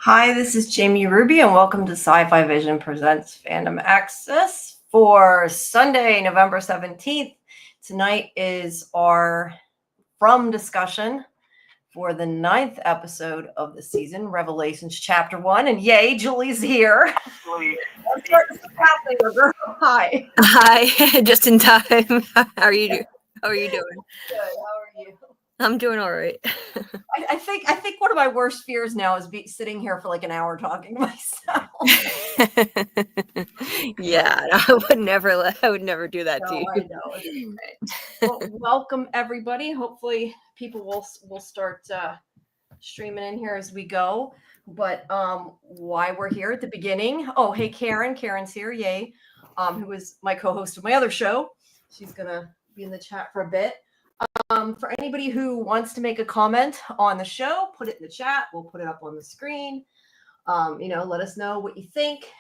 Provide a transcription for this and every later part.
Hi, this is Jamie Ruby, and welcome to Sci-Fi Vision Presents Fandom Access for Sunday, November 17th. Tonight is our From discussion for the 9th episode of the season, Revelations Chapter 1. And yay, Julie's here. Hi. Hi, just in time. How are you doing? Good. How are you? I'm doing all right. I think one of my worst fears now is sitting here for like an hour talking to myself. Yeah, I would never do that to you. I know. It's okay. Well, welcome everybody. Hopefully people will start streaming in here as we go. But why we're here at the beginning. Oh, hey Karen's here, yay. Who is my co-host of my other show. She's gonna be in the chat for a bit. For anybody who wants to make a comment on the show, put it in the chat. We'll put it up on the screen. Let us know what you think.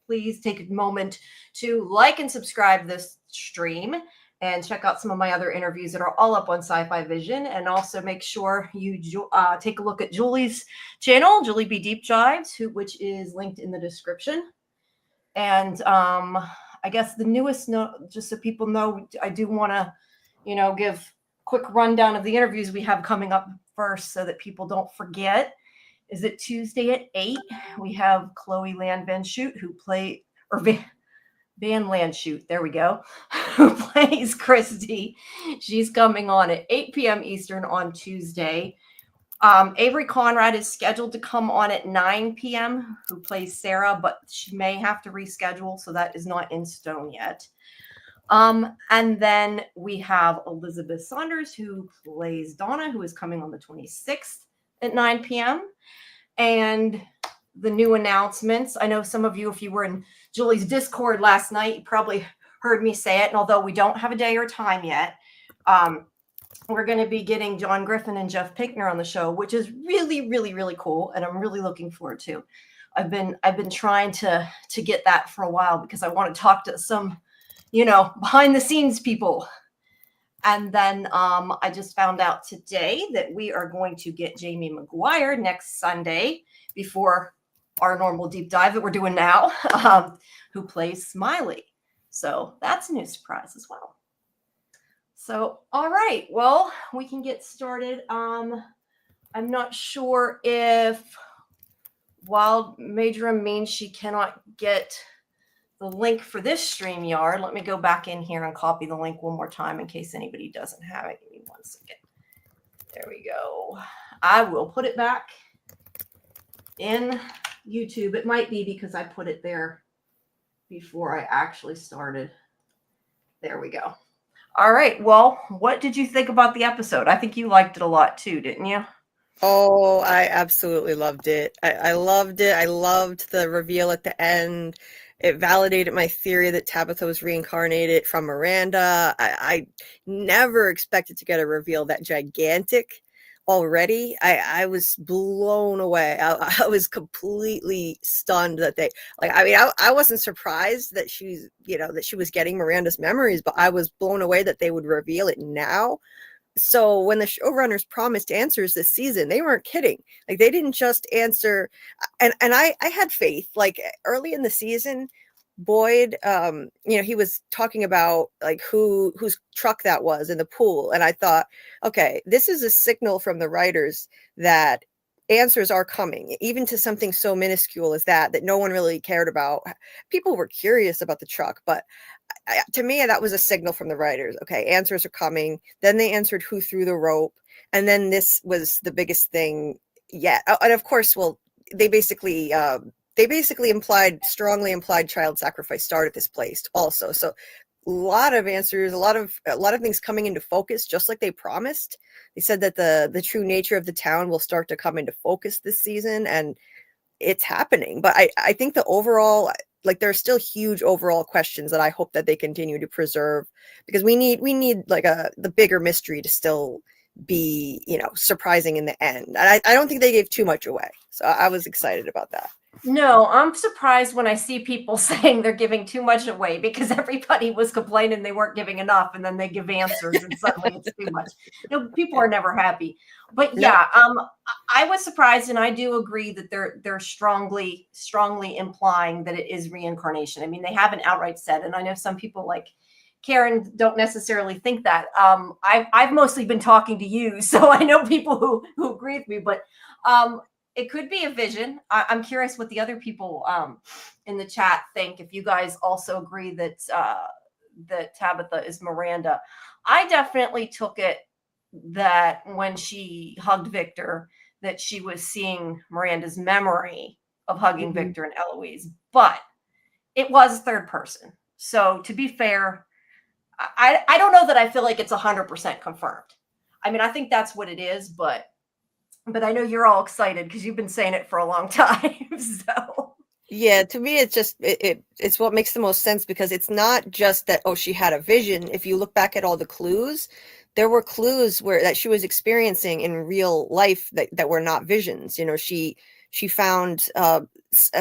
Please take a moment to like and subscribe this stream and check out some of my other interviews that are all up on Sci-Fi Vision. And also make sure you take a look at Julie's channel, Julie B. Deep Dives, which is linked in the description. And I guess the newest note, just so people know, I do want to, give quick rundown of the interviews we have coming up first so that people don't forget. Is it Tuesday at 8? We have Chloe Van Landshoot, Van Landshoot, there we go, who plays Christy. She's coming on at 8 p.m. Eastern on Tuesday. Avery Conrad is scheduled to come on at 9 p.m., who plays Sarah, but she may have to reschedule, so that is not in stone yet. And then we have Elizabeth Saunders, who plays Donna, who is coming on the 26th at 9 p.m. And the new announcements. I know some of you, if you were in Julie's Discord last night, you probably heard me say it. And although we don't have a day or time yet, we're going to be getting John Griffin and Jeff Pinkner on the show, which is really, really, really cool. And I'm really looking forward to. I've been trying to get that for a while because I want to talk to some, behind the scenes people. And then I just found out today that we are going to get Jamie McGuire next Sunday before our normal deep dive that we're doing now, who plays Smiley. So that's a new surprise as well. So, all right, well, we can get started. I'm not sure if Wild Major means she cannot get the link for this StreamYard. Let me go back in here and copy the link one more time in case anybody doesn't have it. Give me 1 second. There we go. I will put it back in YouTube. It might be because I put it there before I actually started. There we go. All right. Well, what did you think about the episode? I think you liked it a lot too, didn't you? Oh, I absolutely loved it. I loved it. I loved the reveal at the end. It validated my theory that Tabitha was reincarnated from Miranda. I never expected to get a reveal that gigantic already. I was blown away. I was completely stunned that I wasn't surprised that that she was getting Miranda's memories, but I was blown away that they would reveal it now. So when the showrunners promised answers this season, they weren't kidding. Like, they didn't just answer. And I had faith. Like, early in the season, Boyd, he was talking about like whose truck that was in the pool. And I thought, okay, this is a signal from the writers that answers are coming, even to something so minuscule as that no one really cared about. People were curious about the truck, but to me, that was a signal from the writers. Okay, answers are coming. Then they answered who threw the rope. And then this was the biggest thing yet. And of course, well, they basically strongly implied child sacrifice started this place also. So a lot of answers, a lot of things coming into focus, just like they promised. They said that the true nature of the town will start to come into focus this season, and it's happening. But I think the overall, like, there are still huge overall questions that I hope that they continue to preserve, because we need like the bigger mystery to still be, surprising in the end. And I don't think they gave too much away. So I was excited about that. No, I'm surprised when I see people saying they're giving too much away because everybody was complaining they weren't giving enough, and then they give answers and suddenly it's too much. No, people are never happy. But Nope. yeah, I was surprised, and I do agree that they're strongly implying that it is reincarnation. I mean, they haven't outright said, and I know some people like Karen don't necessarily think that. I've mostly been talking to you, so I know people who agree with me, but um, it could be a vision. I'm curious what the other people in the chat think. If you guys also agree that Tabitha is Miranda, I definitely took it that when she hugged Victor, that she was seeing Miranda's memory of hugging Hmm. Victor and Eloise, but it was third person. So to be fair, I don't know that I feel like it's 100% confirmed. I mean, I think that's what it is, but I know you're all excited because you've been saying it for a long time. So Yeah, to me, it's just it's what makes the most sense because it's not just that, oh, she had a vision. If you look back at all the clues, there were clues where that she was experiencing in real life that were not visions. She found a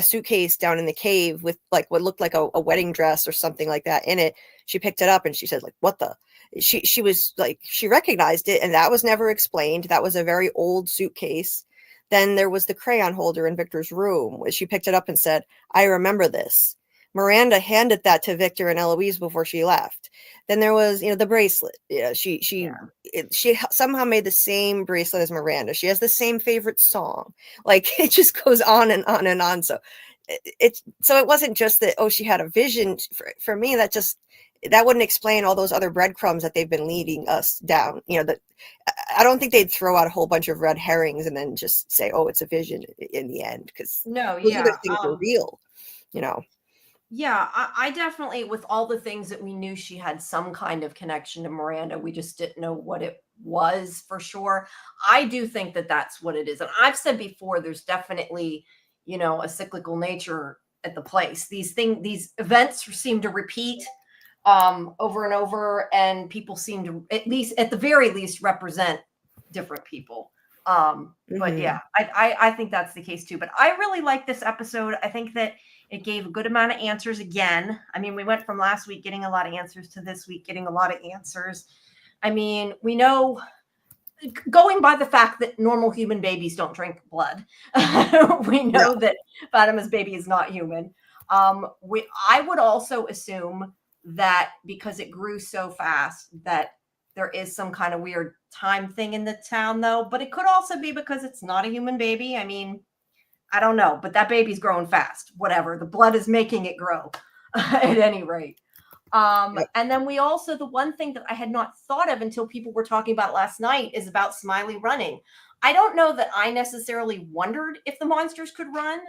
suitcase down in the cave with like what looked like a wedding dress or something like that in it. She picked it up and she said, like, what the? She was like, she recognized it, and that was never explained. That was a very old suitcase. Then there was the crayon holder in Victor's room. She picked it up and said, I remember this. Miranda handed that to Victor and Eloise before she left. Then there was, the bracelet. Yeah, yeah. she somehow made the same bracelet as Miranda. She has the same favorite song. Like it just goes on and on and on. So it wasn't just that, oh, she had a vision. For me, that wouldn't explain all those other breadcrumbs that they've been leading us down. That I don't think they'd throw out a whole bunch of red herrings and then just say, oh, it's a vision in the end, because No, those other yeah. things were real, you know. Yeah, I definitely, with all the things that we knew she had some kind of connection to Miranda, we just didn't know what it was for sure. I do think that that's what it is. And I've said before, there's definitely, a cyclical nature at the place. These events seem to repeat over and over, and people seem to, at the very least, represent different people. But Mm-hmm. yeah, I think that's the case too. But I really like this episode. I think that it gave a good amount of answers again. I mean, we went from last week getting a lot of answers to this week getting a lot of answers. I mean, we know, going by the fact that normal human babies don't drink blood, we No. know that Fatima's baby is not human. I would also assume that because it grew so fast that there is some kind of weird time thing in the town, though. But it could also be because it's not a human baby. I mean, I don't know, but that baby's growing fast. Whatever, the blood is making it grow. At any rate. Yep. And then we also, the one thing that I had not thought of until people were talking about last night is about Smiley running. I don't know that I necessarily wondered if the monsters could run.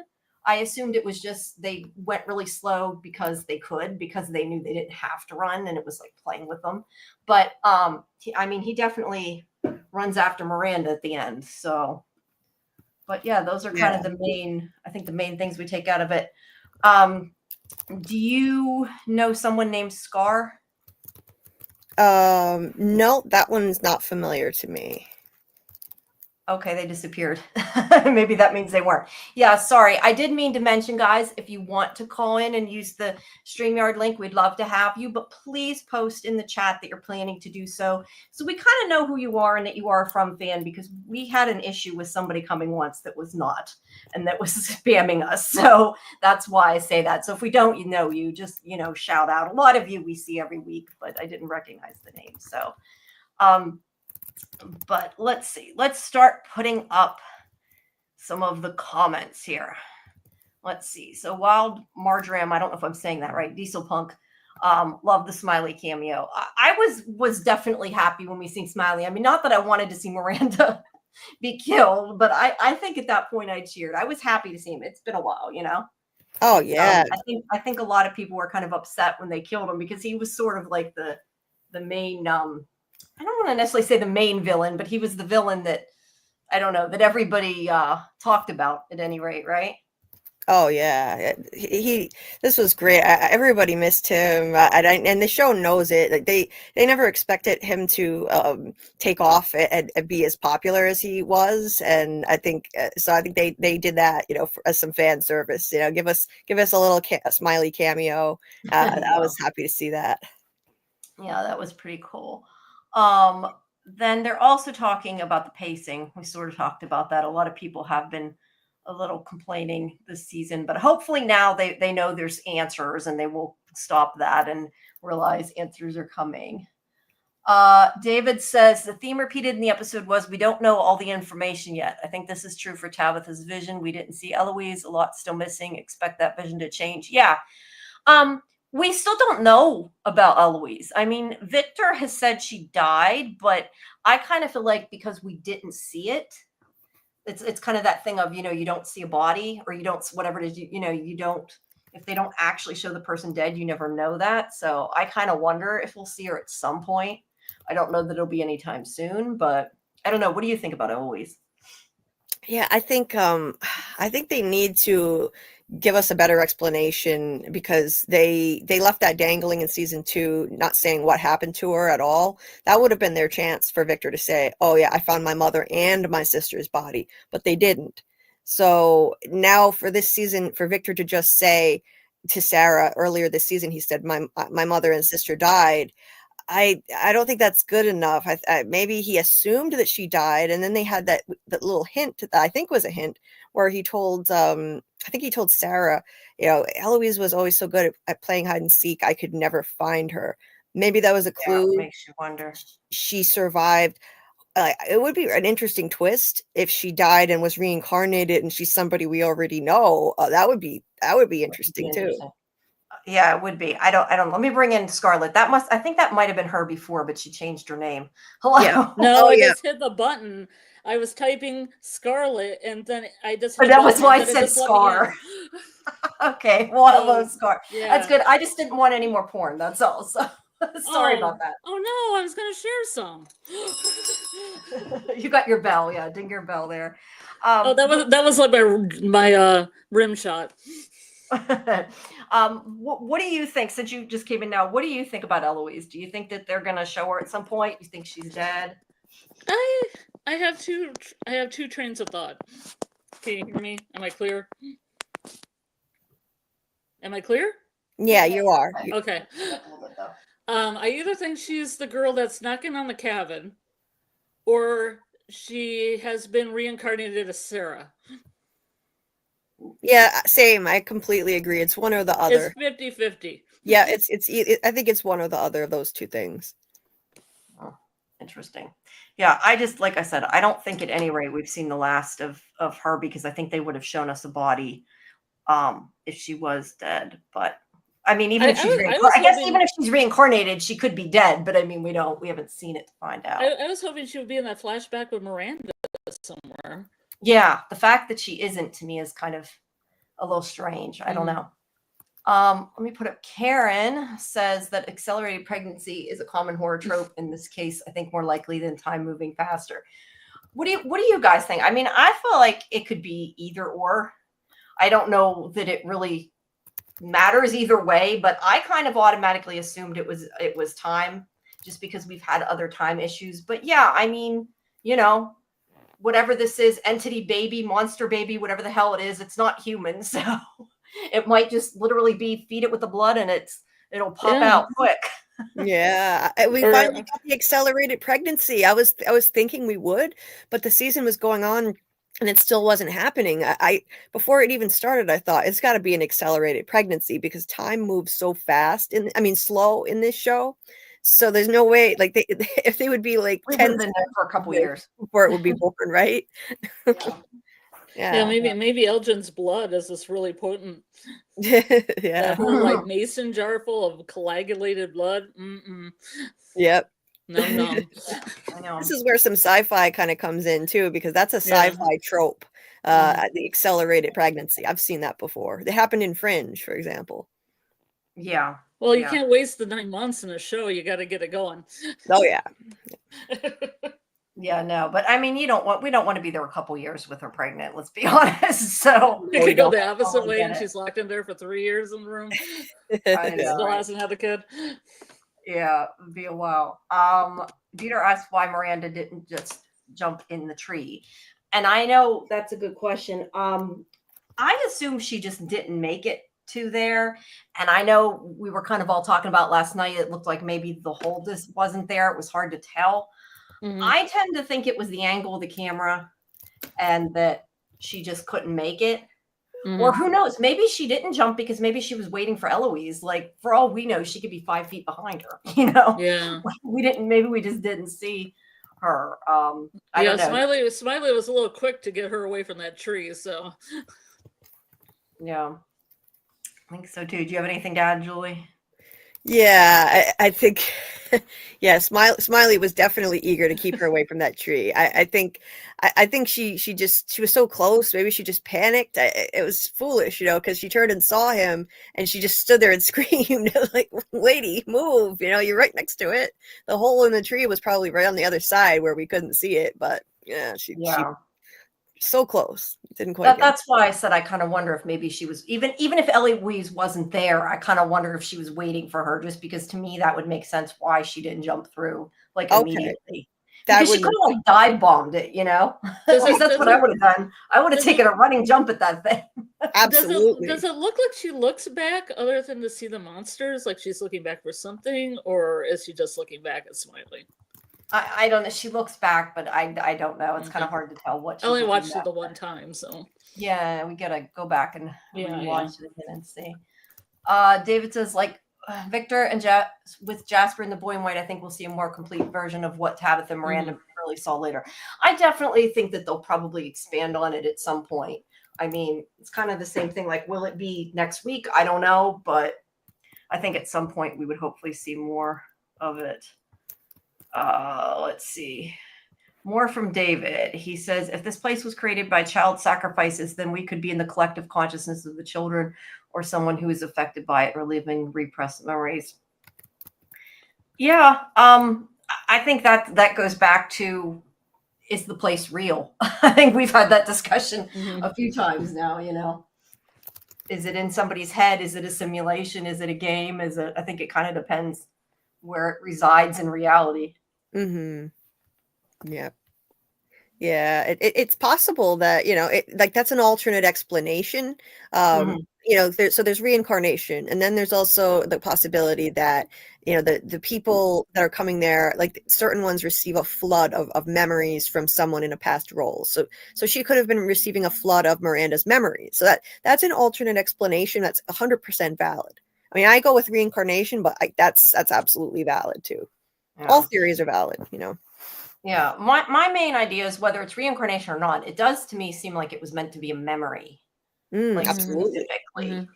I assumed it was just they went really slow because they could, because they knew they didn't have to run, and it was like playing with them. But I mean, he definitely runs after Miranda at the end. So, but yeah, those are kind Yeah. of I think the main things we take out of it. Um, do you know someone named Scar? No, that one's not familiar to me. Okay, they disappeared. Maybe that means they weren't. Yeah, sorry. I did mean to mention, guys, if you want to call in and use the StreamYard link, we'd love to have you, but please post in the chat that you're planning to do so. So we kind of know who you are and that you are a From fan, because we had an issue with somebody coming once that was not, and that was spamming us. So that's why I say that. So if we don't you, just, shout out. A lot of you we see every week, but I didn't recognize the name. So, but let's see. Let's start putting up some of the comments here. Let's see. So Wild Marjoram, I don't know if I'm saying that right. Diesel Punk, love the Smiley cameo. I was definitely happy when we seen Smiley. I mean, not that I wanted to see Miranda be killed, but I think at that point I cheered. I was happy to see him. It's been a while. Oh It's yeah. I think a lot of people were kind of upset when they killed him because he was sort of like the main I don't want to necessarily say the main villain, but he was the villain that I don't know that everybody talked about at any rate, right? Oh yeah, this was great. Everybody missed him, and the show knows it. Like, they never expected him to take off and be as popular as he was, and I think so. I think they did that, for, as some fan service. Give us a little a smiley cameo. I was happy to see that. Yeah, that was pretty cool. Then they're also talking about the pacing. We sort of talked about that. A lot of people have been a little complaining this season, but hopefully now they know there's answers and they will stop that and realize answers are coming. David says the theme repeated in the episode was we don't know all the information yet. I think this is true for Tabitha's vision. We didn't see Eloise, a lot still missing. Expect that vision to change. Yeah. We still don't know about Eloise. I mean, Victor has said she died, but I kind of feel like because we didn't see it, it's kind of that thing of, you don't see a body or you don't, whatever it is, you don't, if they don't actually show the person dead, you never know that. So I kind of wonder if we'll see her at some point. I don't know that it'll be anytime soon, but I don't know. What do you think about Eloise? Yeah, I think they need to give us a better explanation because they left that dangling in season 2, not saying what happened to her at all. That would have been their chance for Victor to say, "Oh yeah, I found my mother and my sister's body," but they didn't. So now for this season, for Victor to just say to Sarah earlier this season, he said, "My mother and sister died." I don't think that's good enough. Maybe he assumed that she died, and then they had that little hint that I think was a hint where he told I think he told Sarah, Eloise was always so good at playing hide and seek. I could never find her. Maybe that was a Yeah, clue. it makes you wonder. She survived. It would be an interesting twist if she died and was reincarnated, and she's somebody we already know. That would be interesting too. Yeah, it would be. I don't. Let me bring in Scarlett. I think that might have been her before, but she changed her name. Hello. Yeah. No, Oh, I yeah. just hit the button. I was typing Scarlet, and then I just But hit that the was button, why and I then said just let me Scar. in. Okay. Well, hello, So, Scar. yeah. That's good. I just didn't want any more porn. That's all. So sorry about that. Oh no, I was gonna share some. You got your bell. Yeah, ding your bell there. Oh, that was like my rim shot. What do you think, since you just came in now, what do you think about Eloise? Do you think that they're going to show her at some point? You think she's dead? I have two trains of thought. Can you hear me? Am I clear? Am I clear? Yeah, you are. Okay. I either think she's the girl that's knocking on the cabin, or she has been reincarnated as Sarah. Yeah, same. I completely agree. It's one or the other. It's 50-50. Yeah, I think it's one or the other of those two things. Oh, interesting. Yeah, I just, like I said, I don't think at any rate we've seen the last of her, because I think they would have shown us a body if she was dead. But I mean, even if she's I guess even if she's reincarnated, she could be dead. But I mean, we haven't seen it to find out. I was hoping she would be in that flashback with Miranda somewhere. Yeah, the fact that she isn't, to me, is kind of a little strange. I don't know. Let me put up. Karen says that accelerated pregnancy is a common horror trope. In this case, I think more likely than time moving faster. What do you guys think? I mean, I feel like it could be either or. I don't know that it really matters either way, but I kind of automatically assumed it was time, just because we've had other time issues. But yeah, I mean, whatever this is, entity baby, monster baby, whatever the hell it is, it's not human. So it might just literally be feed it with the blood and it'll pop out quick. Yeah, we finally got the accelerated pregnancy. I was thinking we would, but the season was going on and it still wasn't happening. I before it even started, I thought it's got to be an accelerated pregnancy because time moves so fast slow in this show. So there's no way, like, if they would be like 10 been there for a couple years before it would be born, right? Yeah, maybe Elgin's blood is this really potent. Yeah, that whole like mason jar full of coagulated blood. Yep. No. I know. This is where some sci-fi kind of comes in too, because that's a sci-fi trope. The accelerated pregnancy. I've seen that before. They happened in Fringe, for example. Yeah. Well, you can't waste the 9 months in a show. You got to get it going. Oh yeah. Yeah, no, but I mean, we don't want to be there a couple years with her pregnant. Let's be honest. So It we could go don't. the opposite totally way, get and it. she's locked in there for 3 years in the room I and know, still right? hasn't had a kid. Yeah, be a while. Dieter asked why Miranda didn't just jump in the tree, and I know that's a good question. I assume she just didn't make it to there, and I know we were kind of all talking about last night. It looked like maybe the hole just wasn't there. It was hard to tell. Mhm. I tend to think it was the angle of the camera and that she just couldn't make it. Or Mhm. who knows? Maybe she didn't jump because maybe she was waiting for Eloise. Like, for all we know, she could be 5 feet behind her. Yeah. We didn't. Maybe we just didn't see her. I Yeah, don't know. Smiley was a little quick to get her away from that tree, so Yeah, I think so too. Do you have anything to add, Julie? Yeah, I think, yeah, Smiley was definitely eager to keep her away from that tree. I think she was so close. Maybe she just panicked. It was foolish, because she turned and saw him, and she just stood there and screamed like, "Lady, move! You're right next to it." The hole in the tree was probably right on the other side where we couldn't see it, but yeah, she Yeah. so close, didn't quite get it. That's why I said I kind of wonder if maybe she was even if Eloise wasn't there. I kind of wonder if she was waiting for her, just because to me that would make sense why she didn't jump through like Okay, immediately. that Because she would could make have like dive bombed it. At does least it that's does what I it would have done. I would have does it taken a running jump at that thing. absolutely. does it look like she looks back other than to see the monsters? Like she's looking back for something, or is she just looking back at Smiley? I don't know. She looks back, but I don't know. It's kind Okay. of hard to tell what I she's only looking watched it back. the one time, so Yeah, we gotta go back and yeah. rewatch it again and see. David says, like, Victor and with Jasper and the boy in white, I think we'll see a more complete version of what Tabitha and Miranda really saw later. I definitely think that they'll probably expand on it at some point. I mean, it's kind of the same thing. Like, will it be next week? I don't know, but I think at some point we would hopefully see more of it. Let's see. More from David. He says, if this place was created by child sacrifices, then we could be in the collective consciousness of the children or someone who is affected by it, reliving repressed memories. Yeah, I think that goes back to, is the place real? I think we've had that discussion a few times now. Is it in somebody's head? Is it a simulation? Is it a game? I think it kind of depends where it resides in reality. Mm-hmm. Yeah. Yeah, it's possible that, like that's an alternate explanation. Mhm. So there's reincarnation, and then there's also the possibility that, the people that are coming there, like certain ones receive a flood of memories from someone in a past role. So she could have been receiving a flood of Miranda's memories. So that's an alternate explanation that's 100% valid. I mean, I go with reincarnation, but that's absolutely valid too. All Yeah. theories are valid, Yeah, my main idea is whether it's reincarnation or not. It does to me seem like it was meant to be a memory, like Absolutely. specifically.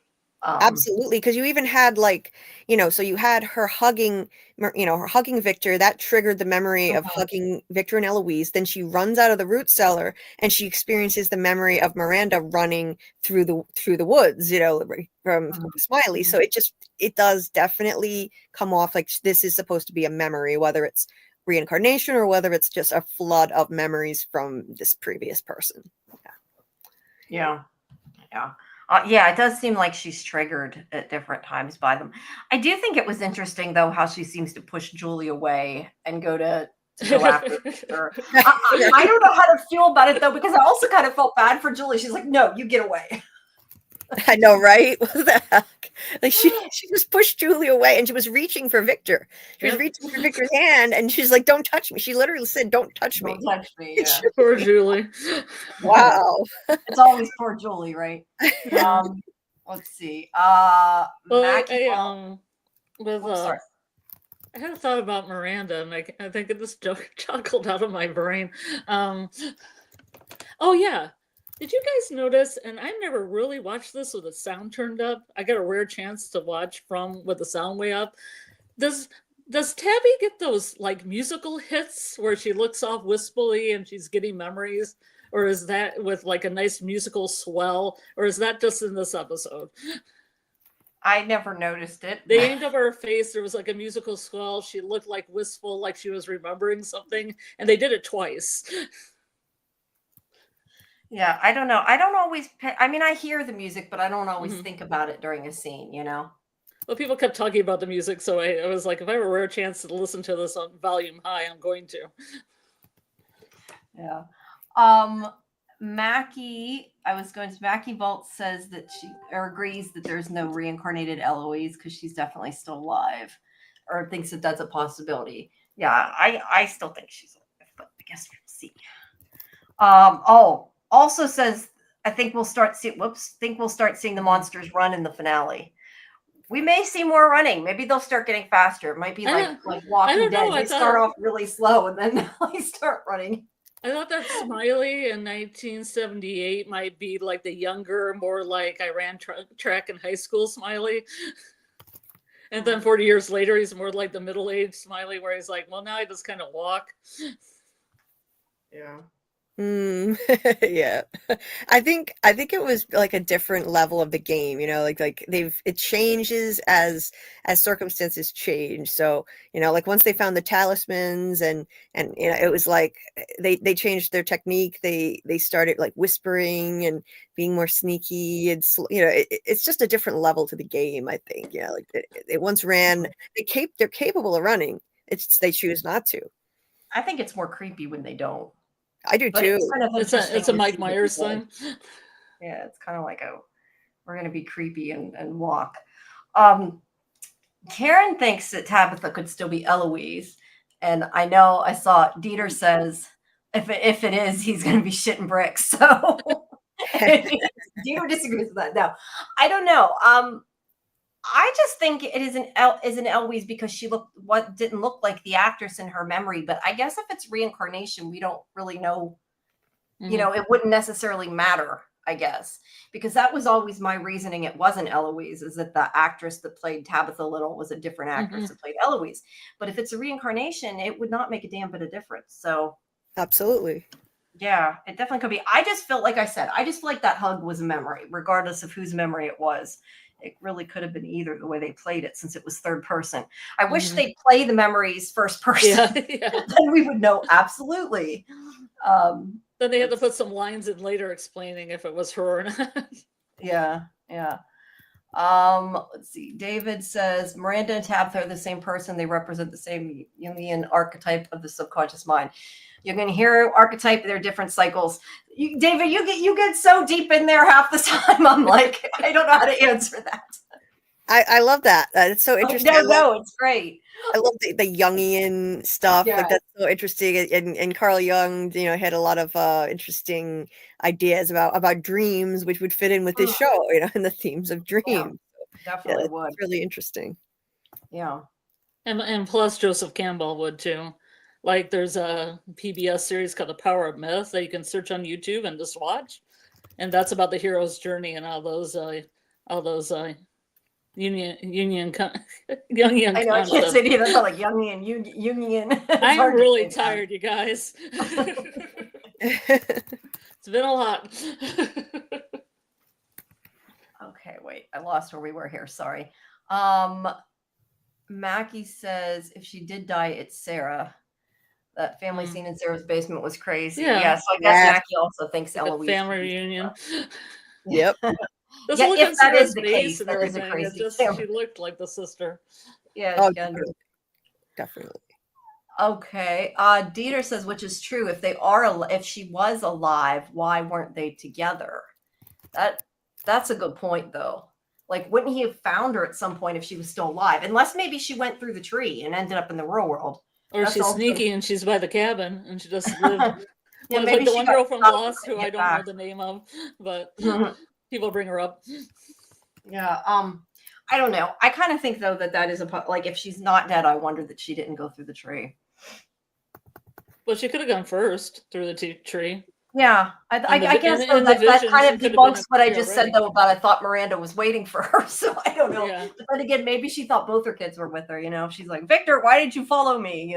Absolutely, because you even had like, so you had her hugging, her hugging Victor. That triggered the memory of Mhm, hugging Victor and Eloise. Then she runs out of the root cellar and she experiences the memory of Miranda running through the woods, from mhm, Smiley. So it does definitely come off like this is supposed to be a memory, whether it's reincarnation or whether it's just a flood of memories from this previous person. yeah, yeah, yeah. It does seem like she's triggered at different times by them. I do think it was interesting though how she seems to push Julie away and go after her. I don't know how to feel about it though, because I also kind of felt bad for Julie. She's like, "No, you get away." I know, right? What the heck? Like she just pushed Julie away and she was reaching for Victor. She was Yep. reaching for Victor's hand and she's like, "Don't touch me." She literally said, "Don't touch Don't me." touch me. Yeah, Poor Julie. Wow. it's always poor Julie, right? Yeah. Let's see. Well, Mackie. with Oops, sorry. I had a thought about Miranda, and I think it just joggled out of my brain. Um, oh yeah, did you guys notice? And I've never really watched this with the sound turned up. I got a rare chance to watch from with the sound way up. Does does Tabby get those like musical hits where she looks off wistfully and she's getting memories? Or is that with like a nice musical swell? Or is that just in this episode? I never noticed it. They aimed up her face. There was like a musical swell. She looked like wistful, like she was remembering something, and they did it twice. Yeah, I don't know. I don't always I mean, I hear the music, but I don't always Mhm. think about it during a scene, you know? Well, people kept talking about the music, so I was like, if I have a rare chance to listen to this on volume high, I'm going to. Yeah. Mackie, Mackie Vault says that she or agrees that there's no reincarnated Eloise because she's definitely still alive, or thinks that that's a possibility. Yeah, I still think she's alive, but I guess we'll see. Also says I think we'll start seeing the monsters run in the finale. We may see more running. Maybe they'll start getting faster. It might be like I Walking don't know. Dead. They start off really slow and then they start running. I thought that Smiley in 1978 might be like the younger, more like I ran track in high school Smiley. And then 40 years later, he's more like the middle-aged Smiley, where he's like, well, now I just kind of walk. Yeah. Yeah. I think it was like a different level of the game, like it changes as circumstances change. So, like once they found the talismans and it was like they changed their technique. They started like whispering and being more sneaky and it's just a different level to the game, I think. Like they once ran, they're capable of running. It's just they choose not to. I think it's more creepy when they don't. I do But too. it's kind of It's a Mike Myers thing. Yeah, it's kind of like we're gonna be creepy and walk. Karen thinks that Tabitha could still be Eloise, and I know I saw Dieter says if it is, he's gonna be shitting bricks. So Dieter disagrees with that. No, I don't know. I just think it is an Eloise because she didn't look like the actress in her memory. But I guess if it's reincarnation, we don't really know. Mhm. You know, it wouldn't necessarily matter, I guess, because that was always my reasoning. It wasn't Eloise, is that the actress that played Tabitha Little was a different actress that played Eloise. But if it's a reincarnation, it would not make a damn bit of difference. So Absolutely. yeah, it definitely could be. I just felt like I said, I just feel like that hug was a memory, regardless of whose memory it was. It really could have been either the way they played it, since it was third person. I wish they'd play the memories first person. Yeah. Then we would know absolutely. Then they had to put some lines in later explaining if it was her or not. Yeah. Let's see. David says Miranda and Tabitha are the same person. They represent the same Jungian archetype of the subconscious mind. You're going to hear archetype. They're different cycles. David, you get so deep in there half the time. I'm like, I don't know how to answer that. I love that. It's so interesting. No, it's great. I love the Jungian stuff. Yeah. Like that's so interesting. And Carl Jung, had a lot of interesting ideas about dreams, which would fit in with this show, and the themes of dreams. Yeah, definitely would. It's really interesting. Yeah. And plus Joseph Campbell would too. Like there's a PBS series called The Power of Myth that you can search on YouTube and just watch. And that's about the hero's journey and all those Jungian I know, I can't say it either. Like Jungian. I'm really tired, you guys. It's been a lot. Okay, wait. I lost where we were here. Sorry. Mackie says if she did die, it's Sarah. That family scene in Sarah's basement was crazy. Yeah, so I guess Mackie also thinks like Eloise. a family reunion. Yep. Just Yeah, look if at that is Sarah's the face case, and that is a everything. crazy It's just family. she looked like the sister. Yeah, Oh, she under- definitely. Okay. Dieter says, which is true. If she was alive, why weren't they together? That's a good point, though. Like, wouldn't he have found her at some point if she was still alive? Unless maybe she went through the tree and ended up in the real world. Or That's she's also- sneaky and she's by the cabin and she just lived. Yeah, like maybe the she one got girl from stopped Lost and who get I don't back. know the name of, but Mhm. people bring her up. Yeah. I don't know. I kind of think though that is like if she's not dead, I wonder that she didn't go through the tree. Well, she could have gone first through the tree. Yeah, I guess in though, the that vision, kind she of could have been debunks a what I tree just already. said though about I thought Miranda was waiting for her. So I don't know. Yeah. But then again, maybe she thought both her kids were with her. She's like, Victor, why did you follow me?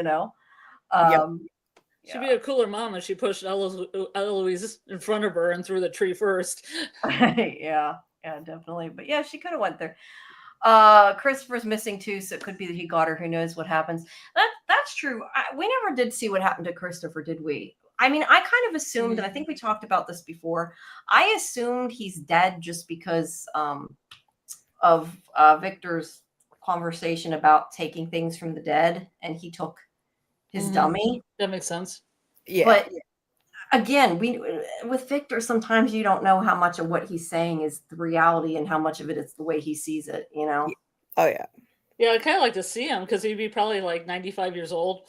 She'd be a cooler mom if she pushed Eloise in front of her and through the tree first. yeah, definitely. But yeah, she could have went there. Christopher's missing too, so it could be that he got her. Who knows what happens? That's true. We never did see what happened to Christopher, did we? I mean, I kind of assumed, and I think we talked about this before. I assumed he's dead just because of Victor's conversation about taking things from the dead, and he took his dummy. That makes sense. Yeah. But again, with Victor, sometimes you don't know how much of what he's saying is the reality and how much of it is the way he sees it, you know? Oh, yeah. Yeah, I'd kind of like to see him because he'd be probably like 95 years old.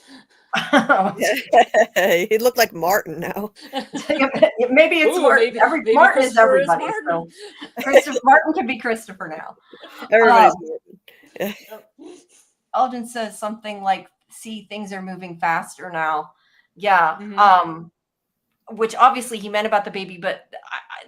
He looked like Martin now. Maybe it's Ooh, Martin. maybe Martin is Christopher is everybody. Martin. So Martin can be Christopher now. Everybody's Martin. Elgin says something like, see, things are moving faster now. Yeah. Which obviously he meant about the baby, but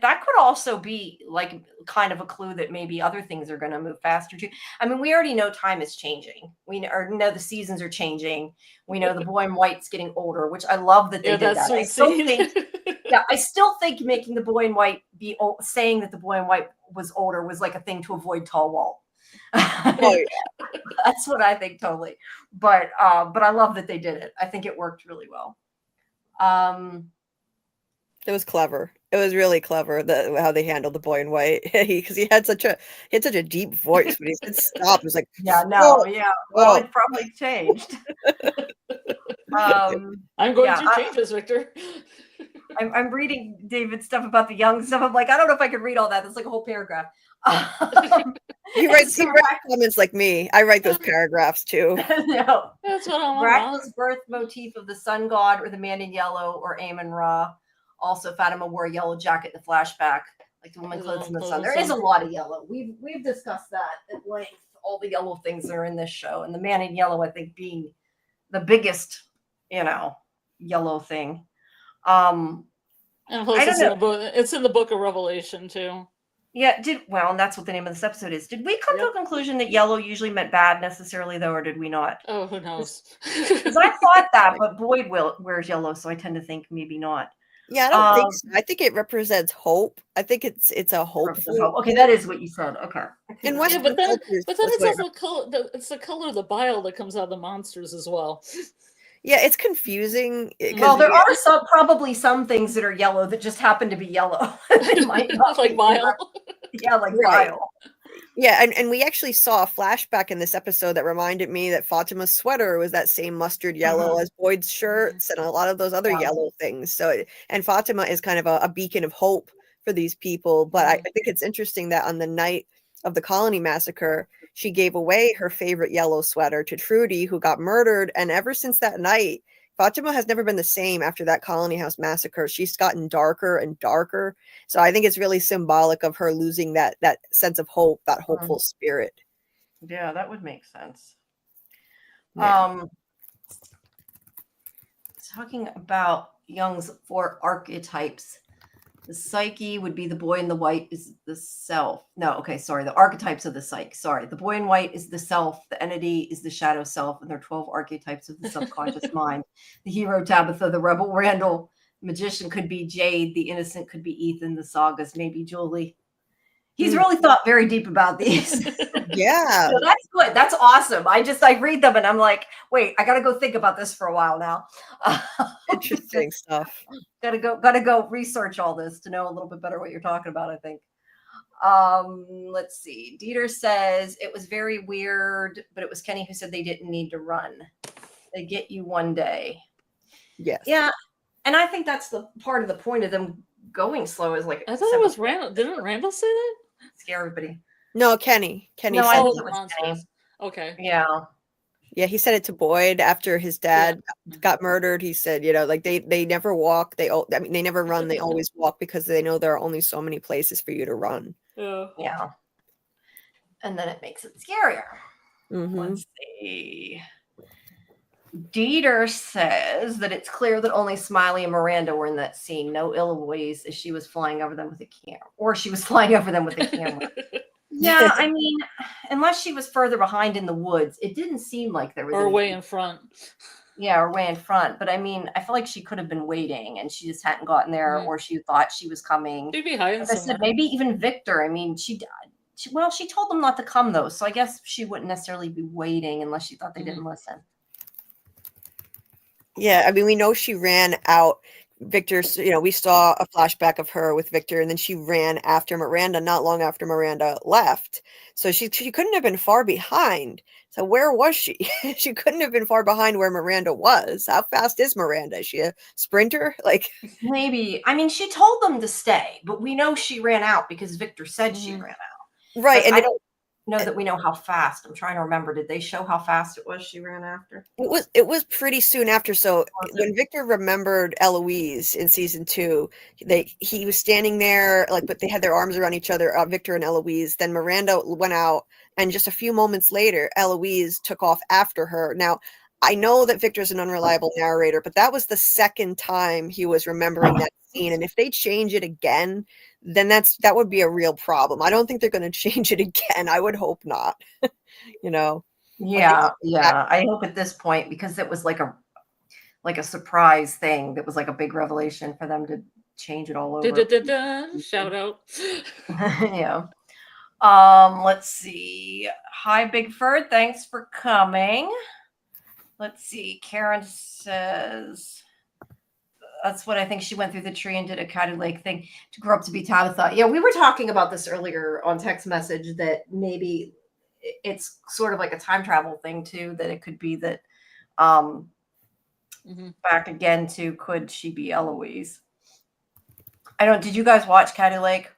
that could also be like kind of a clue that maybe other things are going to move faster too. I mean, we already know time is changing. We know the seasons are changing. We know the boy in white's getting older, which I love that they did that. I still think making the boy in white be saying that the boy in white was older was like a thing to avoid tall wall. Oh, yeah. That's what I think totally. But I love that they did it. I think it worked really well. It was clever. It was really clever how they handled the boy in white because he had such a deep voice when he said stop. It was like well, it probably changed. I'm going through changes, Victor. I'm reading David's stuff about the young stuff. I'm like, I don't know if I could read all that. That's like a whole paragraph. He writes comments like me. I write those paragraphs too. No, that's what I want. Miraculous birth motif of the sun god or the man in yellow or Amun Ra. Also, Fatima wore a yellow jacket in the flashback, like the woman clothed in the sun. There is a lot of yellow. We've discussed that at length. All the yellow things that are in this show, and the man in yellow, I think, being the biggest, yellow thing. And plus it's in the book of Revelation too. Yeah, and that's what the name of this episode is. Did we come to a conclusion that yellow usually meant bad necessarily, though, or did we not? Oh, who knows? Because I thought that, but Boyd wears yellow, so I tend to think maybe not. Yeah, I don't think so. I think it represents hope. I think it's a hope. Okay, that is what you said. Okay. And but then it's also color. It's the color of the bile that comes out of the monsters as well. Yeah, it's confusing. Well, there are probably some things that are yellow that just happen to be yellow. It might not like bile. Yeah, like bile. Yeah, and we actually saw a flashback in this episode that reminded me that Fatima's sweater was that same mustard yellow as Boyd's shirts and a lot of those other yellow things. So, and Fatima is kind of a beacon of hope for these people. But I think it's interesting that on the night of the colony massacre, she gave away her favorite yellow sweater to Trudy, who got murdered. And ever since that night, Fatima has never been the same after that colony house massacre. She's gotten darker and darker. So I think it's really symbolic of her losing that sense of hope, that hopeful spirit. Yeah, that would make sense. Yeah. Talking about Jung's 4 archetypes. The psyche would be the boy in the white is the self. No, okay, sorry. The archetypes of the psyche. Sorry. The boy in white is the self. The entity is the shadow self. And there are 12 archetypes of the subconscious mind. The hero, Tabitha. The rebel, Randall. The magician could be Jade. The innocent could be Ethan. The sagas, maybe Julie. He's really thought very deep about these. Yeah. So that's good. That's awesome. I read them and I'm like, wait, I got to go think about this for a while now. Interesting stuff. Gotta go research all this to know a little bit better what you're talking about, I think. Let's see. Dieter says it was very weird, but it was Kenny who said they didn't need to run. They get you one day. Yes. Yeah. And I think that's the part of the point of them going slow is like I thought it was Randall. Didn't Randall say that? Scare everybody. No, Kenny. No, said I it. think it was Kenny. Okay. Yeah. Yeah, he said it to Boyd after his dad got murdered. He said, like they never walk. They never run. They always walk because they know there are only so many places for you to run. Yeah. And then it makes it scarier. Mm-hmm. Let's see. Dieter says that it's clear that only Smiley and Miranda were in that scene. No Illaways as she was flying over them with a camera. Or she was flying over them with a camera. Yeah, I mean, unless she was further behind in the woods, it didn't seem like there was or way in front. Yeah, or way in front. But I mean, I feel like she could have been waiting and she just hadn't gotten there or she thought she was coming. She'd be hiding like I said, maybe even Victor. I mean, She told them not to come though, so I guess she wouldn't necessarily be waiting unless she thought they didn't listen. Yeah, I mean, we know she ran out. Victor, we saw a flashback of her with Victor, and then she ran after Miranda not long after Miranda left. So she couldn't have been far behind. So where was she? She couldn't have been far behind where Miranda was. How fast is Miranda? Is she a sprinter? Like, maybe. I mean, she told them to stay, but we know she ran out because Victor said she ran out. right? But And I don't know that we know how fast. I'm trying to remember. Did they show how fast it was she ran after? it was pretty soon after. So when Victor remembered Eloise in season 2, he was standing there, like, but they had their arms around each other, Victor and Eloise. Then Miranda went out, and just a few moments later, Eloise took off after her. Now, I know that Victor's an unreliable narrator, but that was the second time he was remembering that scene. And if they change it again, then that would be a real problem. I don't think they're going to change it again. I would hope not. Yeah, yeah. I hope at this point, because it was like a surprise thing that was like a big revelation for them to change it all over. Shout out. Yeah. Let's see. Hi, Bigford. Thanks for coming. Let's see. Karen says that's what I think. She went through the tree and did a Caddy Lake thing to grow up to be Tabitha. Yeah, we were talking about this earlier on text message that maybe it's sort of like a time travel thing too, that it could be that back again to could she be Eloise? Did you guys watch Caddy Lake?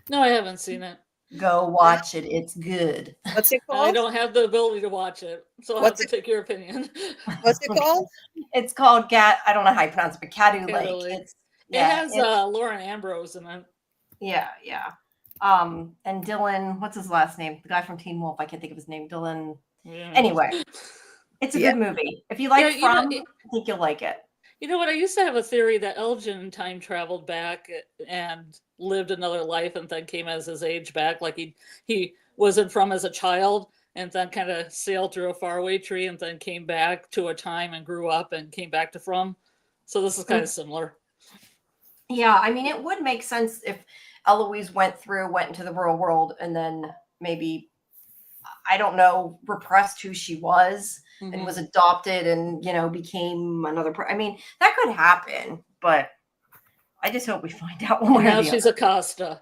No, I haven't seen it. Go watch it. It's good. What's it called? I don't have the ability to watch it, so I'll have to take your opinion. What's it called? It's called I don't know how you pronounce it, but Caddy Lake. It has Lauren Ambrose in it. Yeah, yeah. And Dylan, what's his last name? The guy from Teen Wolf. I can't think of his name. Dylan. Yeah. Anyway, it's a good movie. If you like I think you'll like it. You know what? I used to have a theory that Elgin time traveled back and lived another life and then came as his age back. Like he wasn't from as a child and then kind of sailed through a faraway tree and then came back to a time and grew up and came back to from. So this is kind of similar. Yeah, I mean, it would make sense if Eloise went into the real world and then maybe, I don't know, repressed who she was and was adopted and, became another person. I mean, that could happen, but I just hope we find out one way or the other. Now she's Acosta.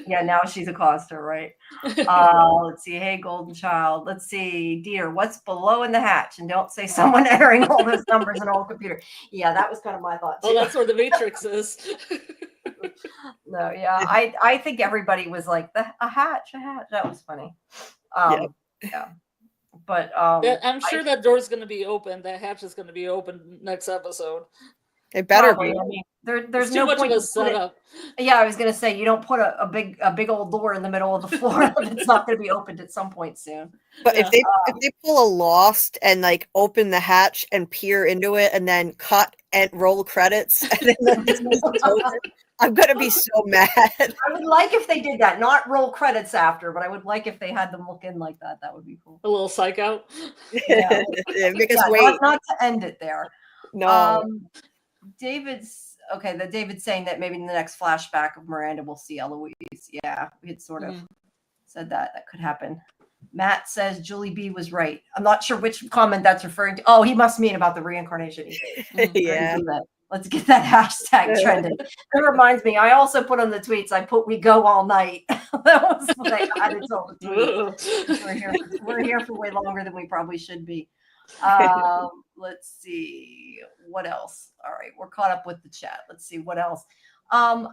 Yeah, now she's Acosta, right? Let's see. Hey, Golden Child. Let's see. Dieter, what's below in the hatch? And don't say someone entering all those numbers in an old computer. Yeah, that was kind of my thought, too. Oh, that's where the Matrix is. No, yeah. I think everybody was like, a hatch. That was funny. Yeah. But I'm sure that door's going to be open. That hatch is going to be open next episode. It better be. I mean, there's too no much point of a setup. Yeah, I was gonna say you don't put a big old door in the middle of the floor that's not gonna be opened at some point soon. But if they pull a Lost and like open the hatch and peer into it and then cut and roll credits, and then I'm gonna be so mad. I would like if they did that, not roll credits after, but I would like if they had them look in like that. That would be cool. A little psych out. Yeah. Because wait, not to end it there. No. David's saying that maybe in the next flashback of Miranda we'll see Eloise. Yeah, we had sort of said that could happen. Matt says Julie B was right. I'm not sure which comment that's referring to. Oh, he must mean about the reincarnation. Yeah. Let's get that hashtag trending. That reminds me, I also put on the tweets, I put we go all night. That was what I added to all the tweets. We're here for way longer than we probably should be. Let's see what else. All right, we're caught up with the chat. Let's see what else. I'm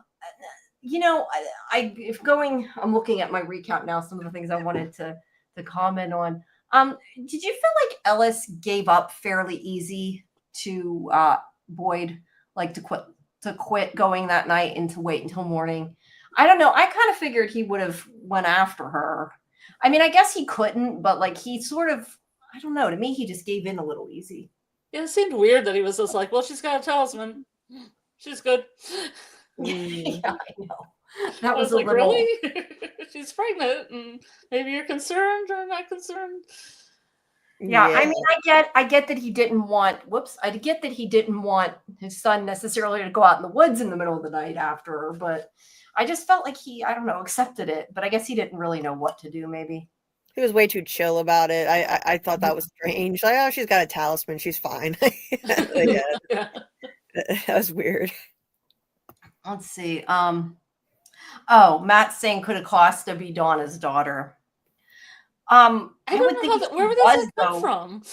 looking at my recount now, some of the things I wanted to comment on. Did you feel like Ellis gave up fairly easy to Boyd, like to quit going that night and to wait until morning? I don't know. I kind of figured he would have went after her. I mean, I guess he couldn't, but like he sort of, I don't know. To me, he just gave in a little easy. Yeah, it seemed weird that he was just like, well, she's got a talisman. She's good. Yeah, I know. That was like, little... really? She's pregnant, and maybe you're concerned or not concerned. Yeah, I Yeah. mean, I get that he didn't want, I get that he didn't want his son necessarily to go out in the woods in the middle of the night after her, but I just felt like he, I don't know, accepted it, but I guess he didn't really know what to do, maybe. He was way too chill about it. I thought that was strange. Like, oh, she's got a talisman. She's fine. Yeah, Yeah. that was weird. Let's see. Oh, Matt's saying could Acosta be Donna's daughter? I I would don't think know if how that. she Where would was that come though. from?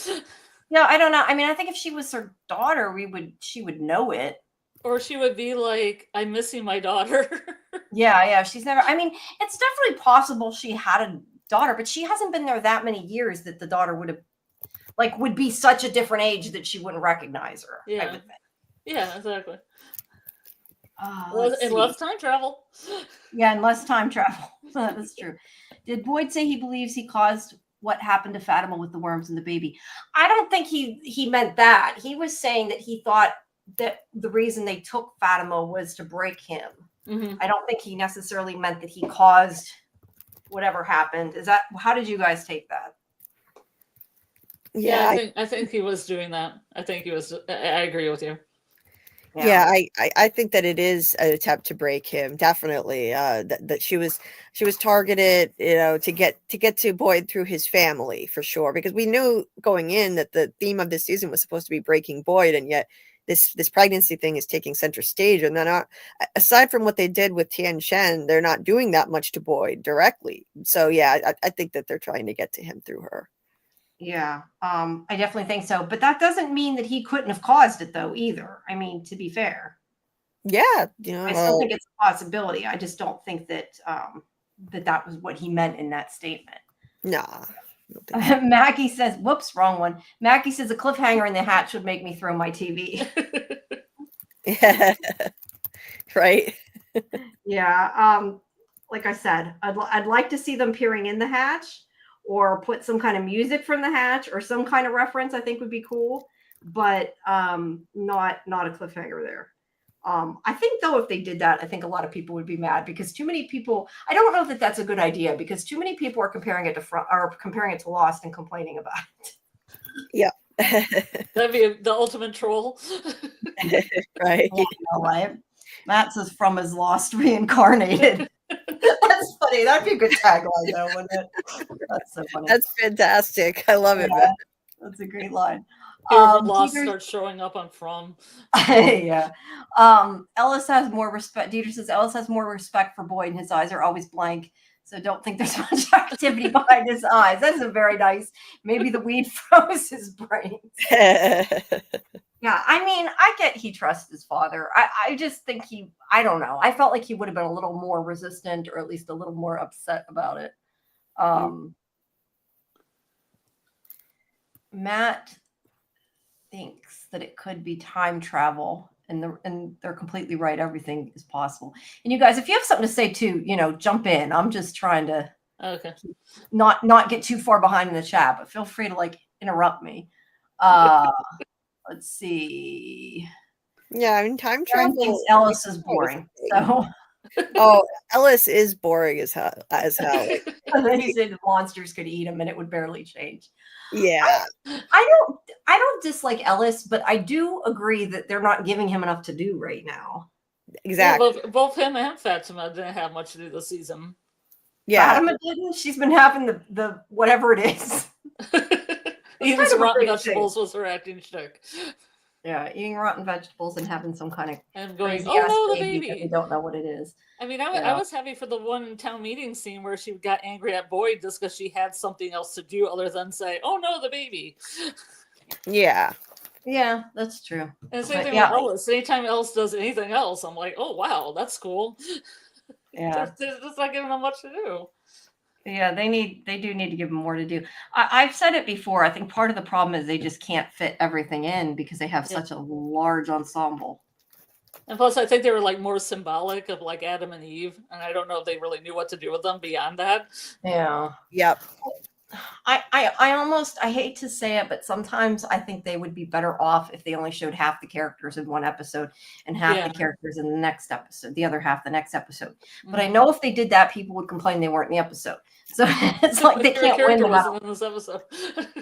No, I don't know. I mean, I think if she was her daughter, she would know it. Or she would be like, "I'm missing my daughter." Yeah. She's never. I mean, it's definitely possible she had a daughter, but she hasn't been there that many years that the daughter would be such a different age that she wouldn't recognize her. I Yeah. would think. Yeah, exactly. Let's And see. less time travel. Yeah, and less time travel. That's true. Did Boyd say he believes he caused what happened to Fatima with the worms and the baby? I don't think he meant that. He was saying that he thought that the reason they took Fatima was to break him. Mm-hmm. I don't think he necessarily meant that he caused whatever happened. How did you guys take that? Yeah, I think he was doing that. I think he was. I agree with you. Yeah, I think that it is an attempt to break him. Definitely, that she was targeted, to get to Boyd through his family for sure. Because we knew going in that the theme of this season was supposed to be breaking Boyd, and yet this pregnancy thing is taking center stage. And then, aside from what they did with Tian Shen, they're not doing that much to Boyd directly. So yeah, I think that they're trying to get to him through her. Yeah, I definitely think so. But that doesn't mean that he couldn't have caused it, though, either. I mean, to be fair. Yeah, I still think it's a possibility. I just don't think that that was what he meant in that statement. Nah. Maggie says, whoops, wrong one. Maggie says a cliffhanger in the hat should make me throw my TV. Yeah. Right. Yeah. Like I said, I'd like to see them peering in the hatch or put some kind of music from the hatch or some kind of reference. I think would be cool, but not a cliffhanger there. I think though, if they did that, I think a lot of people would be mad because too many people. I don't know that that's a good idea because too many people are comparing it to Lost and complaining about it. Yeah. That'd be the ultimate troll. Right. Yeah, right. Matt says from his Lost reincarnated. That's funny. That'd be a good tagline, though, wouldn't it? That's so funny. That's fantastic. I love it, man. That's a great line. Whoever Lost starts showing up on From. Yeah. Ellis has more respect. Dieter says Ellis has more respect for Boyd, and his eyes are always blank. So don't think there's much activity behind his eyes. That's a very nice. Maybe the weed froze his brain. Yeah, I mean, I get he trusts his father. I just think I don't know. I felt like he would have been a little more resistant or at least a little more upset about it. Matt thinks that it could be time travel, and they're completely right. Everything is possible. And you guys, if you have something to say too, jump in. I'm just trying to not get too far behind in the chat, but feel free to interrupt me. Let's see. Yeah, I mean, time travel. Thinks Ellis is boring. So. Oh, Ellis is boring as hell. And then he said the monsters could eat him, and it would barely change. Yeah. I don't dislike Ellis, but I do agree that they're not giving him enough to do right now. Exactly. Yeah, both him and Fatima didn't have much to do this season. Yeah, Fatima didn't. She's been having the whatever it is. Eating some rotten vegetables was her acting shtick. Yeah, eating rotten vegetables and having some kind of and going, oh no, the baby. We don't know what it is. I mean, I was happy for the one town meeting scene where she got angry at Boyd just because she had something else to do other than say, oh no, the baby. Yeah. Yeah, that's true. And same thing with Ellis. Anytime Ellis does anything else, I'm like, oh wow, that's cool. Yeah. They're just not giving them much to do. Yeah, they do need to give them more to do. I've said it before. I think part of the problem is they just can't fit everything in because they have such a large ensemble. And plus, I think they were more symbolic of Adam and Eve, and I don't know if they really knew what to do with them beyond that. Yeah. Yep. I hate to say it, but sometimes I think they would be better off if they only showed half the characters in one episode and half the Yeah. characters in the next episode, the other half the next episode. But I Mhm. know if they did that, people would complain they weren't in the episode. So it's like they Your can't win character no matter. wasn't in this episode.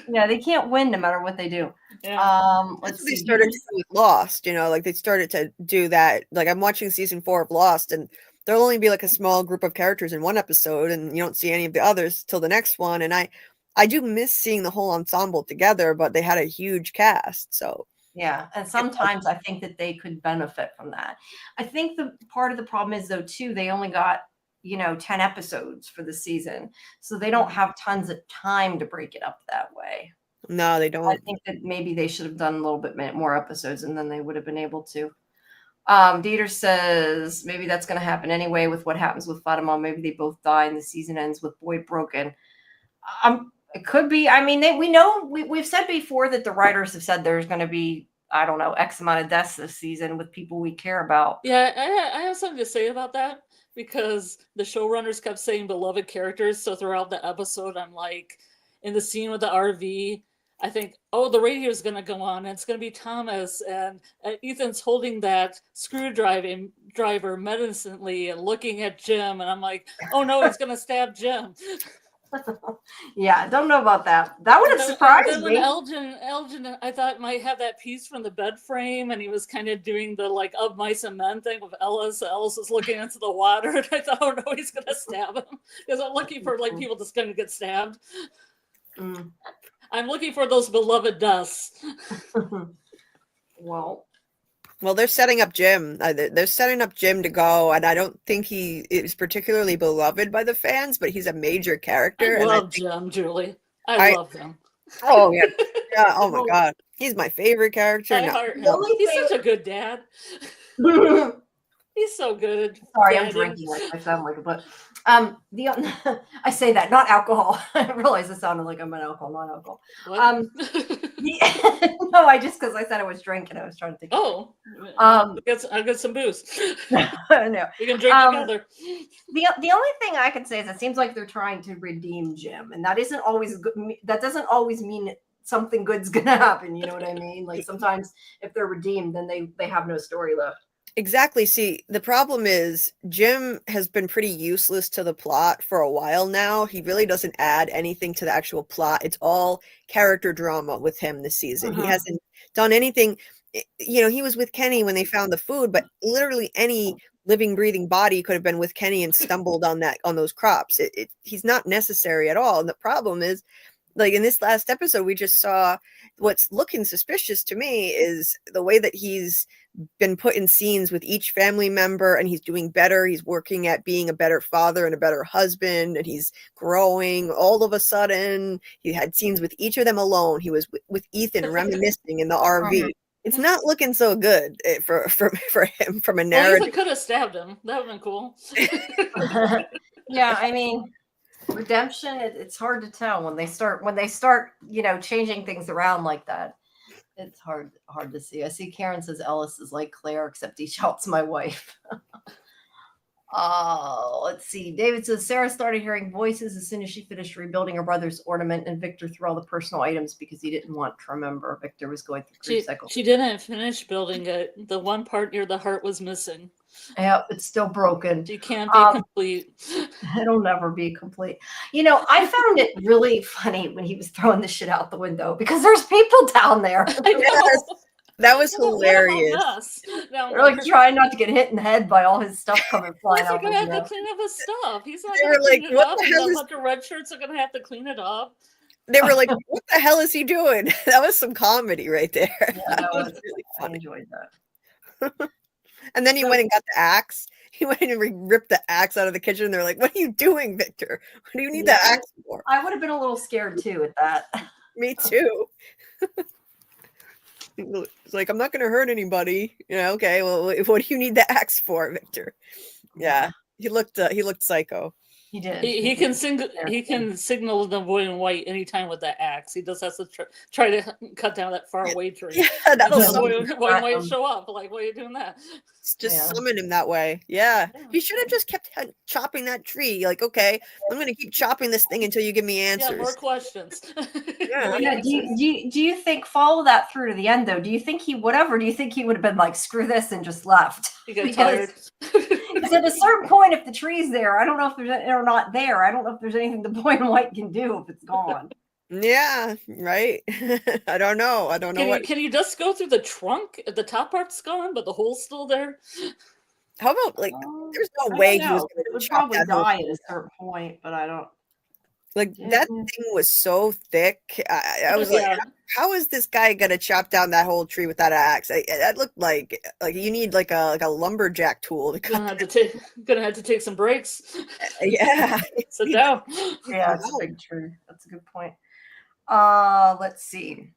Yeah, they can't win no matter what they do. Yeah. That's Let's what they see. started to do with Lost, like they started to do that. Like I'm watching season 4 of Lost, and there'll only be like a small group of characters in one episode, and you don't see any of the others till the next one. And I do miss seeing the whole ensemble together, but they had a huge cast, so Yeah, and sometimes I think that they could benefit from that. I think the part of the problem is though too, they only got 10 episodes for the season. So they don't have tons of time to break it up that way. no, they I don't. think that maybe they should have done a little bit more episodes and then they would have been able to. Dieter says maybe that's going to happen anyway with what happens with Fatima. Maybe they both die and the season ends with Boyd broken. It could be. I mean, we've said before that the writers have said there's going to be, I don't know, X amount of deaths this season with people we care about. Yeah, I have something to say about that because the showrunners kept saying beloved characters. So throughout the episode, I'm like, in the scene with the RV, I think, oh, the radio is going to go on, and it's going to be Thomas, and Ethan's holding that driver menacingly and looking at Jim, and I'm like, oh no, he's going to stab Jim. Yeah, I don't know about that. That would have surprised then when me. Elgin, I thought might have that piece from the bed frame, and he was kind of doing the like of mice and men thing with Ellis. Ellis was looking into the water, and I thought, oh no, he's going to stab him because I'm looking for like people that's going to get stabbed. Mm. I'm looking for those beloved deaths. Well, they're setting up Jim. They're setting up Jim to go, and I don't think he is particularly beloved by the fans, but he's a major character. I love Jim, Julie. I love him. Oh yeah, yeah. Oh my God, he's my favorite character. He's such a good dad. He's so good. Sorry, I'm drinking like I sound like a but I say that, not alcohol. I realize it sounded like I'm an alcohol, non-alcohol. No, because I said I was drinking, I was trying to think. Oh, I got some booze. No, we can drink together. The only thing I can say is it seems like they're trying to redeem Jim, and that isn't always good. That doesn't always mean something good's gonna happen. You know what I mean? Like sometimes if they're redeemed, then they have no story left. Exactly. See, the problem is Jim has been pretty useless to the plot for a while now. He really doesn't add anything to the actual plot. It's all character drama with him this season. He hasn't done anything. He was with Kenny when they found the food, but literally any living, breathing body could have been with Kenny and stumbled on those crops. He's not necessary at all. And the problem is, like in this last episode, we just saw what's looking suspicious to me is the way that he's been put in scenes with each family member, and he's doing better. He's working at being a better father and a better husband, and he's growing. All of a sudden, he had scenes with each of them alone. He was with Ethan reminiscing in the RV. It's not looking so good for him from a narrative. Well, Ethan could have stabbed him. That would have been cool. Yeah, I mean, redemption. It's hard to tell when they start changing things around like that. It's hard to see. I see Karen says Ellis is like Claire, except he shouts my wife. Let's see. David says Sarah started hearing voices as soon as she finished rebuilding her brother's ornament, and Victor threw all the personal items because he didn't want to remember. Victor was going through grief cycle. She didn't finish building it. The one part near the heart was missing. Yeah, it's still broken. She can't be complete. It'll never be complete. I found it really funny when he was throwing the shit out the window because there's people down there. Yes, that was hilarious. They're like trying not to get hit in the head by all his stuff coming flying out. He's gonna have to clean up his stuff. He's not they gonna were like, clean it what up. the hell A is... bunch of red shirts are gonna have to clean it up. They were like, what the hell is he doing? That was some comedy right there. Yeah, that was really funny. I enjoyed that. And then he went and got the axe. He went and ripped the axe out of the kitchen. They're like, what are you doing, Victor? What do you need that axe for? I would have been a little scared too at that. Me too. It's like, I'm not going to hurt anybody. Okay, well, what do you need the axe for, Victor? Yeah, he looked psycho. He did. He can signal the boy in white anytime with that axe. He just has to try to cut down that far away tree. Yeah, that So was the boy in white show up. Like, why are you doing that? just summon him that way. Yeah. Yeah. He should have just kept chopping that tree. Like, okay, I'm gonna keep chopping this thing until you give me answers. Yeah, more questions. Yeah. Yeah, do you think follow that through to the end though? Do you think he would have, or do you think he would have been like, screw this and just left? He got tired. Because at a certain point, if the tree's there, I don't know if there's or not there. I don't know if there's anything the boy in white can do if it's gone. Yeah, right. I don't know. Can you just go through the trunk? The top part's gone, but the hole's still there. How about like? There's no I way don't he was know. going It to would chop probably that whole die at a certain point, but I don't. Like that thing was so thick. I was like, how is this guy gonna chop down that whole tree with that axe? That looked like you need like a lumberjack tool to cut. Gonna have to take some breaks. Yeah, Sit down. Yeah, it's a big tree. That's a good point. Let's see.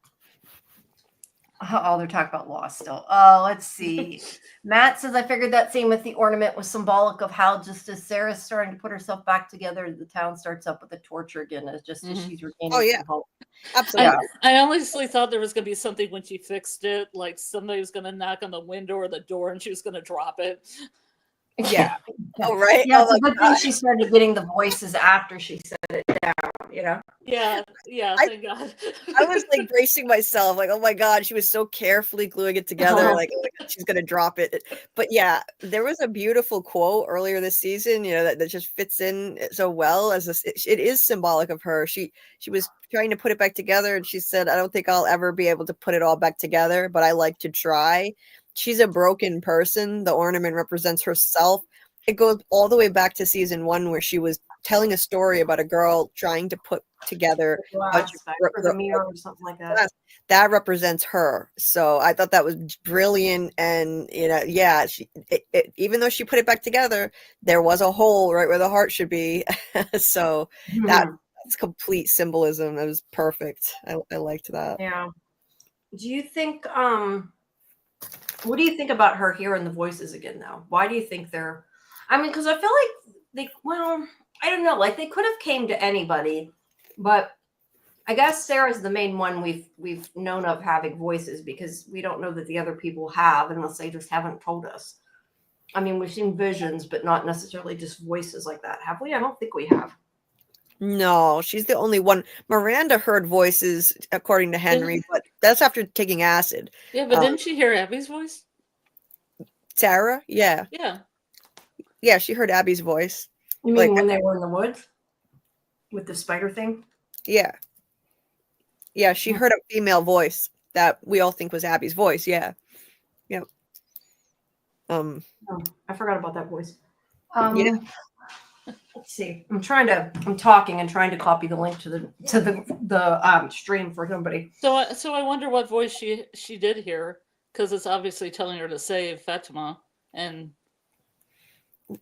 Oh, they're talking about loss still. Let's see. Matt says, I figured that scene with the ornament was symbolic of how just as Sarah's starting to put herself back together, the town starts up with the torture again, as just as she's regaining some hope. Absolutely. I honestly thought there was going to be something when she fixed it, like somebody was going to knock on the window or the door and she was going to drop it. Yeah. Oh, right. Yeah, it's a good thing she started getting the voices after she set it down, you know? Yeah, thank God. I was like bracing myself, like, oh my God, she was so carefully gluing it together, like, oh my God, she's gonna drop it. But yeah, there was a beautiful quote earlier this season, that just fits in so well as it is symbolic of her. She was trying to put it back together, and she said, I don't think I'll ever be able to put it all back together, but I like to try. She's a broken person. The ornament represents herself. It goes all the way back to season 1 where she was telling a story about a girl trying to put together for the mirror or something like that. That represents her. So I thought that was brilliant. And, even though she put it back together, there was a hole right where the heart should be. So that's complete symbolism. That was perfect. I liked that. Yeah. Do you think, what do you think about her hearing the voices again, though? Why do you think they're, because I feel like I don't know, like they could have came to anybody, but I guess Sarah's the main one we've known of having voices, because we don't know that the other people have unless they just haven't told us. We've seen visions, but not necessarily just voices like that. Have we? I don't think we have. No, she's the only one. Miranda heard voices, according to Henry, but that's after taking acid. Yeah, but didn't she hear Abby's voice? Sarah? Yeah. Yeah. Yeah, she heard Abby's voice. You mean when they were in the woods with the spider thing? Yeah. Yeah, she heard a female voice that we all think was Abby's voice. Yeah. Yep. I forgot about that voice. Yeah. Let's see. I'm talking and trying to copy the link to the stream for somebody. So I wonder what voice she did hear, because it's obviously telling her to save Fatima. And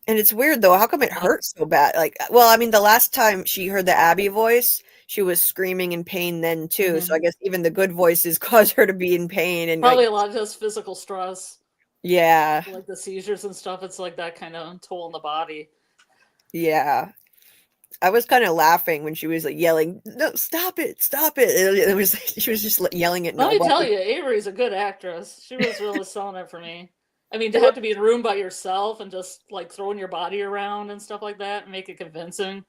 it's weird though. How come it hurts so bad? The last time she heard the Abby voice, she was screaming in pain then too. Mm-hmm. So I guess even the good voices cause her to be in pain, and probably a lot of this physical stress. Yeah. Like the seizures and stuff. It's like that kind of toll on the body. Yeah. I was kind of laughing when she was like yelling, "No, stop it, stop it." It was she was just yelling at nobody. Let me tell you, Avery's a good actress. She was really selling it for me. To have to be in a room by yourself and just like throwing your body around and stuff like that and make it convincing.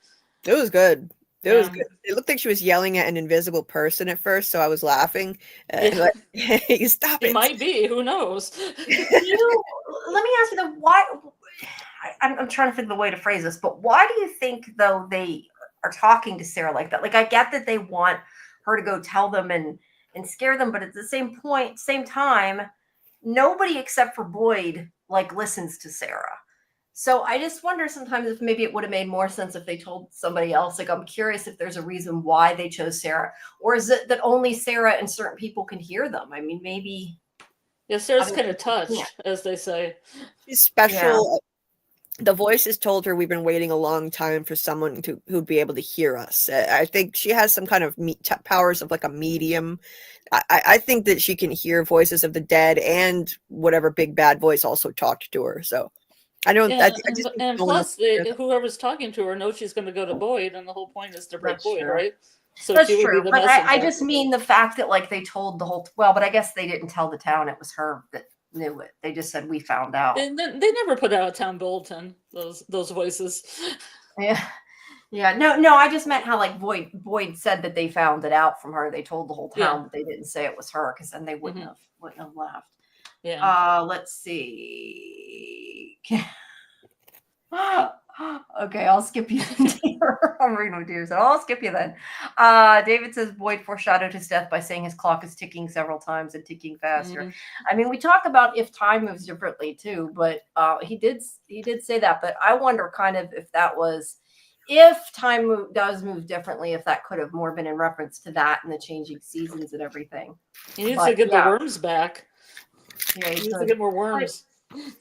It was good. It was good. It looked like she was yelling at an invisible person at first, so I was laughing. Like, hey, stop it. It might be. Who knows? Let me ask you, why? I'm trying to think of the way to phrase this, but why do you think, though, they are talking to Sarah like that? Like, I get that they want her to go tell them and scare them, but at the same time, nobody except for Boyd listens to Sarah. So I just wonder sometimes if maybe it would have made more sense if they told somebody else. I'm curious if there's a reason why they chose Sarah, or is it that only Sarah and certain people can hear them? Maybe. Yeah, Sarah's kind of touched, as they say. She's special. Yeah. The voices told her we've been waiting a long time for someone who'd be able to hear us. I think she has some kind of powers of like a medium. I think that she can hear voices of the dead, and whatever big bad voice also talked to her. So I don't. I And, just and, and don't know. plus, whoever's talking to her knows she's going to go to Boyd, and the whole point is to break That's Boyd, true. right? So That's she would true. be the But I messenger. just mean the fact that like they told the whole. Well, but I guess they didn't tell the town it was her that knew it. They just said we found out. They never put out a town bulletin. Those voices. Yeah. Yeah, no, I just meant how like Boyd said that they found it out from her. They told the whole town, but they didn't say it was her because then they wouldn't have left. Yeah. Let's see. Okay, I'll skip you. I'm reading with you, so I'll skip you then. David says Boyd foreshadowed his death by saying his clock is ticking several times and ticking faster. I mean, we talk about if time moves differently too, but he did say that. But I wonder kind of if that was if time does move differently, if that could have more been in reference to that and the changing seasons and everything. He needs to get the worms back. Yeah, he needs to get more worms.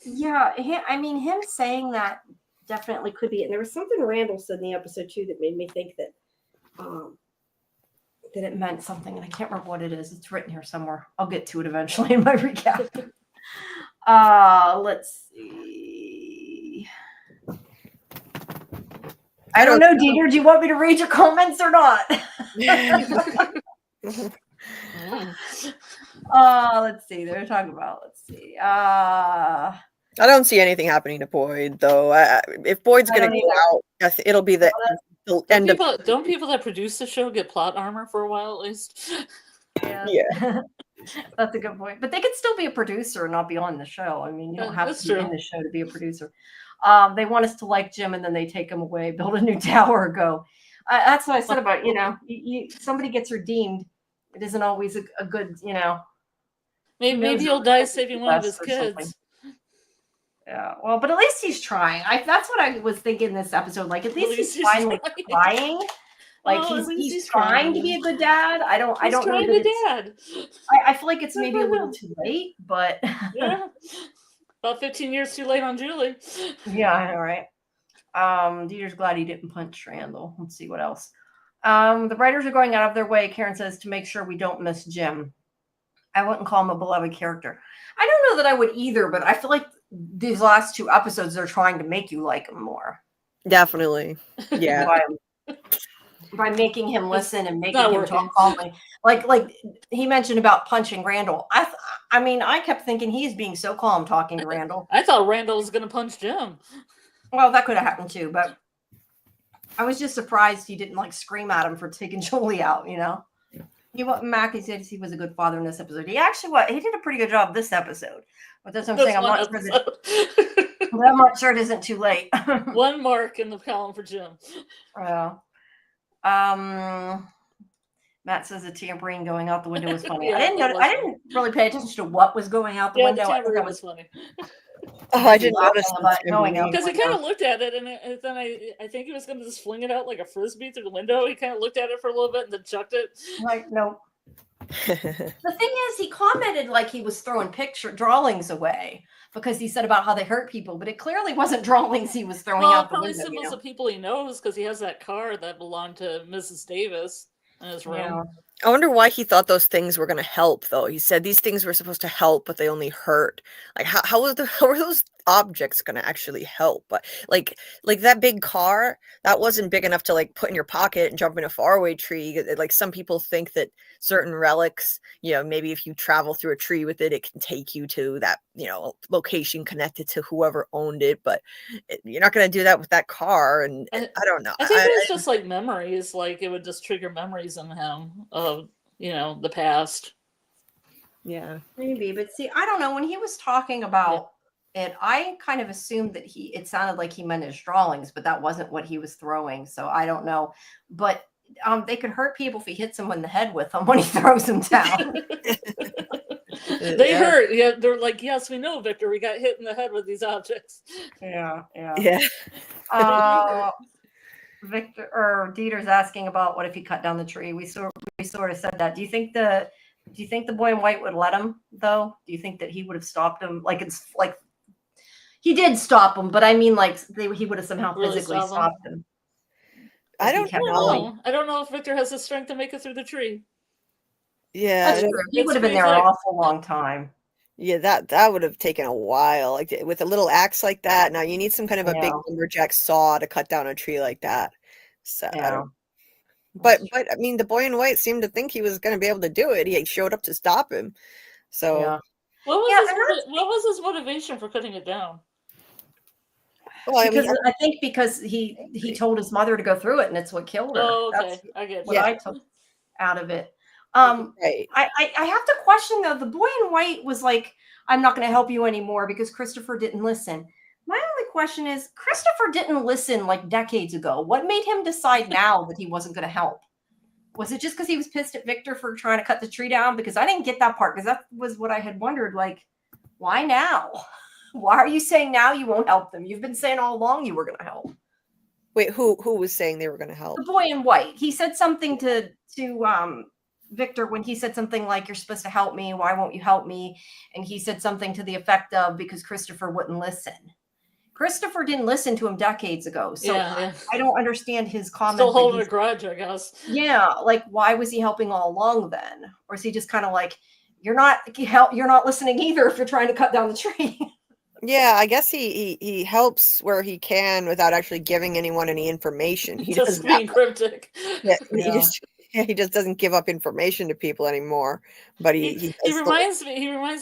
Yeah, him saying that definitely could be it. And there was something Randall said in the episode too that made me think that that it meant something, and I can't remember what it is. It's written here somewhere. I'll get to it eventually in my recap. Let's see. I don't know, Dieter. Do you want me to read your comments or not? Let's see. They're talking about. Let's see. I don't see anything happening to Boyd, though. If Boyd's going to go out, it'll be the end of. Don't people that produce the show get plot armor for a while at least? Yeah. That's a good point. But they could still be a producer and not be on the show. I mean, you don't have to be in the show to be a producer. They want us to like Jim, and then they take him away, build a new tower, go. That's what I said about, somebody gets redeemed. It isn't always a good, Maybe he'll die saving one of his kids. Yeah, well, but at least he's trying. That's what I was thinking this episode. Like, at least he's finally trying. Like, he's trying to be a good dad. I don't know that I feel like it's maybe a little too late, but yeah, about 15 years too late on Julie. Yeah, I know, right? Dieter's glad he didn't punch Randall. Let's see what else. The writers are going out of their way, Karen says, to make sure we don't miss Jim. I wouldn't call him a beloved character. I don't know that I would either, but I feel like these last two episodes, they're trying to make you like him more. Definitely. Yeah. By making him listen and making him talk calmly. Like he mentioned about punching Randall. I kept thinking he's being so calm talking to Randall. I thought Randall was going to punch Jim. Well, that could have happened too, but I was just surprised he didn't scream at him for taking Jolie out, Mackie said he was a good father in this episode. He actually he did a pretty good job this episode. But that's what I'm saying. I'm not sure it isn't too late. One mark in the column for Jim. Yeah. Matt says the tambourine going out the window was funny. Yeah, I didn't really pay attention to what was going out the window. The tambourine was funny. Oh, I didn't notice because he kind of looked at it, and then I think he was going to just fling it out like a frisbee through the window. He kind of looked at it for a little bit and then chucked it. No. The thing is, he commented like he was throwing drawings away because he said about how they hurt people, but it clearly wasn't drawings he was throwing out the window. Probably symbols of people he knows because he has that car that belonged to Mrs. Davis in his room. Yeah. I wonder why he thought those things were going to help, though. He said these things were supposed to help, but they only hurt. Like, how are those objects going to actually help? But like that big car, that wasn't big enough to put in your pocket and jump in a faraway tree. Like, some people think that certain relics, maybe if you travel through a tree with it, it can take you to that, location connected to whoever owned it. But you're not going to do that with that car. And I don't know. I think it was just memories. Like, it would just trigger memories in him of, the past. Yeah, maybe. But see, I don't know. When he was talking about it, I kind of assumed that it sounded like he meant his drawings, but that wasn't what he was throwing. So I don't know. But they could hurt people if he hits them in the head with them when he throws them down. They hurt. Yeah, they're like, yes, we know, Victor. We got hit in the head with these objects. Yeah. Yeah. Victor or Dieter's asking about what if he cut down the tree. We sort of said that. Do you think the boy in white would let him though? Do you think that he would have stopped him? He did stop him, but I mean, he would have somehow physically stopped him. I don't know. I don't know if Victor has the strength to make it through the tree. Yeah, that's true. He would have been there an awful long time. Yeah, that would have taken a while. Like with a little axe like that. Now you need some kind of a big Yeah. lumberjack saw to cut down a tree like that. So I Yeah. don't. That's true. But I mean, the boy in white seemed to think he was going to be able to do it. He showed up to stop him. So Yeah. What was Yeah, his and that's what was his motivation for cutting it down? well, I mean, because I think because he told his mother to go through it, and it's what killed her. Oh, That's okay, I get what you. yeah, I took out of it. Okay. right. I have to question though. The boy in white was like, "I'm not going to help you anymore because Christopher didn't listen." My only question is, Christopher didn't listen like decades ago. What made him decide now that he wasn't going to help? Was it just because he was pissed at Victor for trying to cut the tree down? Because I didn't get that part, because that was what I had wondered. Like, why now? Why are you saying now you won't help them? You've been saying all along you were going to help. Wait, who was saying they were going to The help? boy in white. He said something to Victor when he said something like, "You're supposed to help me. Why won't you help me?" And he said something to the effect of, "Because Christopher wouldn't listen." Christopher didn't listen to him decades ago, so Yeah. I don't understand his Still comment that holding a he's grudge, I guess. yeah, like why was he helping all along then? Or is he just kind of like, you're not listening either if you're trying to cut down the tree? Yeah, I guess he helps where he can without actually giving anyone any information. He does Just that. being cryptic. Yeah, Yeah. he just doesn't give up information to people anymore. But he He does the reminds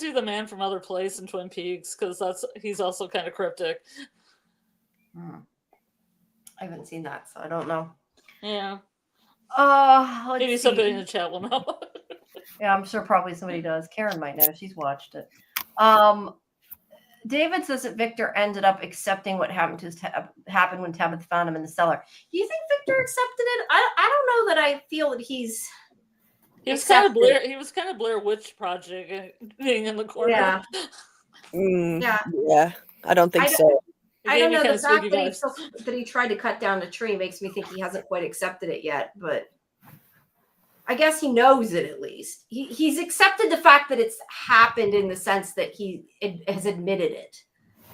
me of the man from Other Place in Twin Peaks, because he's also kind of cryptic. Hmm. I haven't seen that, so I don't know. Yeah. Let's Maybe see. somebody in the chat will know. Yeah, I'm sure probably somebody does. Karen might know. She's watched it. David says that Victor ended up accepting what happened happened when Tabitha found him in the cellar. Do you think Victor accepted it? I don't know that I feel that he's He was kind of accepted. Blair. He was kind of Blair Witch Project, being in the corner. Yeah. Yeah. yeah, I don't think I don't, so. It I gave don't me know. kind The of spooky fact that vibes. he tried to cut down a tree makes me think he hasn't quite accepted it yet, but I guess he knows it at least. He's accepted the fact that it's happened in the sense that he has admitted it.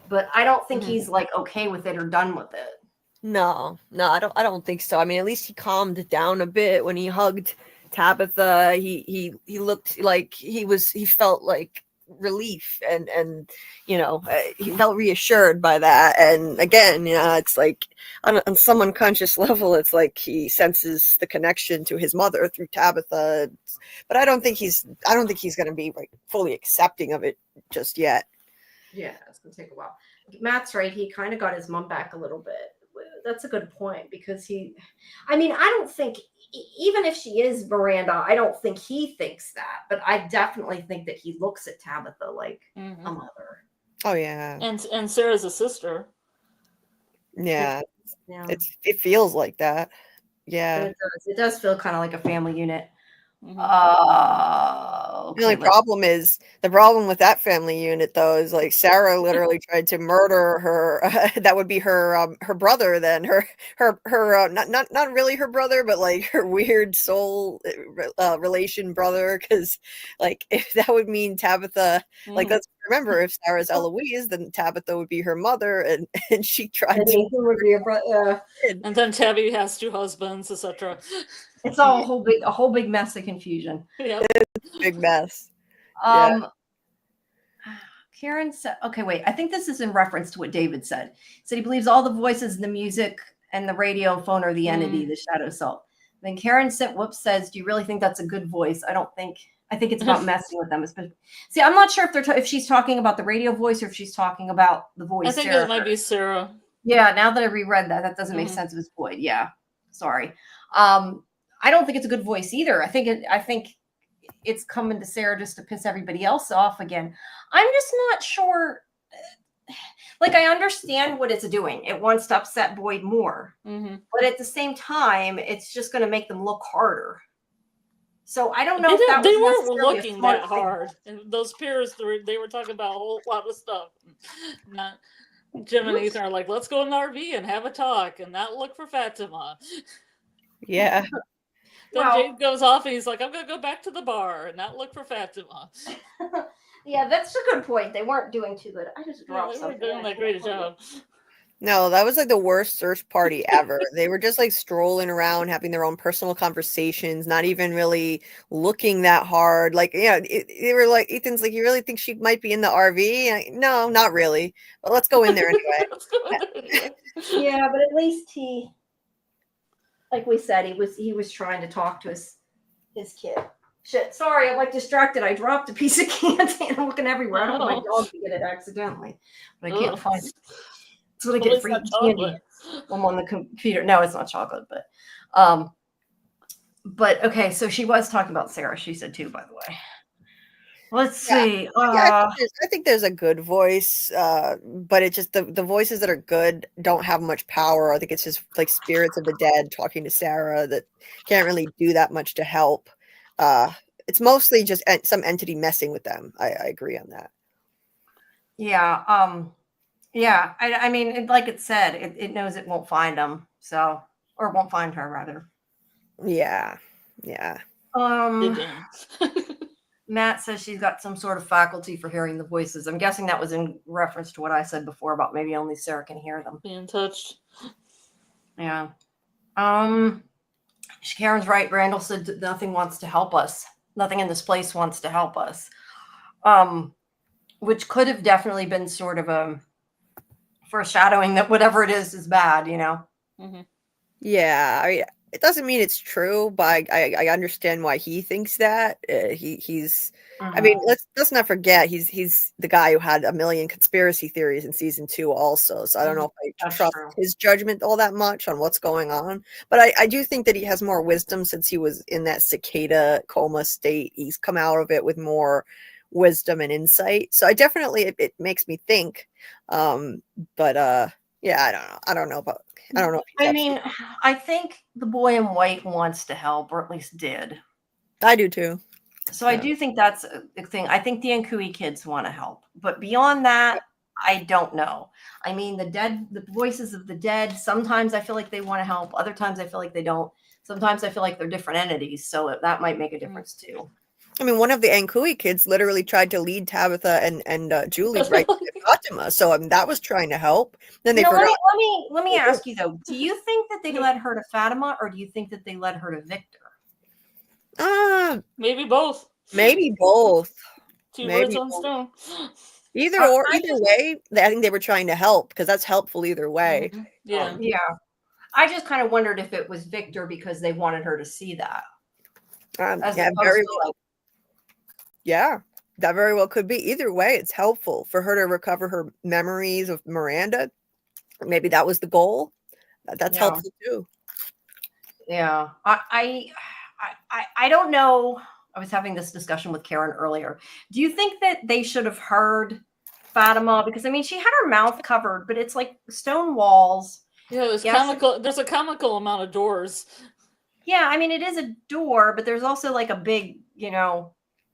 But I don't think Mhm. he's like okay with it or done with it. No, I don't think so. I mean, at least he calmed down a bit when he hugged Tabitha. He looked like he felt like relief and he felt reassured by that. And again, it's like on some unconscious level, it's like he senses the connection to his mother through Tabitha. But I don't think he's going to be like fully accepting of it just yet. Yeah, it's gonna take a while. Matt's right. He kind of got his mom back a little bit. That's a good point because I mean, I don't think even if she is Miranda, I don't think he thinks that, but I definitely think that he looks at Tabitha like a mother. Oh yeah, And Sarah's a sister. yeah. Yeah, It feels like that. Yeah. it does. It does feel kind of like a family unit. Mhm. The only problem with that family unit though is like Sarah literally tried to murder her. That would be her brother then her not really her brother, but like her weird soul relation brother. Because like if that would mean Tabitha, like Mhm. let's remember if Sarah's Eloise, then Tabitha would be her mother, and she tried to. Who would be a brother? And then Tabby has 2 husbands, etc. It's all a whole big mess of confusion. Yeah. Big mess. Yeah. Karen said, okay, wait, I think this is in reference to what David said. He said he believes all the voices in the music and the radio and phone are the entity, the shadow self. Then Karen said, says, do you really think that's a good voice? I think it's about messing with them. See, I'm not sure if she's talking about the radio voice or if she's talking about the voice. I think it might be Sarah. Yeah, now that I reread that doesn't make sense if it's Boyd. Yeah, sorry. I don't think it's a good voice either. I think it's coming to Sarah just to piss everybody else off again. I'm just not sure. Like, I understand what it's doing. It wants to upset Boyd more. But at the same time, it's just going to make them look harder. So I don't know if that They was weren't looking that hard. And those peers, they were talking about a whole lot of stuff. Not Jim and Ethan are like, let's go in the RV and have a talk and not look for Fatima. Yeah. Then Jade goes off and he's like, I'm going to go back to the bar and not look for Fatima. Yeah, that's a good point. They weren't doing too good. I just dropped they something. weren't doing that great a job. No, that was like the worst search party ever. They were just like strolling around, having their own personal conversations, not even really looking that hard. Like, yeah, they were like, Ethan's like, you really think she might be in the RV? No, not really. But let's go in there anyway. Let's go in there anyway. Yeah, but at least he, like we said, he was trying to talk to his kid. Shit, sorry, I'm like distracted. I dropped a piece of candy and I'm looking everywhere. I don't want my dog to get it accidentally, but I can't find it. That's what I get for eating candy. I'm on the computer. No, it's not chocolate, but okay. So she was talking about Sarah. She said too, by the way. Let's see. Yeah, I think there's a good voice, but it just the voices that are good don't have much power. I think it's just like spirits of the dead talking to Sarah that can't really do that much to help. It's mostly just some entity messing with them. I agree on that. Yeah. Yeah. I mean, like it said, it knows it won't find them. So, or won't find her rather. Yeah. Yeah. Matt says she's got some sort of faculty for hearing the voices. I'm guessing that was in reference to what I said before about maybe only Sarah can hear them. Being touched. Yeah. Karen's right. Randall said nothing wants to help us. Nothing in this place wants to help us. Which could have definitely been sort of a foreshadowing that whatever it is bad, you know? Mm-hmm. Yeah. I mean, it doesn't mean it's true, but I understand why he thinks that. He's. I mean, let's not forget he's the guy who had a million conspiracy theories in season 2 also. So I don't know if I trust his judgment all that much on what's going on. But I do think that he has more wisdom since he was in that cicada coma state. He's come out of it with more wisdom and insight. So I definitely it makes me think. But yeah, I don't know about. I don't know. I mean, I think the boy in white wants to help, or at least did. I do too. So yeah. I do think that's a thing. I think the Nkui kids want to help, but beyond that, I don't know. I mean, the voices of the dead, sometimes I feel like they want to help. Other times I feel like they don't. Sometimes I feel like they're different entities. So that might make a difference too. I mean, one of the Nkui kids literally tried to lead Tabitha and Julie right to Fatima. So that was trying to help. Then they forgot. Let me ask you though. Do you think that they led her to Fatima, or do you think that they led her to Victor? Maybe both. Maybe both. Two birds on stone. Either way, I think they were trying to help because that's helpful either way. Mm-hmm. Yeah. Yeah. I just kind of wondered if it was Victor because they wanted her to see that. Yeah, that very well could be. Either way, it's helpful for her to recover her memories of Miranda. Maybe that was the goal. That's helpful too. Yeah. I don't know. I was having this discussion with Karen earlier. Do you think that they should have heard Fatima? Because I mean, she had her mouth covered, but it's like stone walls. Yeah, it was comical. There's a comical amount of doors. Yeah, I mean, it is a door, but there's also like a big,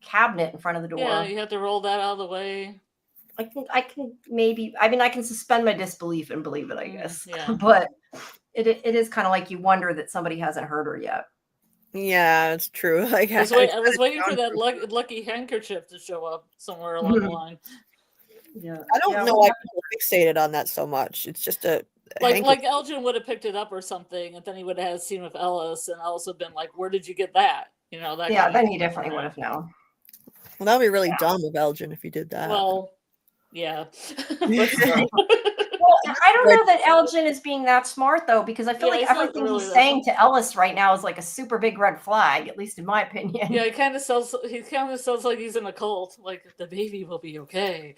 cabinet in front of the door. Yeah, you have to roll that out of the way. I can maybe. I mean, I can suspend my disbelief and believe it, I guess. Yeah. But it is kind of like you wonder that somebody hasn't heard her yet. Yeah, it's true. Like I was waiting for that lucky handkerchief to show up somewhere along the line. Yeah, I don't know why people fixated on that so much. It's just like Elgin would have picked it up or something, and then he would have had a scene with Ellis, and Ellis would have been like, "Where did you get that?" That. Yeah, then he definitely would have known. Well, that would be really dumb of Elgin if he did that. Well, yeah. Well, I don't know that Elgin is being that smart though, because I feel like everything he's saying to Ellis right now is like a super big red flag, at least in my opinion. Yeah, he kind of sounds like he's in a cult. Like the baby will be okay.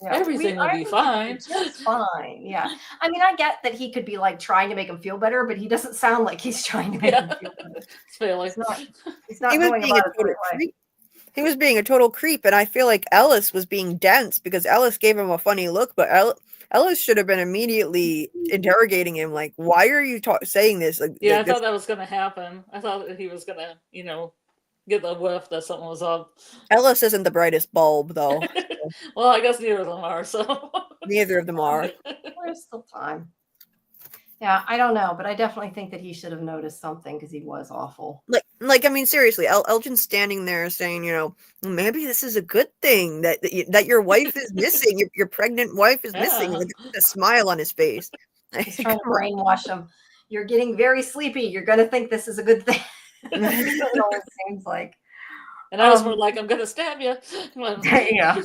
Yeah, everything will be fine. Just fine. Yeah. I mean, I get that he could be like trying to make him feel better, but he doesn't sound like he's trying to make him feel better. It's failing. He's not going about it the right way. He was being a total creep, and I feel like Ellis was being dense because Ellis gave him a funny look, but Ellis should have been immediately interrogating him, like, "Why are you saying this?" Like, yeah, I thought that was going to happen. I thought that he was going to, get the whiff that something was up. Ellis isn't the brightest bulb, though. Well, I guess neither of them are. So neither of them are. There's still time. Yeah, I don't know, but I definitely think that he should have noticed something because he was awful. Like, I mean, seriously, Elgin's standing there saying, maybe this is a good thing that your wife is missing. Your pregnant wife is missing. Yeah. With a smile on his face. He's trying to Come on. brainwash him. You're getting very sleepy. You're going to think this is a good thing. That's what it always seems like. And I was more like, I'm gonna stab you. Yeah.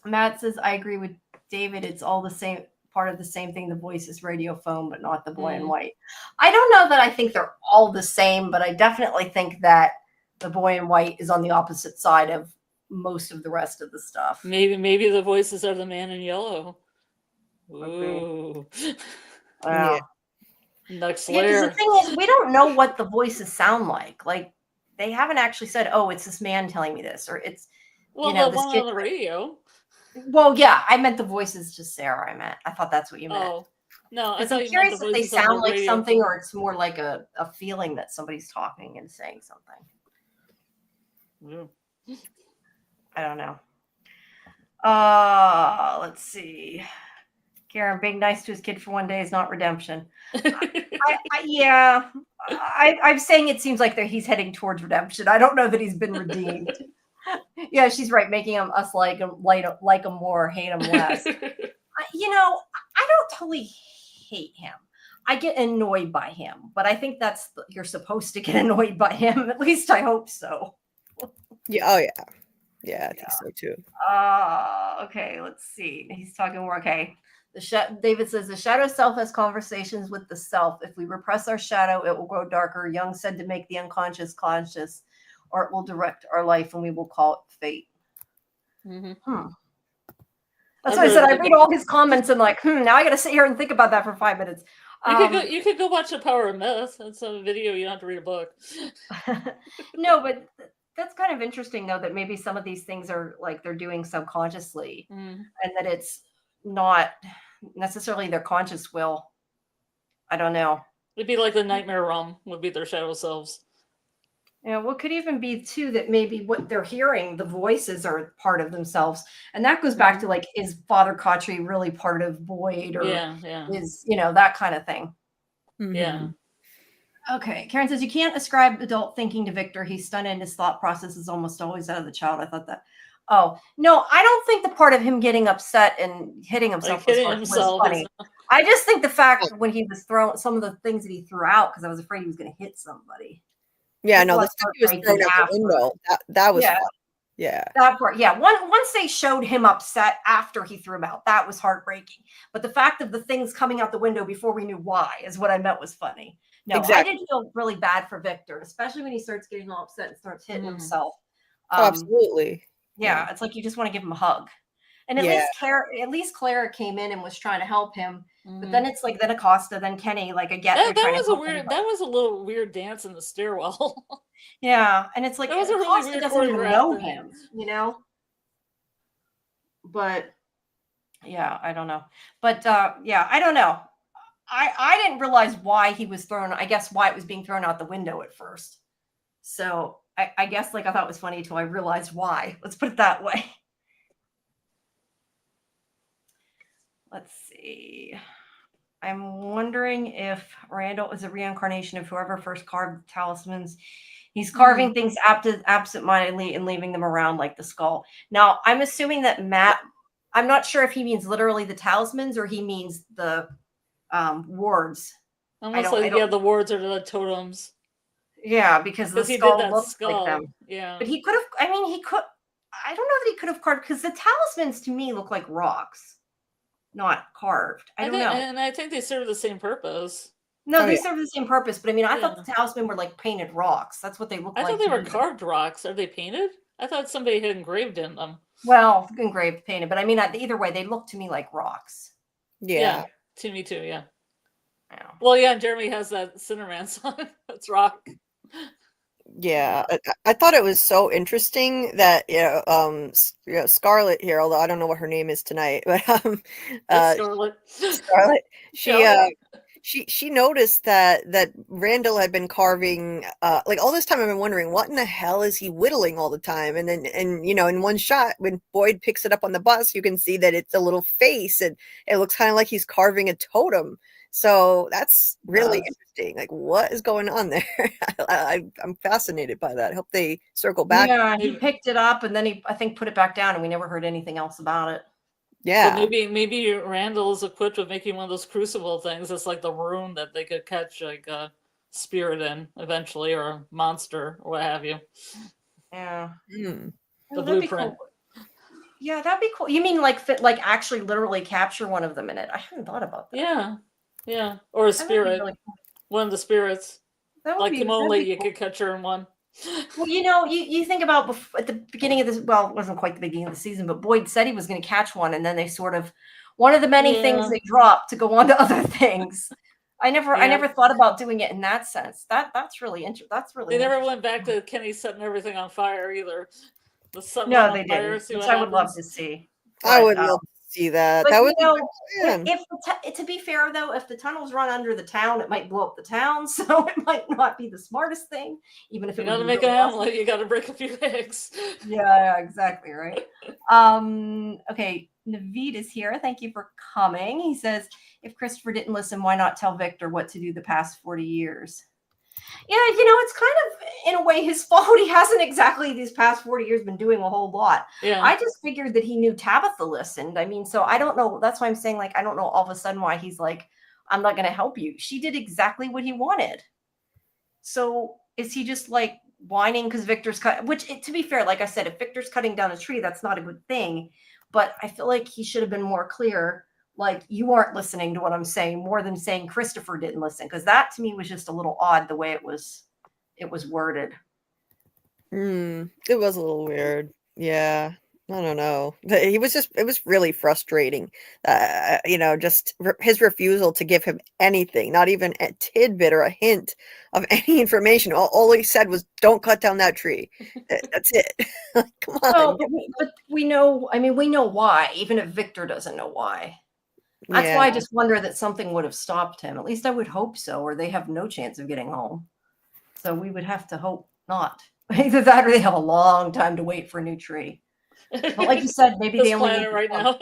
Matt says, I agree with David. It's all the same, part of the same thing. The voice is radio phone, but not the boy in white. I don't know that I think they're all the same, but I definitely think that the boy in white is on the opposite side of most of the rest of the stuff. Maybe the voices are the man in yellow. Ooh. Wow. Yeah. Next Yeah, because layer. the thing is, we don't know what the voices sound like. Like, they haven't actually said, "Oh, it's this man telling me this," or it's Well, this the one kid. on the radio. Well, yeah, I meant the voices to Sarah. I thought that's what you meant. Oh, no, I Because thought I'm you meant the curious if they voices on sound the like radio. something, or it's more like a feeling that somebody's talking and saying something. Yeah. I don't know. Let's see. Karen, being nice to his kid for one day is not redemption. I'm saying it seems like that he's heading towards redemption. I don't know that he's been redeemed. Yeah, she's right. Making us like him more, hate him less. I don't totally hate him. I get annoyed by him, but I think you're supposed to get annoyed by him. At least I hope so. Yeah. Oh, yeah. Yeah, I think so too. Okay, let's see. He's talking more. Okay. David says the shadow self has conversations with the self. If we repress our shadow, it will grow darker. Jung said to make the unconscious conscious, or it will direct our life, and we will call it fate. Mm-hmm. That's what I said. I read all his comments and now I got to sit here and think about that for 5 minutes. You could go watch The Power of Myth. That's a video. You don't have to read a book. No, but that's kind of interesting, though, that maybe some of these things are like they're doing subconsciously, and that it's not necessarily their conscious will. I don't know. It'd be like the nightmare realm would be their shadow selves. Yeah, what could even be too that maybe what they're hearing, the voices are part of themselves, and that goes back to like, is Father Kotri really part of Boyd, or is that kind of thing? Yeah. Okay, Karen says you can't ascribe adult thinking to Victor. He's stunned and his thought process is almost always out of the child. I thought that. Oh no, I don't think the part of him getting upset and hitting himself was funny. I just think the fact when he was throwing some of the things that he threw out, because I was afraid he was going to hit somebody. Yeah, no, the stuff he was thrown out the window, that was fun. Yeah. That part, yeah. Once they showed him upset after he threw him out, that was heartbreaking. But the fact of the things coming out the window before we knew why is what I meant was funny. No, exactly. I did feel really bad for Victor, especially when he starts getting all upset and starts hitting himself. Absolutely. Yeah, it's like you just want to give him a hug. And at least Clara came in and was trying to help him. But then it's like then Acosta, then Kenny. Like again, that was a little weird dance in the stairwell. Yeah, and it's like that was a Acosta really weird doesn't even know him, But yeah, I don't know. But I don't know. I didn't realize why he was thrown. I guess why it was being thrown out the window at first. So I guess I thought it was funny until I realized why. Let's put it that way. Let's see. I'm wondering if Randall is a reincarnation of whoever first carved the talismans. He's carving things absent-mindedly and leaving them around like the skull. Now, I'm assuming that Matt, I'm not sure if he means literally the talismans or he means the wards. Almost the wards are the totems. Yeah, because the skull looks like them. Yeah. But he could have, I don't know that he could have carved, because the talismans to me look like rocks. Not carved. I don't know. And I think they serve the same purpose. No, they serve the same purpose. But I thought the talisman were like painted rocks. That's what they look like. I thought they were carved rocks. Are they painted? I thought somebody had engraved in them. Well, engraved, painted. But either way, they look to me like rocks. Yeah. To me too, yeah. Well, yeah, Jeremy has that Cinnamon song. That's rock. Yeah, I thought it was so interesting that Scarlett here, although I don't know what her name is tonight, but Scarlett. Scarlett, she noticed that Randall had been carving like all this time. I've been wondering what in the hell is he whittling all the time, and then in one shot when Boyd picks it up on the bus, you can see that it's a little face, and it looks kind of like he's carving a totem. So that's really interesting. Like, what is going on there? I'm fascinated by that. I hope they circle back. Yeah, he picked it up and then I think put it back down, and we never heard anything else about it. Yeah. So maybe Randall is equipped with making one of those crucible things. It's like the rune that they could catch like a spirit in eventually, or a monster, or what have you. Yeah. Mm. The blueprint. Cool. Yeah, that'd be cool. You mean like actually literally capture one of them in it? I hadn't thought about that. Yeah. Or a spirit. Really cool. One of the spirits. Like Kimoli, you could catch her in one. Well, you think about at the beginning of this, well, it wasn't quite the beginning of the season, but Boyd said he was going to catch one, and then they sort of, one of the many things they dropped to go on to other things. I never thought about doing it in that sense. That's really interesting. That's really. They never went back to Kenny setting everything on fire either. No, they didn't. Which I would love to see. I would love to see that. But, that was to be fair though, if the tunnels run under the town, it might blow up the town, so it might not be the smartest thing. Even if you got to make an omelet, you got to break a few eggs. Yeah, exactly right. Okay, Naveed is here. Thank you for coming. He says, if Christopher didn't listen, why not tell Victor what to do the past 40 years? Yeah, it's kind of, in a way, his fault. He hasn't exactly these past 40 years been doing a whole lot. Yeah. I just figured that he knew Tabitha listened. I mean, so I don't know. That's why I'm saying, like, I don't know all of a sudden why he's like, I'm not going to help you. She did exactly what he wanted. So is he just like whining because Victor's to be fair, like I said, if Victor's cutting down a tree, that's not a good thing. But I feel like he should have been more clear. Like, you aren't listening to what I'm saying, more than saying Christopher didn't listen, because that to me was just a little odd the way it was worded. It was a little weird. Yeah, I don't know. It was really frustrating. Just his refusal to give him anything, not even a tidbit or a hint of any information. All he said was, "Don't cut down that tree." That's it. Come on. Well, but we know. I mean, we know why, even if Victor doesn't know why. That's why I just wonder that something would have stopped him. At least I would hope so, or they have no chance of getting home. So we would have to hope not. Either that or they have a long time to wait for a new tree. But like you said, maybe they only need right now.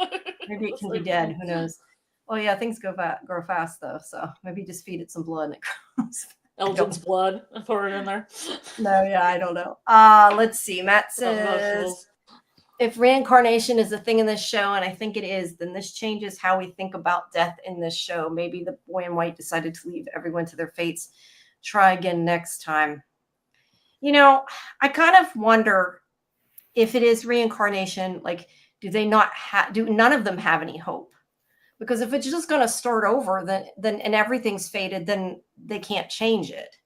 Maybe it can be dead. Who knows? Well, yeah, things grow fast though. So maybe just feed it some blood and it grows. Elgin's blood. Pour it in there. No, yeah, I don't know. Let's see. Matt says, if reincarnation is a thing in this show, and I think it is, then this changes how we think about death in this show. Maybe the boy in white decided to leave everyone to their fates. Try again next time. I kind of wonder if it is reincarnation, like, do none of them have any hope? Because if it's just going to start over, then and everything's faded, then they can't change it.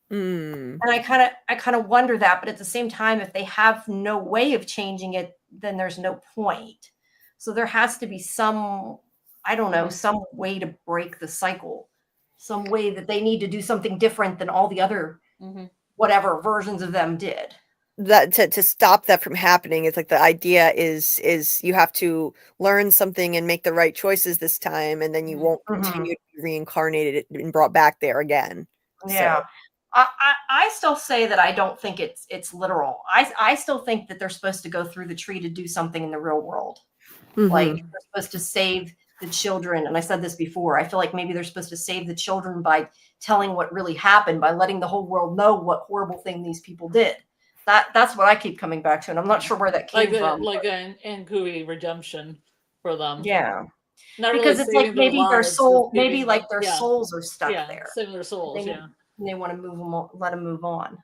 And I kind of wonder that, but at the same time, if they have no way of changing it, then there's no point. So there has to be some way to break the cycle, some way that they need to do something different than all the other whatever versions of them did. That to stop that from happening, it's like the idea is you have to learn something and make the right choices this time, and then you won't continue to be reincarnated and brought back there again. Yeah. So. I still say that I don't think it's literal. I still think that they're supposed to go through the tree to do something in the real world. Like, they're supposed to save the children. And I said this before, I feel like maybe they're supposed to save the children by telling what really happened, by letting the whole world know what horrible thing these people did. That's what I keep coming back to, and I'm not sure where that came from. Like an Angui redemption for them. Yeah. Not because really it's like maybe their soul, maybe like their yeah. souls are stuck yeah, there. Saving their souls, And they want to move them on, let them move on.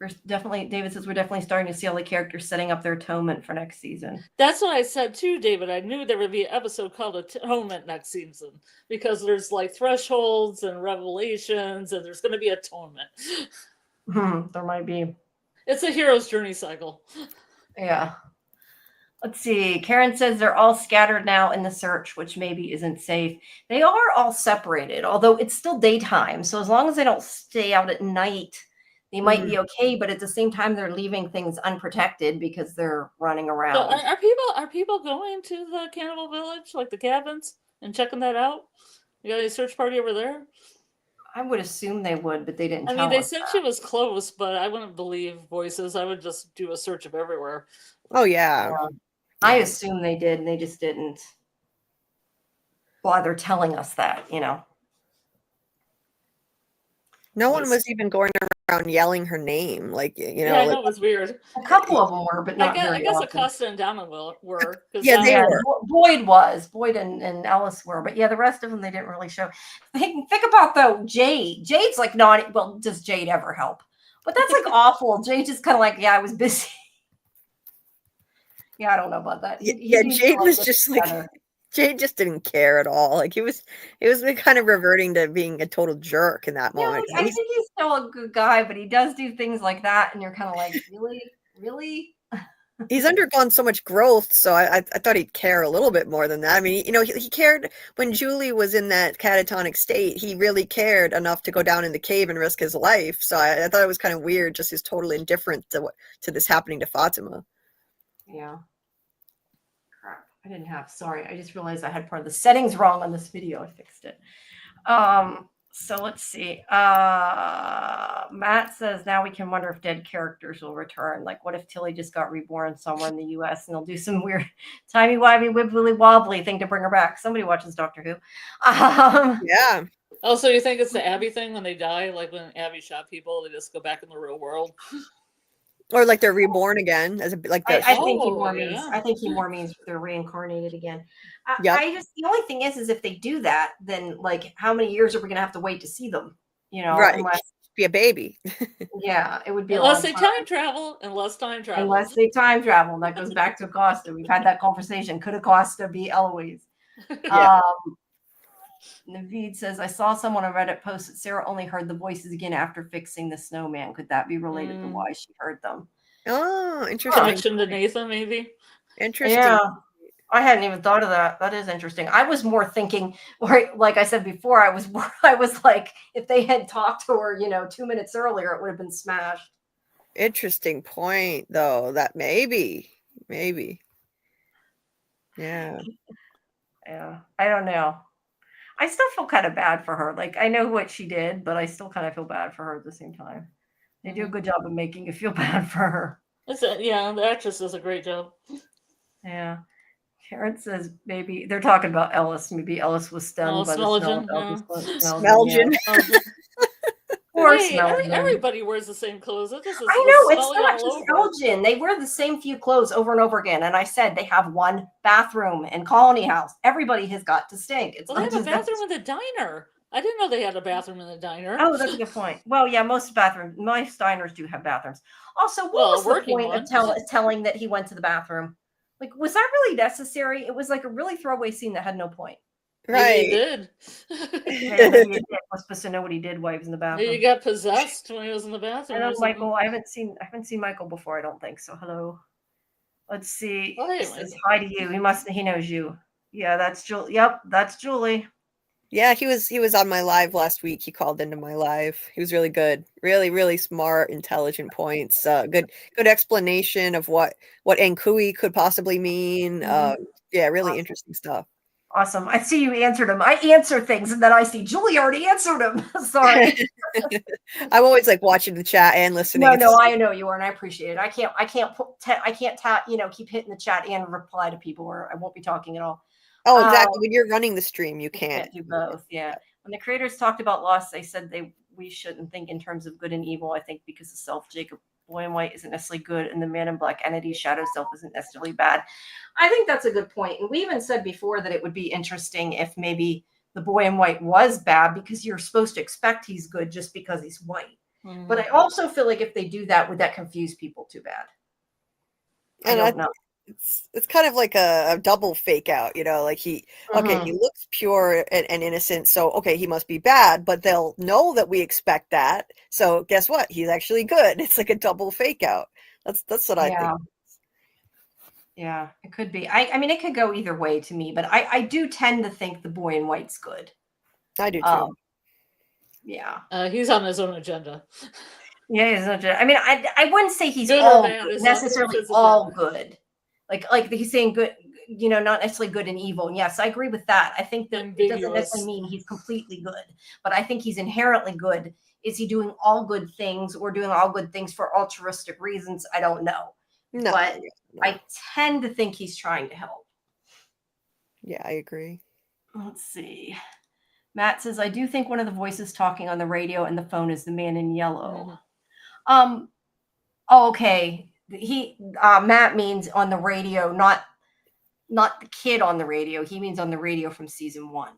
We're definitely, David says, we're definitely starting to see all the characters setting up their atonement for next season. That's what I said too, David. I knew there would be an episode called Atonement next season because there's like thresholds and revelations, and there's going to be atonement. There might be. It's a hero's journey cycle. Yeah. Let's see. Karen says they're all scattered now in the search, which maybe isn't safe. They are all separated, although it's still daytime. So as long as they don't stay out at night, They might be okay, but at the same time, they're leaving things unprotected because they're running So around. are people going to the cannibal village, like the cabins, and checking that out? You got a search party over there? I would assume they would, but they didn't I mean, tell they us said that. she was close, but I wouldn't believe voices. I would just do a search of everywhere. Oh yeah. I assume they did, and they just didn't bother telling us that, you know. No one was even going around yelling her name, like, you Yeah, know, I like, know it was weird. A couple of them were, but not I very guess often. Acosta and Dama were. 'Cause Yeah, they Dama- were. Boyd was. Boyd and Ellis were, but yeah, the rest of them they didn't really show. Think about though, Jade. Jade's like not. Well, does Jade ever help? But that's like awful. Jade just kind of like, yeah, I was busy. Yeah, I don't know about that. Yeah, Jade was just like, Jade just didn't care at all. Like he was kind of reverting to being a total jerk in that Yeah, moment. like, I think he's still a good guy, but he does do things like that, and you're kind of like, really. He's undergone so much growth, so I thought he'd care a little bit more than that. I mean, you know, he cared when Julie was in that catatonic state. He really cared enough to go down in the cave and risk his life. So I thought it was kind of weird, just his total indifference to this happening to Fatima. Yeah. Crap. I didn't have. Sorry, I just realized I had part of the settings wrong on this video. I fixed it. So let's see. Matt says now we can wonder if dead characters will return. Like, what if Tilly just got reborn somewhere in the U.S. and they'll do some weird timey-wimey, wibbly wobbly thing to bring her back? Somebody watches Doctor Who. Yeah. Oh, so you think it's the Abby thing when they die? Like when Abby shot people, they just go back in the real world? Or like they're reborn again, as like that. I think he more means. I think he more means they're reincarnated again. I just the only thing is if they do that, then like how many years are we gonna have to wait to see them? You know, right? Unless, be a baby. Yeah, it would be unless they time travel. Unless time travel. Unless they time travel, and that goes back to Acosta. We've had that conversation. Could Acosta be Eloise? Yeah. Naveed says, I saw someone on Reddit post that Sarah only heard the voices again after fixing the snowman. Could that be related to why she heard them? Oh, interesting. Connection to Nathan, maybe? Interesting. Yeah, I hadn't even thought of that. That is interesting. I was more thinking, or like I said before, I was like, if they had talked to her, 2 minutes earlier, it would have been smashed. Interesting point, though. That maybe. Yeah. Yeah, I don't know. I still feel kind of bad for her. Like, I know what she did, but I still kind of feel bad for her at the same time. They do a good job of making you feel bad for her. Yeah, the actress does a great job. Yeah. Karen says maybe they're talking about Ellis. Maybe Ellis was stunned by the smell of Smelgen. Poor hey, Smelgen. everybody wears the same clothes. It just I know, it's not just Belgian. They wear the same few clothes over and over again. And I said they have one bathroom in Colony House. Everybody has got to stink. It's well, they have a bathroom in the diner. I didn't know they had a bathroom in the diner. Oh, that's a good point. Well, yeah, most diners do have bathrooms. Also, what was the point of telling that he went to the bathroom? Like, was that really necessary? It was like a really throwaway scene that had no point. Right. Maybe he did. Maybe we're supposed to know what he did while he was in the bathroom. Maybe he got possessed when he was in the bathroom. I know Michael. I haven't seen Michael before. I don't think so. Hello. Let's see. Oh, hey, he says hi to you. He knows you. Yeah, that's Julie. Yep, that's Julie. Yeah, he was on my live last week. He called into my live. He was really good. Really, really smart, intelligent points. Good explanation of what Ankui could possibly mean. Yeah, really interesting stuff. Awesome. I see you answered him. I answer things and then I see Julie already answered him. Sorry. I'm always like watching the chat and listening. No, I know you are, and I appreciate it. I can't keep hitting the chat and reply to people, or I won't be talking at all. Oh, exactly. When you're running the stream, you can't do both. Yeah. When the creators talked about Lost, they said we shouldn't think in terms of good and evil. I think because the self Jacob Boy in White isn't necessarily good, and the Man in Black entity shadow self isn't necessarily bad. I think that's a good point. And we even said before that it would be interesting if maybe the Boy in White was bad, because you're supposed to expect he's good just because he's white. Mm-hmm. But I also feel like if they do that, would that confuse people too bad? I don't know. It's kind of like a double fake out, like he looks pure and innocent, so okay, he must be bad, but they'll know that we expect that, so guess what, he's actually good. It's like a double fake out. That's what I think. Yeah, it could be. I mean, it could go either way to me, but I do tend to think the Boy in White's good. I do too. Yeah. He's on his own agenda. Yeah, he's not. I mean, I wouldn't say he's Good or all bad good, is necessarily fits a all bit. good. Like he's saying good, not necessarily good and evil. And yes, I agree with that. I think that it doesn't necessarily Ambiguous. mean he's completely good, but I think he's inherently good. Is he doing all good things or doing all good things for altruistic reasons? I don't know, No, but no. I tend to think he's trying to help. Yeah, I agree. Let's see. Matt says, I do think one of the voices talking on the radio and the phone is the man in yellow. Mhm. Oh, okay. Matt means on the radio, not the kid on the radio. He means on the radio from season 1.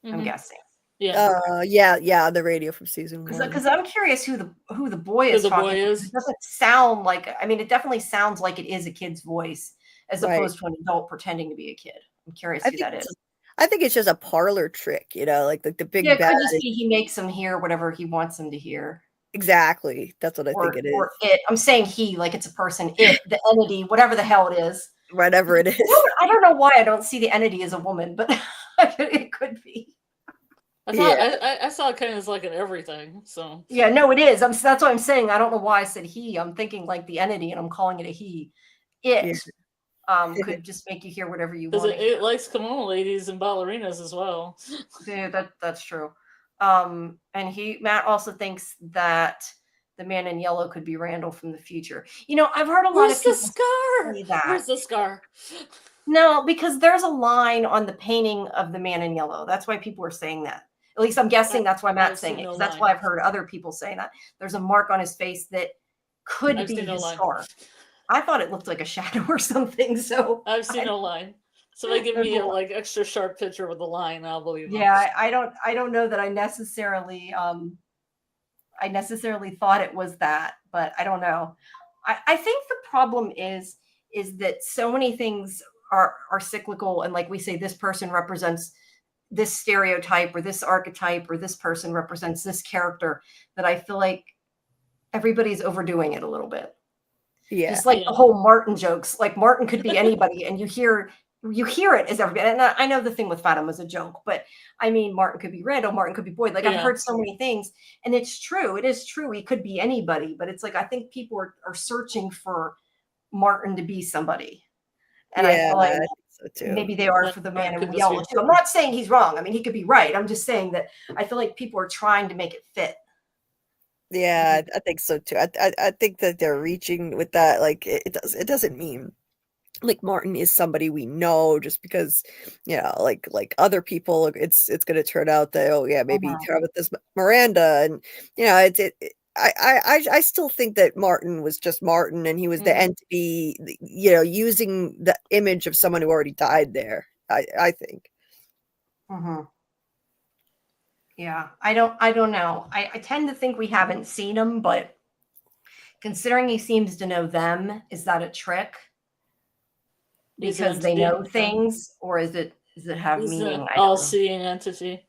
I'm Mhm. guessing. Yeah. Yeah, the radio from season 1. Because I'm curious who the boy Who is the talking boy to. is. It doesn't sound like. I mean, it definitely sounds like it is a kid's voice as Right. opposed to an adult pretending to be a kid. I'm curious I who think that is. I think it's just a parlor trick, like the big Yeah, it bad. could just be he makes him hear whatever he wants him to hear. Exactly. That's what I think Or it is. or it. I'm saying he like it's a person. It, the entity, whatever the hell it is. Whatever it is. I don't know why I don't see the entity as a woman, but it could be. I thought Yeah. I saw it kind of as like an everything. So Yeah, no, it is. That's what I'm saying. I don't know why I said he. I'm thinking like the entity, and I'm calling it a he. Yeah. It could just make you hear whatever you because want to hear. it likes kimono ladies and ballerinas as well. Yeah, that's true. And Matt also thinks that the man in yellow could be Randall from the future. I've heard a lot Where's of the people scar? say that. Where's the scar? No, because there's a line on the painting of the man in yellow. That's why people are saying that. At least I'm guessing that's why I've Matt's saying seen it, no because that's line. why I've heard other people saying that. There's a mark on his face that could I've be seen no his line. scar. I thought it looked like a shadow or something. So I've seen no line. So if they give me a like extra sharp picture with a line, I'll believe them. yeah, I don't know that I necessarily thought it was that, but I don't know. I think the problem is that so many things are cyclical, and like we say, this person represents this stereotype or this archetype, or this person represents this character, that I feel like everybody's overdoing it a little bit. Yeah. Just like the whole Martin jokes, like Martin could be anybody, and you hear it as everybody. And I know the thing with Fatima was a joke, but I mean, Martin could be Randall, Martin could be Boyd. Like I've heard so many things, and it's true. It is true. He could be anybody, but it's like I think people are searching for Martin to be somebody, and I Yeah, feel like I think so too. maybe they are Like for the man Martin in could just yellow be- too. I'm not saying he's wrong. I mean, he could be right. I'm just saying that I feel like people are trying to make it fit. Yeah, I think so too. I think that they're reaching with that. Like it doesn't mean like Martin is somebody we know just because like other people. It's going to turn out that maybe turn out with this Miranda, and I still think that Martin was just Martin, and he was the entity, using the image of someone who already died there. I think. Mm-hmm. Yeah, I don't know. I tend to think we haven't seen him, but considering he seems to know them, is that a trick? Because they know things, or does it have meaning? I don't know. All-seeing entity.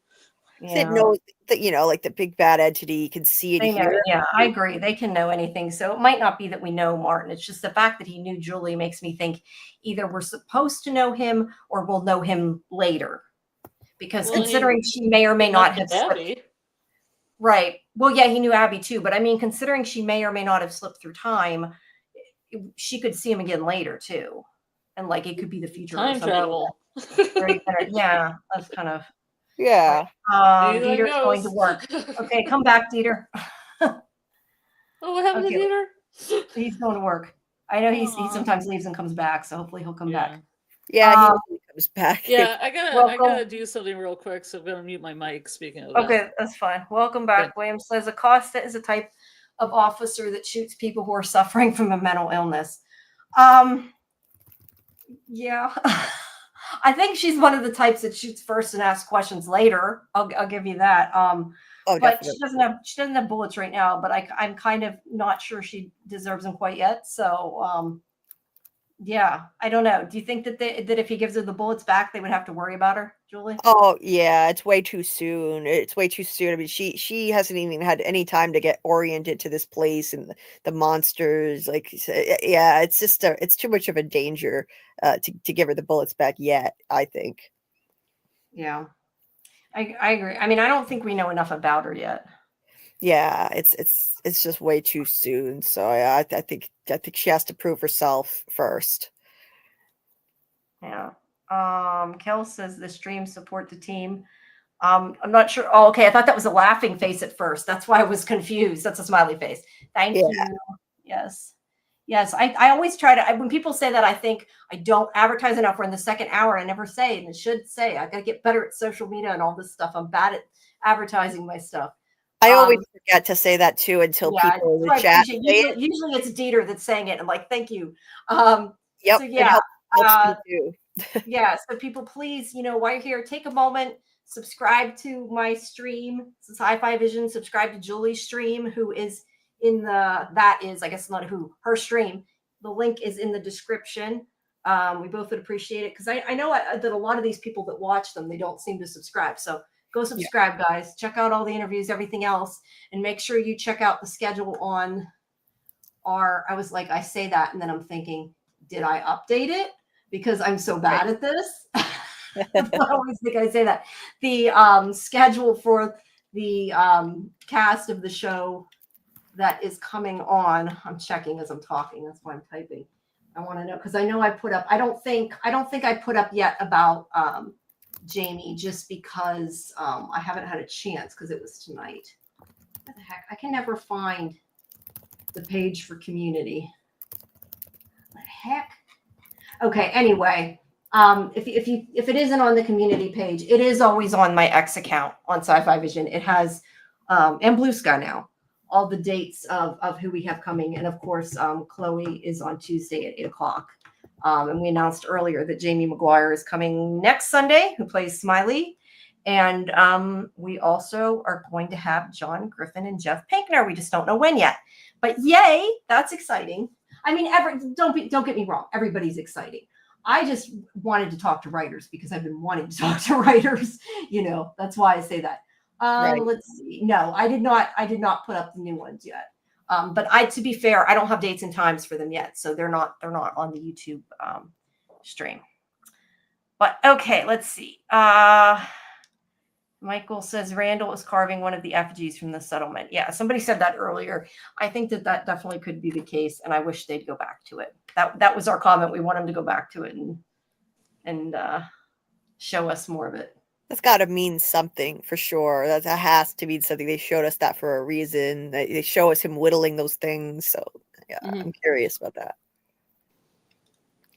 That knows that, like the big bad entity can see and hear. Yeah, I agree. They can know anything. So it might not be that we know Martin. It's just the fact that he knew Julie makes me think either we're supposed to know him or we'll know him later. Because considering she may or may not have slipped. Right. Well, yeah, he knew Abby too. But I mean, considering she may or may not have slipped through time, she could see him again later too. And like it could be the future. Time travel. Yeah, that's kind of. Yeah. Dieter's going to work. Okay, come back, Dieter. Oh, what happened to Dieter? He's going to work. I know he sometimes leaves and comes back, so hopefully he'll come back. Yeah, he comes back. Yeah, I gotta do something real quick, so I'm gonna mute my mic. Speaking of that. Okay, that's fine. Welcome back. William says Acosta is a type of officer that shoots people who are suffering from a mental illness. Yeah. I think she's one of the types that shoots first and asks questions later. I'll give you that. But definitely. she doesn't have bullets right now. But I'm kind of not sure she deserves them quite yet. So yeah, I don't know. Do you think that that if he gives her the bullets back, they would have to worry about her, Julie? Oh yeah, it's way too soon. It's way too soon. I mean, she hasn't even had any time to get oriented to this place and the monsters. Like, yeah, it's just it's too much of a danger to give her the bullets back yet, I think. Yeah, I agree. I mean, I don't think we know enough about her yet. Yeah, it's just way too soon. So I think she has to prove herself first. Yeah. Kel says the stream support the team. I'm not sure. Oh, okay. I thought that was a laughing face at first. That's why I was confused. That's a smiley face. Thank Yeah. you. Yes. Yes. I always try to, when people say that, I think I don't advertise enough. We're in the second hour. I never say, and it should say, I got to get better at social media and all this stuff. I'm bad at advertising my stuff. I always forget to say that too until Yeah, people in the I chat appreciate. say it. Usually it's Dieter that's saying it. I'm like, thank you. Yep, So it yeah, helps me too. yeah. So people, please, while you're here, take a moment, subscribe to my stream. It's Sci-Fi Vision. Subscribe to Julie's stream, who is I guess not who, her stream. The link is in the description. We both would appreciate it because I know that a lot of these people that watch them, they don't seem to subscribe. So go subscribe, guys. Check out all the interviews, everything else, and make sure you check out the schedule on I was like, I say that, and then I'm thinking, did I update it? Because I'm so bad at this. I always think I say that. The schedule for the cast of the show that is coming on, I'm checking as I'm talking. That's why I'm typing. I want to know because I know I put up. I don't think I put up yet about Jamie, just because I haven't had a chance because it was tonight. What the heck? I can never find the page for community. What the heck? Okay. Anyway, if it isn't on the community page, it is always on my X account on Sci-Fi Vision. It has and Blue Sky now all the dates of who we have coming, and of course, Chloe is on Tuesday at 8:00. And we announced earlier that Jamie McGuire is coming next Sunday, who plays Smiley. And we also are going to have John Griffin and Jeff Pinkner. We just don't know when yet. But yay, that's exciting. I mean, don't get me wrong. Everybody's exciting. I just wanted to talk to writers because I've been wanting to talk to writers. That's why I say that. Right. Let's see. No, I did not put up the new ones yet. But to be fair, I don't have dates and times for them yet, so they're not on the YouTube stream. But okay, let's see. Michael says Randall is carving one of the effigies from the settlement. Yeah, somebody said that earlier. I think that definitely could be the case, and I wish they'd go back to it. That was our comment. We want them to go back to it and show us more of it. That's got to mean something for sure. That has to mean something. They showed us that for a reason. They show us him whittling those things. So yeah, I'm curious about that.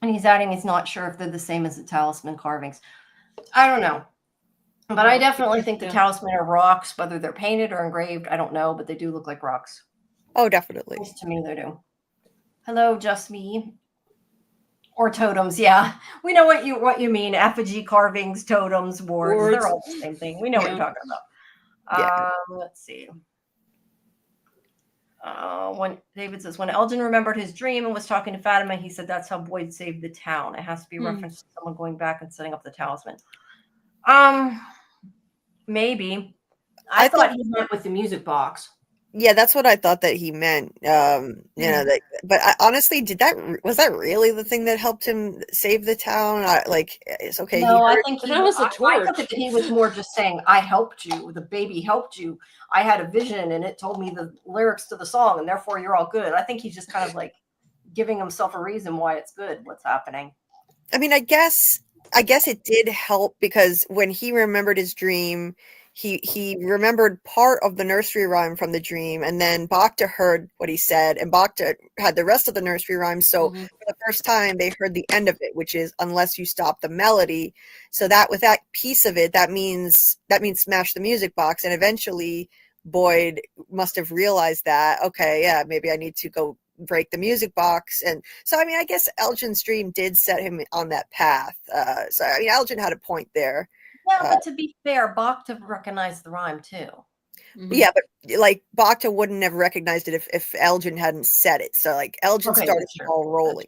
And he's adding he's not sure if they're the same as the talisman carvings. I don't know. But I definitely think the talisman are rocks, whether they're painted or engraved. I don't know, but they do look like rocks. Oh, definitely. At least to me, they do. Hello, just me. Or totems, yeah. We know what you mean. Effigy carvings, totems, wards. They're all the same thing. We know what you're talking about. Yeah. Let's see. When David says, when Elgin remembered his dream and was talking to Fatima, he said that's how Boyd saved the town. It has to be a reference to someone going back and setting up the talisman. Maybe. I thought he went with the music box. Yeah, that's what I thought that he meant. But honestly, was that really the thing that helped him save the town? It's okay. No, I think that was a torch. I took it that he was more just saying, I helped you. The baby helped you. I had a vision and it told me the lyrics to the song and therefore you're all good. I think he's just kind of like giving himself a reason why it's good, what's happening. I mean, I guess it did help because when he remembered his dream, he remembered part of the nursery rhyme from the dream, and then Bhakta heard what he said, and Bhakta had the rest of the nursery rhyme. So for the first time, they heard the end of it, which is unless you stop the melody. So that with that piece of it, that means smash the music box, and eventually Boyd must have realized that, okay, yeah, maybe I need to go break the music box. And so, I mean, I guess Elgin's dream did set him on that path. So, I mean, Elgin had a point there. Yeah, but to be fair, Bhakta recognized the rhyme too. Yeah, but like Bhakta wouldn't have recognized it if Elgin hadn't said it. So like Elgin started the ball rolling.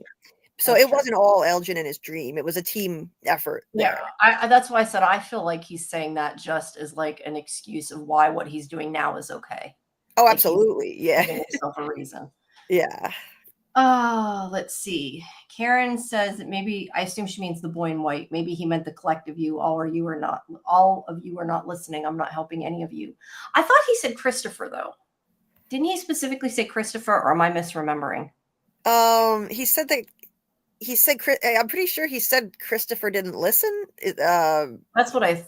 So it wasn't all Elgin and his dream. It was a team effort there. Yeah, that's why I said I feel like he's saying that just as like an excuse of why what he's doing now is okay. Oh, absolutely. Yeah. Giving himself a reason. Yeah. Let's see. Karen says that maybe, I assume she means the boy in white. Maybe he meant the collective you. All of you are not listening. I'm not helping any of you. I thought he said Christopher though. Didn't he specifically say Christopher, or am I misremembering? He said that I'm pretty sure he said Christopher didn't listen. That's what I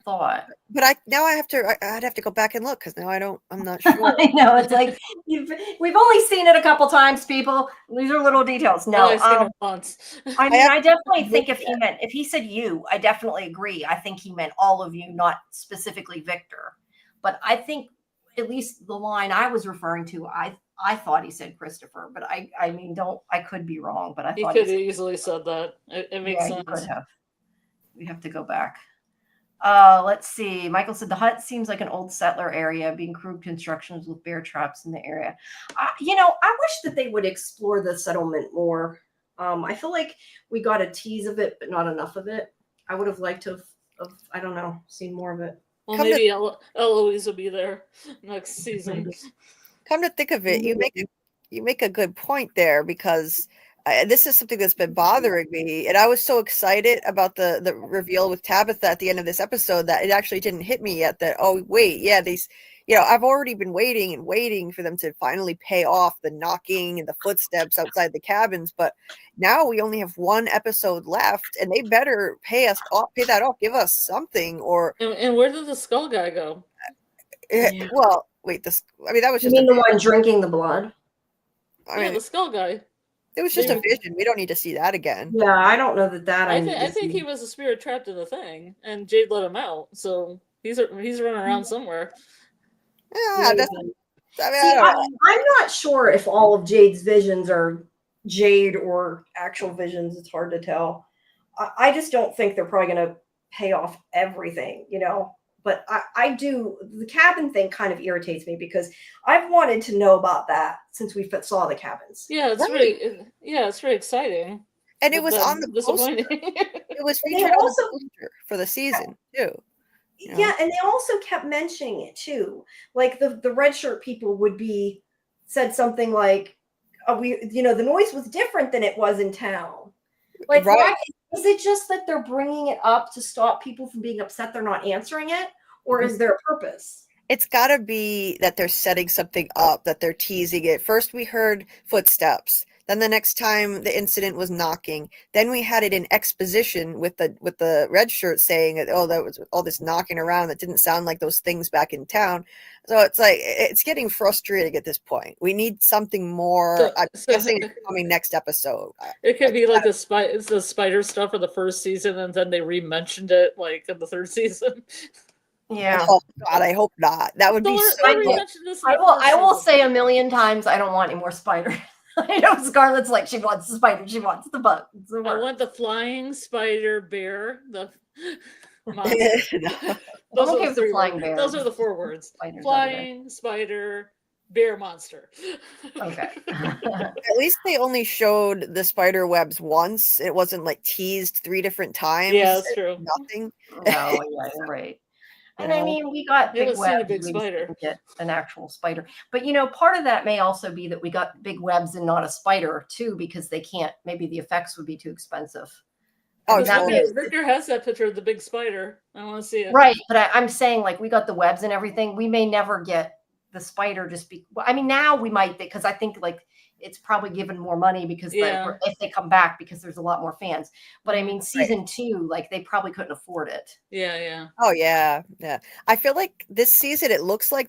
thought. But I'd have to go back and look because now I'm not sure. I know, it's like we've only seen it a couple times, people. These are little details. No, I've seen it once. I mean, I definitely think if he said you, I definitely agree. I think he meant all of you, not specifically Victor. But I think at least the line I was referring to, I thought he said Christopher, but I mean, I could be wrong, but I He thought could have easily said that. It makes yeah, sense. he could have. We have to go back. Let's see. Michael said the hut seems like an old settler area, being crude constructions with bear traps in the area. I wish that they would explore the settlement more. I feel like we got a tease of it, but not enough of it. I would have liked to have I don't know, seen more of it. Well, maybe Eloise will be there next season. Come to think of it, you make a good point there because this is something that's been bothering me, and I was so excited about the reveal with Tabitha at the end of this episode that it actually didn't hit me yet. That these, I've already been waiting and waiting for them to finally pay off the knocking and the footsteps outside the cabins, but now we only have one episode left, and they better pay that off, give us something. Or and where did the skull guy go? Yeah. Well, wait, that was You just mean the one drinking the blood? I mean, the skull guy. it was just a vision. We don't need to see that again. Yeah, I don't know that. I think he was a spirit trapped in the thing, and Jade let him out. So he's running around somewhere. Yeah, I'm not sure if all of Jade's visions are Jade or actual visions. It's hard to tell. I just don't think they're probably going to pay off everything, But I do. The cabin thing kind of irritates me because I've wanted to know about that since we saw the cabins. Yeah, it's really exciting. And it was on the disappointing. It was featured on the poster for the season too. Yeah, and they also kept mentioning it too. Like the red shirt people said something like, the noise was different than it was in town. Like, right. Why, is it just that they're bringing it up to stop people from being upset they're not answering it? Or is there a purpose? It's got to be that they're setting something up, that they're teasing it. First we heard footsteps. Then the next time the incident was knocking. Then we had it in exposition with the red shirt saying, that was all this knocking around that didn't sound like those things back in town. So it's like, it's getting frustrating at this point. We need something more. I'm guessing it's coming next episode. It could be like the spider stuff of the first season, and then they re-mentioned it like in the third season. Yeah. Oh God, I hope not. That would be so. I will say a million times, I don't want any more spider. I know Scarlett's like, she wants the spider, she wants the bug. I want the flying spider bear. The monster. Those are the 4 words. Flying spider bear monster. Okay. At least they only showed the spider webs once. It wasn't like teased 3 different times. Yeah, that's true. Nothing. No, yeah, you're right. And I mean, we got big webs. A big spider. We get an actual spider, but part of that may also be that we got big webs and not a spider too, because they can't. Maybe the effects would be too expensive. Victor has that picture of the big spider. I want to see it. Right, but I'm saying, like, we got the webs and everything. We may never get the spider. Now we might, because I think like it's probably given more money because if they come back, because there's a lot more fans. But I mean, season 2, like they probably couldn't afford it. Yeah. Oh yeah. I feel like this season it looks I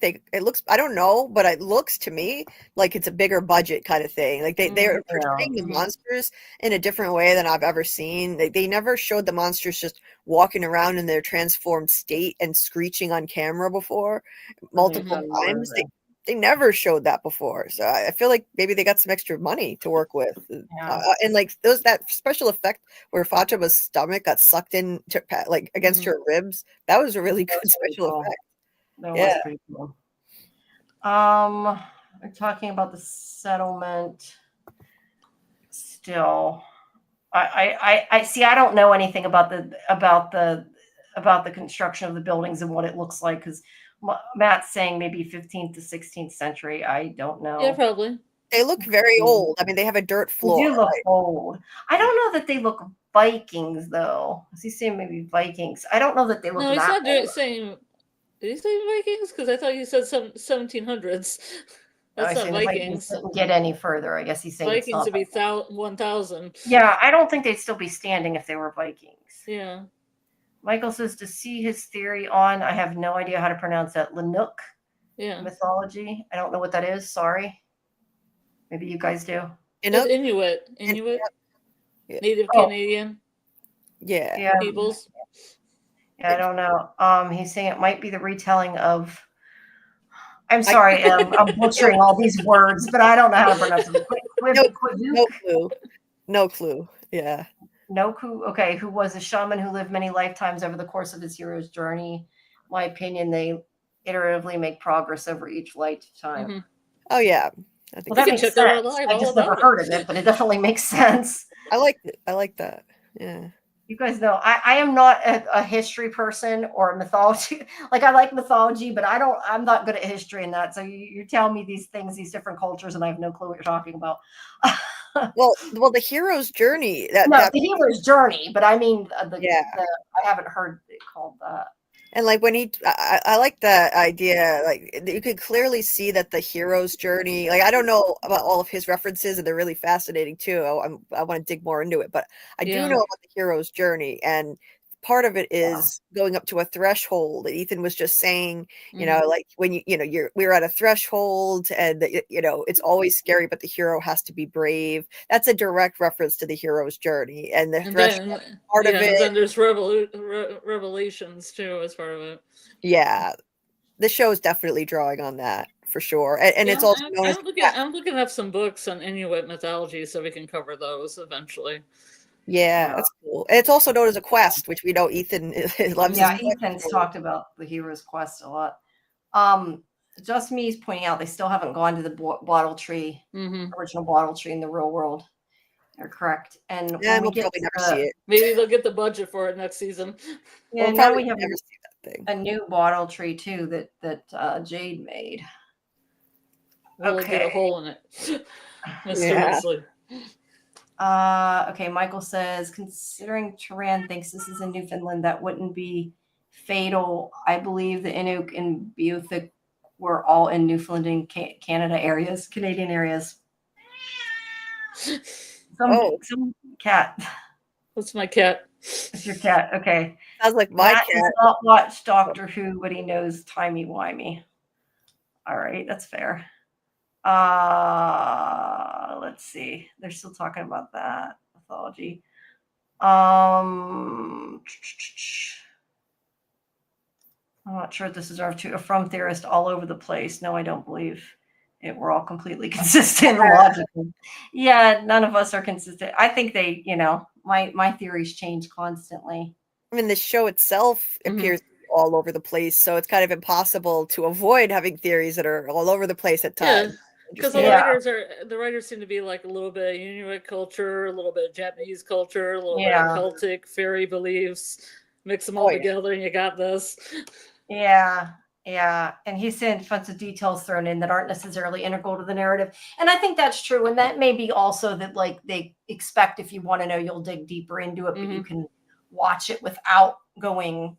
don't know, but it looks to me like it's a bigger budget kind of thing. Like they're portraying the monsters in a different way than I've ever seen. They never showed the monsters just walking around in their transformed state and screeching on camera before multiple times. They never showed that before, so I feel like maybe they got some extra money to work with. And like that special effect where Fatima's stomach got sucked in like against her ribs, that was a really good special effect. That was pretty cool. We're talking about the settlement still. I see. I don't know anything about the construction of the buildings and what it looks like, because Matt's saying maybe 15th to 16th century. I don't know. Yeah, probably. They look very old. I mean, they have a dirt floor. They do look old. I don't know that they look Vikings, though. Is he saying maybe Vikings? I don't know that they look. No, he's not saying. Did he say Vikings? Because I thought you said some 1700s. That's I not say the Vikings Vikings. didn't get any further. I guess he's saying it's Vikings not. would be 1,000. Yeah, I don't think they'd still be standing if they were Vikings. Yeah. Michael says to see his theory on, I have no idea how to pronounce that, Lenuc Yeah. mythology. I don't know what that is. Sorry. Maybe you guys do. It's Inuit. Yeah. Native Oh. Canadian Yeah. peoples. Yeah, I don't know. He's saying it might be the retelling of. I'm sorry, I'm butchering all these words, but I don't know how to pronounce them. No clue. No clue. Yeah. Noku, okay, who was a shaman who lived many lifetimes over the course of his hero's journey. My opinion, they iteratively make progress over each lifetime. Mm-hmm. Oh yeah. Well, that makes sense. I just never heard of it, but it definitely makes sense. I like it. I like that. Yeah. You guys know I am not a history person or a mythology. Like I like mythology, but I'm not good at history and that. So you're telling me these things, these different cultures, and I have no clue what you're talking about. well, the hero's journey. The hero's journey, but I mean, yeah. I haven't heard it called that. And like when I like that idea. Like you could clearly see that the hero's journey. Like I don't know about all of his references, and they're really fascinating too. I want to dig more into it, but I do know about the hero's journey, and part of it is going up to a threshold. And Ethan was just saying, you know, like when we're at a threshold, and it's always scary, but the hero has to be brave. That's a direct reference to the hero's journey, and the threshold part of it. And then there's revelations too as part of it. Yeah, the show is definitely drawing on that for sure, and it's also known as. I'm looking up some books on Inuit mythology, so we can cover those eventually. Yeah, that's cool. And it's also known as a quest, which we know Ethan loves. Yeah, Ethan's talked about the hero's quest a lot. Just me is pointing out they still haven't gone to the bottle tree, original bottle tree in the real world. They're correct. And yeah, we'll probably never see it. Maybe they'll get the budget for it next season. Yeah, now we have never see that thing. A new bottle tree too that Jade made. Will it get a hole in it? Mysteriously. Okay, Michael says, considering Turan thinks this is in Newfoundland, that wouldn't be fatal. I believe the Inuk and Beothuk were all in Newfoundland and Canadian areas. Some cat. That's my cat. It's your cat. Okay. Sounds like my cat. Does not watch Doctor Who, but he knows timey-wimey. All right, that's fair. Let's see. They're still talking about that mythology. I'm not sure if this is from theorist all over the place. No, I don't believe it. We're all completely consistent and logical. Yeah, none of us are consistent. I think they, my theories change constantly. I mean, the show itself appears all over the place, so it's kind of impossible to avoid having theories that are all over the place at times. Yeah. Because the writers seem to be like a little bit of Inuit culture, a little bit of Japanese culture, a little bit of Celtic fairy beliefs. Mix them all together, and you got this. Yeah, and he's saying bunch of details thrown in that aren't necessarily integral to the narrative, and I think that's true. And that may be also that like they expect if you want to know, you'll dig deeper into it, but you can watch it without going,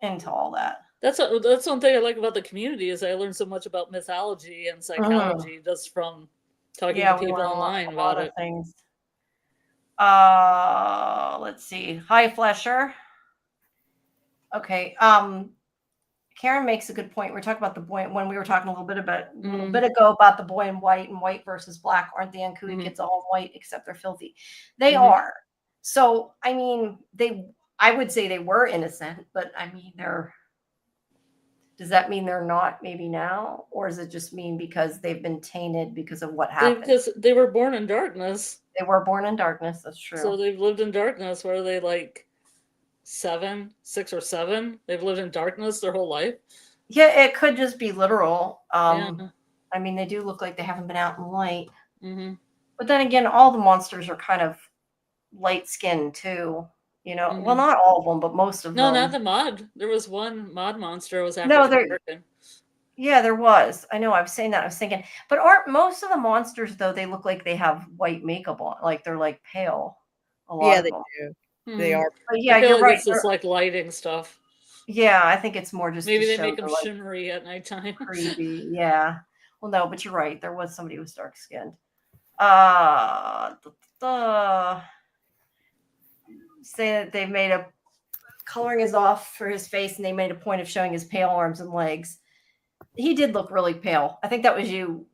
into all that. That's one thing I like about the community is I learned so much about mythology and psychology just from talking to people online about it. Things. Let's see. Hi, Flesher. Okay. Karen makes a good point. We're talking about the boy when we were talking a little bit ago about the boy in white versus black. Aren't the Ankudi kids all white except they're filthy? They are. So I mean, I would say they were innocent, but I mean does that mean they're not maybe now? Or does it just mean because they've been tainted because of what happened? Because they were born in darkness. They were born in darkness. That's true. So they've lived in darkness. What are they, like 6 or 7? They've lived in darkness their whole life. Yeah, it could just be literal. I mean, they do look like they haven't been out in light. But then again, all the monsters are kind of light-skinned too. Well, not all of them, but most of them. No, not the mod. There was one mod monster was African American. Yeah, there was. I know. I was saying that. I was thinking, but aren't most of the monsters though? They look like they have white makeup on, like they're like pale. A lot of them. Do. They are. But yeah, you're right. It's just like lighting stuff. Yeah, I think it's more just maybe they make them shimmery at nighttime. Creepy. Yeah. Well, no, but you're right. There was somebody who was dark skinned. Say that they made a coloring is off for his face, and they made a point of showing his pale arms and legs. He did look really pale. I think that was you,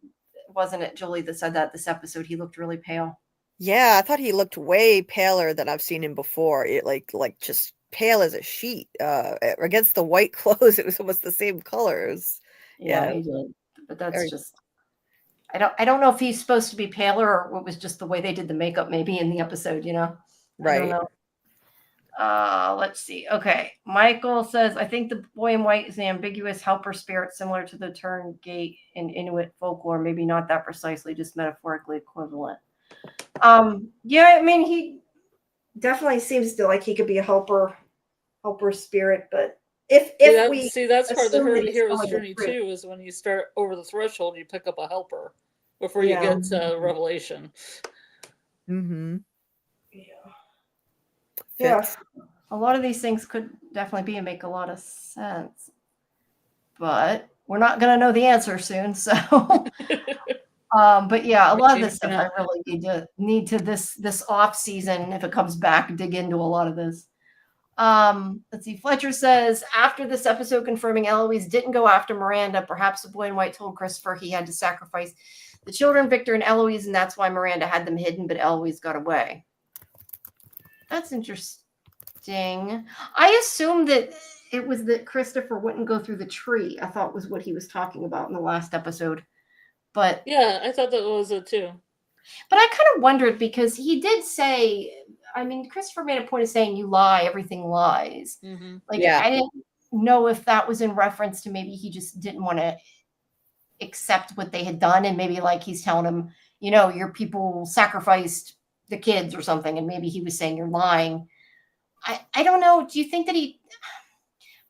wasn't it, Julie, that said that this episode? He looked really pale. Yeah, I thought he looked way paler than I've seen him before. It like just pale as a sheet. Against the white clothes, it was almost the same colors. Yeah, Yeah, he did. But that's very- just I don't know if he's supposed to be paler or it was just the way they did the makeup maybe in the episode, I don't right. know. Let's see. Okay. Michael says, I think the boy in white is an ambiguous helper spirit similar to the turn gate in Inuit folklore. Maybe not that precisely, just metaphorically equivalent. Yeah, I mean, he definitely seems to like he could be a helper spirit, but if that's part of the assume that he's hero's telling the journey truth. too, is when you start over the threshold, you pick up a helper before you get to revelation. Mm-hmm. Yeah. A lot of these things could definitely be and make a lot of sense, but we're not going to know the answer soon. So, but yeah, a lot of this stuff I really need to this off season, if it comes back, dig into a lot of this. Let's see. Fletcher says, after this episode confirming Eloise didn't go after Miranda, perhaps the boy in white told Christopher he had to sacrifice the children, Victor and Eloise, and that's why Miranda had them hidden, but Eloise got away. That's interesting. I assumed that it was that Christopher wouldn't go through the tree. I thought was what he was talking about in the last episode. But yeah, I thought that was it too. But I kind of wondered because he did say, I mean, Christopher made a point of saying, you lie, everything lies. Mm-hmm. Like, Yeah. I didn't know if that was in reference to maybe he just didn't want to accept what they had done. And maybe like he's telling him, your people sacrificed the kids or something. And maybe he was saying you're lying. I don't know. Do you think that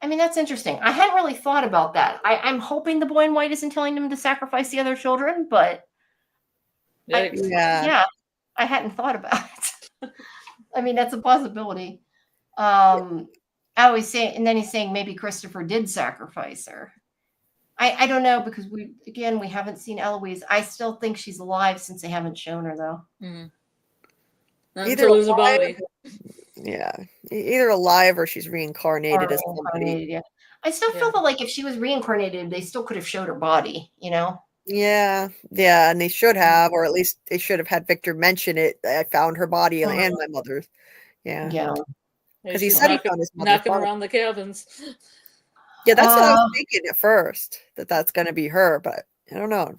I mean, that's interesting. I hadn't really thought about that. I'm hoping the boy in white isn't telling them to sacrifice the other children, but I hadn't thought about it. I mean, that's a possibility. I always say, and then he's saying maybe Christopher did sacrifice her. I don't know because we haven't seen Eloise. I still think she's alive since they haven't shown her though. Mm-hmm. Either to lose a body. Yeah, either alive or she's reincarnated as somebody. Yeah. I still feel that like if she was reincarnated, they still could have showed her body. Yeah, and they should have, or at least they should have had Victor mention it. I found her body and my mother's. Yeah. Because he said he found his mother's knocking body. around the cabins. Yeah, that's what I was thinking at first, that's going to be her, but I don't know.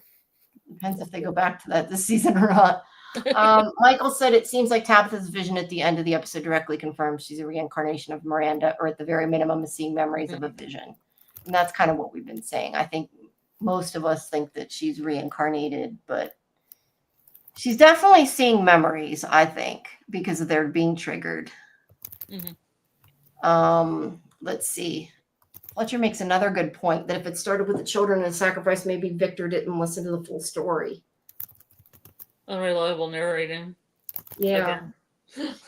Depends if they go back to that this season or not. Michael said it seems like Tabitha's vision at the end of the episode directly confirms she's a reincarnation of Miranda, or at the very minimum is seeing memories of a vision. And that's kind of what we've been saying. I think most of us think that she's reincarnated, but she's definitely seeing memories, I think, because of their being triggered. Mm-hmm. Let's see. Fletcher makes another good point that if it started with the children and the sacrifice, maybe Victor didn't listen to the full story. Unreliable narrating. Yeah.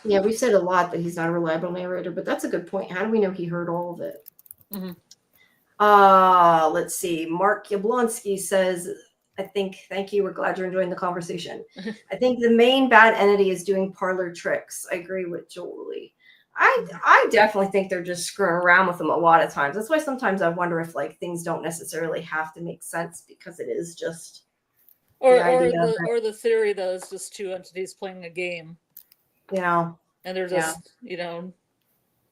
Yeah, we've said a lot that he's not a reliable narrator, but that's a good point. How do we know he heard all of it? Mm-hmm. Let's see. Mark Yablonsky says, thank you. We're glad you're enjoying the conversation. I think the main bad entity is doing parlor tricks. I agree with Jolie. I definitely think they're just screwing around with them a lot of times. That's why sometimes I wonder if like things don't necessarily have to make sense because it is just or the theory that it's just two entities playing a game. And they're just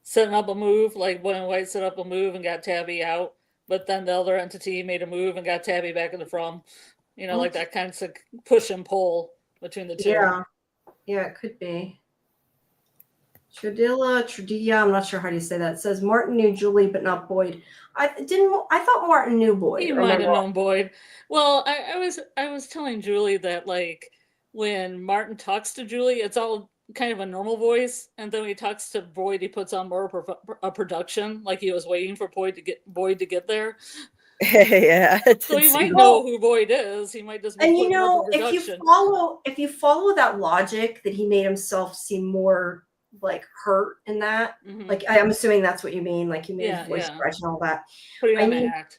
setting up a move, like Boy and White set up a move and got Tabby out, but then the other entity made a move and got Tabby back in the from. Like that kind of push and pull between the two. Yeah, it could be. Tradilla, I'm not sure how do you say that. It says Martin knew Julie, but not Boyd. I thought Martin knew Boyd. He might have known Boyd. Well, I was telling Julie that like when Martin talks to Julie, it's all kind of a normal voice, and then when he talks to Boyd, he puts on more a production, like he was waiting for Boyd to get there. Yeah. So he might know who Boyd is. He might just be and if you follow that logic that he made himself seem more like hurt in that, like I'm assuming that's what you mean, like he made his voice stretch and all that. Putting on an act.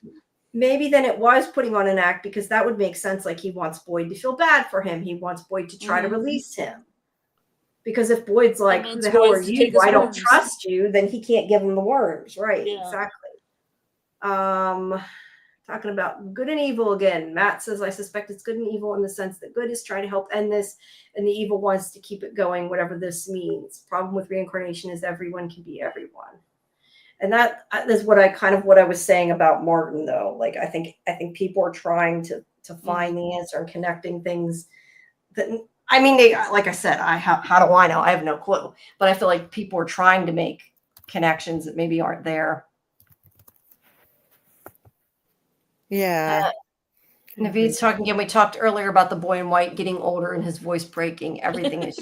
maybe then it was putting on an act, because that would make sense. Like, he wants Boyd to feel bad for him. He wants Boyd to try to release him. Because if Boyd's like, who the hell are you? I don't trust you, then he can't give him the worms. Right. Yeah. Exactly. Talking about good and evil again. Matt says, I suspect it's good and evil in the sense that good is trying to help end this, and the evil wants to keep it going, whatever this means. Problem with reincarnation is everyone can be everyone. And that is what I was saying about Martin, though. Like, I think people are trying to find the answer and connecting things that, I mean, like I said, how do I know? I have no clue. But I feel like people are trying to make connections that maybe aren't there. Yeah. Naveed's talking again. We talked earlier about the boy in white getting older and his voice breaking. Everything is.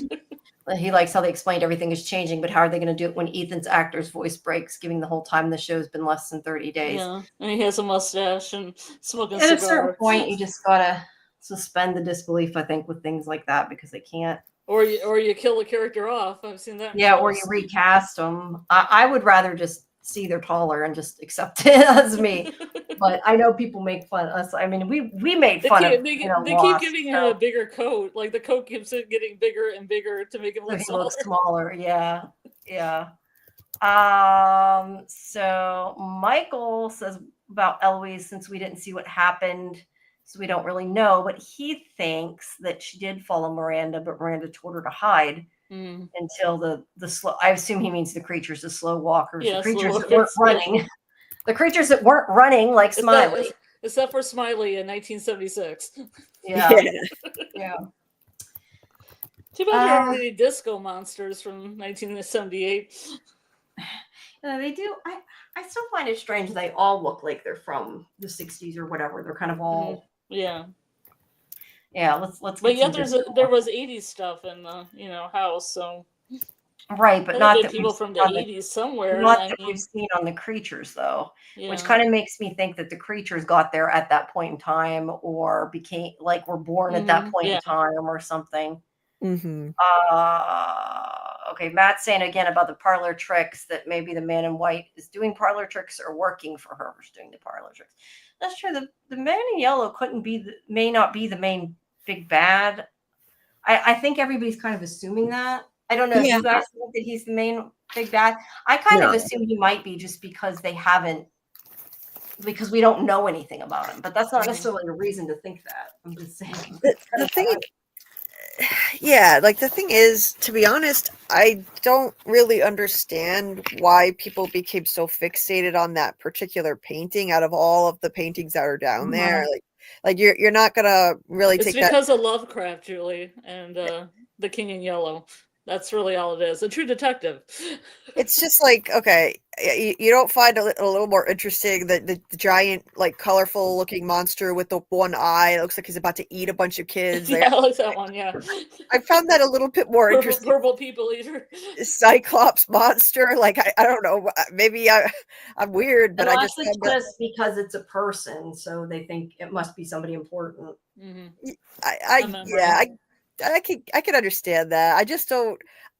He likes how they explained everything is changing, but how are they going to do it when Ethan's actor's voice breaks, giving the whole time the show's been less than 30 days? Yeah, and he has a mustache and smoking At a certain point, you just gotta suspend the disbelief, I think, with things like that, because they can't. Or you kill the character off. I've seen that. Yeah, or you recast them. I would rather just see they're taller and just accept it as me. But I know people make fun of us. I mean, we made fun of. They keep giving him a bigger coat. Like, the coat keeps getting bigger and bigger to make him look smaller. Looks smaller. Yeah, yeah. So Michael says about Eloise, since we didn't see what happened, so we don't really know, but he thinks that she did follow Miranda, but Miranda told her to hide until the slow. I assume he means the creatures, the slow walkers, the creatures that weren't running. The creatures that weren't running like Smiley. Except for Smiley in 1976. Yeah. Yeah. Too bad there aren't any disco monsters from 1978. They do. I still find it strange they all look like they're from the 60s or whatever. They're kind of all. Yeah. Yeah, let's. But yet there was 80s stuff in the house, so. Right, but not that people from the 80s somewhere. Not that we've seen on the creatures, though, which kind of makes me think that the creatures got there at that point in time, or were born at that point in time, or something. Okay, Matt's saying again about the parlor tricks, that maybe the man in white is doing parlor tricks or working for whoever's doing the parlor tricks. That's true. The man in yellow may not be the main big bad. I think everybody's kind of assuming that. I don't know if you guys think that he's the main big bad. I kind of assume he might be, just because because we don't know anything about him. But that's not necessarily a reason to think that. I'm just saying. The thing, the thing is, to be honest, I don't really understand why people became so fixated on that particular painting out of all of the paintings that are down there. Like you're not gonna really take that. It's because of Lovecraft, Julie, and the King in Yellow. That's really all it is. A true detective. It's just like, okay, you don't find a little more interesting the giant, like, colorful looking monster with the one eye. It looks like he's about to eat a bunch of kids. Yeah, I like that one. Yeah, I found that a little bit more interesting. Purple people eater. Cyclops monster. Like, I don't know. Maybe I'm weird, but I just because it's a person, so they think it must be somebody important. I can understand that.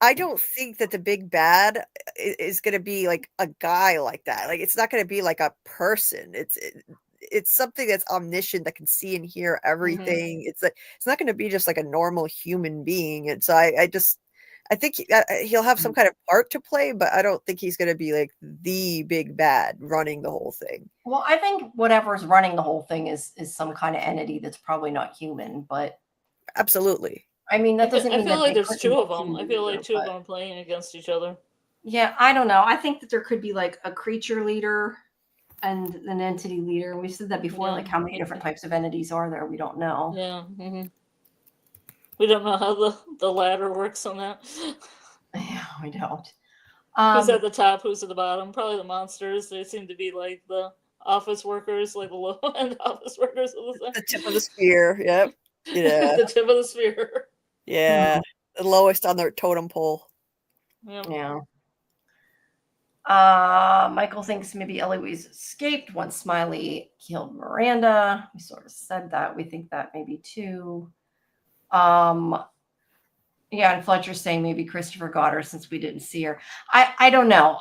I don't think that the big bad is going to be like a guy like that. Like, it's not going to be like a person. It's something that's omniscient, that can see and hear everything. It's not going to be just like a normal human being. And so I think he'll have some kind of part to play, but I don't think he's going to be like the big bad running the whole thing. Well, I think whatever's running the whole thing is some kind of entity that's probably not human, but. Absolutely. I mean, that doesn't mean I feel like there's two of them. I feel like two of them playing against each other. Yeah, I don't know. I think that there could be like a creature leader and an entity leader. And we've said that before, like how many different types of entities are there? We don't know. Yeah. We don't know how the ladder works on that. Yeah, we don't. Who's at the top? Who's at the bottom? Probably the monsters. They seem to be like the office workers, like the low-end office workers. The tip of the spear. Yep. Yeah. The tip of the spear. Yeah. The lowest on the totem pole. Yeah. Michael thinks maybe Eloise escaped once Smiley killed Miranda. We sort of said that. We think that maybe too. Yeah, and Fletcher's saying maybe Christopher got her since we didn't see her. I don't know.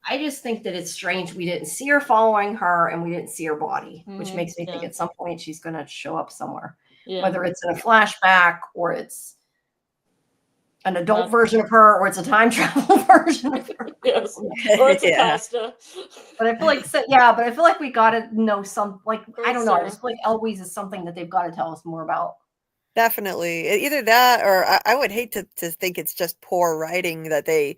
I just think that it's strange we didn't see her following her and we didn't see her body, which Mhm, makes me think yeah. at some point she's going to show up somewhere, Yeah. whether it's in a flashback or it's an adult Not- version of her or it's a time travel version of her. Yes. Or it's Yeah. Acosta. But I feel like, yeah, but I feel like we got to know some, like, Or I don't know. I Sarah. just feel like Eloise is something that they've got to tell us more about. Definitely. Either that or I would hate to think it's just poor writing that they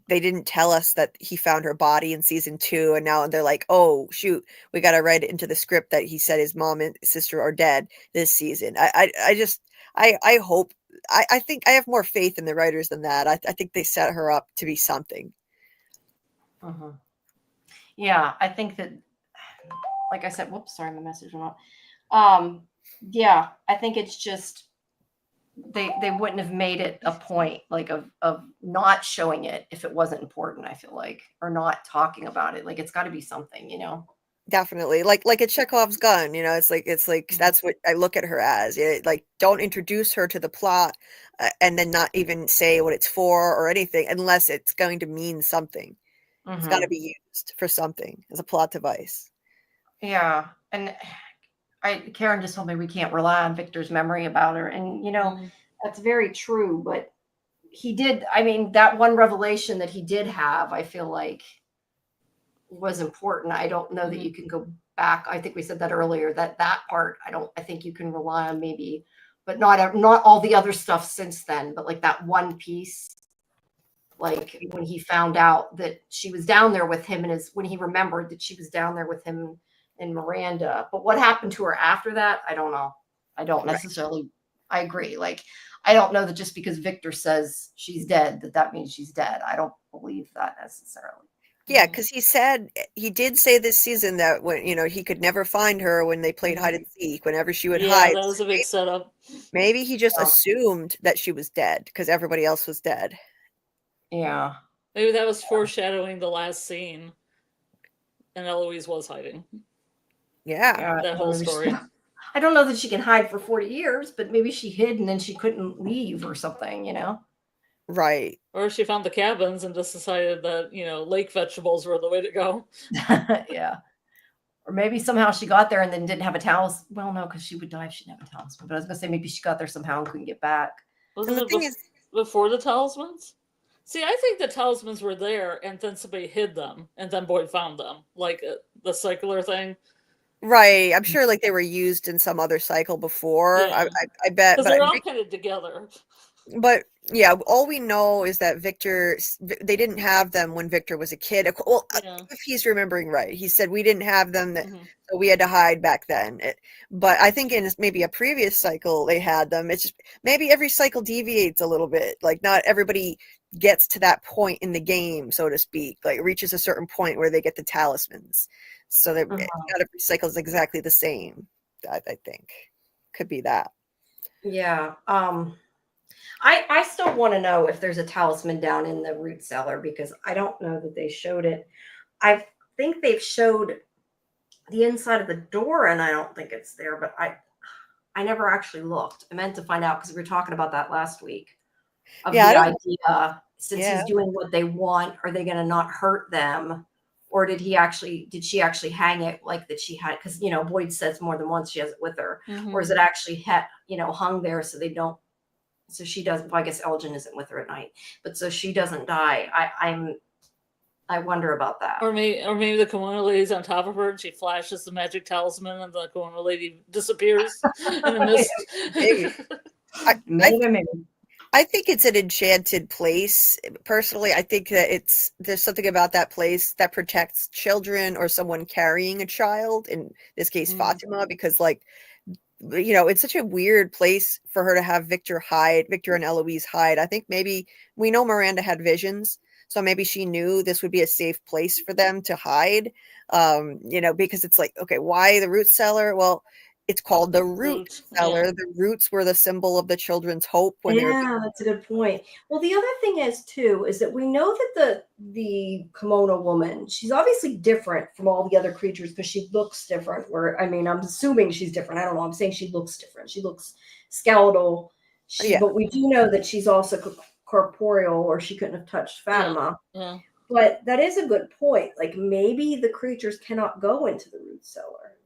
didn't tell us that he found her body in season 2 and now they're like, "Oh, shoot, we got to write it into the script that he said his mom and sister are dead this season." I just I hope I think I have more faith in the writers than that. I think they set her up to be something. Mhm. Yeah, I think that, like I said, whoops, sorry, my message went off. Yeah, I think it's just they wouldn't have made it a point like of not showing it if it wasn't important, I feel like, or not talking about it. Like it's got to be something, you know. Definitely. Like a Chekhov's gun, you know, it's like that's what I look at her as. Like don't introduce her to the plot and then not even say what it's for or anything unless it's going to mean something. It's got to Mhm. be used for something as a plot device. Yeah, and Karen just told me we can't rely on Victor's memory about her, and you know Mhm. that's very true. But he did. I mean, that one revelation that he did have, I feel like, was important. I don't know that Mhm. you can go back. I think we said that earlier. That part, I don't. I think you can rely on maybe, but not all the other stuff since then. But like that one piece, like when he found out that she was down there with him, and when he remembered that she was down there with him and Miranda. But what happened to her after that, I don't know. I don't Right. necessarily. I agree. Like I don't know that just because Victor says she's dead, that means she's dead. I don't believe that necessarily. Yeah, Mhm. because he did say this season that when he could never find her when they played hide and seek, whenever she would Yeah, hide. that was a big setup. Maybe he just assumed that she was dead because everybody else was dead. Yeah. Maybe that was foreshadowing the last scene, and Eloise was hiding. Yeah. Yeah. That whole story. I don't know that she can hide for 40 years, but maybe she hid and then she couldn't leave or something, you know? Right. Or she found the cabins and just decided that, lake vegetables were the way to go. Yeah. Or maybe somehow she got there and then didn't have a talisman. Well, no, because she would die if she didn't have a talisman. But I was going to say maybe she got there somehow and couldn't get back. And Wasn't the it thing is, before the talismans? See, I think the talismans were there and then somebody hid them and then Boyd found them. Like the circular thing. right, I'm sure like they were used in some other cycle before. Yeah. I bet, Because they're all kind of together. but yeah, all we know is that they didn't have them when Victor was a kid. Well, Yeah. if he's remembering right, he said we didn't have them Mhm. so we had to hide back then. But I think in maybe a previous cycle they had them. It's just maybe every cycle deviates a little bit. Like not everybody gets to that point in the game, so to speak. Like reaches a certain point where they get the talismans. So that not every cycle is exactly the same. I think could be that. Yeah. I still want to know if there's a talisman down in the root cellar because I don't know that they showed it. I think they've showed the inside of the door and I don't think it's there, but I never actually looked. I meant to find out because we were talking about that last week of Yeah, I the don't. idea since Yeah. he's doing what they want, are they going to not hurt them? Or did she actually hang it like that she had? Because, Boyd says more than once she has it with her. Mhm. Or is it actually, hung there so they don't, so she doesn't, well, I guess Elgin isn't with her at night, but so she doesn't die. I wonder about that. Or maybe the kimono lady's on top of her and she flashes the magic talisman and the kimono lady disappears in the mist. Maybe. Maybe. I think it's an enchanted place. Personally, I think that there's something about that place that protects children or someone carrying a child, in this case Fatima, because it's such a weird place for her to have Victor and Eloise hide. I think maybe we know Miranda had visions, so maybe she knew this would be a safe place for them to hide. Because it's like, okay, why the root cellar? Well, it's called the root cellar. Yeah. The roots were the symbol of the children's hope when they were. Yeah, that's a good point. Well, the other thing is too is that we know that the kimono woman, she's obviously different from all the other creatures because she looks different. I'm assuming she's different. I don't know. I'm saying she looks different. She looks skeletal. Yeah. But we do know that she's also corporeal, or she couldn't have touched Fatima. Yeah. But that is a good point. Like maybe the creatures cannot go into the root cellar.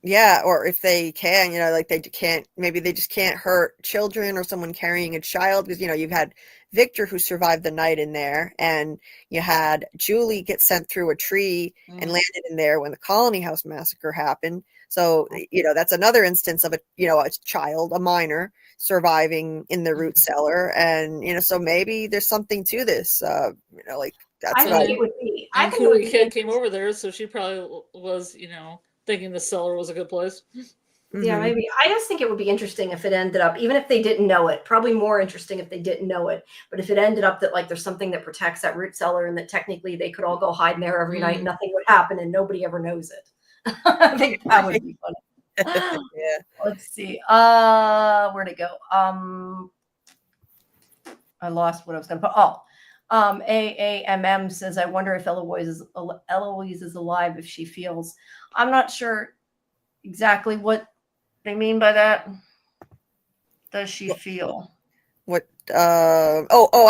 Yeah, or if they can, like they can't, maybe they just can't hurt children or someone carrying a child, because you've had Victor who survived the night in there, and you had Julie get sent through a tree and landed in there when the Colony House massacre happened. So, that's another instance of a child, a minor, surviving in the root cellar, and so maybe there's something to this. Like that's I what think it would be. I And think it would Cootie be Kid came over there, so she probably was, thinking the cellar was a good place. Yeah, maybe. I just think it would be interesting if it ended up, even if they didn't know it, probably more interesting if they didn't know it. But if it ended up that like there's something that protects that root cellar and that technically they could all go hide in there every night, nothing would happen and nobody ever knows it. I think that would be funny. Yeah. Let's see. Where'd it go? I lost what I was gonna put. AAMM says, I wonder if Eloise is alive if she feels. I'm not sure exactly what they mean by that. Does she feel? What? I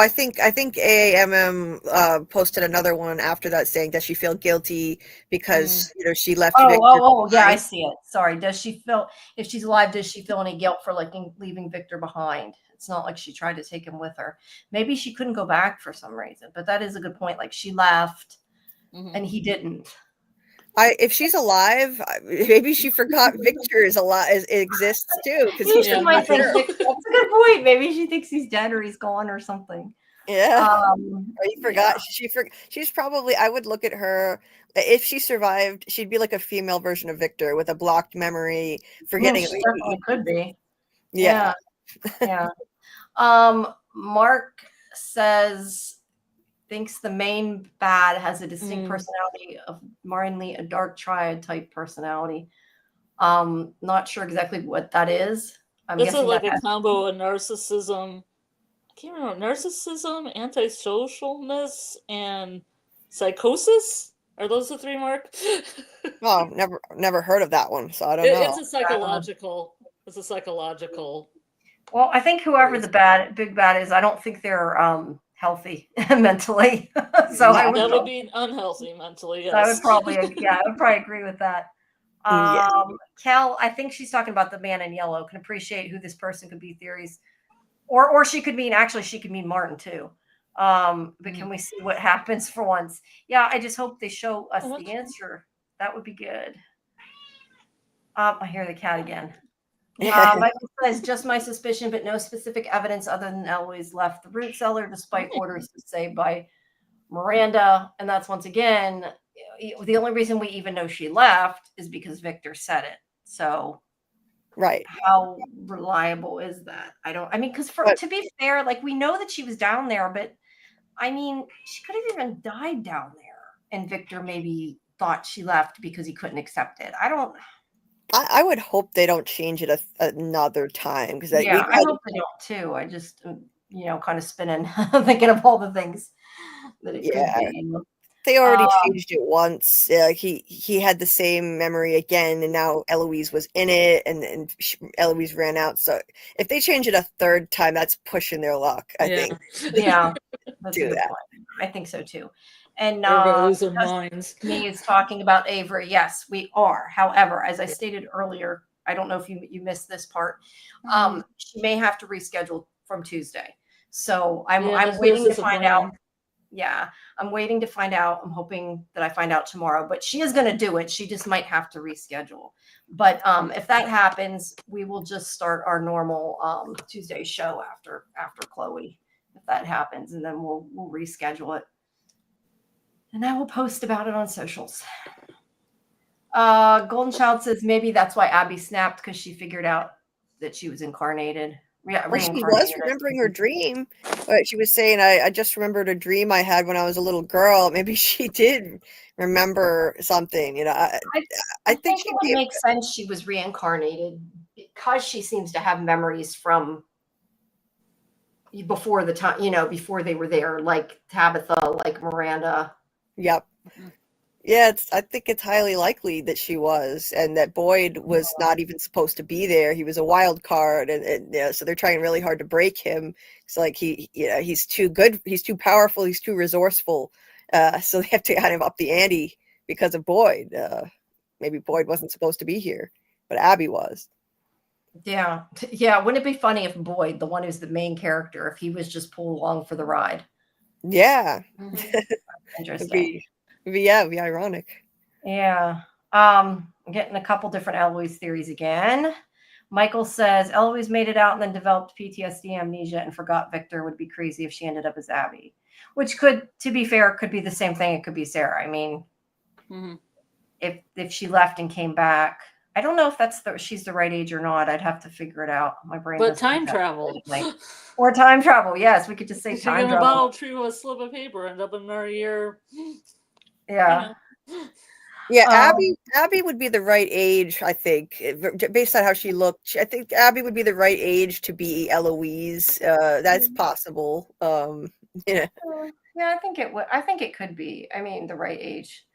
think AAMM posted another one after that saying, does she feel guilty because she left Victor yeah, I behind? see it. Sorry. Does she feel, if she's alive, does she feel any guilt for like leaving Victor behind? It's not like she tried to take him with her. Maybe she couldn't go back for some reason, but that is a good point. Like she left and he didn't. If she's alive, maybe she forgot Victor is alive, exists too. Because She might think that's a good point. Maybe she thinks he's dead or he's gone or something. Yeah. Or he forgot. Yeah. She's probably. I would look at her. If she survived, she'd be like a female version of Victor with a blocked memory, forgetting. She definitely could be. Yeah. Yeah. Mark says, thinks the main bad has a distinct personality of mainly a dark triad type personality. Not sure exactly what that is. This is like a combo of narcissism. I can't remember, narcissism, antisocialness, and psychosis. Are those the three, Mark? Oh, never heard of that one, so I don't know. It's a psychological. It's a psychological. Well, I think whoever the big bad is, I don't think they're healthy mentally. So that would be unhealthy mentally. Yes. So I would probably agree with that. Cal, I think she's talking about the man in yellow. Can appreciate who this person could be. Theories, or she could mean Martin too. But can we see what happens for once? Yeah, I just hope they show us the answer. That would be good. I hear the cat again. Michael says, just my suspicion, but no specific evidence other than Eloise left the root cellar despite orders to say by Miranda. And that's once again, the only reason we even know she left is because Victor said it. So right. How reliable is that? Because to be fair, like we know that she was down there, but I mean, she could have even died down there. And Victor maybe thought she left because he couldn't accept it. I would hope they don't change it another time, because I hope they don't too. I just kind of spinning, thinking of all the things that it could be. They already changed it once. He had the same memory again, and now Eloise was in it, and Eloise ran out. So if they change it a third time, that's pushing their luck, I think. Yeah, do that. I think so too. And me is talking about Avery. Yes, we are. However, as I stated earlier, I don't know if you missed this part. She may have to reschedule from Tuesday. So I'm waiting to find out. Yeah, I'm waiting to find out. I'm hoping that I find out tomorrow, but she is going to do it. She just might have to reschedule. But if that happens, we will just start our normal Tuesday show after Chloe, if that happens, and then we'll reschedule it. And I will post about it on socials. Golden Child says maybe that's why Abby snapped, because she figured out that she was incarnated. Well, she was remembering her dream. But she was saying, I just remembered a dream I had when I was a little girl. Maybe she did remember something. I think it would make sense she was reincarnated, because she seems to have memories from before the time, before they were there, like Tabitha, like Miranda. Yep. Yeah, I think it's highly likely that she was, and that Boyd was not even supposed to be there. He was a wild card, and so they're trying really hard to break him. It's like he's too good, he's too powerful, he's too resourceful, So they have to kind of up the ante because of Boyd. Maybe Boyd wasn't supposed to be here, but Abby was. Yeah. Yeah. Wouldn't it be funny if Boyd, the one who's the main character, if he was just pulled along for the ride? Yeah. Interesting. It'd be ironic. Yeah. I'm getting a couple different Eloise theories again. Michael says Eloise made it out and then developed PTSD, amnesia, and forgot Victor. Would be crazy if she ended up as Abby, which could, to be fair, could be the same thing. It could be Sarah. I mean, if she left and came back, I don't know if she's the right age or not. I'd have to figure it out. My brain. But time travel. Or time travel. Yes, we could just say time travel. Bottle tree with a slip of paper, end up in another year. Yeah. Yeah, Abby would be the right age, I think, based on how she looked. I think Abby would be the right age to be Eloise. That's possible. Yeah. Yeah, I think it would. I think it could be. I mean, the right age.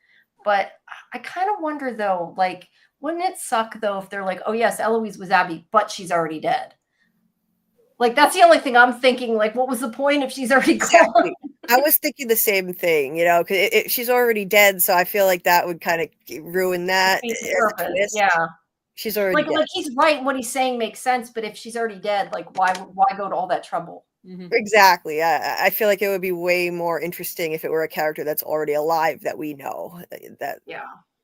But I kind of wonder, though, like, wouldn't it suck, though, if they're like, oh, yes, Eloise was Abby, but she's already dead? Like, that's the only thing I'm thinking. Like, what was the point if she's already gone? I was thinking the same thing, because she's already dead, so I feel like that would kind of ruin that. Yeah, she's already dead. Like he's right. What he's saying makes sense, but if she's already dead, like why go to all that trouble? Exactly. I feel like it would be way more interesting if it were a character that's already alive that we know. That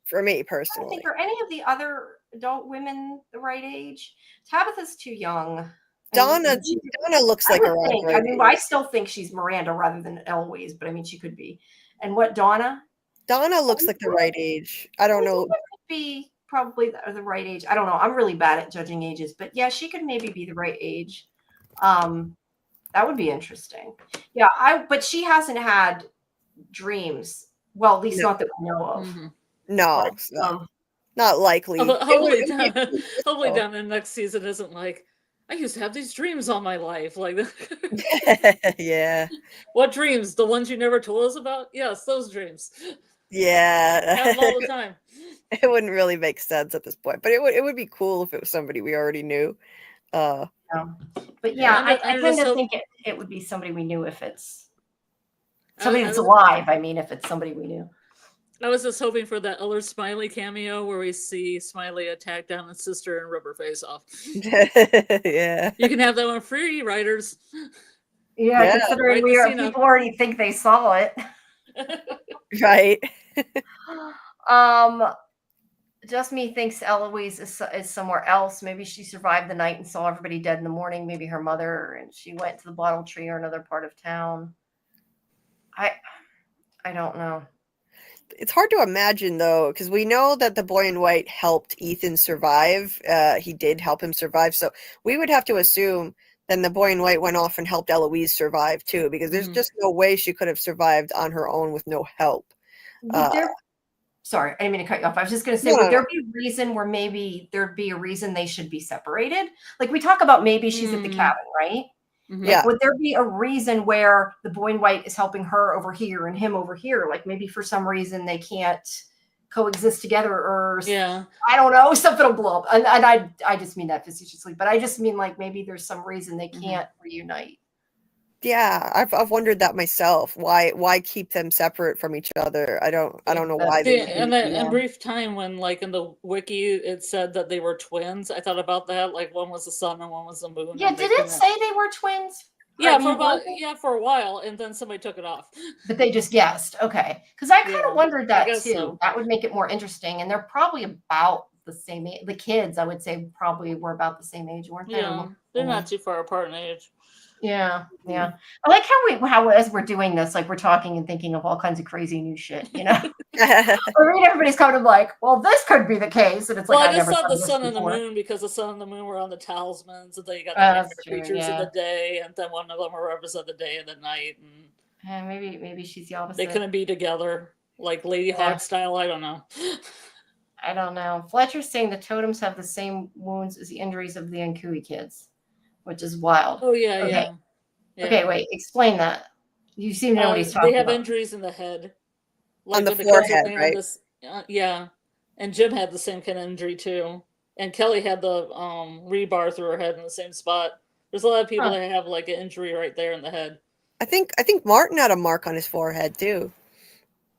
for me personally. I think are any of the other adult women the right age? Tabitha's too young. Donna looks like around. I mean, I still think she's Miranda rather than Eloise, but I mean, she could be. And what Donna? Donna looks like the right age. I don't know. Could be probably the right age. I don't know. I'm really bad at judging ages, but yeah, she could maybe be the right age. That would be interesting. Yeah, but she hasn't had dreams. Well, at least not that we know of. No, but, not likely. Hopefully down the next season isn't like, I used to have these dreams all my life. Like, yeah. What dreams? The ones you never told us about? Yes, those dreams. Yeah. Have them all the time. It wouldn't really make sense at this point, but it would be cool if it was somebody we already knew. But yeah, I tend to think it would be somebody we knew if it's somebody that's alive. I mean, if it's somebody we knew. I was just hoping for that other Smiley cameo where we see Smiley attack down his sister and rip her face off. Yeah. You can have that one free, writers. Yeah, considering people already think they saw it. Right. Just Me thinks Eloise is somewhere else. Maybe she survived the night and saw everybody dead in the morning. Maybe her mother, and she went to the bottle tree or another part of town. I don't know. It's hard to imagine, though, because we know that the boy in white helped Ethan survive. He did help him survive. So we would have to assume then the boy in white went off and helped Eloise survive, too, because there's just no way she could have survived on her own with no help. Sorry, I didn't mean to cut you off. I was just going to say, would there be a reason where maybe there'd be a reason they should be separated? Like we talk about maybe she's at the cabin, right? Yeah. Would there be a reason where the boy in white is helping her over here and him over here? Like maybe for some reason they can't coexist together, or I don't know, something will blow up. And I just mean that facetiously, but I just mean like maybe there's some reason they can't reunite. Yeah, I've wondered that myself. Why keep them separate from each other? I don't know why. In brief time when like in the wiki it said that they were twins, I thought about that. Like one was the sun and one was the moon. Yeah, did it say they were twins? Yeah, for a while, and then somebody took it off. But they just guessed. Okay, because I kind of wondered that too. So. That would make it more interesting, and they're probably about the same age. The kids, I would say, probably were about the same age, weren't they? Yeah, they're not too far apart in age. Yeah. I like how as we're doing this, like we're talking and thinking of all kinds of crazy new shit, you know. I mean, everybody's kind of like, well, this could be the case, and it's like, I just saw the sun and the moon because the sun and the moon were on the talismans, and then you got the creatures of the day, and then one of them represent the day and the night, and maybe she's the opposite. They couldn't be together, like Lady Hawk style. I don't know. Fletcher's saying the totems have the same wounds as the injuries of the Nkui kids, which is wild. Oh yeah. Okay, wait. Explain that. You seem to know what he's talking about. They have injuries in the head, like on the forehead, right? And Jim had the same kind of injury too, and Kelly had the rebar through her head in the same spot. There's a lot of people that have like an injury right there in the head. I think Martin had a mark on his forehead too.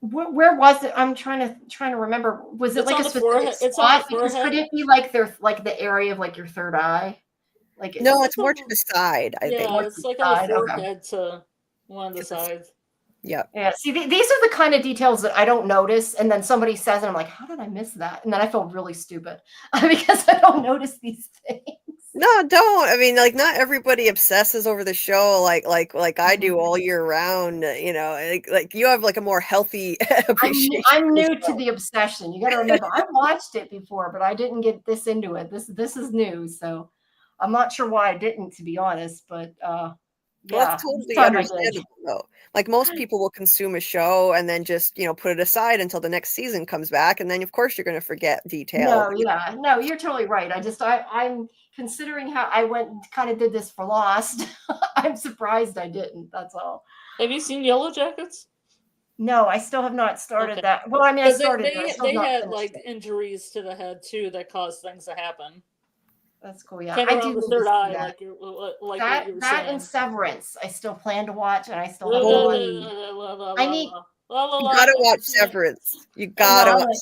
Where was it? I'm trying to remember. Was it It's like on a the specific forehead. It's on the spot? Because could forehead. it be like like the area of like your third eye? Like it, No, It's it's more to the side, I think. yeah, more to it's the like on the side. Okay. forehead to one of the To the s- sides. Yep. Yeah. See, these are the kind of details that I don't notice, and then somebody says, and I'm like, how did I miss that? And then I feel really stupid because I don't notice these things. No, don't. I mean, like, not everybody obsesses over the show like I do all year round. You know, like you have like a more healthy appreciation I'm for the new to show. the obsession. You got to remember, I watched it before, but I didn't get this into it. This is new, so I'm not sure why I didn't, to be honest. But Well, that's yeah, this totally time I did. understandable, though. Like most people will consume a show and then just, put it aside until the next season comes back, and then of course you're going to forget details. No, yeah, no, you're totally right. I'm considering how I went and kind of did this for Lost. I'm surprised I didn't. That's all. Have you seen Yellow Jackets? No, I still have not started Okay. that. Well, I mean, I Because started it. I still have they not had finished like it. injuries to the head too that caused things to happen. That's cool. Yeah, Kind I of do around the need to third see eye, that. like what That you were that and saying. Severance, I still plan to watch, and I still La, have la, to la, watch. la, la, I la, need. la, la, You la, gotta watch la. Severance. You I know. gotta I'm watch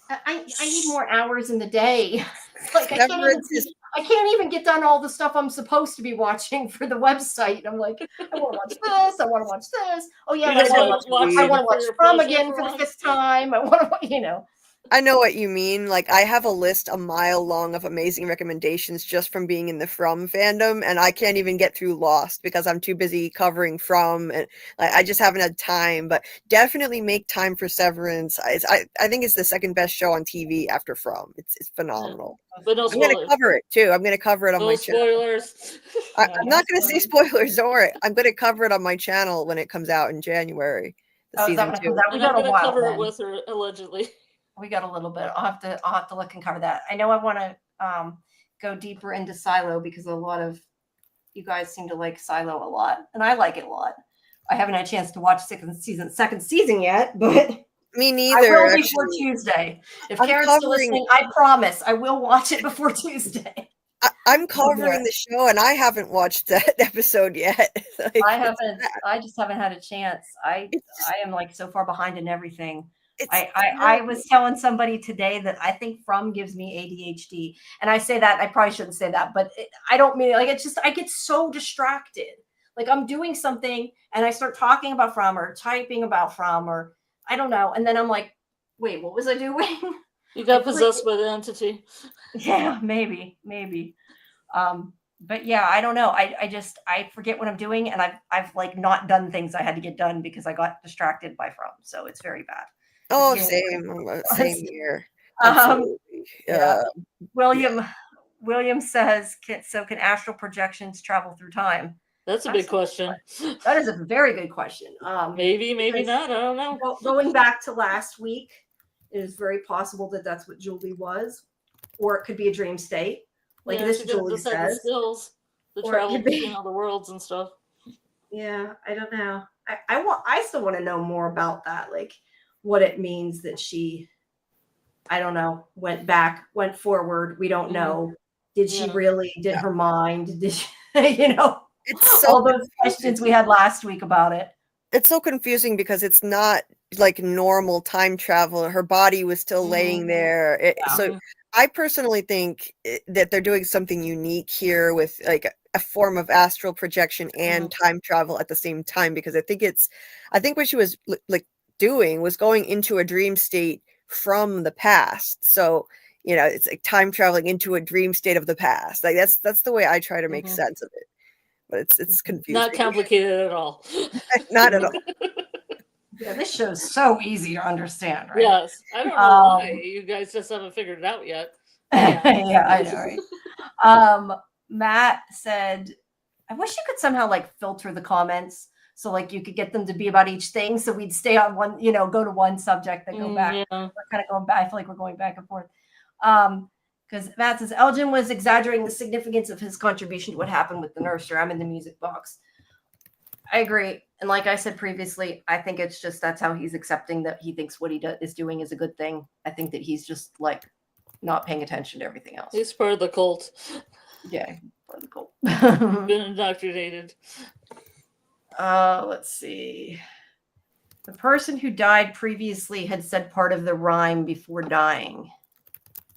like, I need more hours in the day. It's like Severance. Is I can't even get done all the stuff I'm supposed to be watching for the website. I'm like, I want to watch this. I want to watch this. Oh yeah, You and I just want to want watch. to watch I Agreed. want something to for watch your From pleasure again for for the once. fifth time. I want to. I know what you mean. Like, I have a list a mile long of amazing recommendations just from being in the From fandom, and I can't even get through Lost because I'm too busy covering From, and like, I just haven't had time. But definitely make time for Severance. I think it's the second best show on TV after From. It's Yeah. phenomenal. But no I'm gonna spoilers. cover it too. I'm gonna cover it on No my channel. spoilers. I'm not gonna say spoilers. Don't worry. I'm gonna cover it on my channel when it comes out in January, the Oh, is that season when it comes 2. out? We And I'm got a gonna while cover it then. with her allegedly. We got a little bit. I'll have to look and cover that. I know I want to go deeper into Silo because a lot of you guys seem to like Silo a lot, and I like it a lot. I haven't had a chance to watch second season yet, but Me I neither, will before actually. Tuesday. If I'm Karen's still covering listening, I promise I will watch it before Tuesday. I'm I'll do covering it. the show and I haven't watched that episode yet. Like, I haven't. I just haven't had a chance. it's just I am like so far behind in everything. it's I was telling somebody today that I think From gives me ADHD, and I say that I probably shouldn't say that, but I don't mean it. Like it's just I get so distracted. Like I'm doing something and I start talking about From or typing about From or I don't know, and then I'm like, wait, what was I doing? You I got feel like possessed by the entity. yeah, maybe. But yeah, I don't know. I forget what I'm doing, and I've like not done things I had to get done because I got distracted by From. So it's very bad. It's oh, getting same here. um Absolutely. yeah. Yeah. William says, can astral projections travel through time? That's a That's big question. that is a very good question. Maybe, maybe Because not. I don't know. going back to last week, it is very possible that that's what Julie was, or it could be a dream state, like Yeah, this she could Julie just have the says, skills to or it travel could be between other worlds and stuff. yeah, I don't know. I still want to know more about that, like what it means that she, I don't know, went forward. We don't know. Did she Yeah. really? Did Yeah. her mind? Did she, It's so all those confusing. questions we had last week about it. It's so confusing because it's not like normal time travel. Her body was still laying there. So Mhm. I personally think that they're doing something unique here with like a form of astral projection and time travel at the same time, because I think what she was like doing was going into a dream state from the past. So, it's like time traveling into a dream state of the past. Like that's the way I try to make sense of it. But it's Not confusing. complicated at all. Not at all. Yeah, this show's so easy to understand, right? Yes. I don't know why you guys just haven't figured it out yet. Yeah, I know, right? Matt said, I wish you could somehow like filter the comments so like you could get them to be about each thing. So we'd stay on one, go to one subject, then go back. Yeah. We're kind of going back. I feel like we're going back and forth. Because Matt says Elgin was exaggerating the significance of his contribution to what happened with the nursery. I'm in the music box. I agree. And like I said previously, I think it's just that's how he's accepting that he thinks what he is doing is a good thing. I think that he's just like not paying attention to everything else. He's part of the cult. Yeah, part of the cult. Been indoctrinated. Let's see. The person who died previously had said part of the rhyme before dying.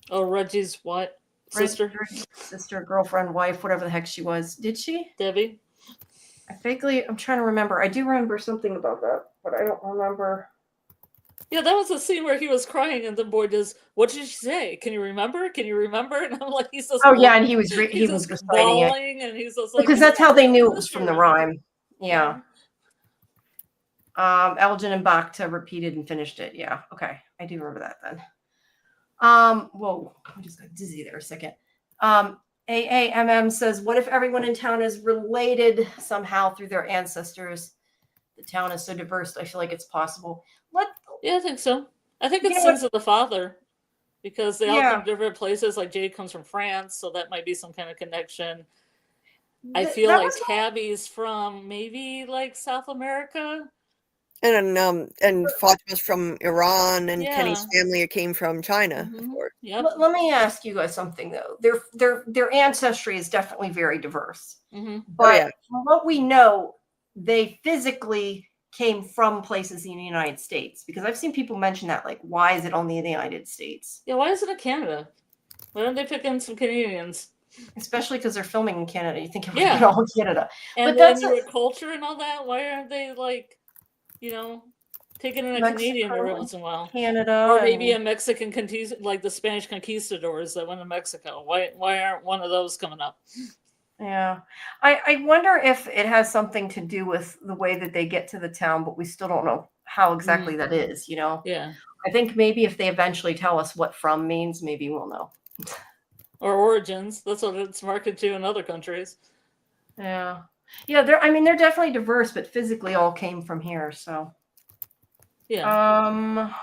Oh, Reggie's what? Sister? Sister, girlfriend, wife, whatever the heck she was. Did she? Debbie? I'm trying to remember. I do remember something about that, but I don't remember. Yeah, that was the scene where he was crying, and the boy does, what did she say? Can you remember? Can you remember? And I'm like, he's just Oh yeah, and he was he's reciting just it bawling, and he's just like, because that's how they knew it was from the sister. rhyme. Yeah. Elgin and Bacta repeated and finished it. Yeah. Okay, I do remember that then. Whoa, I just got dizzy there a second. AAMM says, what if everyone in town is related somehow through their ancestors? The town is so diverse. I feel like it's possible. Yeah, I think so. I think You it's know what? sons of the father because they all Yeah. come from different places. Like Jade comes from France, so that might be some kind of connection. I feel That like was Tabby's from maybe like South America. And Fatima's from Iran, and Yeah. Kenny's family came from China, of Mhm. course. Yep. Let me ask you guys something though. Their ancestry is definitely very diverse. Mhm. But yeah. from what we know, they physically came from places in the United States, because I've seen people mention that, like, why is it only in the United States? Yeah, why isn't it Canada? Why don't they pick in some Canadians? Especially because they're filming in Canada. You think it would Yeah. be all in Canada. And But then that's your culture and all that, why aren't they like, taking in a Canadian every Mexico, once in a while? Canada, Or maybe and a Mexican like the Spanish conquistadors that went to Mexico. Why aren't one of those coming up? yeah. I wonder if it has something to do with the way that they get to the town, but we still don't know how exactly that is, Yeah. I think maybe if they eventually tell us what from means, maybe we'll know. Or origins. That's what it's marketed to in other countries. Yeah. Yeah, they're definitely diverse, but physically all came from here, so. Yeah.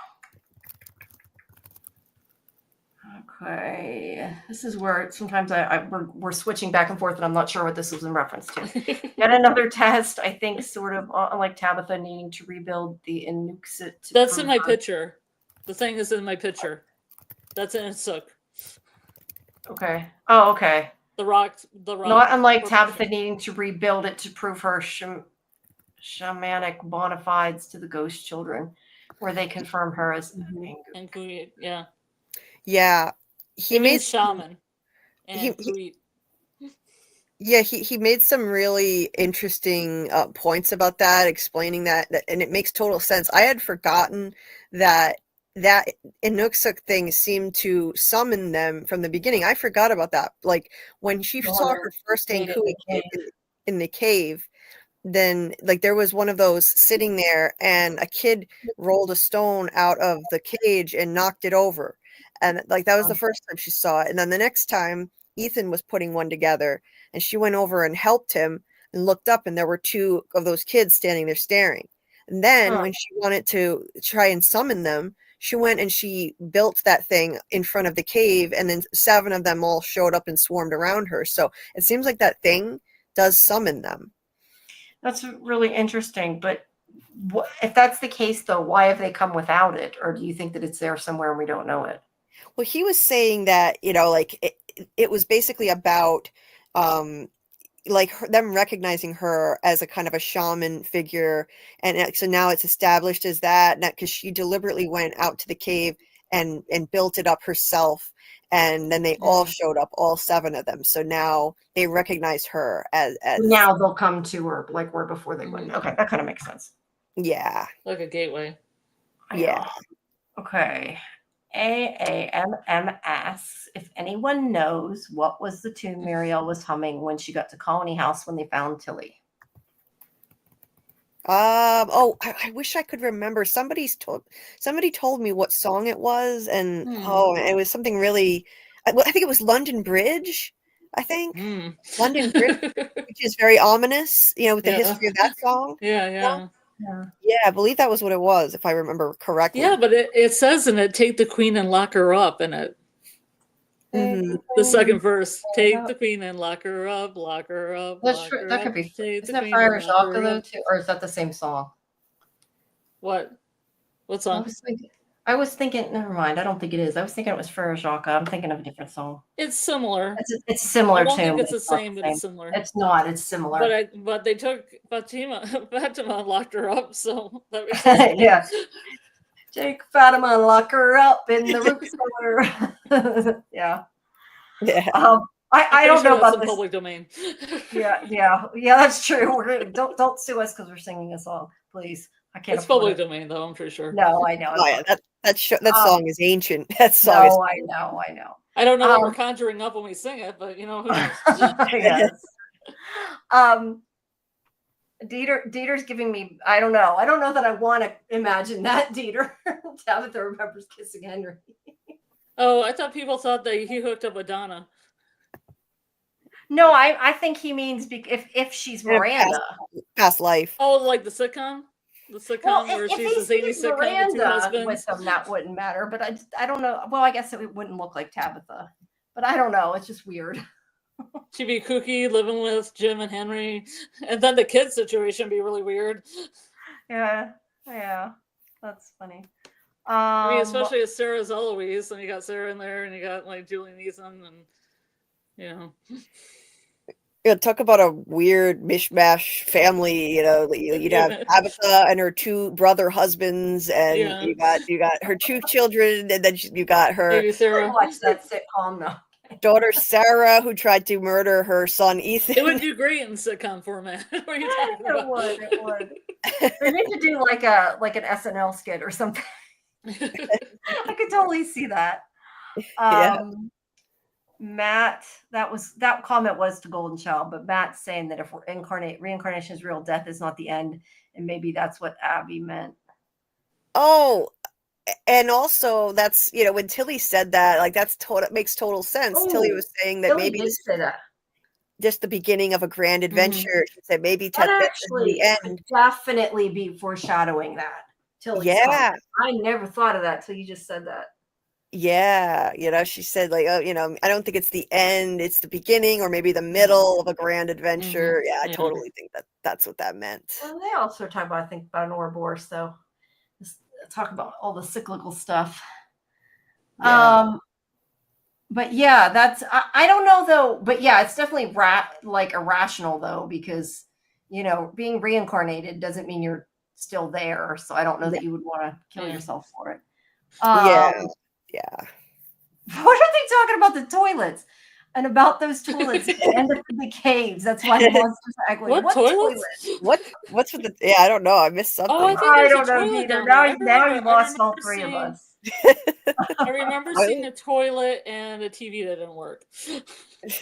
Okay. This is where sometimes we're switching back and forth, and I'm not sure what this was in reference to. Yet another test, I think, sort of like Tabitha needing to rebuild the Inuksut. That's in my picture. The thing is in my picture. That's in Sook. Okay. Oh, okay. The rock. Not unlike Tabitha needing to rebuild it to prove her shamanic bona fides to the ghost children, where they confirm her as and Kuit, yeah. Yeah. He made shaman. And Kuit. Yeah, he made some really interesting points about that, explaining that, and it makes total sense. I had forgotten that Inukshuk thing seemed to summon them from the beginning. I forgot about that. Like when she saw her first Ankui in the cave, then like there was one of those sitting there, and a kid rolled a stone out of the cage and knocked it over, and like that was the first time she saw it. And then the next time Ethan was putting one together, and she went over and helped him and looked up, and there were two of those kids standing there staring. And then when she wanted to try and summon them, she went and she built that thing in front of the cave, and then 7 of them all showed up and swarmed around her. So it seems like that thing does summon them. That's really interesting. But if that's the case, though, why have they come without it? Or do you think that it's there somewhere and we don't know it? Well, he was saying that, like it was basically about like them recognizing her as a kind of a shaman figure, and so now it's established as that, because she deliberately went out to the cave and built it up herself, and then they all showed up, all 7 of them. So now they recognize her as now they'll come to her like where before they wouldn't. Okay, that kind of makes sense. Yeah, like a gateway. Yeah. Okay. AAMM asks if anyone knows what was the tune Muriel was humming when she got to Colony House when they found Tilly. I wish I could remember. Somebody told me what song it was, and it was something really. I think it was London Bridge. I think London Bridge, which is very ominous, with the history of that song. Yeah. Yeah, I believe that was what it was, if I remember correctly. Yeah, but it says in it, take the queen and lock her up in it. Mhm. The second verse, take the queen and lock her up, lock her up. That's true. That could be. Isn't that Friar Jacques though, too? Or is that the same song? What song? I was thinking, never mind. I don't think it is. I was thinking it was Frere Jacques. I'm thinking of a different song. It's similar. It's a I similar don't think tune, it's but the it's not same, the but it's same. similar. It's not. It's similar. But they took Fatima and locked her up, so that makes sense. Yeah. Take Fatima and lock her up in the root cellar. Yeah. Yeah. I don't know that's about in this. public domain. Yeah. That's true. Don't sue us because we're singing a song, please. I can't. It's afford public it. domain, though. I'm pretty sure. No, I know. Oh yeah, that song is ancient. That song is. No, I know. I don't know what we're conjuring up when we sing it, but who knows? Yes. Dieter's giving me. I don't know. I don't know that I want to imagine that Dieter. Tabitha remembers kissing Henry. Oh, I thought people thought that he hooked up with Donna. No, I think he means if she's Miranda. Past life. Oh, like the sitcom? The sitcom where she's a zany sitcom with two Miranda husbands? with them, that wouldn't matter. But I don't know. Well, I guess it wouldn't look like Tabitha. But I don't know. It's just weird. She'd be kooky living with Jim and Henry. And then the kid situation would be really weird. Yeah. That's funny. I mean, especially as Sarah's Eloise, and you got Sarah in there, and you got like Julian Eason, and Yeah, talk about a weird mishmash family. You'd have Tabitha and her two brother husbands, and you got her two children, and then you got her Maybe Sarah. Watch that sitcom though. daughter Sarah, who tried to murder her son Ethan. It would do great in sitcom format. What are you talking about? It would. They need to do like an SNL skit or something. I could totally see that. Yeah. Matt, that comment was to Golden Child, but Matt's saying that if reincarnation is real, death is not the end, and maybe that's what Abby meant. Oh, and also that's when Tilly said that, like it makes total sense. Tilly was saying that maybe this say that. Just the beginning of a grand adventure. Mm-hmm. She said maybe that actually the end. Definitely be foreshadowing that. Tilly's comment. I never thought of that till you just said that. Yeah, she said like, I don't think it's the end, it's the beginning or maybe the middle of a grand adventure. Mm-hmm. Yeah, I totally think that's what that meant. Well, they also talk about, I think, about an Ouroboros, though. Talk about all the cyclical stuff. Yeah. But yeah, that's I don't know though, but yeah, it's definitely irrational though, because being reincarnated doesn't mean you're still there. So I don't know that you would want to kill yourself for it. Yeah. What are they talking about the toilets and about those toilets at the end of the caves? That's why the monsters act like what toilets? What's with the? Yeah, I don't know. I missed something. Oh, I don't know, Peter. Now you lost all three of us. I remember seeing a toilet and a TV that didn't work.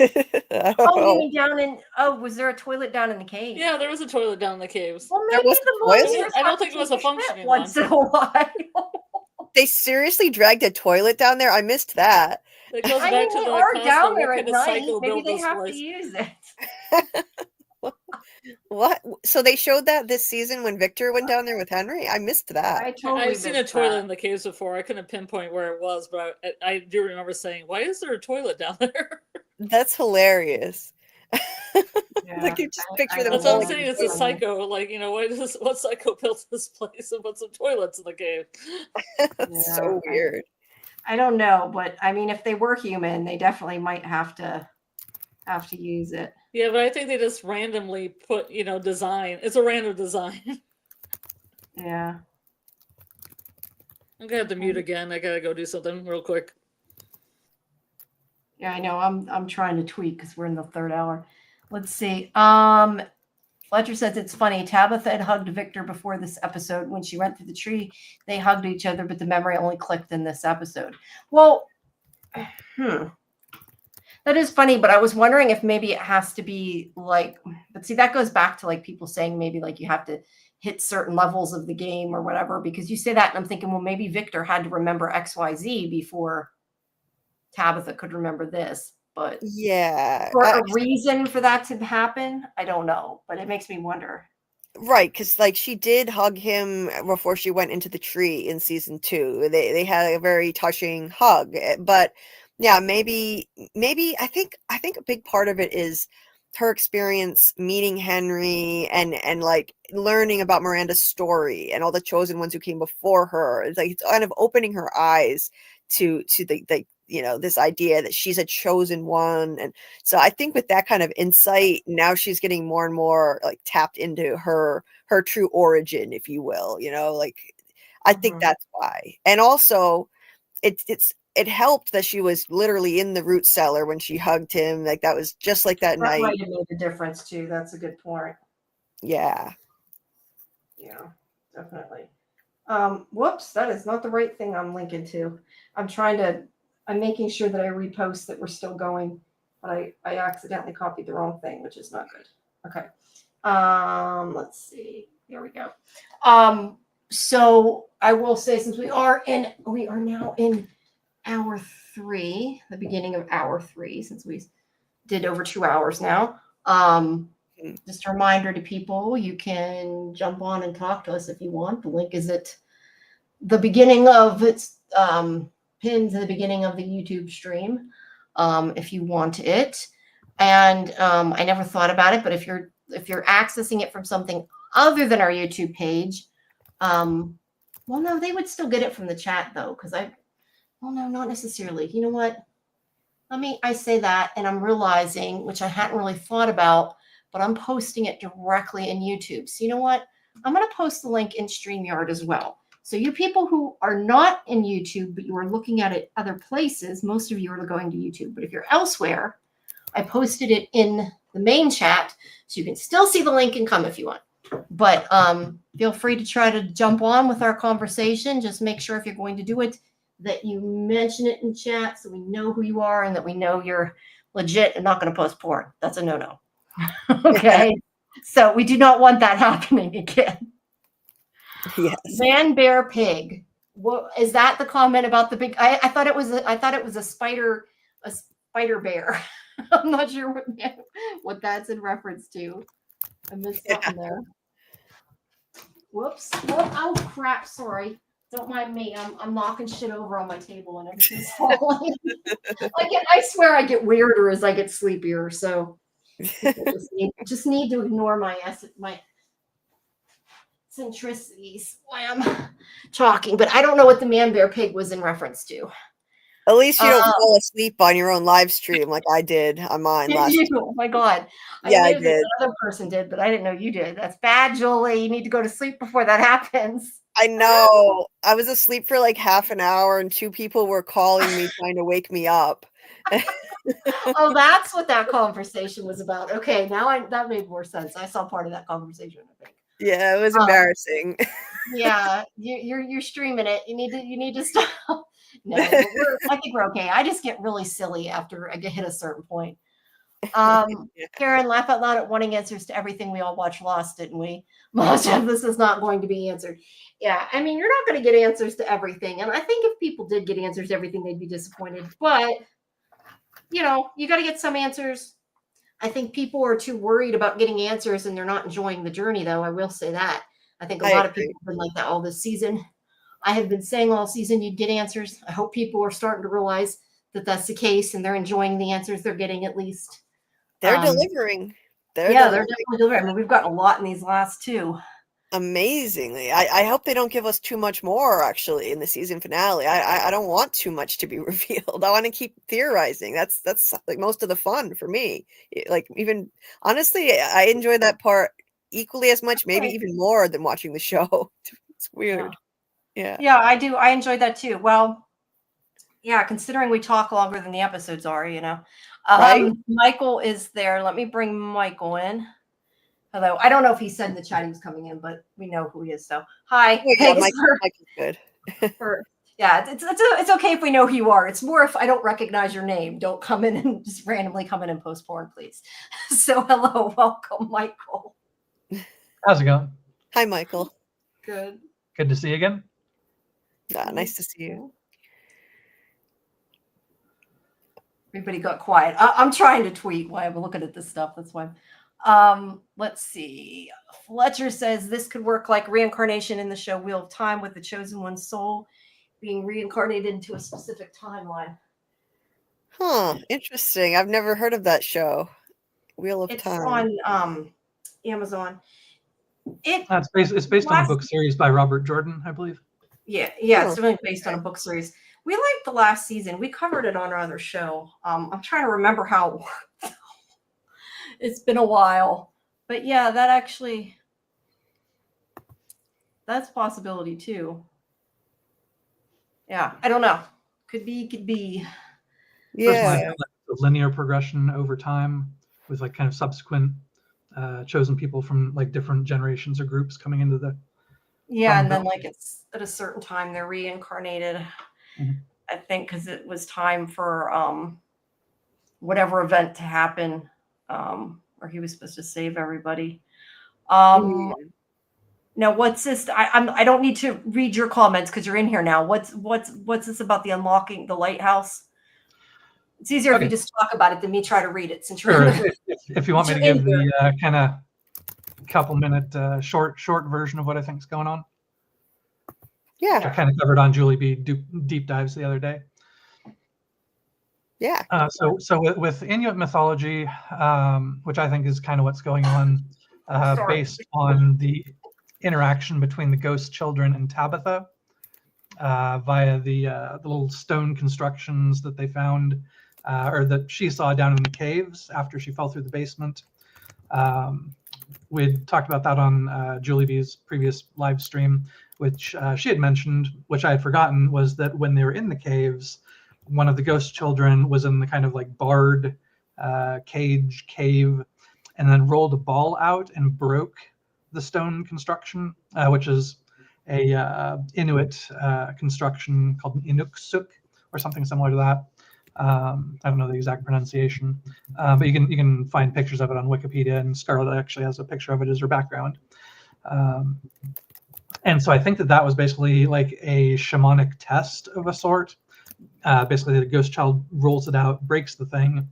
You mean down in? Oh, was there a toilet down in the cave? Yeah, there was a toilet down in the caves. Well, maybe I don't think it was a functioning one. Once in a while. They seriously dragged a toilet down there? I missed that. It goes back to they the are concept, down there at kind of night. psycho Maybe built they this have place. to use it. What? So they showed that this season when Victor went down there with Henry? I missed that. I've seen a toilet in the caves before. I couldn't pinpoint where it was, but I do remember saying, "Why is there a toilet down there?" That's hilarious. Yeah, like you just picture them. That's what I'm saying. It's a psycho. Like, what psycho built this place and put some toilets in the cave? That's so weird. I don't know, but I mean, if they were human, they definitely might have to use it. Yeah, but I think they just randomly put, design. It's a random design. Yeah. I'm gonna have to mute again. I gotta go do something real quick. Yeah, I know. I'm trying to tweak because we're in the third hour. Let's see. Fletcher says it's funny. Tabitha had hugged Victor before this episode. When she went through the tree, they hugged each other, but the memory only clicked in this episode. Well, that is funny, but I was wondering if maybe it has to be like, but see, that goes back to like people saying maybe like you have to hit certain levels of the game or whatever, because you say that and I'm thinking, well, maybe Victor had to remember XYZ before Tabitha could remember this. But yeah, for a reason for that to happen, I don't know, but it makes me wonder. Right, because like she did hug him before she went into the tree in season 2. They had a very touching hug, but yeah, maybe I think a big part of it is her experience meeting Henry and like learning about Miranda's story and all the chosen ones who came before her. It's like it's kind of opening her eyes to the this idea that she's a chosen one. And so I think with that kind of insight, now she's getting more and more like tapped into her true origin, if you will, like I think that's why. And also it helped that she was literally in the root cellar when she hugged him. Like that was just like that That night. might have made a difference too. That's a good point. Yeah. Yeah, definitely. Whoops, that is not the right thing I'm linking to. I'm making sure that I repost that we're still going, but I accidentally copied the wrong thing, which is not good. Okay. Let's see. Here we go. So I will say, since we are now in hour 3, the beginning of hour 3, since we did over 2 hours now. Just a reminder to people, you can jump on and talk to us if you want. The link is at the beginning of it's pinned to the beginning of the YouTube stream if you want it. And I never thought about it, but if you're accessing it from something other than our YouTube page, well, no, they would still get it from the chat though, because well, no, not necessarily. You know what? I say that, and I'm realizing, which I hadn't really thought about, but I'm posting it directly in YouTube. So you know what? I'm going to post the link in StreamYard as well. So you people who are not in YouTube, but you are looking at it other places, most of you are going to YouTube. But if you're elsewhere, I posted it in the main chat, so you can still see the link and come if you want. But feel free to try to jump on with our conversation. Just make sure if you're going to do it, that you mention it in chat so we know who you are and that we know you're legit and not going to post porn. That's a no-no. Okay. So we do not want that happening again. Yes. Man, bear, pig. What is that? The comment about the big? I thought it was a spider bear. I'm not sure what that's in reference to. I missed something there. Whoops. Oh crap! Sorry. Don't mind me. I'm knocking shit over on my table and everything's falling. I swear I get weirder as I get sleepier. So just need to ignore my centricities while I'm talking. But I don't know what the man bear pig was in reference to. At least you don't fall asleep on your own live stream like I did on mine last time. Oh my God. Yeah, I knew did. Another person did, but I didn't know you did. That's bad, Julie. You need to go to sleep before that happens. I know. I was asleep for like half an hour and 2 people were calling me trying to wake me up. Oh, that's what that conversation was about. Okay, now that made more sense. I saw part of that conversation, I think. Yeah, it was embarrassing. Yeah, you're streaming it. You need to stop. No, I think we're okay. I just get really silly after I hit a certain point. Karen, laugh out loud at wanting answers to everything. We all watched Lost, didn't we? Most of this is not going to be answered. Yeah, I mean, you're not going to get answers to everything. And I think if people did get answers to everything, they'd be disappointed. But, you got to get some answers. I think people are too worried about getting answers and they're not enjoying the journey, though. I will say that. I think a lot of people have been like that all this season. I have been saying all season you'd get answers. I hope people are starting to realize that that's the case and they're enjoying the answers they're getting at least. They're delivering. They're definitely delivering. I mean, we've gotten a lot in these last 2. Amazingly. I hope they don't give us too much more, actually, in the season finale. I don't want too much to be revealed. I want to keep theorizing. That's like most of the fun for me. Like, even, honestly, I enjoy that part equally as much, maybe even more than watching the show. It's weird. Yeah, I do. I enjoyed that too. Well, yeah, considering we talk longer than the episodes are, Right? Michael is there. Let me bring Michael in. Hello. I don't know if he said in the chat he was coming in, but we know who he is. So, hi. Oh, yeah, Michael's good. It's okay if we know who you are. It's more if I don't recognize your name. Don't come in and just randomly come in and post porn, please. So, hello. Welcome, Michael. How's it going? Hi, Michael. Good. Good to see you again. Yeah, nice to see you. Everybody got quiet. I'm trying to tweet while I'm looking at this stuff. That's why. Let's see. Fletcher says this could work like reincarnation in the show Wheel of Time, with the chosen one's soul being reincarnated into a specific timeline. Huh. Interesting. I've never heard of that show. Wheel of It's Time. on Amazon. It's based on a book series by Robert Jordan, I believe. Yeah, Oh, it's really based on a book series. We liked the last season. We covered it on our other show. I'm trying to remember how it worked. It's been a while. But yeah, that's a possibility too. Yeah, I don't know. Could be. Personally, I yeah. feel like the linear progression over time with like kind of subsequent chosen people from like different generations or groups coming into the Yeah, and then Farmville. like it's at a certain time they're reincarnated. Mhm. I think because it was time for whatever event to happen, where he was supposed to save everybody. Mhm. Now, what's this? I don't need to read your comments because you're in here now. What's this about the unlocking the lighthouse? It's easier if you Okay. just talk about it than me try to read it since you're Sure. in If you want me to You're in give the kind of couple minute short version of what I think's going on, Yeah. I kind of covered on Julie B deep dives the other day. Yeah. So with Inuit mythology, which I think is kind of what's going on, based on the interaction between the ghost children and Tabitha via the little stone constructions that they found, or that she saw down in the caves after she fell through the basement. We'd talked about that on Julie B's previous live stream, which she had mentioned, which I had forgotten, was that when they were in the caves, one of the ghost children was in the kind of like barred cave, and then rolled a ball out and broke the stone construction, which is a Inuit construction called an Inuksuk or something similar to that. I don't know the exact pronunciation, but you can find pictures of it on Wikipedia, and Scarlett actually has a picture of it as her background. And so I think that was basically like a shamanic test of a sort. Basically, the ghost child rolls it out, breaks the thing,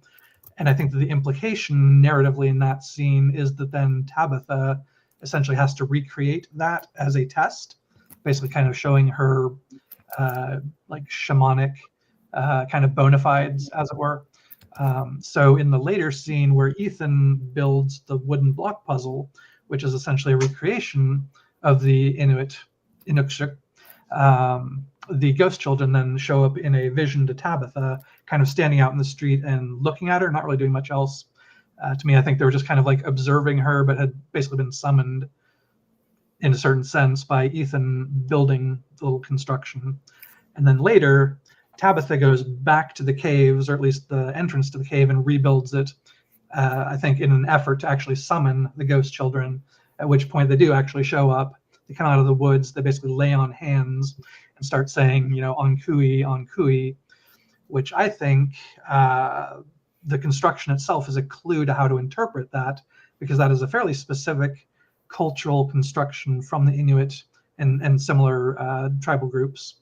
and I think that the implication narratively in that scene is that then Tabitha essentially has to recreate that as a test, basically kind of showing her like shamanic kind of bona fides, as it were. So in the later scene where Ethan builds the wooden block puzzle, which is essentially a recreation of the Inuksuk, the ghost children then show up in a vision to Tabitha, kind of standing out in the street and looking at her, not really doing much else. To me, I think they were just kind of like observing her, but had basically been summoned in a certain sense by Ethan building the little construction. And then later, Tabitha goes back to the caves, or at least the entrance to the cave, and rebuilds it, I think in an effort to actually summon the ghost children, at which point they do actually show up. They come out of the woods, they basically lay on hands and start saying, on kui, which I think the construction itself is a clue to how to interpret that, because that is a fairly specific cultural construction from the Inuit and similar tribal groups,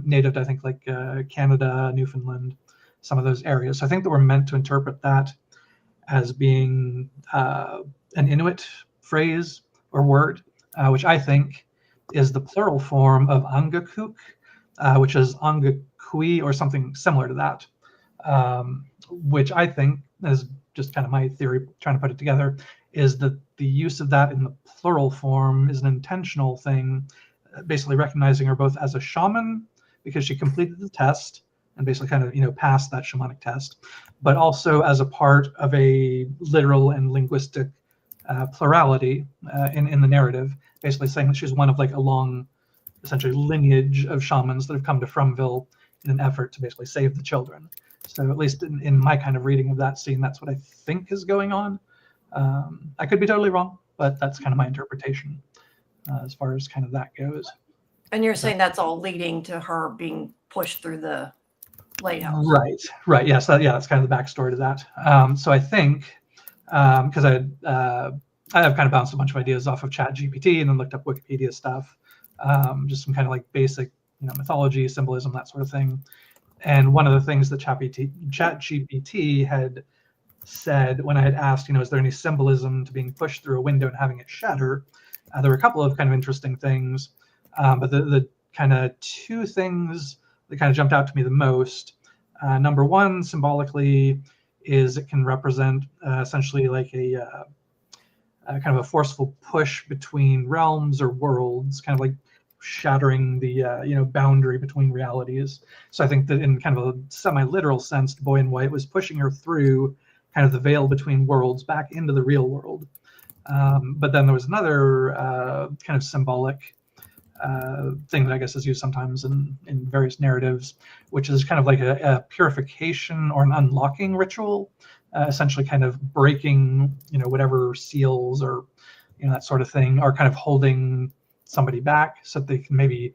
native to, I think, like Canada, Newfoundland, some of those areas. So I think that we're meant to interpret that as being an Inuit phrase or word, which I think is the plural form of angakuk, which is angakui or something similar to that, which I think is just kind of my theory, trying to put it together, is that the use of that in the plural form is an intentional thing, basically recognizing her both as a shaman because she completed the test and basically kind of passed that shamanic test, but also as a part of a literal and linguistic plurality in the narrative, basically saying that she's one of like a long, essentially lineage of shamans that have come to Fromville in an effort to basically save the children. So at least in my kind of reading of that scene, that's what I think is going on. I could be totally wrong, but that's kind of my interpretation as far as kind of that goes. And you're saying that's all leading to her being pushed through the lighthouse. Right. Yes. That's kind of the backstory to that. So I think because I have kind of bounced a bunch of ideas off of ChatGPT and then looked up Wikipedia stuff, just some kind of like basic, mythology, symbolism, that sort of thing. And one of the things that ChatGPT had said when I had asked, is there any symbolism to being pushed through a window and having it shatter? There were a couple of kind of interesting things, but the kind of two things that kind of jumped out to me the most. Number one, symbolically, is it can represent essentially like a kind of a forceful push between realms or worlds, kind of like shattering the boundary between realities. So I think that in kind of a semi-literal sense, the boy in white was pushing her through kind of the veil between worlds back into the real world. But then there was another kind of symbolic thing that I guess is used sometimes in various narratives, which is kind of like a purification or an unlocking ritual, essentially kind of breaking, whatever seals or, that sort of thing are kind of holding somebody back so that they can maybe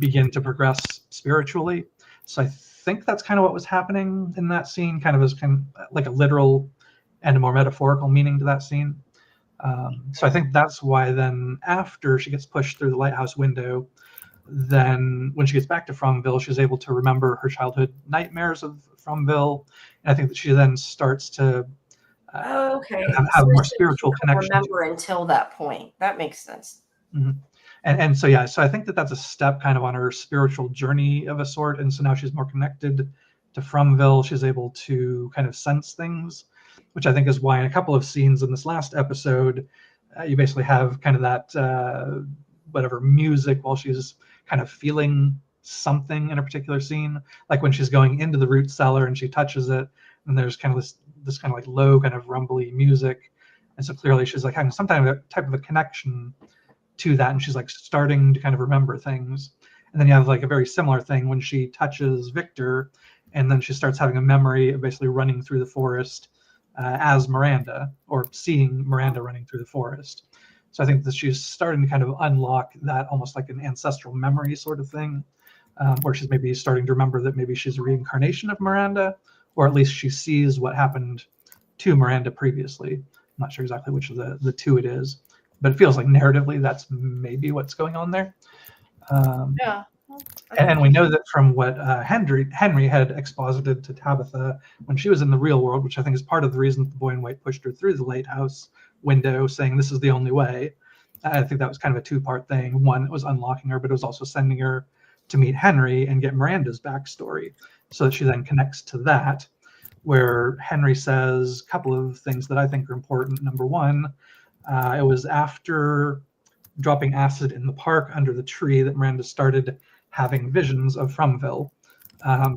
begin to progress spiritually. So I think that's kind of what was happening in that scene, kind of as kind of like a literal and a more metaphorical meaning to that scene. So I think that's why then after she gets pushed through the lighthouse window, then when she gets back to Fromville, she's able to remember her childhood nightmares of Fromville. And I think that she then starts to Okay. have So more she spiritual couldn't connection. remember until that point. That makes sense. Mm-hmm. And so, yeah, so I think that that's a step kind of on her spiritual journey of a sort. And so now she's more connected to Fromville. She's able to kind of sense things, which I think is why in a couple of scenes in this last episode, you basically have kind of that whatever music while she's kind of feeling something in a particular scene, like when she's going into the root cellar and she touches it, and there's kind of this kind of like low kind of rumbly music, and so clearly she's like having some type of a connection to that, and she's like starting to kind of remember things. And then you have like a very similar thing when she touches Victor, and then she starts having a memory of basically running through the forest as Miranda, or seeing Miranda running through the forest. So I think that she's starting to kind of unlock that almost like an ancestral memory sort of thing, where she's maybe starting to remember that maybe she's a reincarnation of Miranda, or at least she sees what happened to Miranda previously. I'm not sure exactly which of the two it is, but it feels like narratively that's maybe what's going on there. Yeah. And we know that from what Henry had exposited to Tabitha when she was in the real world, which I think is part of the reason the boy in white pushed her through the lighthouse window, saying this is the only way. I think that was kind of a two-part thing. One, it was unlocking her, but it was also sending her to meet Henry and get Miranda's backstory, so that she then connects to that, where Henry says a couple of things that I think are important. Number one, it was after dropping acid in the park under the tree that Miranda started having visions of Fromville,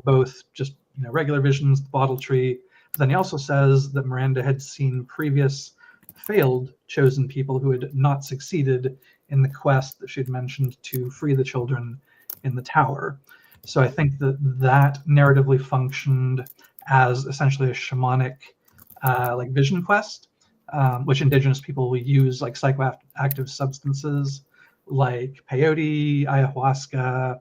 both just regular visions, the bottle tree. But then he also says that Miranda had seen previous failed chosen people who had not succeeded in the quest that she'd mentioned to free the children in the tower. So I think that narratively functioned as essentially a shamanic like vision quest, which indigenous people will use like psychoactive substances like peyote, ayahuasca,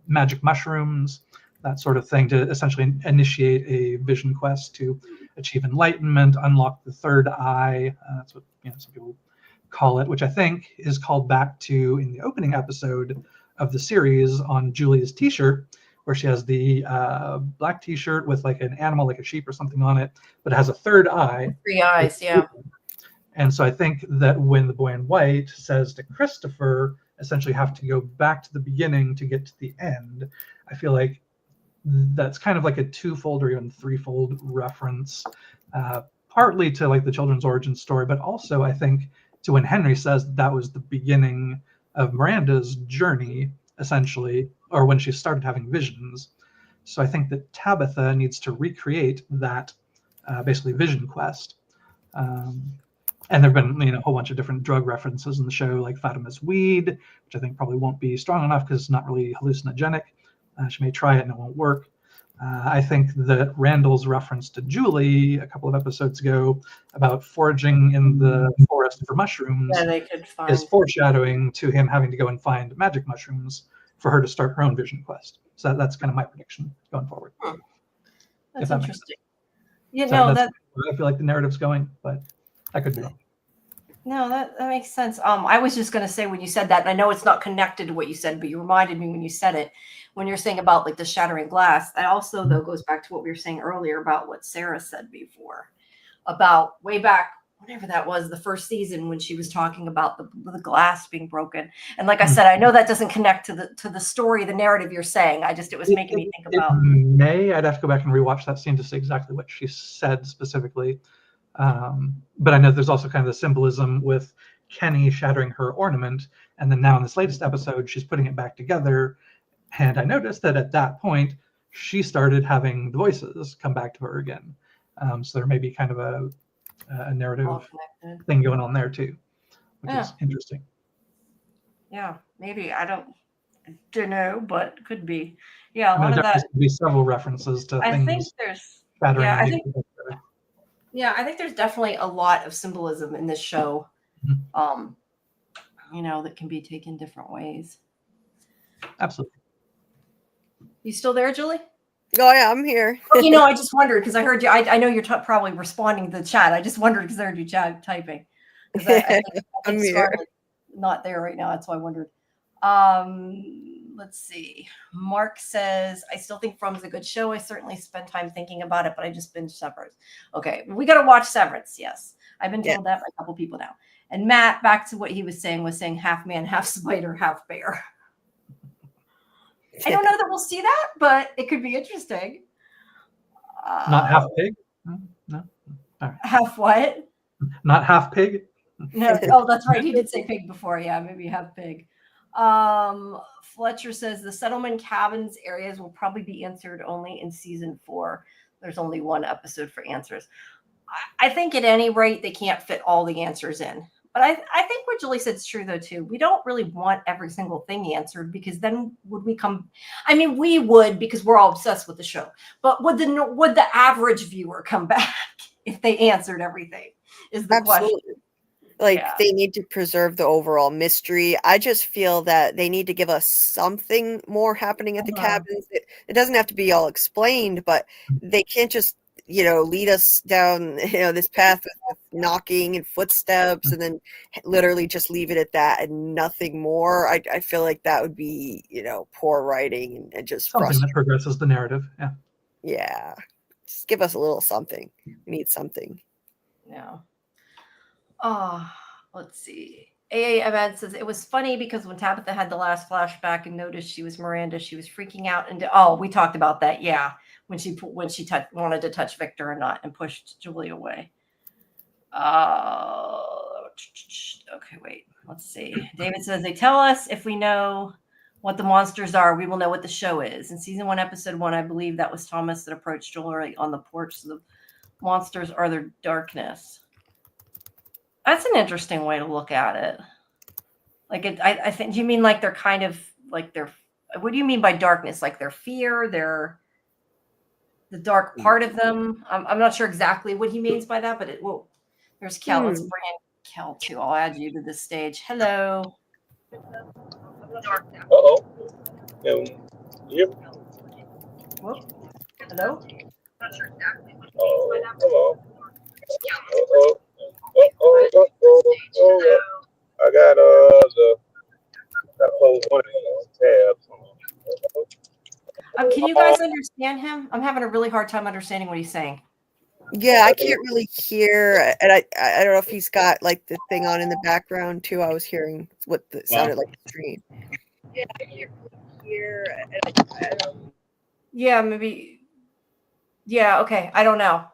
magic mushrooms, that sort of thing, to essentially initiate a vision quest to achieve enlightenment, unlock the third eye. That's what some people call it, which I think is called back to in the opening episode of the series on Julia's t-shirt, where she has the black t-shirt with like an animal, like a sheep or something on it, but it has a third eye. 3 eyes, yeah. And so I think that when the boy in white says to Christopher, essentially have to go back to the beginning to get to the end, I feel like that's kind of like a twofold or even threefold reference, partly to like the children's origin story, but also I think to when Henry says that was the beginning of Miranda's journey, essentially, or when she started having visions. So I think that Tabitha needs to recreate that basically vision quest. And there have been a whole bunch of different drug references in the show, like Fatima's weed, which I think probably won't be strong enough because it's not really hallucinogenic. She may try it and it won't work. I think that Randall's reference to Julie a couple of episodes ago about foraging in the forest for mushrooms is foreshadowing to him having to go and find magic mushrooms for her to start her own vision quest. So that's kind of my prediction going forward. That's interesting. I feel like the narrative's going, but I could be wrong. No, that makes sense. I was just going to say when you said that, and I know it's not connected to what you said, but you reminded me when you said it, when you're saying about like the shattering glass, that also though goes back to what we were saying earlier about what Sarah said before, about way back whatever that was, the first season when she was talking about the glass being broken. And like I said, I know that doesn't connect to the story, the narrative you're saying. It was making me think about. I'd have to go back and rewatch that scene to see exactly what she said specifically. But I know there's also kind of the symbolism with Kenny shattering her ornament, and then now in this latest episode, she's putting it back together. And I noticed that at that point, she started having the voices come back to her again. So there may be kind of a narrative thing going on there too, which is interesting. Yeah, maybe. I don't know, but it could be. Yeah, a I mean, lot of there that. could be several references to I think things there's. shattering. Yeah, and I think there's definitely a lot of symbolism in this show. Mhm. That can be taken different ways. Absolutely. You still there, Julie? Oh yeah, I'm here. I just wondered because I heard you. I know you're probably responding to the chat. I just wondered because I heard you typing. Because I think I'm here. Scarlett's not there right now. That's why I wondered. Let's see. Mark says, I still think From's a good show. I certainly spend time thinking about it, but I just binged Severance. Okay, we got to watch Severance. Yes, I've been told that by a couple people now. And Matt, back to what he was saying half man, half spider, half bear. I don't know that we'll see that, but it could be interesting. Not half pig? No. All right. Half what? Not half pig? No. Oh, that's right. He did say pig before. Yeah, maybe half pig. Fletcher says the settlement cabins areas will probably be answered only in season 4. There's only one episode for answers. I think at any rate, they can't fit all the answers in. But I think what Julie said is true, though, too. We don't really want every single thing answered because then would we come? I mean, we would because we're all obsessed with the show. But would the average viewer come back if they answered everything? Is the question. They need to preserve the overall mystery. I just feel that they need to give us something more happening at the cabins. It doesn't have to be all explained, but they can't just lead us down this path with knocking and footsteps and then literally just leave it at that and nothing more. I feel like that would be poor writing and just something that progresses the narrative. Yeah, just give us a little something. We need something. Yeah. Let's see. AA Ahmed says it was funny because when Tabitha had the last flashback and noticed she was Miranda, she was freaking out. And we talked about that. Yeah, when she wanted to touch Victor and pushed Julie away. Okay, wait. Let's see. David says they tell us if we know what the monsters are, we will know what the show is. In season 1, episode 1, I believe that was Thomas that approached Julie on the porch. So the monsters are their darkness. That's an interesting way to look at it. I think, do you mean like they're kind of like what do you mean by darkness? Like their fear, the dark part of them? I'm not sure exactly what he means by that, but there's Kel. Let's bring in Kel too. I'll add you to the stage. Hello. Uh-oh. Yep. Whoop. Hello? Hello. I got whole one of these tabs. Can you guys understand him? I'm having a really hard time understanding what he's saying. Yeah, I can't really hear, and I don't know if he's got like the thing on in the background too. I was hearing what sounded like the stream. Yeah, I can't really hear, and I don't. Yeah, maybe. Yeah. Okay. I don't know.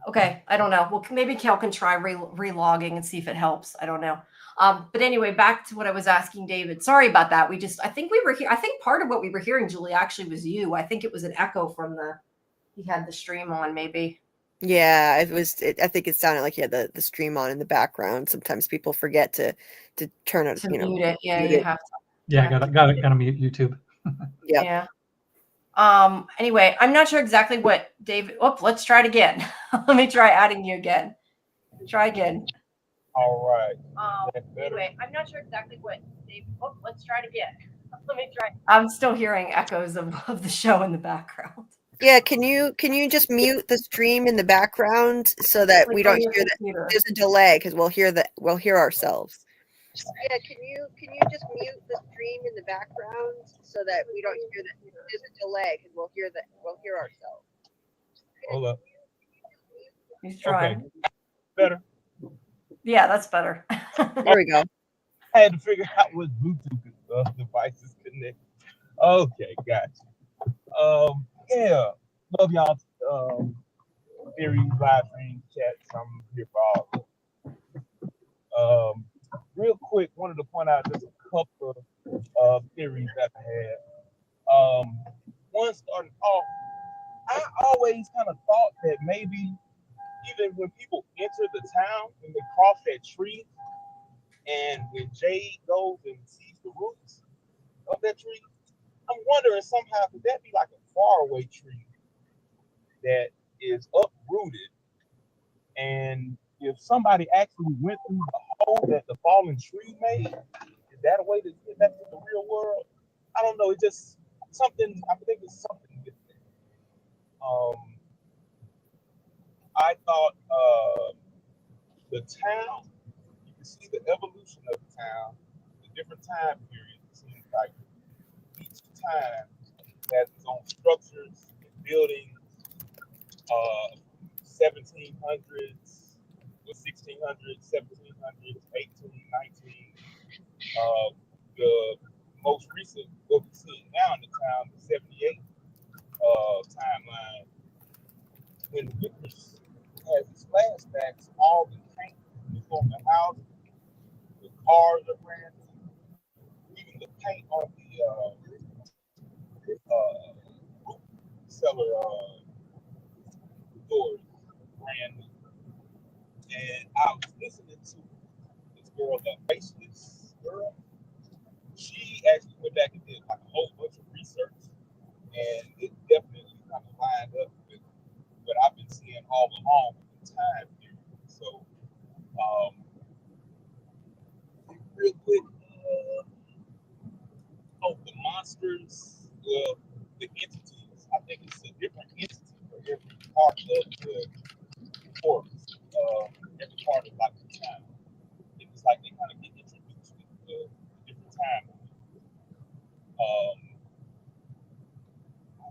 Okay, I don't know. Well, maybe Kel can try relogging and see if it helps. I don't know. But anyway, back to what I was asking David. Sorry about that. I think we were here. I think part of what we were hearing, Julie, actually was you. I think it was an echo from he had the stream on, maybe. Yeah, it was. I think it sounded like he had the stream on in the background. Sometimes people forget to turn it. Mute it. Yeah, you have to. Yeah, gotta mute YouTube. Yeah. Anyway, I'm not sure exactly what David. Let's try it again. Let me try adding you again. Try again. All right. Anyway, I'm not sure exactly what David. Let's try it again. Let me try. I'm still hearing echoes of the show in the background. Yeah, can you just mute the stream in the background so that we don't hear that? There's a delay because we'll hear ourselves. Yeah, can you just mute the stream in the background so that we don't hear that? There's a delay because we'll hear ourselves. Hold up. He's trying. Better. Yeah, that's better. There we go. I had to figure out what Bluetooth devices connect. Okay, gotcha. Yeah, love y'all. Theory, live stream, chats. I'm here for all of it. Real quick, wanted to point out just a couple of theories that I had. One starting off, I always kind of thought that maybe even when people enter the town, when they cross that tree, and when Jade goes and sees the roots of that tree, I'm wondering somehow could that be like a faraway tree that is uprooted, and if somebody actually went through the hole that the fallen tree made, is that a way to get back to the real world? I don't know. It's just something. I think it's something with that. I thought the town. You can see the evolution of the town, the different time periods. It seems like each time has its own structures and buildings. 1700s, 1600s, 1700s, 18, 19. The most recent, what we see now in the town, the 78 timeline, when Vickers has his flashbacks, all the paint on the houses, the cars are brand new, even the paint on the cellar doors brand new. And I was listening to this girl, the faceless girl. She actually went back and did like a whole bunch of research, and it definitely kind of lined up with what I've been seeing all along with the time period. So, real quick, the monsters, the entities. I think it's a different entity for every part of the forest, every part of like the town. It's like they kind of get introduced with the different time. I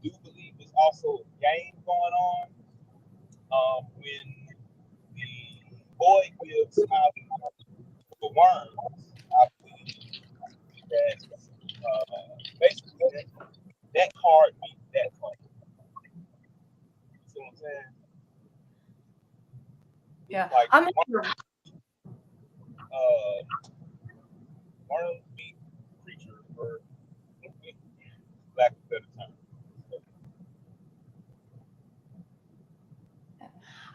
do believe there's also a game going on when the boy gives Smiley the worms. I believe that basically that card beats that card. You see what I'm saying? Yeah, Like I'm worms beat creature for lack of a better term.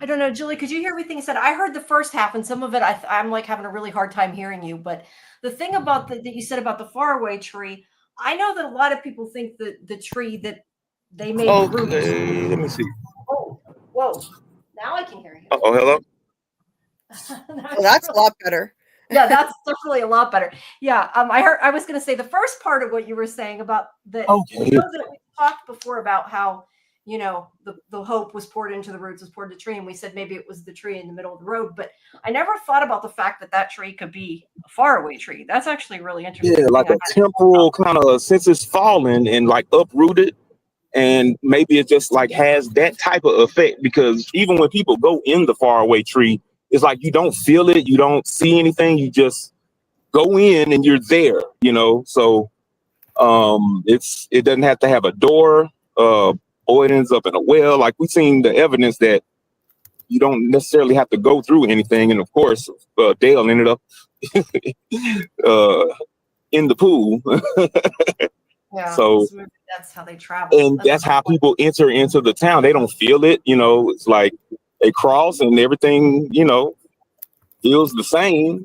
I don't know, Julie, could you hear everything you said? I heard the first half, and some of it I'm like having a really hard time hearing you. But the thing about that you said about the faraway tree, I know that a lot of people think that the tree that they made roots. Okay, let me see. Oh, whoa! Now I can hear you. Oh, hello. Well, that's a lot better. Yeah, that's definitely a lot better. Yeah, I was going to say the first part of what you were saying about that. Okay. You know that we talked before about how the hope was poured into the roots, was poured into the tree, and we said maybe it was the tree in the middle of the road. But I never thought about the fact that that tree could be a faraway tree. That's actually really interesting. Yeah, like a temporal kind of, since it's fallen and like uprooted, and maybe it just like has that type of effect, because even when people go in the faraway tree, it's like you don't feel it, you don't see anything, you just go in and you're there, So it doesn't have to have a door, or it ends up in a well. Like we've seen the evidence that you don't necessarily have to go through anything. And of course, Dale ended up in the pool. Yeah, so that's how they travel. And that's how people enter into the town. They don't feel it, it's like they cross and everything, feels the same.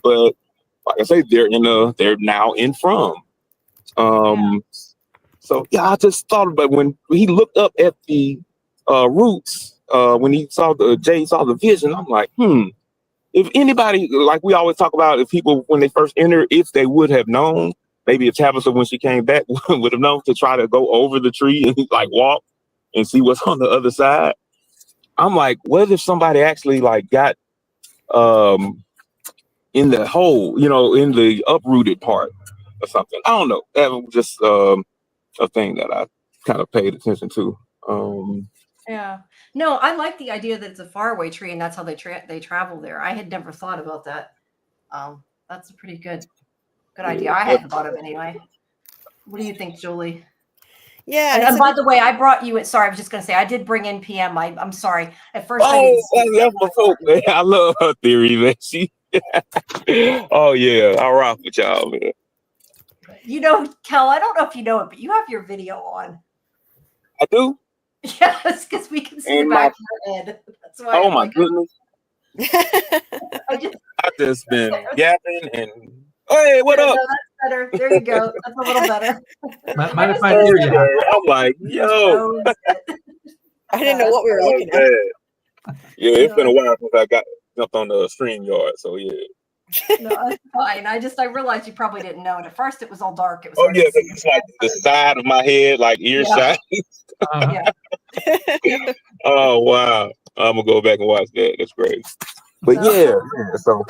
But like I say, they're now in from. So yeah, I just thought about when he looked up at the roots, when he saw Jay saw the vision, I'm like, if anybody, like we always talk about, if people when they first enter, if they would have known, maybe if Tabitha when she came back would have known to try to go over the tree and like walk and see what's on the other side. I'm like, what if somebody actually like got in the hole, in the uprooted part or something? I don't know. That was just a thing that I kind of paid attention to. Yeah. No, I like the idea that it's a faraway tree and that's how they travel there. I had never thought about that. That's a pretty good idea. I hadn't thought of it anyway. What do you think, Julie? Yeah, And, it's and by the way, I brought you. Sorry, I was just going to say I did bring in PM. I'm sorry. At first, I Oh, didn't see that's my folk, man. I love her theory, man. She, oh yeah, I rock with y'all, man. You know, Kel, I don't know if you know it, but you have your video on. I do. Yes, because we can see the And back of your head. That's why. oh I'm my like, goodness, I just been yapping and hey, what no, up? that's better. There you go. That's a little better. Mind if I Oh, hear you? man. I'm like, yo, Knows it. I didn't know what we were oh, looking at. man. Yeah, it's been a while since I jumped on the stream yard, so yeah. No, that's fine. I realized you probably didn't know it. At first, it was all dark. It was Oh hard yeah, to 'cause see. it's like the side of my head, like earshot. Uh-huh. Yeah. Oh wow, I'm gonna go back and watch that. That's great. But No. yeah. So,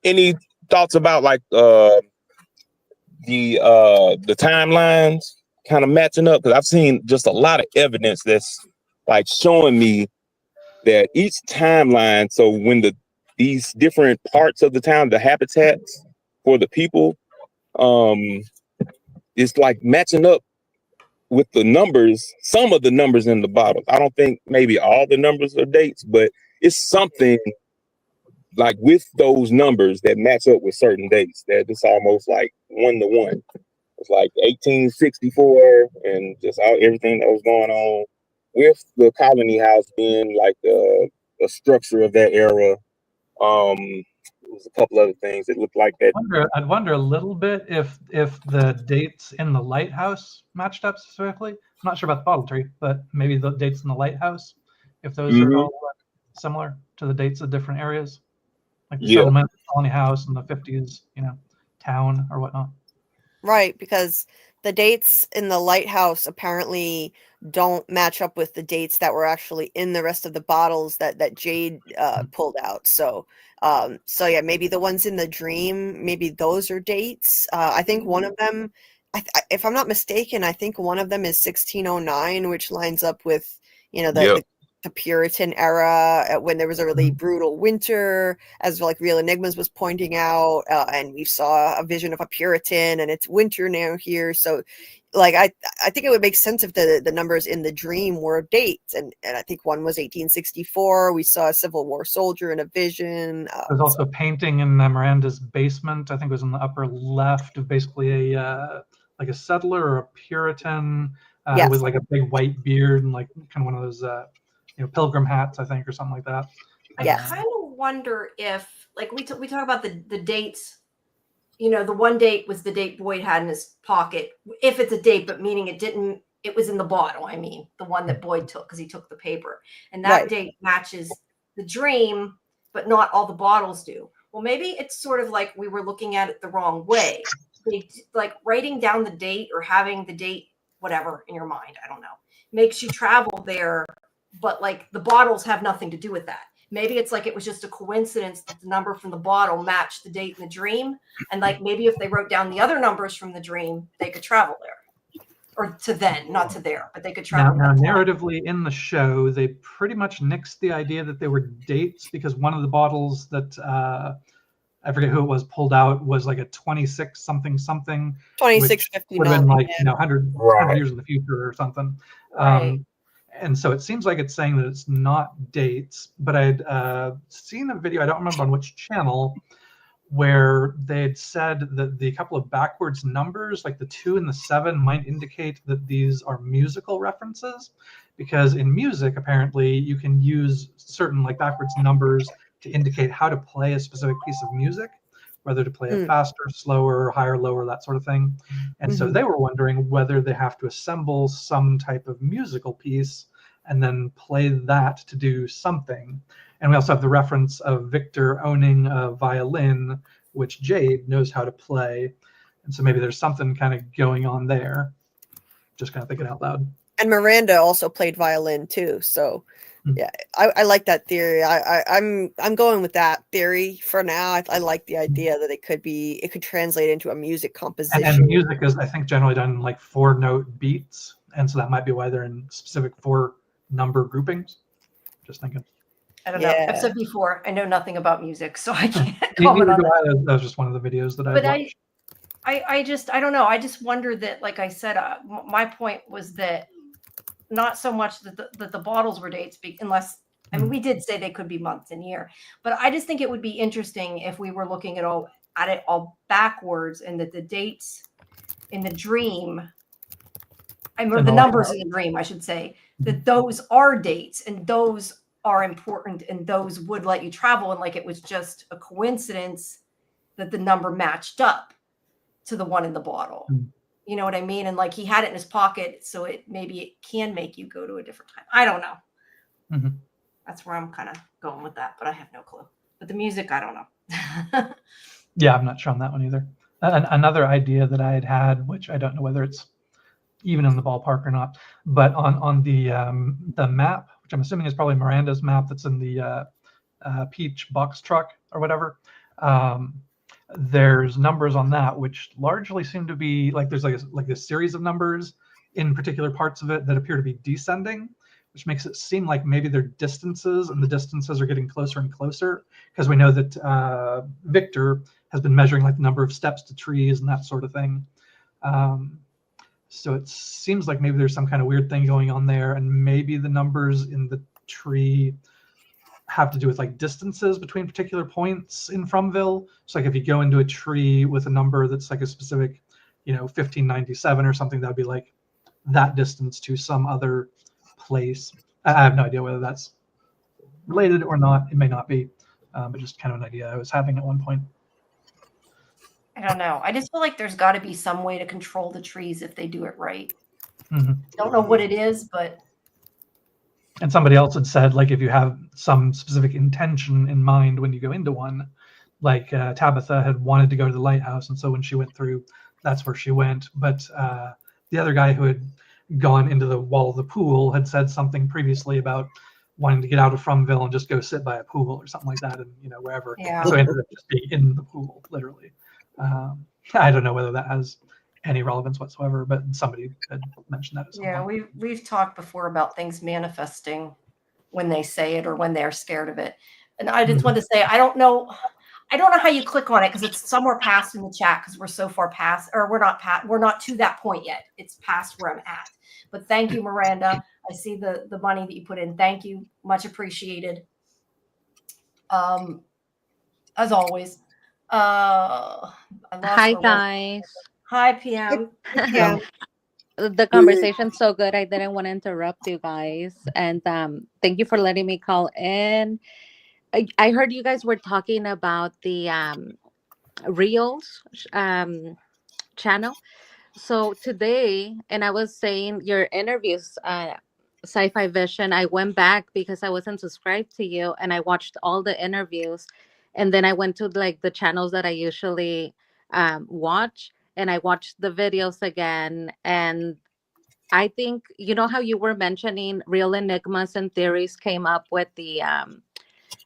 any thoughts about like the timelines kind of matching up? Because I've seen just a lot of evidence that's like showing me that each timeline. So when these different parts of the town, the habitats for the people, it's like matching up with the numbers, some of the numbers in the bottle. I don't think maybe all the numbers are dates, but it's something like with those numbers that match up with certain dates that it's almost like 1-to-1. It's like 1864 and just everything that was going on with the colony house being like a structure of that era. There was a couple other things that looked like that. I'd wonder a little bit if the dates in the lighthouse matched up specifically. I'm not sure about the bottle tree, but maybe the dates in the lighthouse, if those are all similar to the dates of different areas, like the settlement, colony house, and the 50s, town or whatnot. Right, because the dates in the lighthouse apparently don't match up with the dates that were actually in the rest of the bottles that Jade pulled out. So yeah, maybe the ones in the dream, maybe those are dates. I think one of them, if I'm not mistaken, I think one of them is 1609, which lines up with the Puritan era when there was a really brutal winter, as like Real Enigmas was pointing out, and we saw a vision of a Puritan, and it's winter now here. So, like I think it would make sense if the numbers in the dream were dates, and I think one was 1864. We saw a Civil War soldier in a vision. There's also a painting in Miranda's basement. I think it was in the upper left of basically like a settler or a Puritan with like a big white beard and like kind of one of those pilgrim hats, I think, or something like that. I kind of wonder if, like, we talk about the dates. The one date was the date Boyd had in his pocket. If it's a date, but meaning it was in the bottle. I mean, the one that Boyd took because he took the paper, and that date matches the dream, but not all the bottles do. Well, maybe it's sort of like we were looking at it the wrong way. Like writing down the date or having the date, whatever, in your mind, I don't know, makes you travel there. But like the bottles have nothing to do with that. Maybe it's like it was just a coincidence that the number from the bottle matched the date in the dream. And like maybe if they wrote down the other numbers from the dream, they could travel there. Or to then, not to there, but they could travel. Now narratively in the show, they pretty much nixed the idea that they were dates because one of the bottles that I forget who it was pulled out was like a 26 something 2659 would have been like 100 years in the future or something. Right. And so it seems like it's saying that it's not dates, but I'd seen a video, I don't remember on which channel, where they'd said that the couple of backwards numbers, like the 2 and the 7, might indicate that these are musical references, because in music, apparently, you can use certain like backwards numbers to indicate how to play a specific piece of music, whether to play it faster, slower, higher, lower, that sort of thing. And so they were wondering whether they have to assemble some type of musical piece and then play that to do something. And we also have the reference of Victor owning a violin, which Jade knows how to play. And so maybe there's something kind of going on there. Just kind of thinking out loud. And Miranda also played violin too. So yeah, I like that theory. I'm going with that theory for now. I like the idea that it could translate into a music composition. And music is, I think, generally done in like 4-note beats, and so that might be why they're in specific 4 number groupings. Just thinking. I don't know. I've Yeah. said before, I know nothing about music, so I can't Neither comment on do that. I. That was just one of the videos that I But watched. I don't know. I just wonder that, like I said, my point was that not so much that the bottles were dates, unless, I mean, we did say they could be months and year, but I just think it would be interesting if we were looking at it all backwards, and that the dates in the dream, or the numbers in the dream, I should say, that those are dates and those are important and those would let you travel, and like it was just a coincidence that the number matched up to the one in the bottle. You know what I mean? And like he had it in his pocket, so maybe it can make you go to a different time. I don't know. That's where I'm kind of going with that, but I have no clue. But the music, I don't know. Yeah, I'm not sure on that one either. Another idea that I had, which I don't know whether it's even in the ballpark or not, but on the map, which I'm assuming is probably Miranda's map that's in the Peach box truck or whatever. There's numbers on that which largely seem to be like there's like a series of numbers in particular parts of it that appear to be descending, which makes it seem like maybe they're distances, and the distances are getting closer and closer, because we know that Victor has been measuring like the number of steps to trees and that sort of thing. So it seems like maybe there's some kind of weird thing going on there, and maybe the numbers in the tree have to do with like distances between particular points in Fromville. So like if you go into a tree with a number that's like a specific, 1597 or something, that'd be like that distance to some other place. I have no idea whether that's related or not. It may not be, but just kind of an idea I was having at one point. I don't know. I just feel like there's got to be some way to control the trees if they do it right. Mm-hmm. Don't know what it is, but. And somebody else had said, like, if you have some specific intention in mind when you go into one, like Tabitha had wanted to go to the lighthouse, and so when she went through, that's where she went. But the other guy who had gone into the wall of the pool had said something previously about wanting to get out of Fromville and just go sit by a pool or something like that, and wherever. Yeah. So he ended up just being in the pool, literally. I don't know whether that has any relevance whatsoever, but somebody had mentioned that at some point. We've talked before about things manifesting when they say it or when they're scared of it. And I just want to say, I don't know how you click on it, because it's somewhere past in the chat, because we're so far past, or we're not to that point yet. It's past where I'm at. But thank you, Miranda. I see the money that you put in. Thank you. Much appreciated. As always. Hi, guys. Hi, PM. Yeah. The conversation's so good. I didn't want to interrupt you guys. And thank you for letting me call in. I heard you guys were talking about the Reels channel. So today, and I was saying your interviews, Sci-Fi Vision, I went back because I wasn't subscribed to you, and I watched all the interviews. And then I went to like the channels that I usually watch, and I watched the videos again. And I think, how you were mentioning real enigmas and theories came up with the,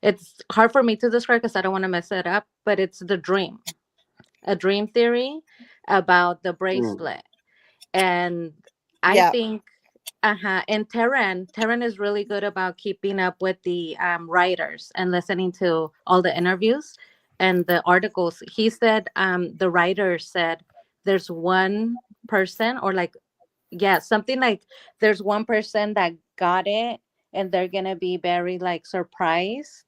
it's hard for me to describe because I don't want to mess it up, but it's a dream theory about the bracelet. And I think, and Terran is really good about keeping up with the writers and listening to all the interviews and the articles. He said, the writer said, there's one person, or like, something like there's one person that got it and they're going to be very like surprised.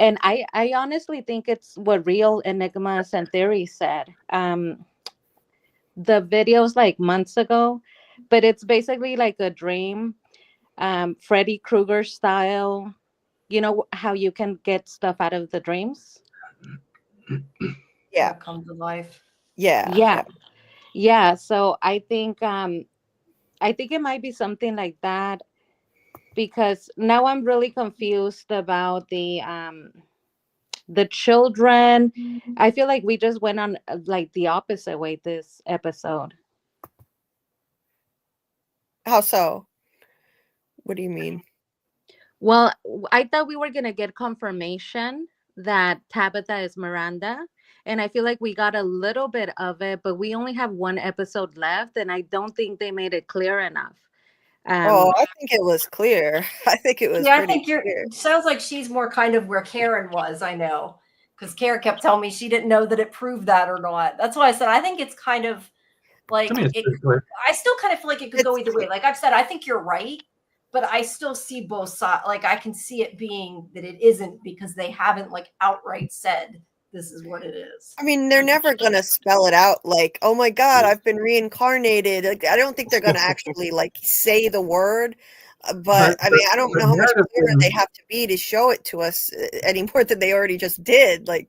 And I honestly think it's what Real Enigmas and Theories said. The videos like months ago, but it's basically like a dream, Freddy Krueger style. You know how you can get stuff out of the dreams? Yeah. Come to life. Yeah. So I think it might be something like that, because now I'm really confused about the children. I feel like we just went on like the opposite way this episode. How so? What do you mean? Well, I thought we were going to get confirmation that Tabitha is Miranda, And I feel like we got a little bit of it, but we only have one episode left, and I don't think they made it clear enough. Oh, I think it was clear. I think it was Yeah, I pretty think clear. sounds like she's more kind of where Karen was. I know, because Karen kept telling me she didn't know that it proved that or not. That's why I said I think it's kind of like To me, it's pretty clear. I still kind of feel like it could go either way. Like I've said, I think you're right, but I still see both sides. Like I can see it being that it isn't because they haven't like outright said this is what it is. I mean, they're never gonna spell it out like, "Oh my God, I've been reincarnated." Like, I don't think they're gonna actually like say the word. But I mean, I don't know how much clearer they have to be to show it to us any more than they already just did. Like,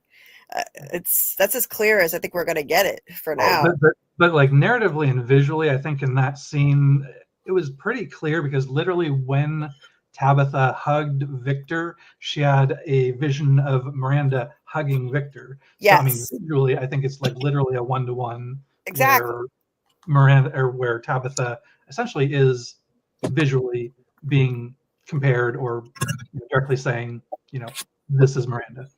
that's as clear as I think we're gonna get it for now. But like narratively and visually, I think in that scene it was pretty clear because literally when Tabitha hugged Victor, she had a vision of Miranda hugging Victor. Yes. So I mean, visually, I think it's like literally a one-to-one. Exactly. Where Miranda or where Tabitha essentially is visually being compared or directly saying, this is Miranda.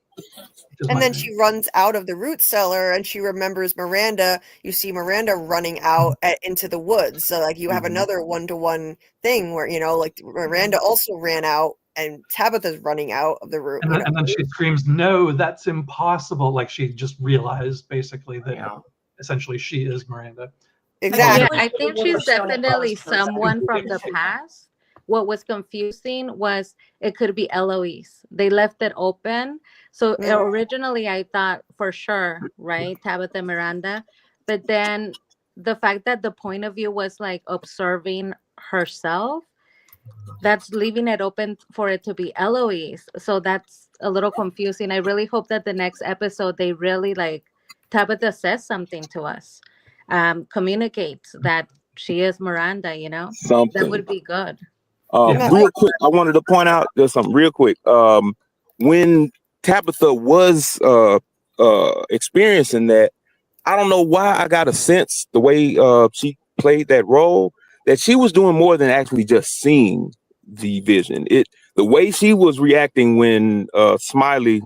And then she runs out of the root cellar and she remembers Miranda. You see Miranda running out into the woods. So like you have another one-to-one thing where, like Miranda also ran out and Tabitha's running out of the room. And then she screams, "No, that's impossible." Like she just realized basically that essentially she is Miranda. Exactly. Yeah, I think she's definitely someone from the past. What was confusing was it could be Eloise. They left it open. So originally I thought for sure, right, Tabitha Miranda. But then the fact that the point of view was like observing herself, that's leaving it open for it to be Eloise. So that's a little confusing. I really hope that the next episode they really like Tabitha says something to us, communicates that she is Miranda, Something. That would be good. Real quick, I wanted to point out there's something real quick. When Tabitha was experiencing that, I don't know why I got a sense the way she played that role that she was doing more than actually just seeing the vision. The way she was reacting when Smiley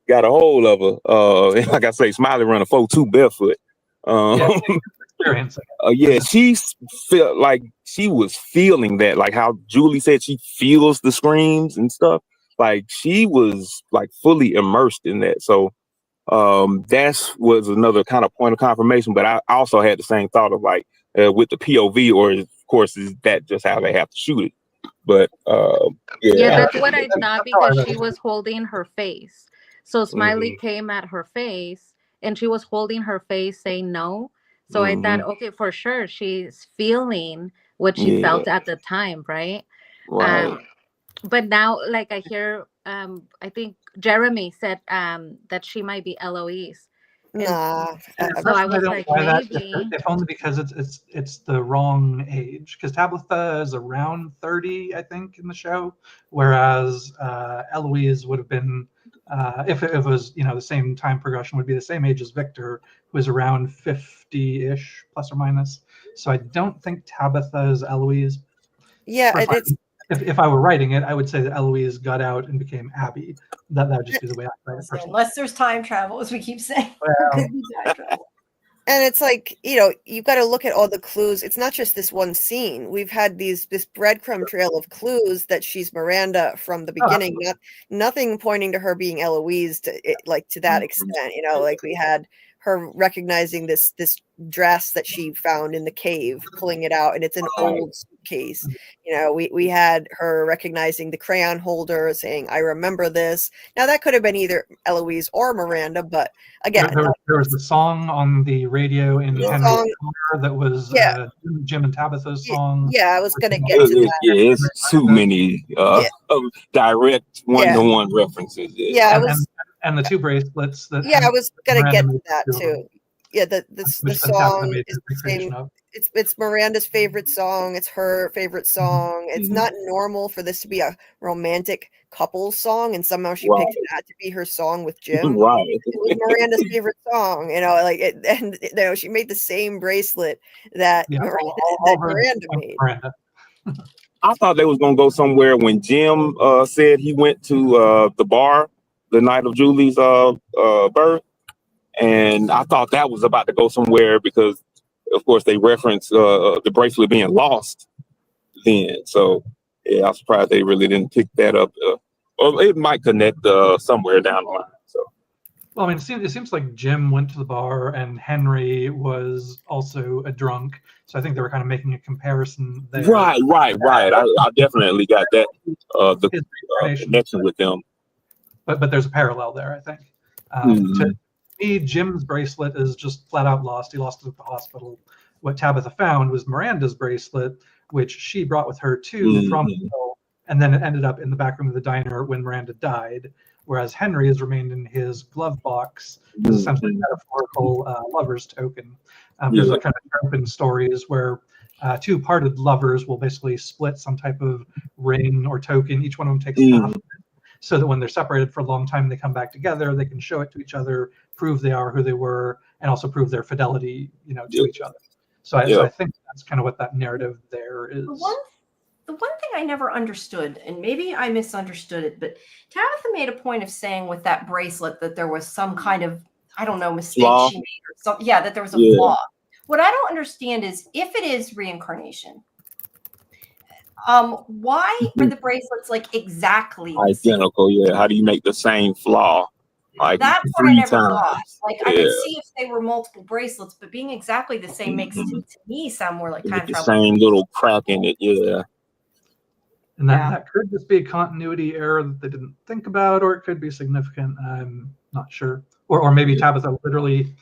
got a hold of her, and like I say, Smiley run a 4.2 barefoot. She felt like she was feeling that, like how Julie said she feels the screams and stuff. Like she was like fully immersed in that. So that was another kind of point of confirmation. But I also had the same thought of like with the POV, or of course, is that just how they have to shoot it? But that's what I thought because she was holding her face. So Smiley came at her face and she was holding her face saying no. So I thought, okay, for sure, she's feeling what she felt at the time, right? Right. But now, like I hear, I think Jeremy said that she might be Eloise. Nah. So I was like, maybe. If only because it's the wrong age. Because Tabitha is around 30, I think, in the show, whereas Eloise would have been, if it was, the same time progression, would be the same age as Victor, who is around 50-ish, plus or minus. So I don't think Tabitha is Eloise. Yeah, if I were writing it, I would say that Eloise got out and became Abby. That would just be the way I write it personally. Unless there's time travel, as we keep saying. And it's like, you've got to look at all the clues. It's not just this one scene. We've had this breadcrumb trail of clues that she's Miranda from the beginning. Nothing pointing to her being Eloise to that extent. Like we had her recognizing this dress that she found in the cave, pulling it out, and it's an old suitcase. We had her recognizing the crayon holder, saying, "I remember this." Now that could have been either Eloise or Miranda, but again, there was the song on the radio in Henry's Corner that was Jim and Tabitha's song. Yeah, I was gonna get to that. It's too many direct one-to-one references. And the two bracelets. I was gonna get to that too. Yeah, the song is the same. It's Miranda's favorite song. It's her favorite song. It's not normal for this to be a romantic couple song, and somehow she picked that to be her song with Jim. Right. It was Miranda's favorite song, and she made the same bracelet that Miranda made. I thought they was gonna go somewhere when Jim said he went to the bar, the night of Julie's birth, and I thought that was about to go somewhere because, of course, they referenced the bracelet being lost then. So yeah, I'm surprised they really didn't pick that up. Or it might connect somewhere down the line. So. Well, I mean, it seems like Jim went to the bar and Henry was also a drunk. So I think they were kind of making a comparison there. Right. I definitely got that the connection with them. But there's a parallel there, I think. To me, Jim's bracelet is just flat out lost. He lost it at the hospital. What Tabitha found was Miranda's bracelet, which she brought with her too from the hill, and then it ended up in the back room of the diner when Miranda died. Whereas Henry has remained in his glove box as essentially a metaphorical lover's token. There's a kind of trope in stories where two parted lovers will basically split some type of ring or token. Each one of them takes half of it, so that when they're separated for a long time, they come back together. They can show it to each other, prove they are who they were, and also prove their fidelity, to each other. So I think that's kind of what that narrative there is. The one thing I never understood, and maybe I misunderstood it, but Tabitha made a point of saying with that bracelet that there was some kind of, I don't know, mistake flaw. she made or something. Yeah, that there was a flaw. What I don't understand is if it is reincarnation, why are the bracelets like exactly identical? Yeah. How do you make the same flaw? Like that's what I 3 never times. thought. Like I could see if they were multiple bracelets, but being exactly the same makes to me sound more like time the travel. same little crack in it. Yeah. And that could just be a continuity error that they didn't think about, or it could be significant. I'm not sure. Or maybe Tabitha literally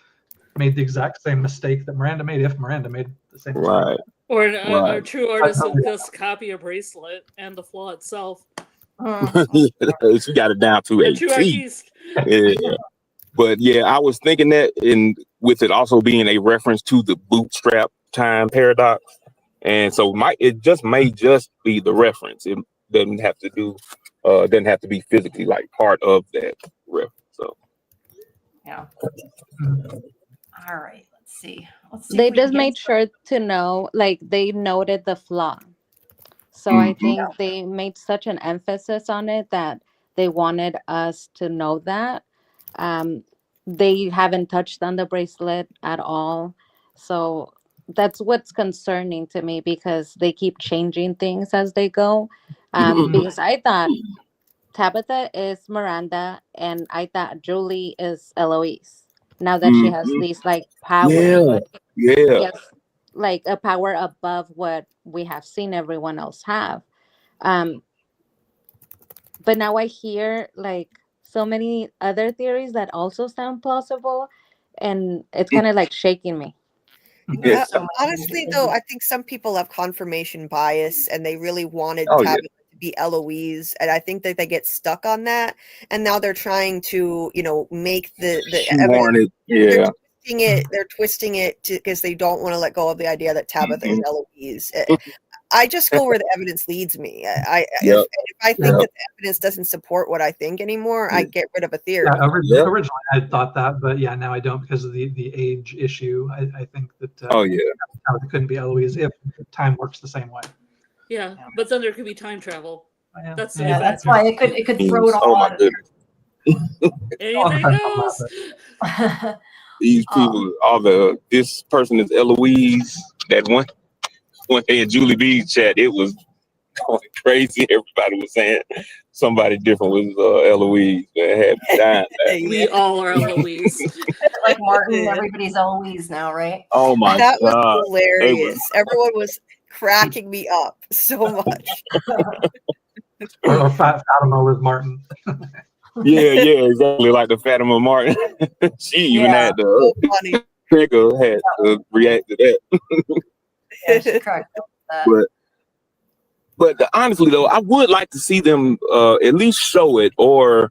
made the exact same mistake that Miranda made if Miranda made the same mistake. Right. Or a true artist will just copy a bracelet and the flaw itself. She got it down to a True T. artist. Yeah. But yeah, I was thinking that, with it also being a reference to the bootstrap time paradox. And so it may just be the reference. It doesn't have to be physically like part of that reference. So yeah. All right. Let's see. They just made sure to know, like they noted the flaw. So I think they made such an emphasis on it that they wanted us to know that. They haven't touched on the bracelet at all. So that's what's concerning to me because they keep changing things as they go. Because I thought Tabitha is Miranda and I thought Julie is Eloise. Now that she has these like powers. Yes, like a power above what we have seen everyone else have. But now I hear like so many other theories that also sound plausible, and it's kind of like shaking me. Honestly, though, I think some people have confirmation bias, and they really wanted Tabitha to be Eloise, and I think that they get stuck on that, and now they're trying to, make the they're twisting it because they don't want to let go of the idea that Tabitha is Eloise. I just go where the evidence leads me. If I think that the evidence doesn't support what I think anymore, I get rid of a theory. Originally, I thought that, but now I don't because of the age issue. I think that it couldn't be Eloise if time works the same way. Yeah, but then there could be time travel. That's that's why it could throw it all out of there. Anything else? These people, this person is Eloise. That one day in Julie B's chat, it was going crazy. Everybody was saying somebody different was Eloise. Had died. We all are Eloise. Like Martin, everybody's Eloise now, right? Oh my God. That was hilarious. Everyone was cracking me up so much. or Fatima with Martin. Yeah, exactly. Like the Fatima Martin. She even had the trigger had to react to that. She cracked up with that. But honestly though, I would like to see them at least show it, or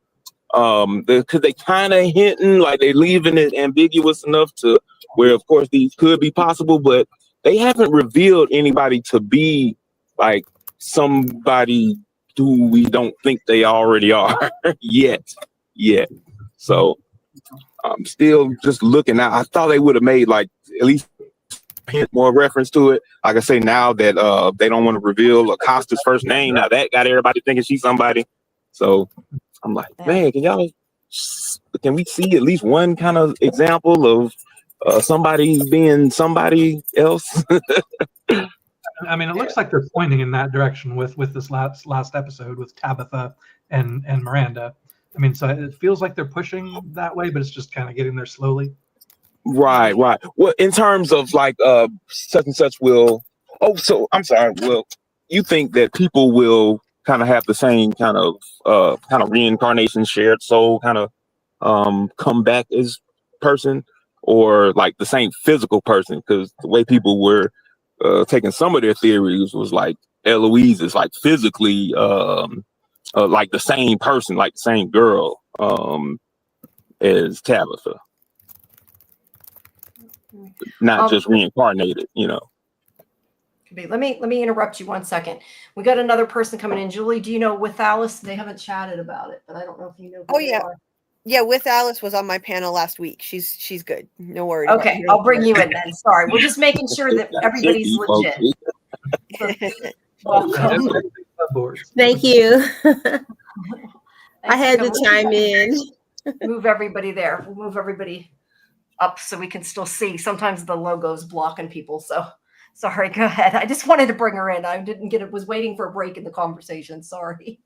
because they kind of hinting like they leaving it ambiguous enough to where of course these could be possible, but they haven't revealed anybody to be like somebody who we don't think they already are yet. So I'm still just looking out. I thought they would have made like at least hint more reference to it. Like I say, now that they don't want to reveal Acosta's first name, now that got everybody thinking she's somebody. So I'm like, man, can y'all can we see at least one kind of example of somebody being somebody else? I mean, it looks like they're pointing in that direction with this last episode with Tabitha and Miranda. I mean, so it feels like they're pushing that way, but it's just kind of getting there slowly. Right. Well, in terms of like such and such will. Oh, so I'm sorry. Well, you think that people will kind of have the same kind of reincarnation, shared soul, kind of come back as person, or like the same physical person? Because the way people were taking some of their theories was like Eloise is like physically like the same person, like the same girl as Tabitha, not just reincarnated, you know. Could be. Let me interrupt you 1 second. We got another person coming in. Julie, do you know with Alice? They haven't chatted about it, but I don't know if you know. Oh yeah. Yeah, with Alice was on my panel last week. She's good. No worries. Okay, I'll bring you in then. Sorry, we're just making sure that everybody's legit. Welcome. Thank you. I had to chime in. Move everybody there. We'll move everybody up so we can still see. Sometimes the logo's blocking people, so sorry. Go ahead. I just wanted to bring her in. I didn't get it. Was waiting for a break in the conversation. Sorry.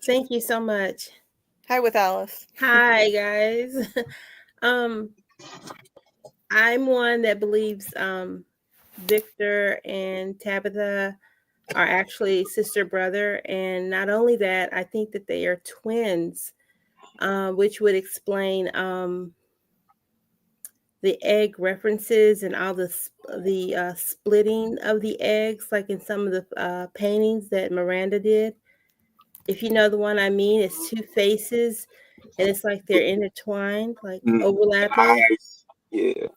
Thank you so much. Hi, with Alice. Hi, guys. I'm one that believes Victor and Tabitha are actually sister brother, and not only that, I think that they are twins, which would explain the egg references and all the splitting of the eggs, like in some of the paintings that Miranda did. If you know the one I mean, it's two faces, and it's like they're intertwined, like overlapping. Yeah,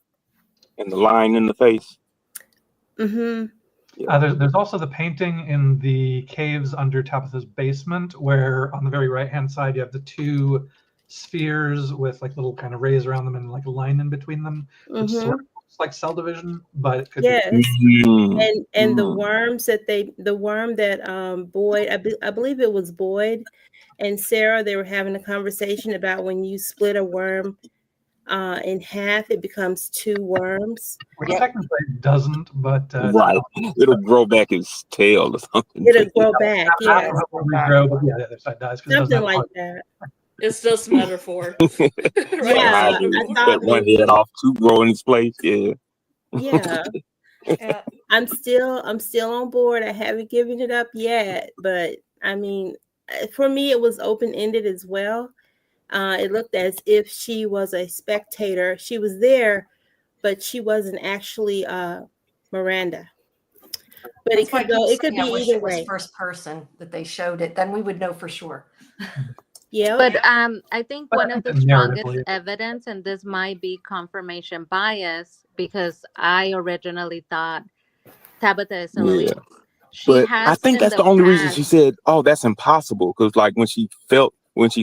and the line in the face. Mm-hmm. There's also the painting in the caves under Tabitha's basement, where on the very right-hand side you have the two spheres with like little kind of rays around them and like a line in between them, which sort of looks like cell division, but it could be. And the worms that the worm that Boyd, I believe it was Boyd and Sarah, they were having a conversation about when you split a worm in half, it becomes two worms. Which technically it doesn't, but right, it'll grow back its tail or something. It'll grow back, yeah. Regrow, but yeah, the other side does. Something like that. It's just metaphor. Right? Yeah, I thought one head off, two grow in its place. Yeah. Yeah. I'm still on board. I haven't given it up yet, but I mean, for me, it was open-ended as well. It looked as if she was a spectator. She was there, but she wasn't actually Miranda. But That's it could be either way. First person that they showed it, then we would know for sure. Yeah, but I think one of the strongest evidence, and this might be confirmation bias, because I originally thought Tabitha is Eloise. Yeah. But I think that's the only reason she said, "Oh, that's impossible," because like when she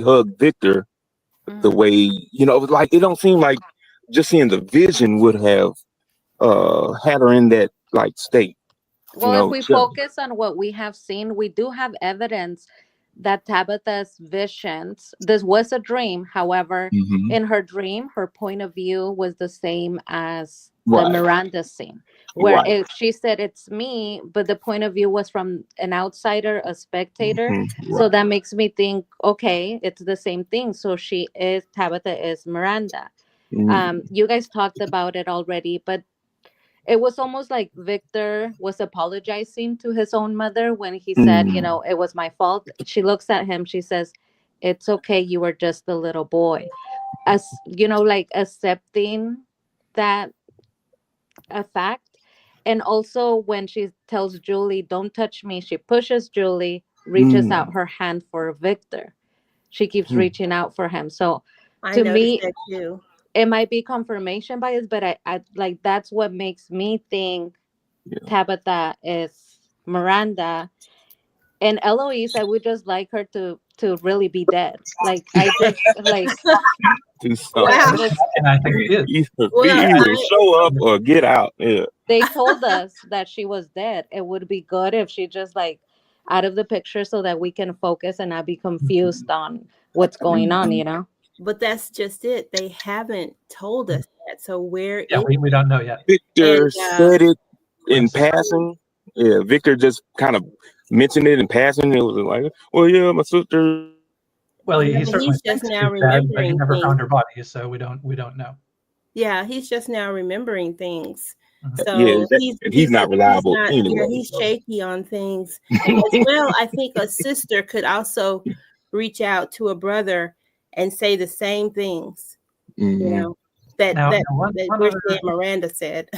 hugged Victor, the way, you know, like it don't seem like just seeing the vision would have had her in that like state. Well, if we focus on what we have seen, we do have evidence that Tabitha's visions, this was a dream. However, in her dream, her point of view was the same as the Miranda scene, where she said it's me, but the point of view was from an outsider, a spectator. So that makes me think, okay, it's the same thing. So Tabitha is Miranda. You guys talked about it already, but it was almost like Victor was apologizing to his own mother when he said, you know, it was my fault. She looks at him. She says, it's okay. You were just a little boy. As you know, like accepting that a fact. And also when she tells Julie, don't touch me, she pushes Julie, reaches out her hand for Victor. She keeps reaching out for him. So to me, that too. It might be confirmation bias, but I like that's what makes me think Tabitha is Miranda. And Eloise, I would just like her to really be dead. Like I just like and I think either show up or get out. Yeah. They told us that she was dead. It would be good if she just like out of the picture so that we can focus and not be confused on what's going on, you know? But that's just it. They haven't told us that. So where Yeah, is we don't know yet. Victor and said it in Chris. passing. Yeah, Victor just kind of mentioned it in passing. It was like, well, yeah, my sister. Well, yeah, he but certainly he's just thinks now she's dead, but he remembering never things. found her body, so we don't know. Yeah, he's just now remembering things. Mhm. So Yeah, and he's not reliable not, anyway. yeah, he's so. shaky on things. And as well, I think a sister could also reach out to a brother and say the same things, you Mhm. know, that Now, that, one that one we're other saying Miranda said.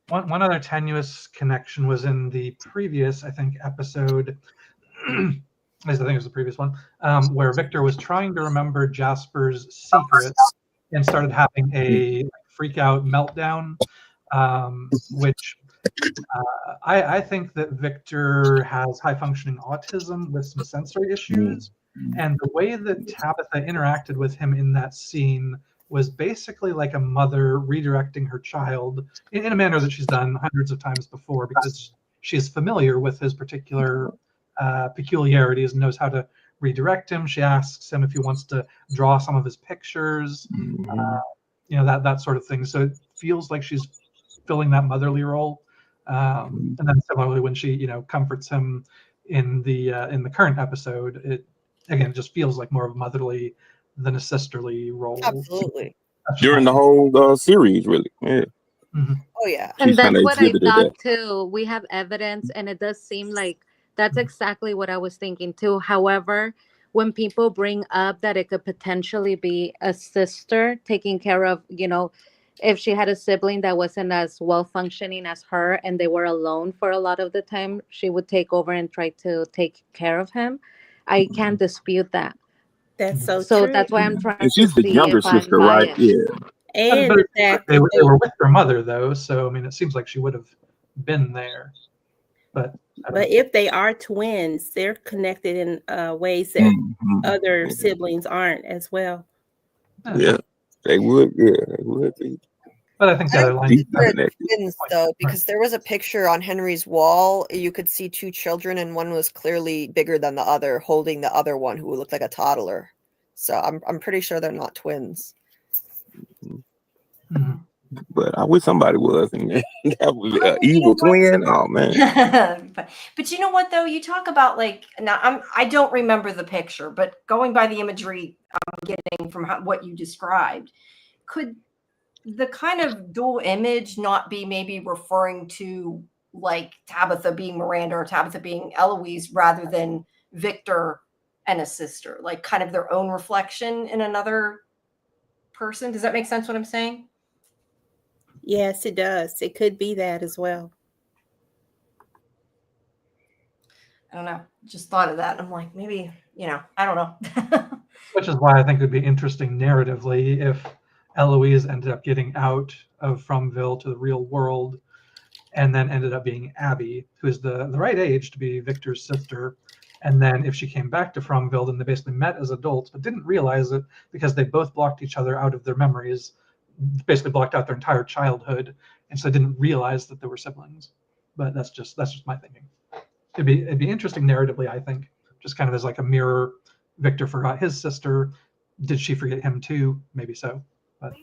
one other tenuous connection was in the previous, I think, episode. I think it was the previous one, where Victor was trying to remember Jasper's secret and started having a freak out meltdown, which I think that Victor has high functioning autism with some sensory issues. And the way that Tabitha interacted with him in that scene was basically like a mother redirecting her child in a manner that she's done hundreds of times before, because she is familiar with his particular peculiarities and knows how to redirect him. She asks him if he wants to draw some of his pictures, that sort of thing. So it feels like she's filling that motherly role. And then similarly, when she comforts him in the current episode, it again just feels like more of a motherly than a sisterly role. Absolutely. During the whole series, really. Yeah. Mm-hmm. Oh yeah. And She's that's kinda what I exhibited thought that. too. We have evidence, and it does seem like that's exactly what I was thinking too. However, when people bring up that it could potentially be a sister taking care of, if she had a sibling that wasn't as well functioning as her and they were alone for a lot of the time, she would take over and try to take care of him. I can't dispute that. That's so So true. that's why I'm trying And to she's the see younger if I'm sister, right? biased. Yeah. And But the fact they that were with their mother, though, so I mean, it seems like she would have been there. But if they are twins, they're connected in ways that other siblings aren't as well. Yeah, they would. Yeah, they would be. But I think the I other don't line. think they're twins though, because there was a picture on Henry's wall. You could see two children, and one was clearly bigger than the other, holding the other one who looked like a toddler. So I'm pretty sure they're not twins. Mm-hmm. But I wish somebody was, and that was an evil twin. Oh man! But you know what though? You talk about I don't remember the picture, but going by the imagery I'm getting from what you described, could the kind of dual image not be maybe referring to like Tabitha being Miranda or Tabitha being Eloise rather than Victor and a sister, like kind of their own reflection in another person? Does that make sense what I'm saying? Yes, it does. It could be that as well. I don't know. Just thought of that. I'm like, maybe, I don't know. Which is why I think it would be interesting narratively if Eloise ended up getting out of Fromville to the real world and then ended up being Abby, who is the right age to be Victor's sister. And then if she came back to Fromville, then they basically met as adults, but didn't realize it because they both blocked each other out of their memories, basically blocked out their entire childhood. And so they didn't realize that they were siblings. But that's just my thinking. It'd be interesting narratively, I think, just kind of as like a mirror. Victor forgot his sister. Did she forget him too? Maybe so, but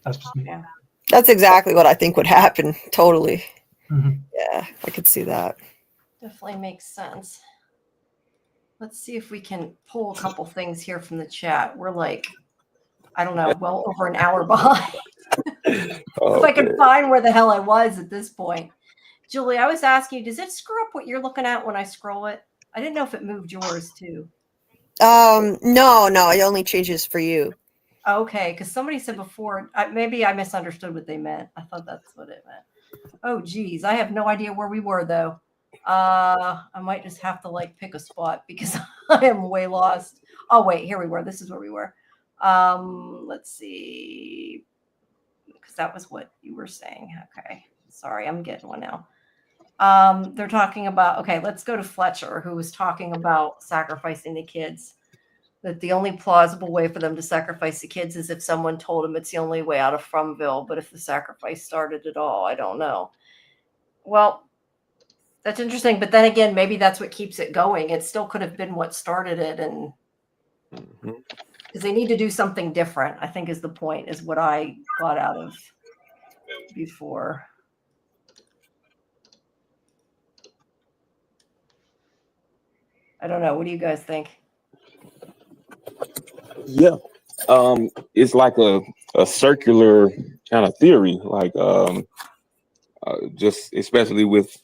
that's just me. Yeah. That's exactly what I think would happen. Totally. Mm-hmm. Yeah, I could see that. Definitely makes sense. Let's see if we can pull a couple things here from the chat. We're like, I don't know, well over an hour behind. If I can find where the hell I was at this point. Julie, I was asking you, does it screw up what you're looking at when I scroll it? I didn't know if it moved yours too. No, it only changes for you. Okay, because somebody said before, maybe I misunderstood what they meant. I thought that's what it meant. Oh, geez, I have no idea where we were though. I might just have to pick a spot because I am way lost. Oh wait, here we were. This is where we were. Let's see, because that was what you were saying. Okay, sorry, I'm getting one now. They're talking about, okay, let's go to Fletcher, who was talking about sacrificing the kids. That the only plausible way for them to sacrifice the kids is if someone told them it's the only way out of Fromville. But if the sacrifice started at all, I don't know. Well, That's interesting. But then again, maybe that's what keeps it going. It still could have been what started it, and Mhm. because they need to do something different, I think is the point, is what I got out of before. I don't know. What do you guys think? Yeah. It's like a circular kind of theory, like just especially with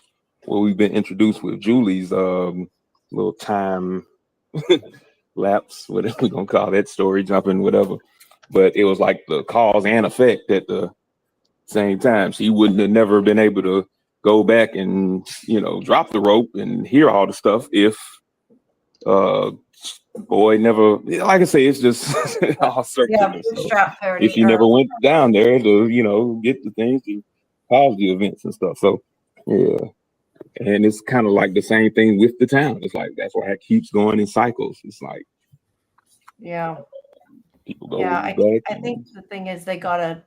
what we've been introduced with Julie's little time lapse, whatever we're gonna call that, story jumping, whatever. But it was like the cause and effect at the same time. She wouldn't have never been able to go back and, you know, drop the rope and hear all the stuff if boy never, like I say, it's just all Yeah, circular. So bootstrap parody. if you never went down there to, you know, get the things to cause the events and stuff. So yeah. And it's kind of like the same thing with the town. It's like that's why it keeps going in cycles. It's like Yeah. people go Yeah, back. I think the thing is they gotta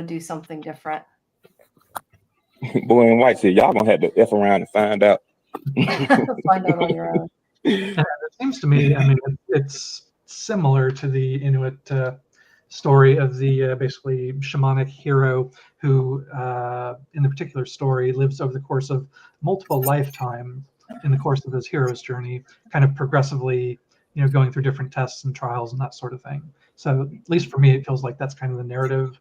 do something different. Boy in White said, y'all gonna have to F around and find out. Find out on your own. And it seems to me, I mean, it's similar to the Inuit story of the basically shamanic hero who, in the particular story, lives over the course of multiple lifetimes in the course of his hero's journey, kind of progressively, you know, going through different tests and trials and that sort of thing. So at least for me, it feels like that's kind of the narrative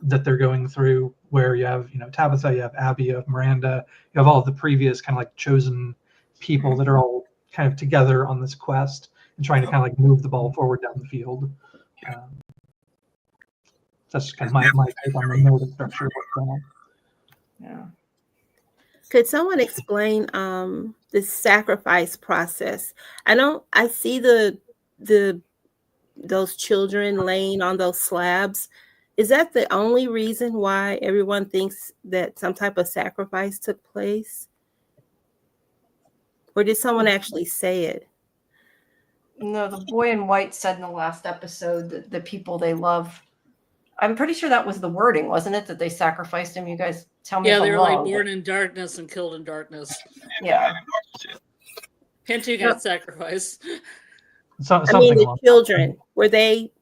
that they're going through, where you have, you know, Tabitha, you have Abby, you have Miranda, you have all of the previous kind of like chosen people that are all kind of together on this quest and trying to kind of like move the ball forward down the field. That's kind of my take on the narrative structure of what's going on. Yeah. Could someone explain this sacrifice process? I see those children laying on those slabs. Is that the only reason why everyone thinks that some type of sacrifice took place? Or did someone actually say it? No, the boy in white said in the last episode that the people they love. I'm pretty sure that was the wording, wasn't it? That they sacrificed him. You guys tell me Yeah, if they I'm were wrong. like born in darkness and killed in darkness. Yeah. Hint, you got sacrificed. So, I mean, something the along children, were they?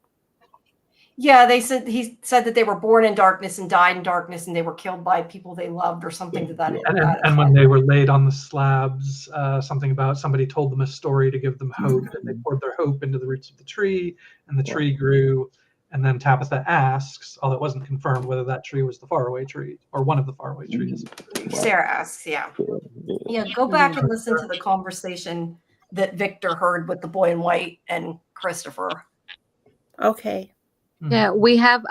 Yeah, he said that they were born in darkness and died in darkness, and they were killed by people they loved, or something to that. and when they were laid on the slabs, something about somebody told them a story to give them hope, and they poured their hope into the roots of the tree, and the tree grew. And then Tabitha asks, although it wasn't confirmed, whether that tree was the faraway tree or one of the faraway trees. Sarah asks, yeah. Yeah, go back and listen to the conversation that Victor heard with the boy in white and Christopher. Okay. Yeah, we have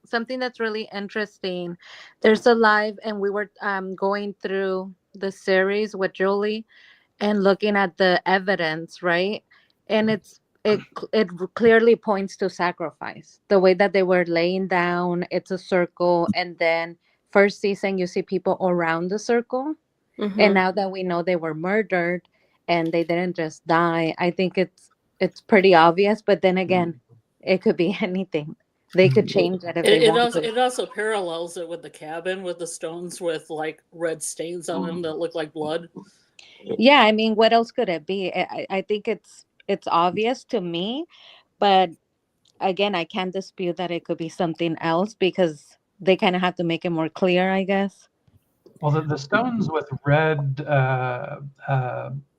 something that's really interesting. There's a live, and we were going through the series with Julie and looking at the evidence, right? And it clearly points to sacrifice. The way that they were laying down, it's a circle, and then first season you see people around the circle, and now that we know they were murdered and they didn't just die, I think it's pretty obvious. But then again, it could be anything. They could change it if they want to. It also parallels it with the cabin with the stones with like red stains on them that look like blood. Yeah, I mean, what else could it be? I think it's obvious to me, but again, I can't dispute that it could be something else because they kind of have to make it more clear, I guess. Well, the stones with red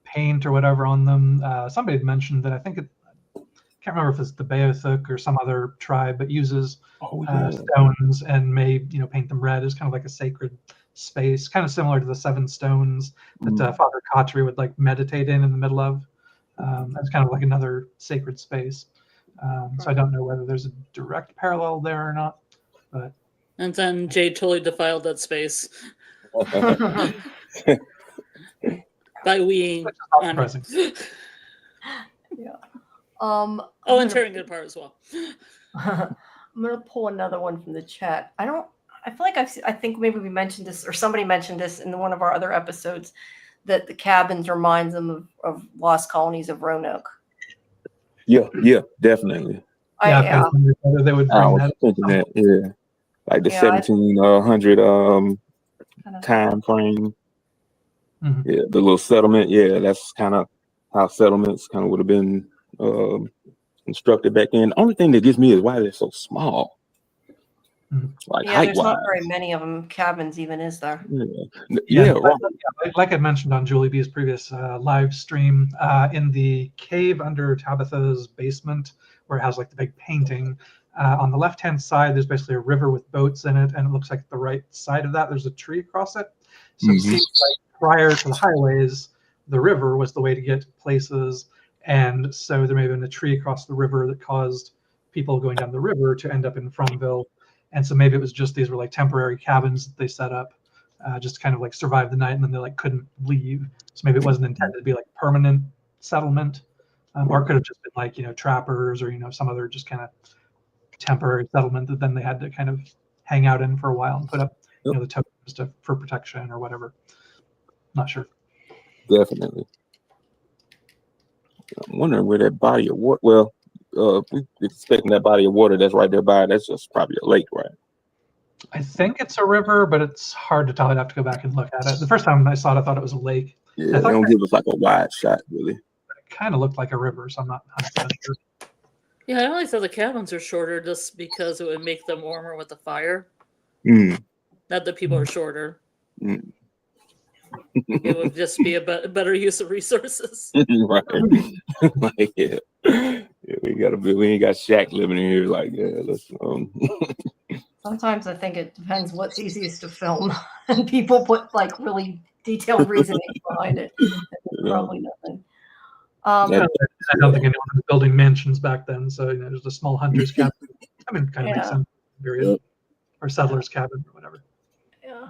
paint or whatever on them, somebody had mentioned that I think can't remember if it's the Beothuk or some other tribe, but uses stones and may, you know, paint them red as kind of like a sacred space, kind of similar to the 7 stones that Father Khatri would like meditate in the middle of. That's kind of like another sacred space. So I don't know whether there's a direct parallel there or not. But and then Jade totally defiled that space by weeing on it. Yeah. And tearing it apart as well. I'm gonna pull another one from the chat. I feel like I think maybe we mentioned this, or somebody mentioned this in one of our other episodes, that the cabins reminds them of lost colonies of Roanoke. Yeah, definitely. They would bring that. Like the 1700 time frame. Mhm. Yeah, the little settlement. Yeah, that's kind of how settlements kind of would have been constructed back then. The only thing that gets me is why they're so small, like Yeah, height there's wise. not very many of them cabins, even is there? Yeah, but, right. like I mentioned on Julie B's previous live stream, in the cave under Tabitha's basement, where it has like the big painting, on the left-hand side, there's basically a river with boats in it, and it looks like the right side of that, there's a tree across it. So it seems like prior to the highways, the river was the way to get places, and so there may have been a tree across the river that caused people going down the river to end up in Fromville. And so maybe it was just these were like temporary cabins that they set up, just to kind of like survive the night, and then they like couldn't leave. So maybe it wasn't intended to be like permanent settlement, or it could have just been like, you know, trappers, or, you know, some other just kind of temporary settlement that then they had to kind of hang out in for a while and put up, you know, the tokens for protection or whatever. Not sure. Definitely. I'm wondering where that body of water. Well, we expecting that body of water that's right there by. That's just probably a lake, right? I think it's a river, but it's hard to tell. I'd have to go back and look at it. The first time I saw it, I thought it was a lake. Yeah, they don't give us like a wide shot, really. It kind of looked like a river, so I'm not 100% sure. Yeah, I only thought the cabins are shorter just because it would make them warmer with the fire. Mm. Not that people are shorter. Mm. It would just be a better use of resources. Right. Like, yeah. We ain't got Shaq living in here. Like, yeah, let's Sometimes I think it depends what's easiest to film, and people put like really detailed reasoning behind it. Probably nothing. I don't think anyone was building mansions back then, so, you know, there's a small hunter's cabin. I mean, kind of makes sense. Period. Or settler's cabin or whatever. Yeah.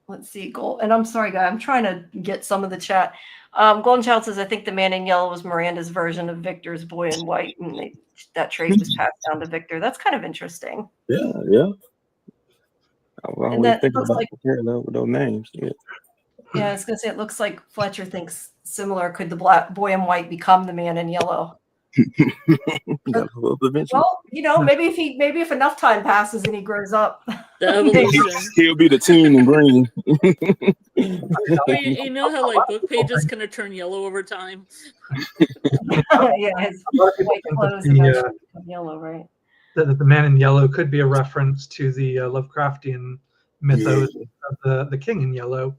Let's see. And I'm sorry, guy. I'm trying to get some of the chat. Golden Child says, I think the man in yellow was Miranda's version of Victor's boy in white, and that trait was passed down to Victor. That's kind of interesting. Yeah. I always think about the parallel with those names. Yeah, I was gonna say, it looks like Fletcher thinks similar. Could the black boy in white become the man in yellow? Well, you know, maybe if enough time passes and he grows up, he'll be the teen in green. You know how like book pages kind of turn yellow over time? Yeah, his white clothes eventually become yellow, right? That the man in yellow could be a reference to the Lovecraftian mythos of the king in yellow,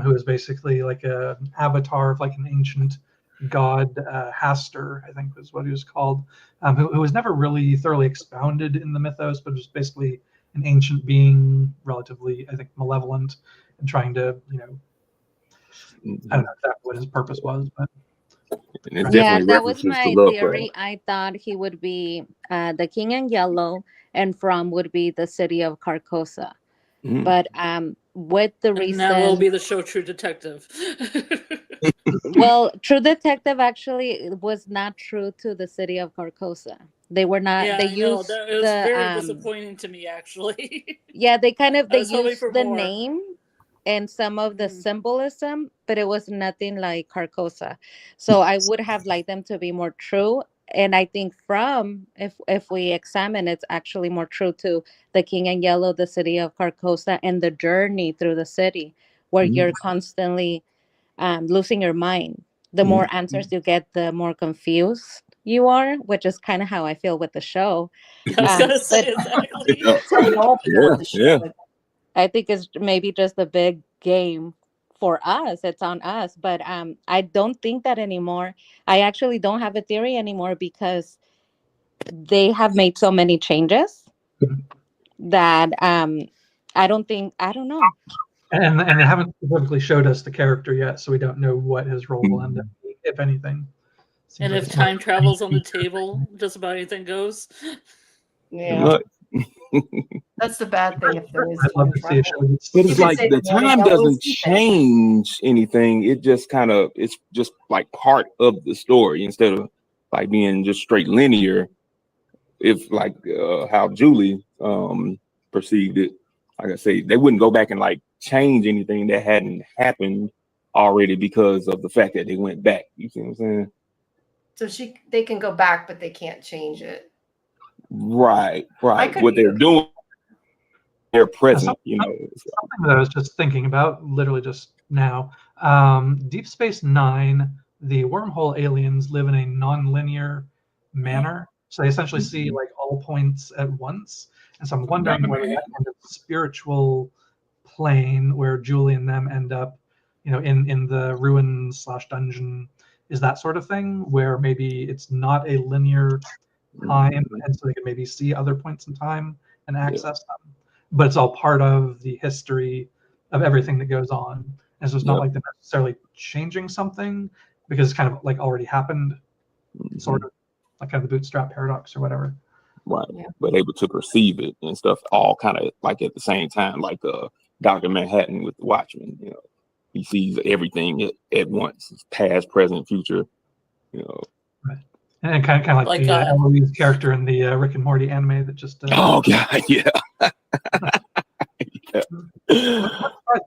who is basically like an avatar of like an ancient god, Hastur, I think was what he was called, who was never really thoroughly expounded in the mythos, but was basically an ancient being, relatively, I think, malevolent, and trying to, you know, I don't know exactly what his purpose was, but yeah, that was my theory. I thought he would be the king in yellow, and From would be the city of Carcosa. But with the reason, and that will be the show True Detective. Well, True Detective actually was not true to the city of Carcosa. They were not. Yeah, they I know. used That was very disappointing to me, actually. Yeah, they used the more. name and some of the symbolism, but it was nothing like Carcosa. So I would have liked them to be more true. And I think From, if we examine, it's actually more true to the King in Yellow, the city of Carcosa, and the journey through the city, where you're constantly losing your mind. The more answers you get, the more confused you are, which is kind of how I feel with the show. I was gonna say exactly. I think it's maybe just a big game for us. It's on us, but I don't think that anymore. I actually don't have a theory anymore because they have made so many changes that I don't know. And they haven't specifically showed us the character yet, so we don't know what his role will end up being, if anything. And if time travel's on the table, just about anything goes. Yeah. That's the bad thing if there is time travel. But it's like the time doesn't change anything. It just kind of, it's just like part of the story instead of like being just straight linear. If like how Julie perceived it, like I say, they wouldn't go back and like change anything that hadn't happened already because of the fact that they went back. You see what I'm saying? So they can go back, but they can't change it. Right. What they're doing they're present, Something you know. that I was just thinking about, literally just now. Deep Space Nine, the wormhole aliens live in a non-linear manner, so they essentially see like all points at once. And so I'm wondering whether that kind of spiritual plane where Julie and them end up, you know, in the ruins / dungeon, is that sort of thing where maybe it's not a linear time, and so they can maybe see other points in time and access them, but it's all part of the history of everything that goes on. And so it's not like they're necessarily changing something because it's kind of like already happened, sort of like kind of the bootstrap paradox or whatever. Right. But able to perceive it and stuff all kind of like at the same time, like Dr. Manhattan with the Watchmen, you know, he sees everything at once, past, present, future, you know. Right. And kind of like the Eloise character in the Rick and Morty anime that just oh god, yeah.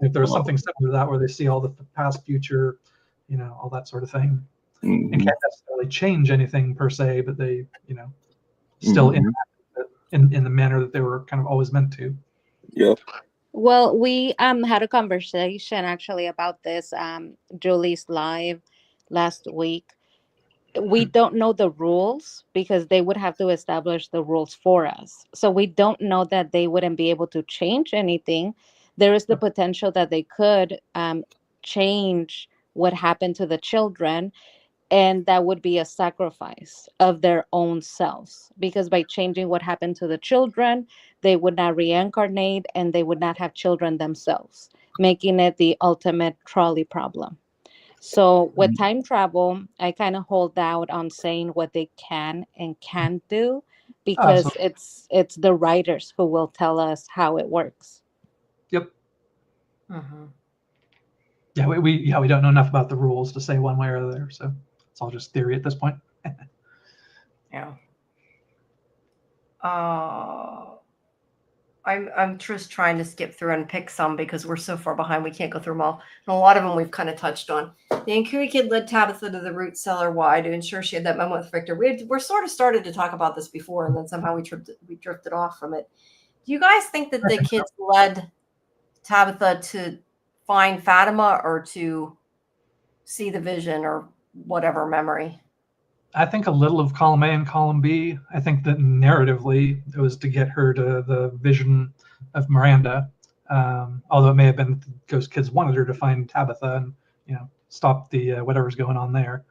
If there was something similar to that where they see all the past, future, you know, all that sort of thing, and can't necessarily change anything per se, but they, you know, still interact in the manner that they were kind of always meant to. Yep. Well, we had a conversation actually about this Julie's live last week. We don't know the rules because they would have to establish the rules for us. So we don't know that they wouldn't be able to change anything. There is the potential that they could change what happened to the children, and that would be a sacrifice of their own selves, because by changing what happened to the children, they would not reincarnate and they would not have children themselves, making it the ultimate trolley problem. So with time travel, I kind of hold out on saying what they can and can't do, because it's the writers who will tell us how it works. Yep. Yeah, we don't know enough about the rules to say one way or the other, so it's all just theory at this point. Yeah. I'm just trying to skip through and pick some because we're so far behind we can't go through them all. And a lot of them we've kind of touched on. The Ankui kid led Tabitha to the root cellar. Why? To ensure she had that moment with Victor. We're sort of started to talk about this before, and then somehow we drifted off from it. Do you guys think that the kids led Tabitha to find Fatima or to see the vision or whatever memory? I think a little of column A and column B. I think that narratively it was to get her to the vision of Miranda, although it may have been Ghost Kids wanted her to find Tabitha and, you know, stop the whatever's going on there.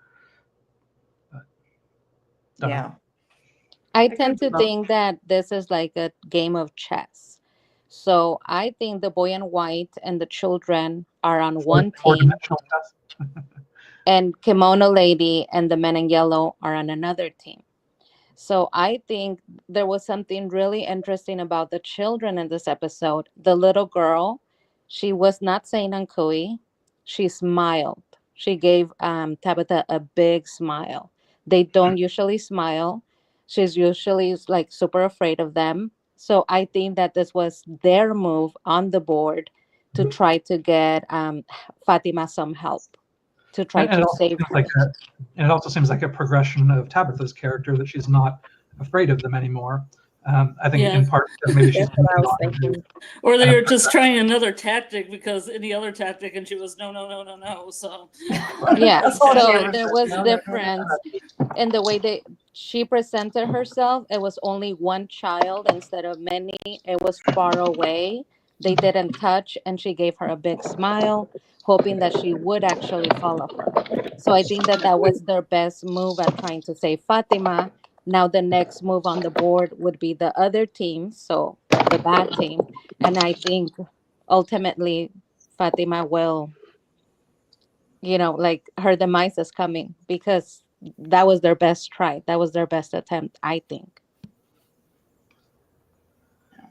But, yeah. I tend to think that this is like a game of chess. So I think the boy in white and the children are on one team, and Kimono Lady and the men in yellow are on another team. So I think there was something really interesting about the children in this episode. The little girl, she was not saying Ankui. She smiled. She gave Tabitha a big smile. They don't usually smile. She's usually like super afraid of them. So I think that this was their move on the board to try to get Fatima some help, to try to save her. And it also seems like a progression of Tabitha's character, that she's not afraid of them anymore. I think in part because maybe she's or they were just trying another tactic because any other tactic, and she was no. So yeah, so there was difference in the way she presented herself. It was only one child instead of many. It was far away. They didn't touch, and she gave her a big smile, hoping that she would actually follow her. So I think that was their best move at trying to save Fatima. Now the next move on the board would be the other team, so the bad team. And I think ultimately Fatima will, you know, like her demise is coming, because that was their best try. That was their best attempt, I think.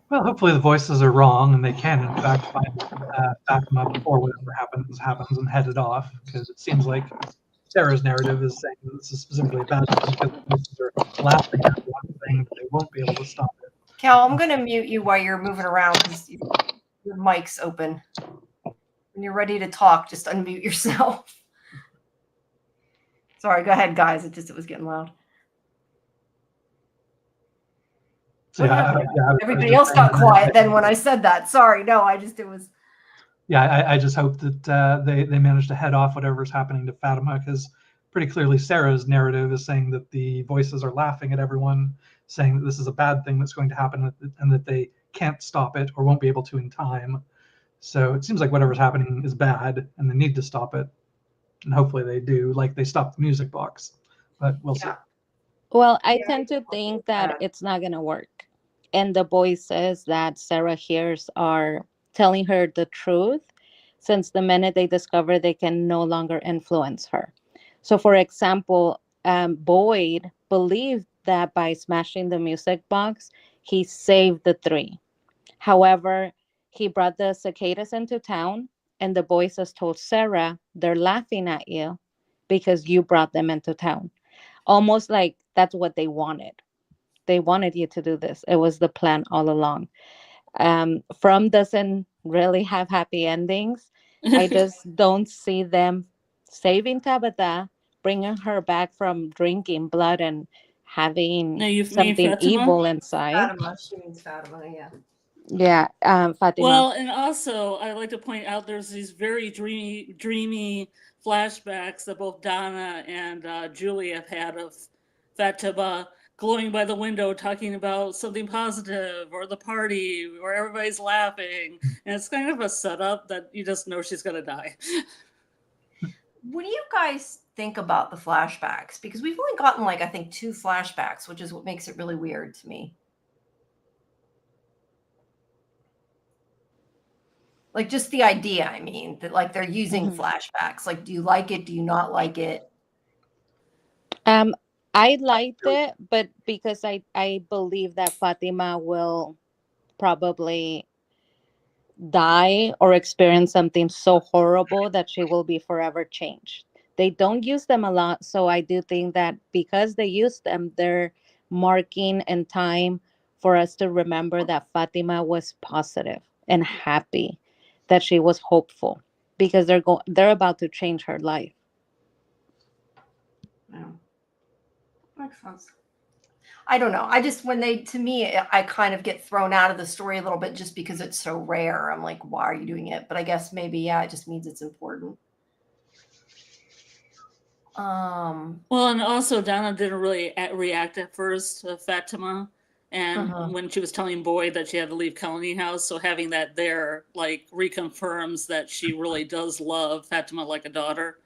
Well, hopefully the voices are wrong and they can, in fact, find Fatima before whatever happens and head it off, because it seems like Sarah's narrative is saying that this is specifically about it because the voices are laughing at one thing, but they won't be able to stop it. Cal, I'm going to mute you while you're moving around because your mic's open. When you're ready to talk, just unmute yourself. Sorry, go ahead, guys. It was getting loud. So yeah, I was Everybody just else got saying quiet then when I said that. Sorry. No, it was. Yeah, I just hope that they manage to head off whatever's happening to Fatima, because pretty clearly Sarah's narrative is saying that the voices are laughing at everyone, saying that this is a bad thing that's going to happen and that they can't stop it or won't be able to in time. So it seems like whatever's happening is bad and they need to stop it. And hopefully they do, like they stopped the music box. But we'll see. Well, I Yeah, tend to think that bad. it's not going to work. And the voices that Sarah hears are telling her the truth, since the minute they discover they can no longer influence her. So, for example, Boyd believed that by smashing the music box, he saved the three. However, he brought the cicadas into town, and the voices told Sarah they're laughing at you because you brought them into town. Almost like that's what they wanted. They wanted you to do this. It was the plan all along. From doesn't really have happy endings. I just don't see them saving Tabitha, bringing her back from drinking blood and having No, you mean something Fatima? evil inside. Fatima. She means Fatima. Yeah. Yeah, Fatima. Well, and also I like to point out there's these very dreamy flashbacks that both Donna and Julie have had of Fatima glowing by the window talking about something positive or the party where everybody's laughing. And it's kind of a setup that you just know she's going to die. What do you guys think about the flashbacks? Because we've only gotten I think 2 flashbacks, which is what makes it really weird to me. Just the idea, I mean, that they're using flashbacks. Do you like it? Do you not like it? I liked it, but because I believe that Fatima will probably die or experience something so horrible that she will be forever changed. They don't use them a lot, so I do think that because they use them, they're marking in time for us to remember that Fatima was positive and happy, that she was hopeful, because they're about to change her life. Yeah. Makes sense. I don't know. To me, I kind of get thrown out of the story a little bit just because it's so rare. I'm like, why are you doing it? But I guess maybe, yeah, it just means it's important. Well, and also Donna didn't really react at first to Fatima. And when she was telling Boyd that she had to leave Colony House, so having that there reconfirms that she really does love Fatima like a daughter.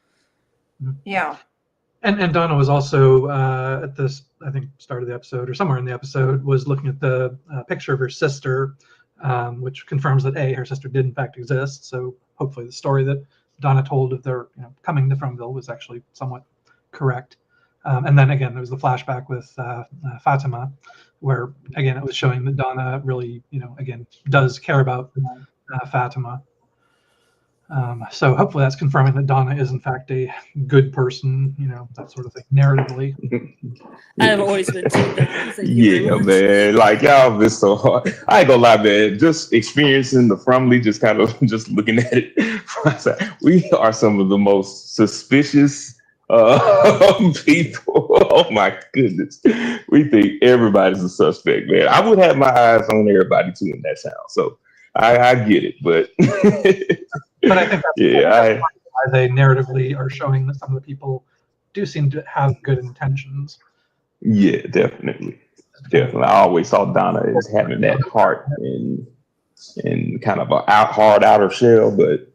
Yeah. And Donna was also at this, I think, start of the episode or somewhere in the episode, was looking at the picture of her sister, which confirms that her sister did in fact exist. So hopefully the story that Donna told of their coming to Fromville was actually somewhat correct. And then again, there was the flashback with Fatima, where again it was showing that Donna really, again, does care about Fatima. So hopefully that's confirming that Donna is in fact a good person, that sort of thing, narratively. I've always been too Donna. Yeah, man. Y'all been so hard. I ain't gonna lie, man. Just experiencing the Fromley, just kind of just looking at it. We are some of the most suspicious people. Oh my goodness. We think everybody's a suspect, man. I would have my eyes on everybody too in that town. So I get it, but But I think that's why they narratively are showing that some of the people do seem to have good intentions. Yeah, definitely. I always saw Donna as having that heart and kind of a hard outer shell, but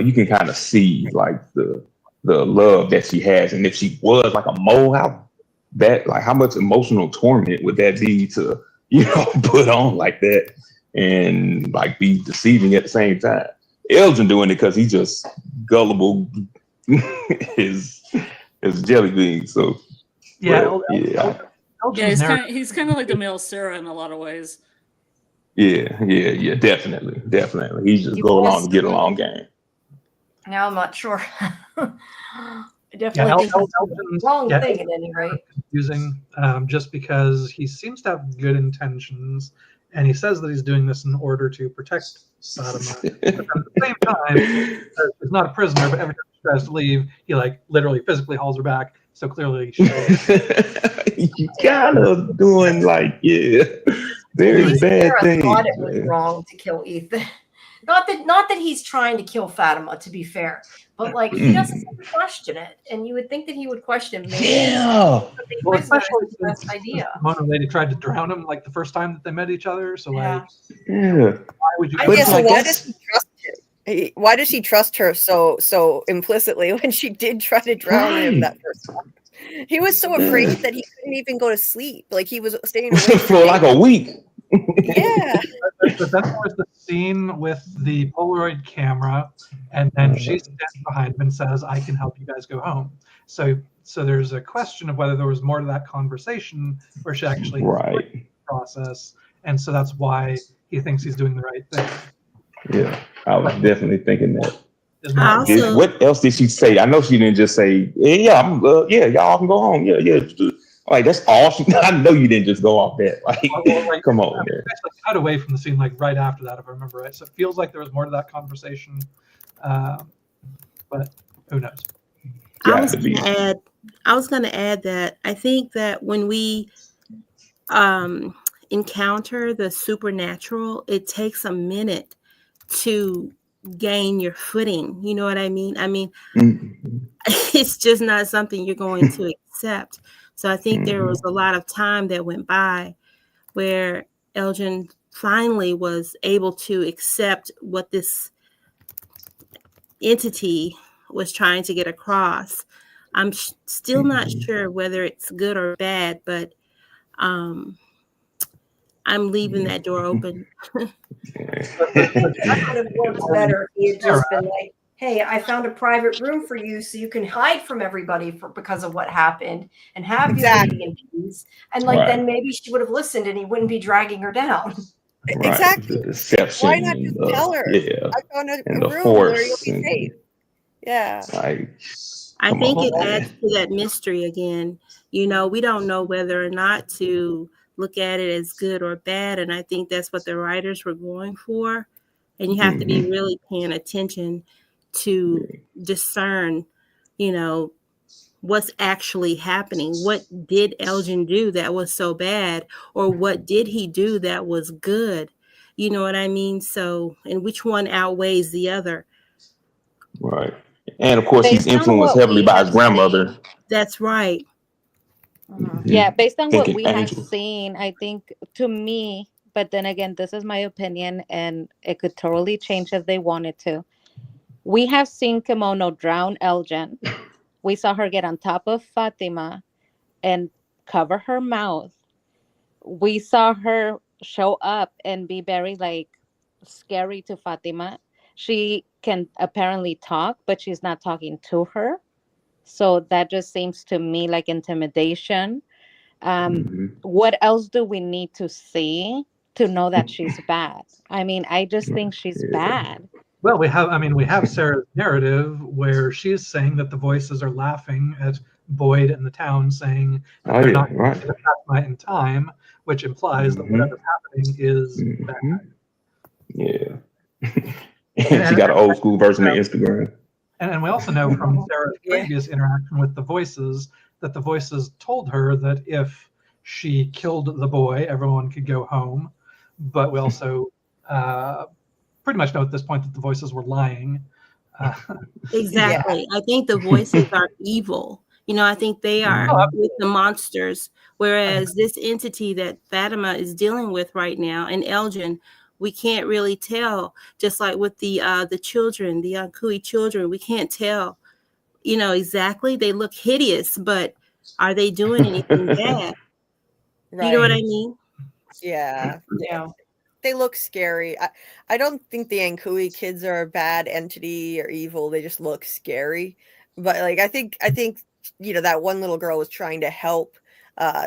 you can kind of see the love that she has, and if she was like a mole, how much emotional torment would that be to put on like that and be deceiving at the same time. Elgin doing it because he's just gullible as jelly beans. So he's kind of like the male Sarah in a lot of ways. Yeah, definitely. He's just go along to get along game. Now I'm not sure. I definitely think it's the wrong thing at any rate. Confusing, just because he seems to have good intentions, and he says that he's doing this in order to protect Fatima. But at the same time, he's not a prisoner, but every time she tries to leave, he literally physically hauls her back, So clearly, You kind of doing like, very Least bad Sarah thought things, it was man. wrong to kill Ethan. Not that he's trying to kill Fatima, to be fair, but like he doesn't seem to question it, and you would think that he would question maybe Yeah. putting well, prisoner especially is the best since idea. the Mona lady tried to drown him like the first time that they met each other. So like, Yeah. Yeah. why would you? I But Yeah, feel so like why that's does she trust her? Why does she trust her so implicitly when she did try to drown him that right. first time? He was so Yeah. afraid that he couldn't even go to sleep. Like he was staying awake For like a week. Yeah. But then there was the scene with the Polaroid camera, and then she stands behind him and says, "I can help you guys go home." So there's a question of whether there was more to that conversation, where she actually Right. explained the process, and so that's why he thinks he's doing the right thing. Yeah. I was definitely thinking that. Is my Also, What else did she say? I know she didn't just say, yeah, y'all can go home. Yeah. Like that's all she. I know you didn't just go off that. Like, come on, man. actually cut away from the scene like right after that, if I remember right. So it feels like there was more to that conversation, but who knows? I was Got to be. going to add that I think that when we encounter the supernatural, it takes a minute to gain your footing. You know what I mean? I mean, Mhm. it's just not something you're going to accept. So I think there was a lot of time that went by where Elgin finally was able to accept what this entity was trying to get across. I'm still not sure whether it's good or bad, but I'm leaving that door open. I think that would have worked better if he had just been like, "Hey, I found a private room for you so you can hide from everybody because of what happened and have Exactly. your meeting in peace." And like then maybe she would have listened and he wouldn't be dragging her down. Right. Exactly. The deception. Why not just tell her? Yeah. I found a And the room where you'll force. be safe. Yeah. Like, I come think on, it man. adds to that mystery again. You know, we don't know whether or not to look at it as good or bad. And I think that's what the writers were going for. And you have to be really paying attention to discern, you know, what's actually happening. What did Elgin do that was so bad? Or what did he do that was good? You know what I mean? So, and which one outweighs the other? Right. And of course, he's Based on influenced what heavily we by his have grandmother. seen, That's right. yeah, based on what Thinking we have Angel. seen, I think to me, but then again, this is my opinion and it could totally change if they wanted to. We have seen Kimono drown Elgin. We saw her get on top of Fatima and cover her mouth. We saw her show up and be very like scary to Fatima. She can apparently talk, but she's not talking to her. So that just seems to me like intimidation. What else do we need to see to know that she's bad? I mean, I just think she's bad. Well, we have Sarah's narrative where she is saying that the voices are laughing at Boyd and the town, saying that they're not going to Fatima in time, which implies that whatever's happening is bad. Yeah. She got an old school version of Instagram. And we also know from Sarah's previous interaction with the voices that the voices told her that if she killed the boy, everyone could go home. But we also pretty much know at this point that the voices were lying. Exactly. I think the voices are evil. You know, I think they are with the monsters, whereas this entity that Fatima is dealing with right now and Elgin, we can't really tell. Just like with the children, the Ankui children, we can't tell, you know, exactly. They look hideous, but are they doing anything bad? Right. You know what I mean? Yeah. Yeah. They look scary. I don't think the Ankui kids are a bad entity or evil. They just look scary. But like I think you know that one little girl was trying to help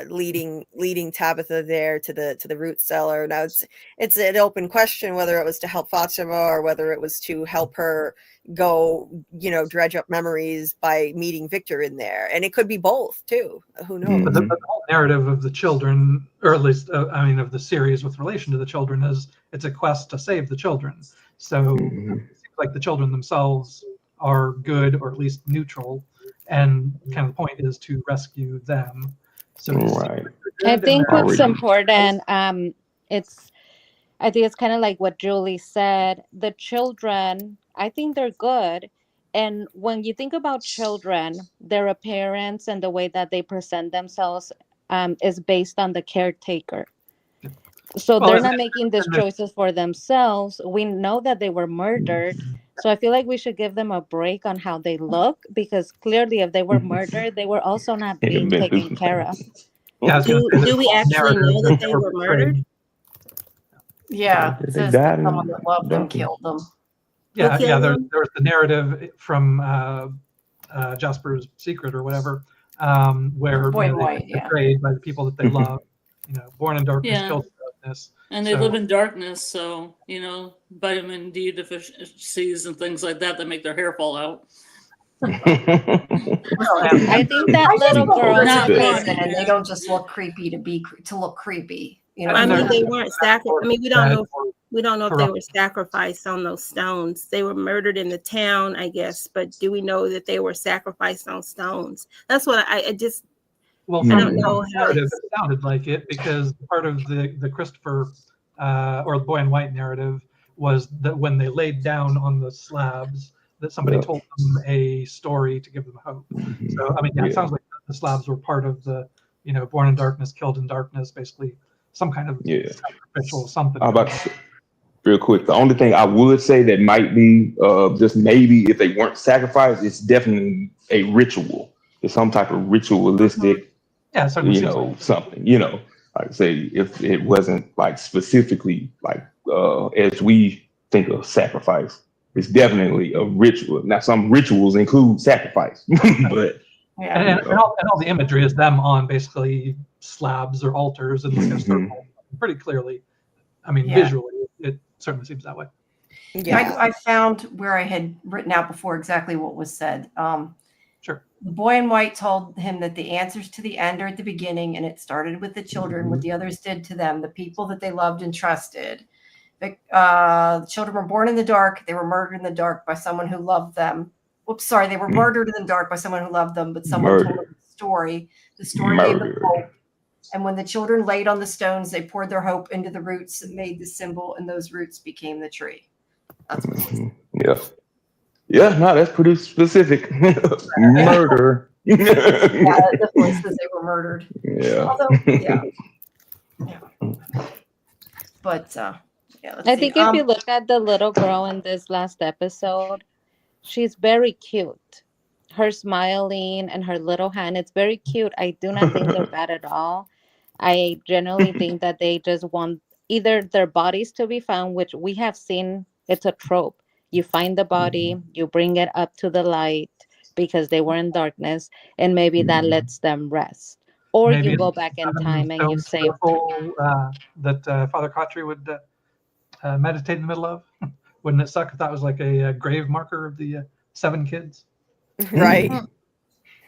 leading Tabitha there to the root cellar. Now it's an open question whether it was to help Fatima or whether it was to help her go, you know, dredge up memories by meeting Victor in there. And it could be both too. Who knows? But the whole narrative of the children, or at least, of the series with relation to the children, is it's a quest to save the children. So it seems like the children themselves are good, or at least neutral. and kind of the point is to rescue them. So to see Right. if they're I good, think and what's Already. important, I think it's kind of like what Julie said. The children, I think they're good. And when you think about children, their appearance and the way that they present themselves is based on the caretaker. So well, they're and, not making these and the- choices for themselves. We know that they were murdered. So I feel like we should give them a break on how they look, because clearly if they were murdered, they were also not They've being been through taken some care things. of. yeah, I was going to Do say there's do we a whole actually narrative know that they they were were portrayed. murdered? Yeah, it They says that died someone in that loved them darkness. killed them. Yeah, killed there them? was the narrative from Jasper's Secret or whatever, where Boy in they've White, been yeah. betrayed by the people that they love. Born in darkness, Yeah. killed in darkness. And they So- live in darkness, so vitamin D deficiencies and things like that make their hair fall out. I think that I little think the girl. older Not they fun, listen and they yeah. don't just look creepy to look creepy. I mean, And they there's- weren't sacrificed. I mean, we don't know. or We don't know if they were corrupt. sacrificed on those stones. They were murdered in the town, I guess. But do we know that they were sacrificed on stones? That's what I just. Well, I from don't know the how narrative, it's- it sounded like it, because part of the Christopher or the Boy in White narrative was that when they laid down on the slabs, that somebody Yeah. told them a story to give them hope. So I mean, yeah, it sounds like the slabs were part of the born in darkness, killed in darkness, basically some kind of Yeah. sacrificial something. How about real quick? The only thing I would say that might be just maybe if they weren't sacrificed, it's definitely a ritual. It's some type of ritualistic, Yeah, it certainly seems like something. Like say if it wasn't like specifically like as we think of sacrifice, it's definitely a ritual. Now some rituals include sacrifice, but Yeah. and all the imagery is them on basically slabs or altars and like a circle, pretty clearly. I mean, Yeah. visually, it certainly seems that way. Yeah. I found where I had written out before exactly what was said. Sure. The Boy in White told him that the answers to the end are at the beginning, and it started with the children, what the others did to them, the people that they loved and trusted. The children were born in the dark. They were murdered in the dark by someone who loved them. Oops, sorry, they were murdered in the dark by someone who loved them, but someone told them the story. The story gave them hope. And when the children laid on the stones, they poured their hope into the roots that made the symbol, and those roots became the tree. That's what it was. Yeah. Yeah, no, that's pretty specific. Murder. Yeah, the voice says they were murdered. Yeah. Although, yeah. But yeah, let's I see. think if you look at the little girl in this last episode, she's very cute. Her smiling and her little hand, it's very cute. I do not think they're bad at all. I generally think that they just want either their bodies to be found, which we have seen, it's a trope. You find the body, you bring it up to the light because they were in darkness, and maybe that lets them rest. Or Maybe you go it's back in seven time and you stone save them. circle, that Father Kotri would meditate in the middle of. Wouldn't it suck if that was like a grave marker of the 7 kids? Right.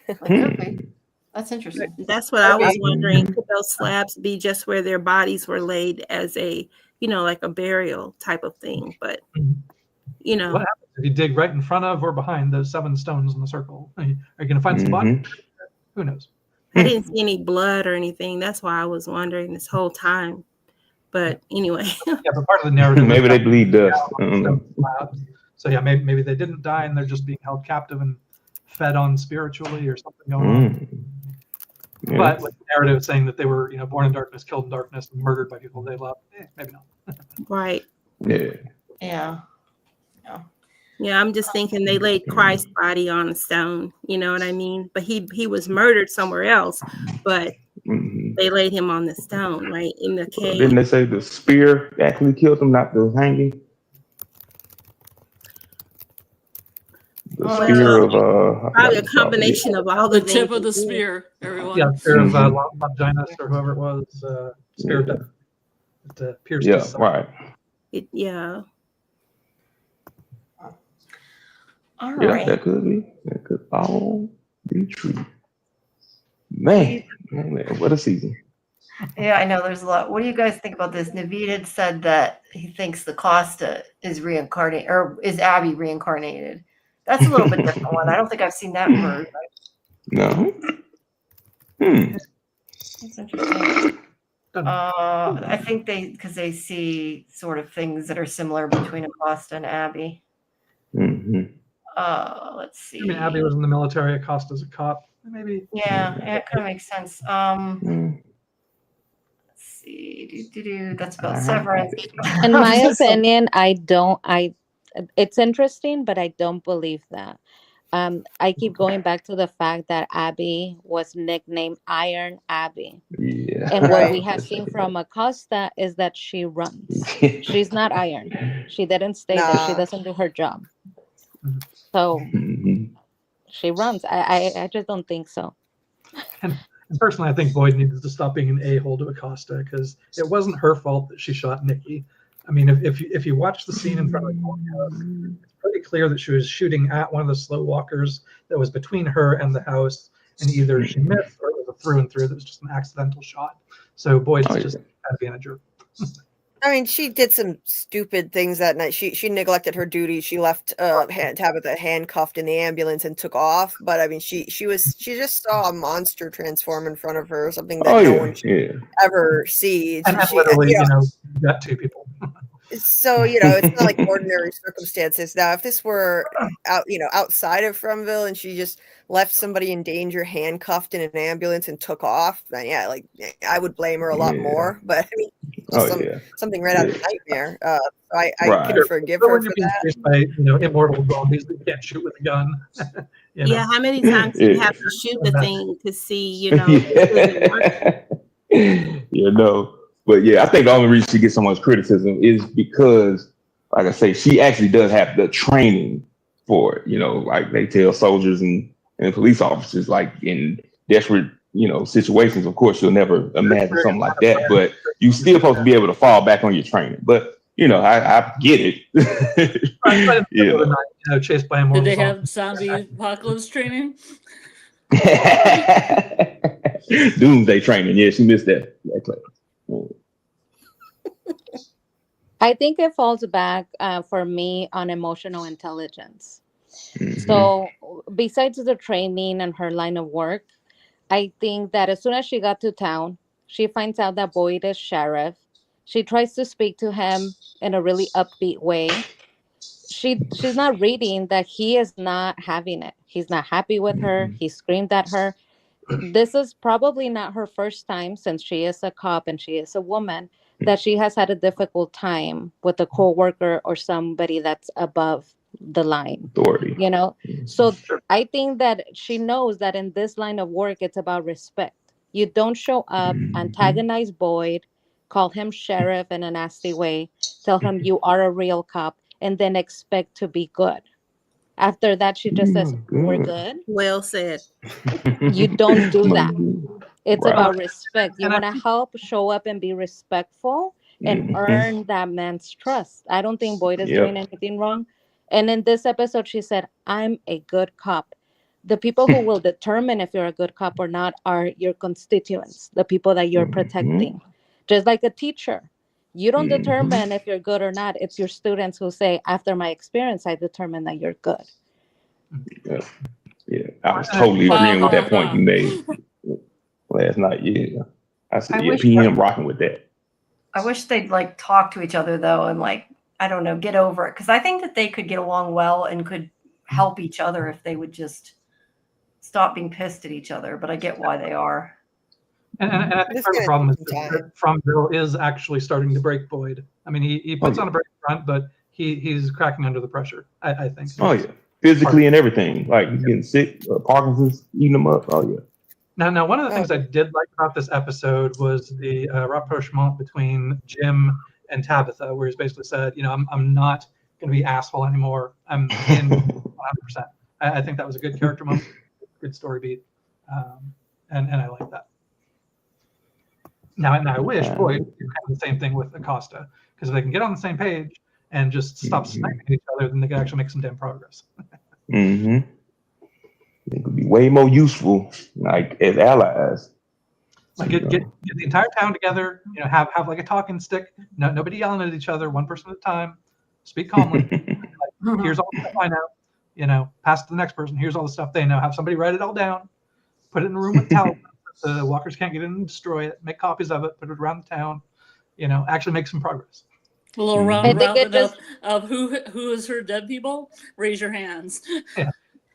It could be. That's interesting. That's what I was Okay. wondering. Could those slabs be just where their bodies were laid as a, like a burial type of thing? But, What happens if you dig right in front of or behind those 7 stones in the circle? Are you going to find some body? Who knows? I didn't see any blood or anything. That's why I was wondering this whole time. But anyway. Yeah, but part of the narrative. Maybe they bleed dust. So yeah, maybe they didn't die and they're just being held captive and fed on spiritually or something going on. Yeah. But like the narrative saying that they were, born in darkness, killed in darkness, and murdered by people they loved, maybe not. Right. Yeah. Yeah. Yeah, I'm just thinking they laid Christ's body on a stone. You know what I mean? But he was murdered somewhere else. But they laid him on the stone, right, in the cave. Didn't they say the spear actually killed him, not the hanging? The spear of probably a combination of all The the tip things of the they did. spear, everyone. Yeah, spear of Longinus or whoever it was, spear of death. It pierced his side. right. Yeah. All Yeah, right. that could be. That could all be true. Man, what a season. Yeah, I know there's a lot. What do you guys think about this? Naveed had said that he thinks the Costa is reincarnated, or is Abby reincarnated? That's a little bit different one. I don't think I've seen that version. No. Hmm. That's interesting. Done. I think because they see sort of things that are similar between Acosta and Abby. Hmm. Let's see. I mean, Abby was in the military. Acosta's a cop. Maybe. Yeah, it kind of makes sense. Let's Mm. see. That's about Uh-huh. Severance. In my opinion, it's interesting, but I don't believe that. I keep going back to the fact that Abby was nicknamed Iron Abby. Yeah. And what Right. we have seen from Acosta is that she runs. She's not iron. She didn't stay there. She Nah. doesn't do her job. Mhm. So Mhm. she runs. I just don't think so. And personally, I think Boyd needs to stop being an a-hole to Acosta because it wasn't her fault that she shot Nikki. I mean, if you watch the scene in front of the courthouse, it's pretty clear that she was shooting at one of the slow walkers that was between her and the house, and either she missed or it was a through and through that was just an accidental shot. So Boyd's Oh, just yeah. kind of being a jerk. I mean, she did some stupid things that night. She neglected her duty. She left Tabitha handcuffed in the ambulance and took off. But I mean, she just saw a monster transform in front of her, something that Oh, no yeah. one should Yeah. ever see. And She, literally, you know, you got two people. so it's not like ordinary circumstances. Now, if this were outside of Fromville and she just left somebody in danger handcuffed in an ambulance and took off, then yeah, like I would blame her a lot Yeah. more. But I mean, Oh, yeah. something right out of Yeah. a nightmare. So I Right. can forgive But her when for you're being that. chased by immortal zombies that can't shoot with a gun, Yeah, how many times do you Yeah. have to shoot the thing to see, Yeah. this isn't working? You know, but yeah, I think the only reason she gets so much criticism is because, like I say, she actually does have the training for it. Like they tell soldiers and police officers, like in desperate, situations, of course, you'll never imagine something like that, but you still supposed to be able to fall back on your training. But, I get it. But in the middle of the night, chased by Did immortal they zombies. have zombie apocalypse training? Doomsday training. Yeah, she missed that class. I think it falls back for me on emotional intelligence. Mhm. So besides the training and her line of work, I think that as soon as she got to town, she finds out that Boyd is sheriff. She tries to speak to him in a really upbeat way. She's not reading that he is not having it. He's not happy with her. He screamed at her. This is probably not her first time, since she is a cop and she is a woman, that she has had a difficult time with a coworker or somebody that's above the line. Authority. So I think that she knows that in this line of work, it's about respect. You don't show up, antagonize Boyd, call him sheriff in a nasty way, tell him you are a real cop, and then expect to be good. After that, she just says, we're good. Well said. You don't do that. It's Right. about respect. You And I want to help show up and be respectful and earn that man's trust. I don't think Boyd is doing anything wrong. And in this episode, she said, I'm a good cop. The people who will determine if you're a good cop or not are your constituents, the people that you're protecting. Just like a teacher. You don't determine if you're good or not. It's your students who say, after my experience, I determine that you're good. Yeah, I was totally agreeing with that point you made last night. Yeah, I said, PM rocking with that. I wish they'd talk to each other though, and I don't know, get over it, because I think that they could get along well and could help each other if they would just stop being pissed at each other. But I get why they are. And I think part of the problem is that Fromville is actually starting to break Boyd. I mean, he puts on a brave front, but he's cracking under the pressure, I think. Oh, yeah. Physically and everything. Like, he's getting sick, Parkinson's eating him up. Oh, yeah. Now, one of the things I did like about this episode was the rapprochement between Jim and Tabitha, where he's basically said, I'm not going to be asshole anymore. I'm in 100%. I think that was a good character moment, good story beat, and I like that. Now, and I wish Boyd could have the same thing with Acosta, because if they can get on the same page and just stop sniping at each other, then they can actually make some damn progress. They could be way more useful, like as allies. Like get the entire town together, have like a talking stick. No, nobody yelling at each other, one person at a time. Speak calmly. Here's all the stuff I know. Pass it to the next person. Here's all the stuff they know. Have somebody write it all down. put it in a room with towels. The walkers can't get in and destroy it. Make copies of it. Put it around the town. Actually make some progress. A little Mhm. round I think robin it just of who is her dead people? Raise your hands. yeah,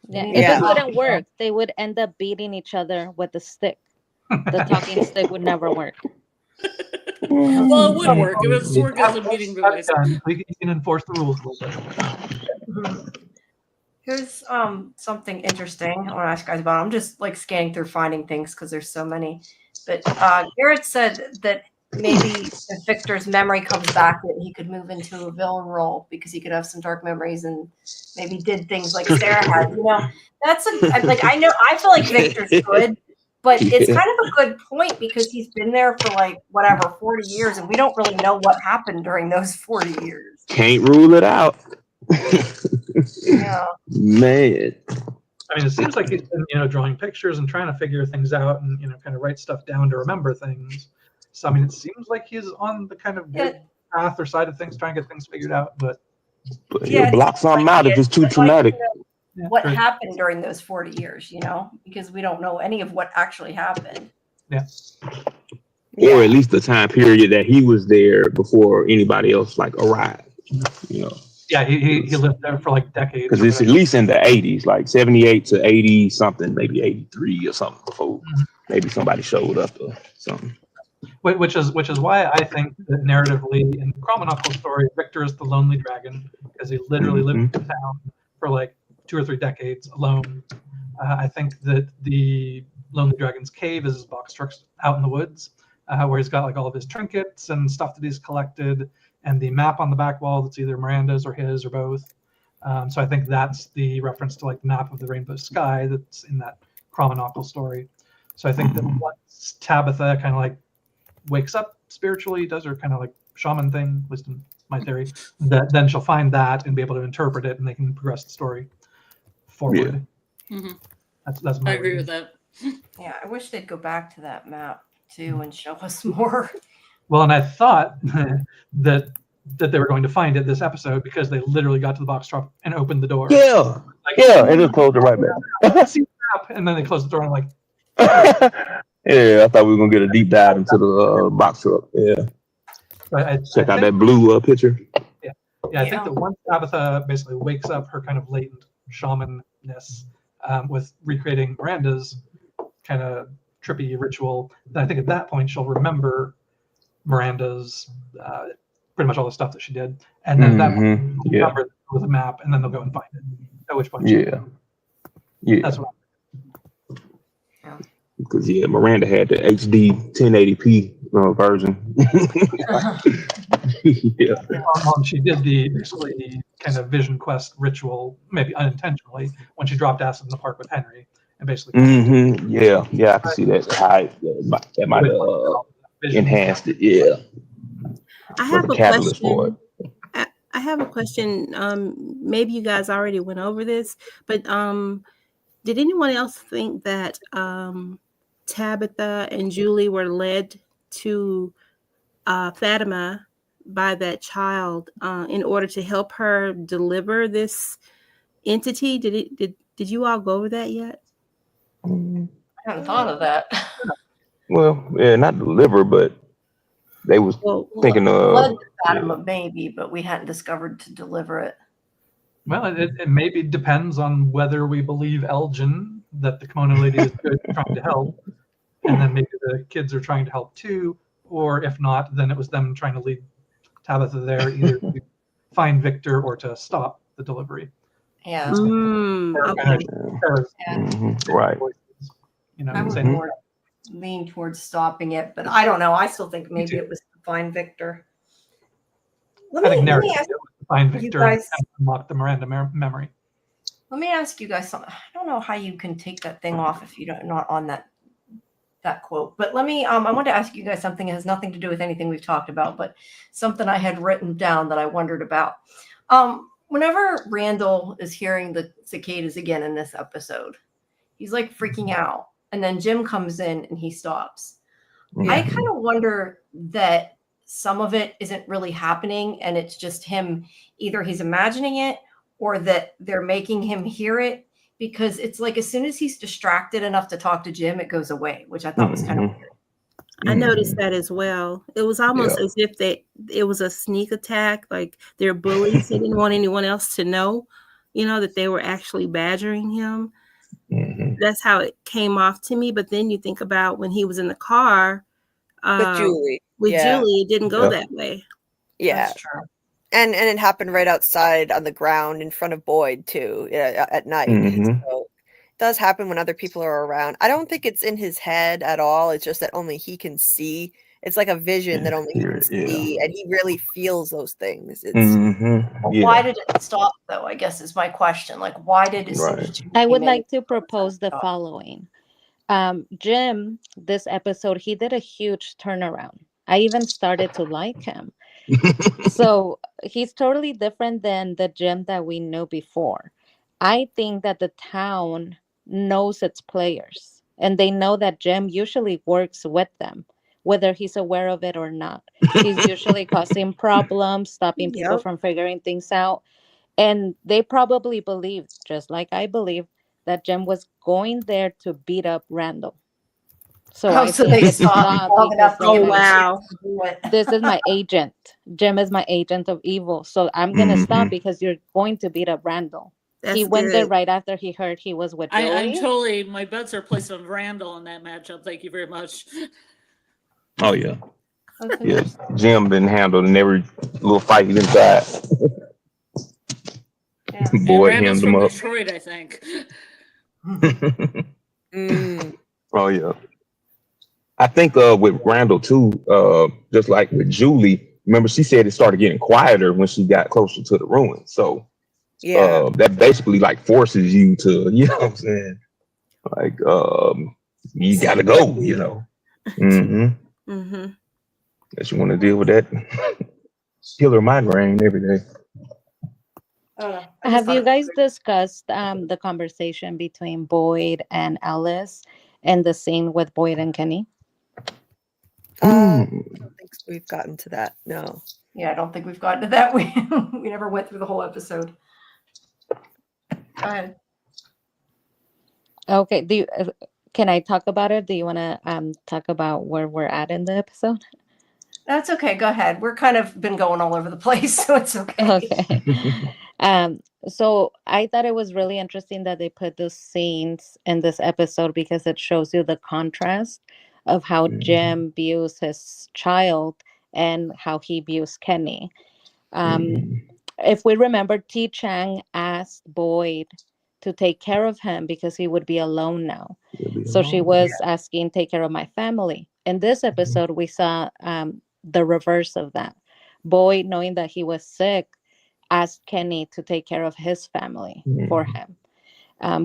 need it Yeah. just wouldn't work. They would end up beating each other with a stick. The talking stick would never work. Well, it would Um, work. It would work as a beating device. We can enforce the rules a little bit. Here's something interesting I want to ask you guys about. I'm just like scanning through finding things because there's so many. But Garrett said that maybe if Victor's memory comes back, that he could move into a villain role because he could have some dark memories and maybe did things like Sarah had. That's I feel like Victor's good, but it's Yeah. kind of a good point because he's been there for like whatever 40 years, and we don't really know what happened during those 40 years. Can't rule it out. Yeah. Man. I mean, it seems like he's been, drawing pictures and trying to figure things out and, kind of write stuff down to remember things. So, I mean, it seems like he's on the kind of good path or side of things, trying to get things figured out. But He'll block something out if it's too traumatic. What happened during those 40 years, because we don't know any of what actually happened. Yeah. Or at least the time period that he was there before anybody else arrived. Yeah, he lived there for like decades. Because it's at least in the 80s, like 78 to 80 something, maybe 83 or something before maybe somebody showed up or something. Which is why I think that narratively in the Chromonauts story, Victor is the lonely dragon because he literally lived in town for like 2 or 3 decades alone. I think that the Lonely Dragon's cave is his box trucks out in the woods, where he's got like all of his trinkets and stuff that he's collected, and the map on the back wall that's either Miranda's or his or both. So I think that's the reference to like the map of the rainbow sky that's in that Chromonauts story. So I think that once Tabitha kind of like wakes up spiritually, does her kind of like shaman thing, at least in my theory, that then she'll find that and be able to interpret it, and they can progress the story forward. Yeah. Mm-hmm. That's my I agree with that. Yeah, I wish they'd go back to that map too and show us more. Well, and I thought that they were going to find it this episode because they literally got to the box truck and opened the door. Yeah, and just closed it right back. See the map, and then they closed the door, and I'm like, yeah, I thought we were gonna get a deep dive into the box truck. Yeah, check out that blue picture. Yeah, I think that once Tabitha basically wakes up her kind of latent shamanness with recreating Miranda's kind of trippy ritual, then I think at that point she'll remember Miranda's pretty much all the stuff that she did, and then that remember with a map, and then they'll go and find it. At which point, that's what. Because Miranda had the HD 1080p version. She did the kind of Vision Quest ritual, maybe unintentionally, when she dropped acid in the park with Henry, and basically. Yeah, I can see that. That might have enhanced it. Yeah. I have a question. I have a question. Maybe you guys already went over this, but did anyone else think that Tabitha and Julie were led to Fatima by that child in order to help her deliver this entity? Did you all go over that yet? I haven't thought of that. Well, yeah, not deliver, but they was thinking of Fatima maybe, but we hadn't discovered to deliver it. Well, it maybe depends on whether we believe Elgin that the kimono lady is good trying to help, and then maybe the kids are trying to help too, or if not, then it was them trying to lead Tabitha there either to find Victor or to stop the delivery. Yeah. Right. I would more lean towards stopping it, but I don't know. I still think maybe it was to find Victor. Let me ask find Victor and unlock the Miranda memory. Let me ask you guys something. I don't know how you can take that thing off if you're not on that quote. But let me. I want to ask you guys something that has nothing to do with anything we've talked about, but something I had written down that I wondered about. Whenever Randall is hearing the cicadas again in this episode, he's like freaking out, and then Jim comes in and he stops. I kind of wonder that some of it isn't really happening, and it's just him. Either he's imagining it, or that they're making him hear it, because it's like as soon as he's distracted enough to talk to Jim, it goes away, which I thought was kind of weird. I noticed that as well. It was almost Yeah. as if it was a sneak attack, like they're bullies. They didn't want anyone else to know, that they were actually badgering him. That's how it came off to me. But then you think about when he was in the car With Julie. with Yeah. Julie, it didn't go that way. Yeah. That's true. And it happened right outside on the ground in front of Boyd too, at night. So it does happen when other people are around. I don't think it's in his head at all. It's just that only he can see. It's like a vision that only he can see, and he really feels those things. It's Why did it stop, though? I guess is my question. Like, why did it? I would like to propose the following. Jim, this episode, he did a huge turnaround. I even started to like him. So he's totally different than the Jim that we knew before. I think that the town knows its players, and they know that Jim usually works with them, whether he's aware of it or not. He's usually causing problems, stopping people from figuring things out. And they probably believed, just like I believe, that Jim was going there to beat up Randall. So I so think they it's stopped not long enough because to they give him a wow. chance to do it. this is my agent. Jim is my agent of evil. So I'm going to stop because you're going to beat up Randall. That's He went there good. right after he heard he was with Joey. I'm totally, my bets are placed on Randall in that matchup. Thank you very much. Oh yeah. Yeah. Jim been handled in every little fight he's inside. Boy, Randall's hemmed him from up. Detroit, I think. Oh yeah. I think with Randall too, just like with Julie, remember she said it started getting quieter when she got closer to the ruin. So that basically like forces you to, you know what I'm saying? Like you gotta go, you know. Guess you want to deal with that killer migraine every day. Have you guys discussed the conversation between Boyd and Alice and the scene with Boyd and Kenny? I don't think we've gotten to that. No. Yeah, I don't think we've gotten to that. We never went through the whole episode. Go ahead. Okay. Do you, can I talk about it? Do you want to talk about where we're at in the episode? That's okay. Go ahead. We're kind of been going all over the place, so it's okay. Okay. So I thought it was really interesting that they put those scenes in this episode because it shows you the contrast of how Jim views his child and how he views Kenny. If we remember, T. Chang asked Boyd to take care of him because he would be alone now. So she was asking, take care of my family. In this episode, we saw the reverse of that. Boyd, knowing that he was sick, asked Kenny to take care of his family for him,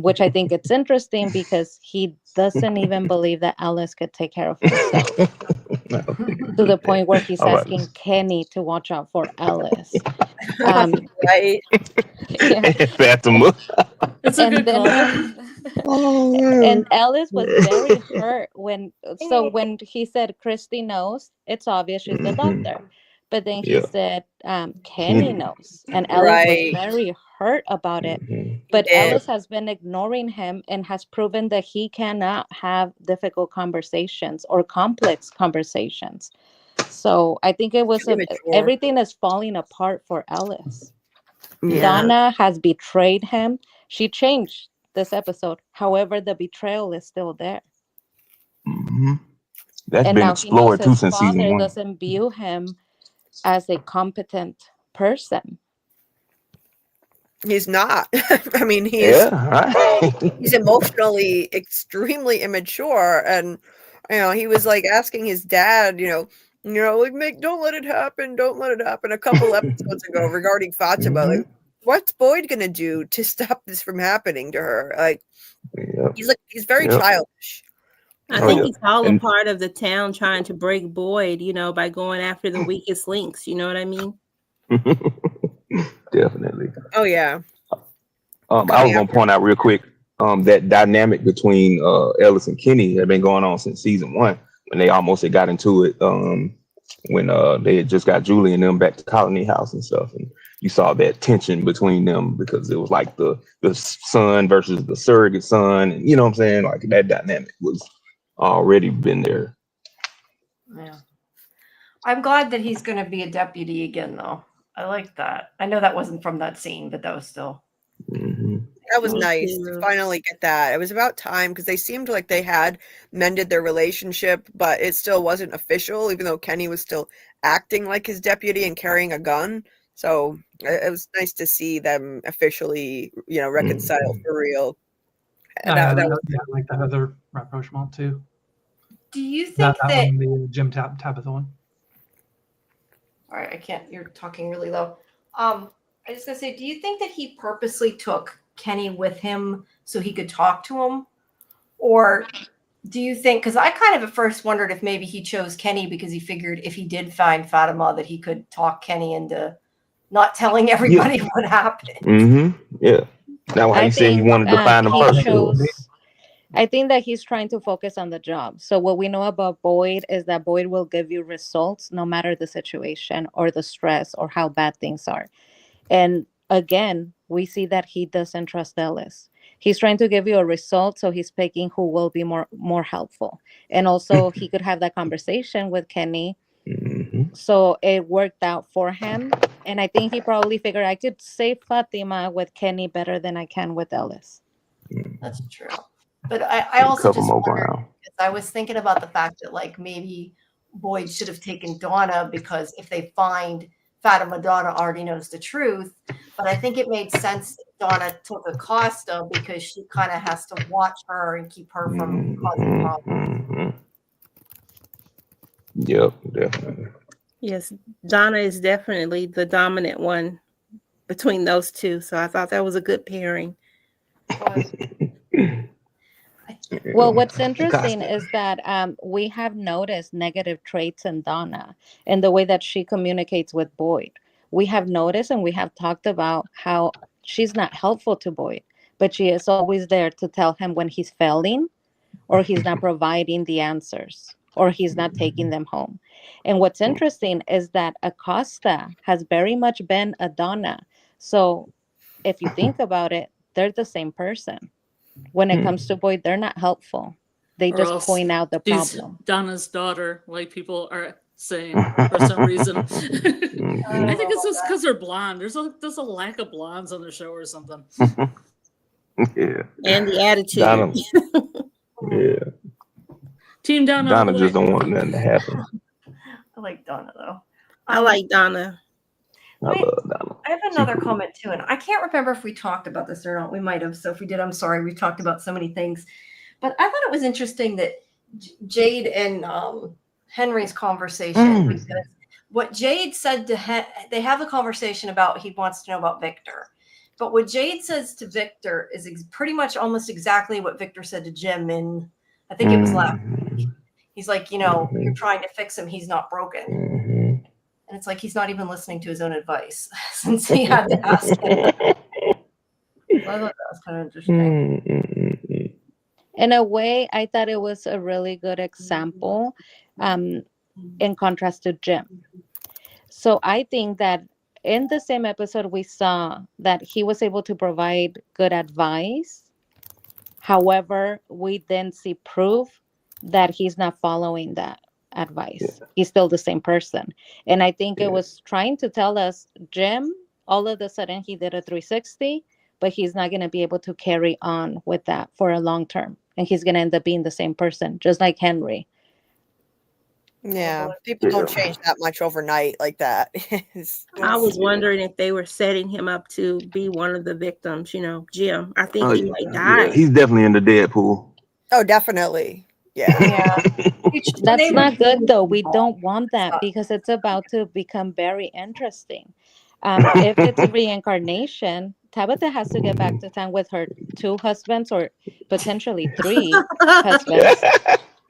which I think it's interesting because he doesn't even believe that Alice could take care of himself. To the point where he's asking Kenny to watch out for Alice. Right? It's a good call. And Alice was very hurt when he said Christy knows, it's obvious she's the doctor. But then he said Kenny knows, and Alice was very hurt about it. But Alice has been ignoring him and has proven that he cannot have difficult conversations or complex conversations. So I think it was everything is falling apart for Alice. Donna has betrayed him. She changed this episode. However, the betrayal is still there. That's and been now explored he knows too his since season father 1. doesn't view him as a competent person. He's not. I mean, he's emotionally extremely immature, and he was like asking his dad, like don't let it happen, a couple episodes ago regarding Fatima. Like, what's Boyd gonna do to stop this from happening to her? Like, he's very childish. I think it's all a part of the town trying to break Boyd, by going after the weakest links. You know what I mean? Definitely. Oh yeah. I was gonna point out real quick that dynamic between Ellis and Kenny had been going on since season 1 when they almost had got into it when they had just got Julie and them back to Colony House and stuff, and you saw that tension between them because it was like the son versus the surrogate son, and you know what I'm saying? Like that dynamic was already been there. Yeah. I'm glad that he's going to be a deputy again, though. I like that. I know that wasn't from that scene, but that was still. Mm-hmm. That was Me nice too. to finally get that. It was about time because they seemed like they had mended their relationship, but it still wasn't official, even though Kenny was still acting like his deputy and carrying a gun. So it was nice to see them officially, reconcile for real. I That was like that other rapprochement too. Do you That think that? one, the Jim Tabitha one. All right, I can't. You're talking really low. I just gonna say, do you think that he purposely took Kenny with him so he could talk to him, or do you think? Because I kind of at first wondered if maybe he chose Kenny because he figured if he did find Fatima that he could talk Kenny into not telling everybody what happened. Mm-hmm. Yeah. That's why he said he wanted to find him he first. chose. I think that he's trying to focus on the job. So what we know about Boyd is that Boyd will give you results no matter the situation or the stress or how bad things are. And again, we see that he doesn't trust Ellis. He's trying to give you a result, so he's picking who will be more helpful. And also he could have that conversation with Kenny. Mm-hmm. So it worked out for him. And I think he probably figured I could save Fatima with Kenny better than I can with Ellis. That's true. But I also Cover just more wondered, ground. because I was thinking about the fact that like maybe Boyd should have taken Donna because if they find Fatima, Donna already knows the truth. But I think it made sense that Donna took Acosta because she kind of has to watch her and keep her from causing problems. Mm-hmm. Yep, definitely. Yes, Donna is definitely the dominant one between those two. So I thought that was a good pairing. Well, what's interesting is that we have noticed negative traits in Donna and the way that she communicates with Boyd. We have noticed and we have talked about how she's not helpful to Boyd, but she is always there to tell him when he's failing or he's not providing the answers or he's not taking them home. And what's interesting is that Acosta has very much been a Donna. So if you think about it, they're the same person. When it comes to Boyd, they're not helpful. They Or just else point out the she's problem. Donna's daughter, like people are saying for some reason. I think it's just because they're blonde. There's a lack of blondes on the show or something. Yeah. And the attitude. Donna, yeah. Team Donna. Donna just don't want nothing to happen. I like Donna though. I like Donna. I love Donna. I have another comment too, and I can't remember if we talked about this or not. We might have. So if we did, I'm sorry. We've talked about so many things, but I thought it was interesting that Jade and Henry's conversation. Because what Jade said to they have a conversation about he wants to know about Victor, but what Jade says to Victor is pretty much almost exactly what Victor said to Jim, and I think it was last week. He's like, you're trying to fix him. He's not broken. And it's like he's not even listening to his own advice since he had to ask him. I thought that was kind of interesting. In a way, I thought it was a really good example in contrast to Jim. So I think that in the same episode, we saw that he was able to provide good advice. However, we then see proof that he's not following that advice. He's still the same person. And I think it was trying to tell us, Jim, all of a sudden he did a 360, but he's not going to be able to carry on with that for a long term. And he's going to end up being the same person, just like Henry. Yeah, people don't change that much overnight like that. I was wondering if they were setting him up to be one of the victims, Jim. I think he might die. Yeah, he's definitely in the dead pool. Oh, definitely. Yeah. That's not good, though. We don't want that because it's about to become very interesting. If it's a reincarnation, Tabitha has to get back to town with her 2 husbands or potentially 3 husbands.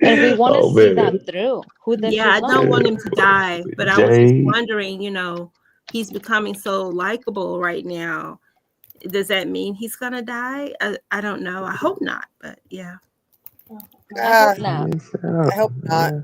And we want to see that through. Who does she I love? don't want him to die, but I was just wondering, he's becoming so likable right now. Does that mean he's gonna die? I don't know. I hope not, but yeah. I hope not. I hope not.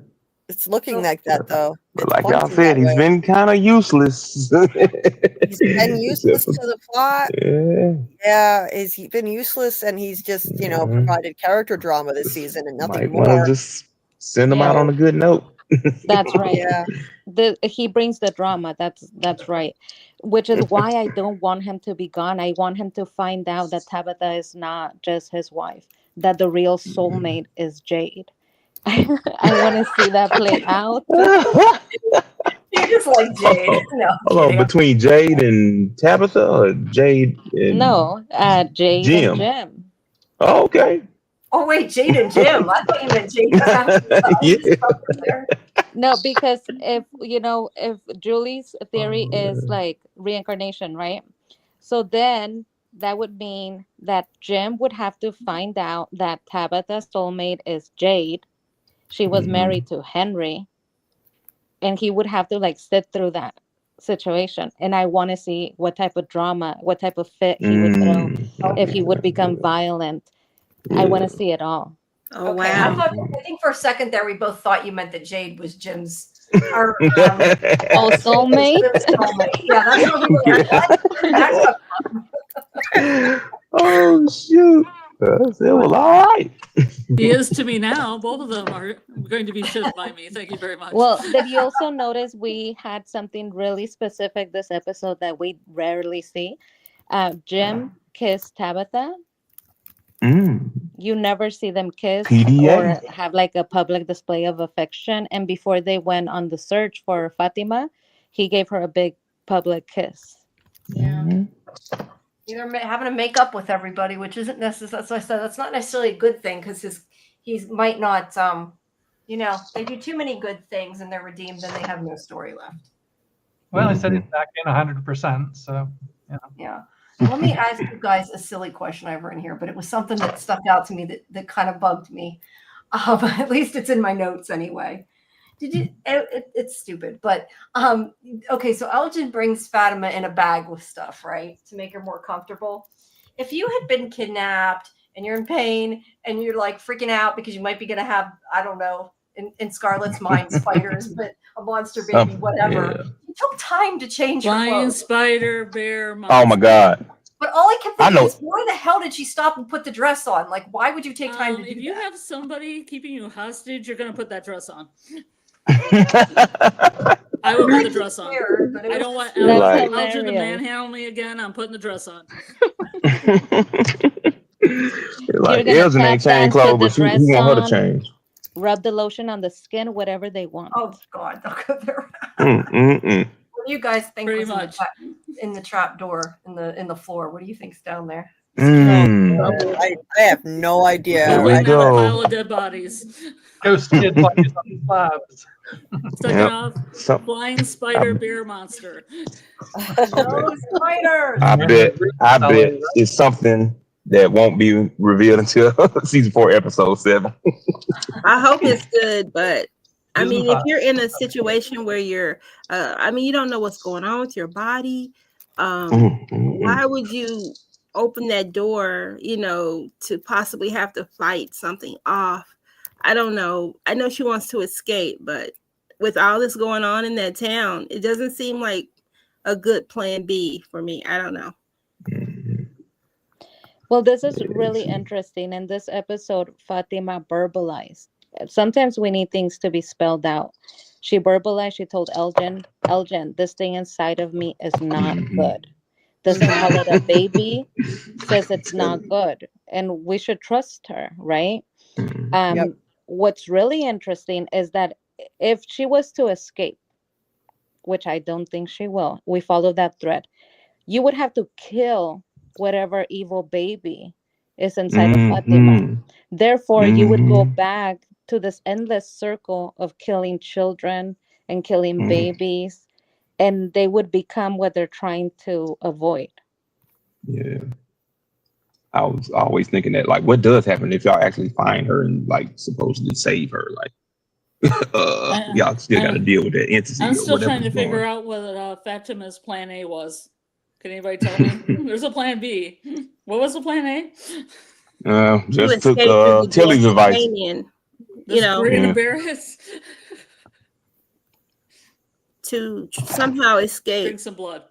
It's looking like that though. But It's like y'all pointing said, that he's way. been kind of useless. He's been useless to the plot. Yeah. Yeah, he's been useless, and he's just provided character drama this season and nothing Might want to more. just send him out Yeah. on a good note. That's right. Yeah. He brings the drama. That's right. Which is why I don't want him to be gone. I want him to find out that Tabitha is not just his wife, that the real soulmate is Jade. I want to see that play out. You just like Jade. No, I'm Hold on, kidding. between Jade and Tabitha, or Jade and No, Jade Jim? and Jim. Oh, okay. Oh wait, Jade and Jim. I thought you meant Jade was actually Yeah. stuck in there. No, because if Julie's theory is like reincarnation, right? So then that would mean that Jim would have to find out that Tabitha's soulmate is Jade. She was married to Henry, and he would have to like sit through that situation. And I want to see what type of drama, what type of fit he would throw, if he would become violent. I want to see it all. Oh Okay, wow. I think for a second there we both thought you meant that Jade was Jim's or Oh, soulmate. Jim's soulmate. Yeah, that's what we were. Oh shoot! It was all right. He is to me now. Both of them are going to be shipped by me. Thank you very much. Well, did you also notice we had something really specific this episode that we rarely see? Jim kissed Tabitha. You never see them kiss PDA. or have like a public display of affection. And before they went on the search for Fatima, he gave her a big public kiss. Yeah. Either having to make up with everybody, which isn't necessary. That's what I said. That's not necessarily a good thing because he might not. They do too many good things and they're redeemed, then they have no story left. Well, I said he's back in 100%. So Yeah. Let me ask you guys a silly question I have written here, but it was something that stuck out to me that kind of bugged me. At least it's in my notes anyway. It's stupid, but okay, so Elgin brings Fatima in a bag with stuff, right, to make her more comfortable. If you had been kidnapped and you're in pain and you're like freaking out because you might be going to have, I don't know, in Scarlett's mind, spiders, but a monster baby, whatever. Yeah. It took time to change your Lion, clothes. spider, bear, monster. Oh my God! But all I kept I thinking know. is, why the hell did she stop and put the dress on? Like, why would you take time to do If you that? have somebody keeping you hostage, you're going to put that dress on. I would put the dress on. Weird, but it I was- don't want That's Like- Elgin to hilarious. manhandle me again. I'm putting the dress on. Like gonna Elgin ain't tap changed dance clothes, with but the he want her to dress change. Rub the lotion on the skin, whatever they want. Oh God, don't go there. Mm-mm-mm. What do you guys think Pretty was much. in the trap door in the floor? What do you think's down there? Mm. I have no idea. Here we Another go. pile of dead bodies. ghost kid bodies on the slabs. Second Yep. off, So, flying spider, bear, monster. No spiders. I bet it's something that won't be revealed until season 4, episode 7. I hope it's good, but I Season mean, if 5. you're in a situation where you're, you don't know what's going on with your body, why would you open that door, to possibly have to fight something off? I don't know. I know she wants to escape, but with all this going on in that town, it doesn't seem like a good plan B for me. I don't know. Well, this is really interesting. In this episode, Fatima verbalized. Sometimes we need things to be spelled out. She verbalized, she told Elgin, this thing inside of me is not good. Doesn't call it a baby, says it's not good. And we should trust her, right? Yep. What's really interesting is that if she was to escape, which I don't think she will, we follow that thread, you would have to kill whatever evil baby is inside of Fatima. Therefore, you would go back to this endless circle of killing children and killing babies, and they would become what they're trying to avoid. Yeah. I was always thinking that, like, what does happen if y'all actually find her and, like, supposedly save her? Like, y'all still got to deal with that entity. I'm still trying to whatever's figure going. out what Fatima's plan A was. Can anybody tell me? There's a plan B. What was the plan A? You Just took escape through the Tilly's door advice. Canyon, This Yeah. Brina Barris? to somehow escape Drink some blood.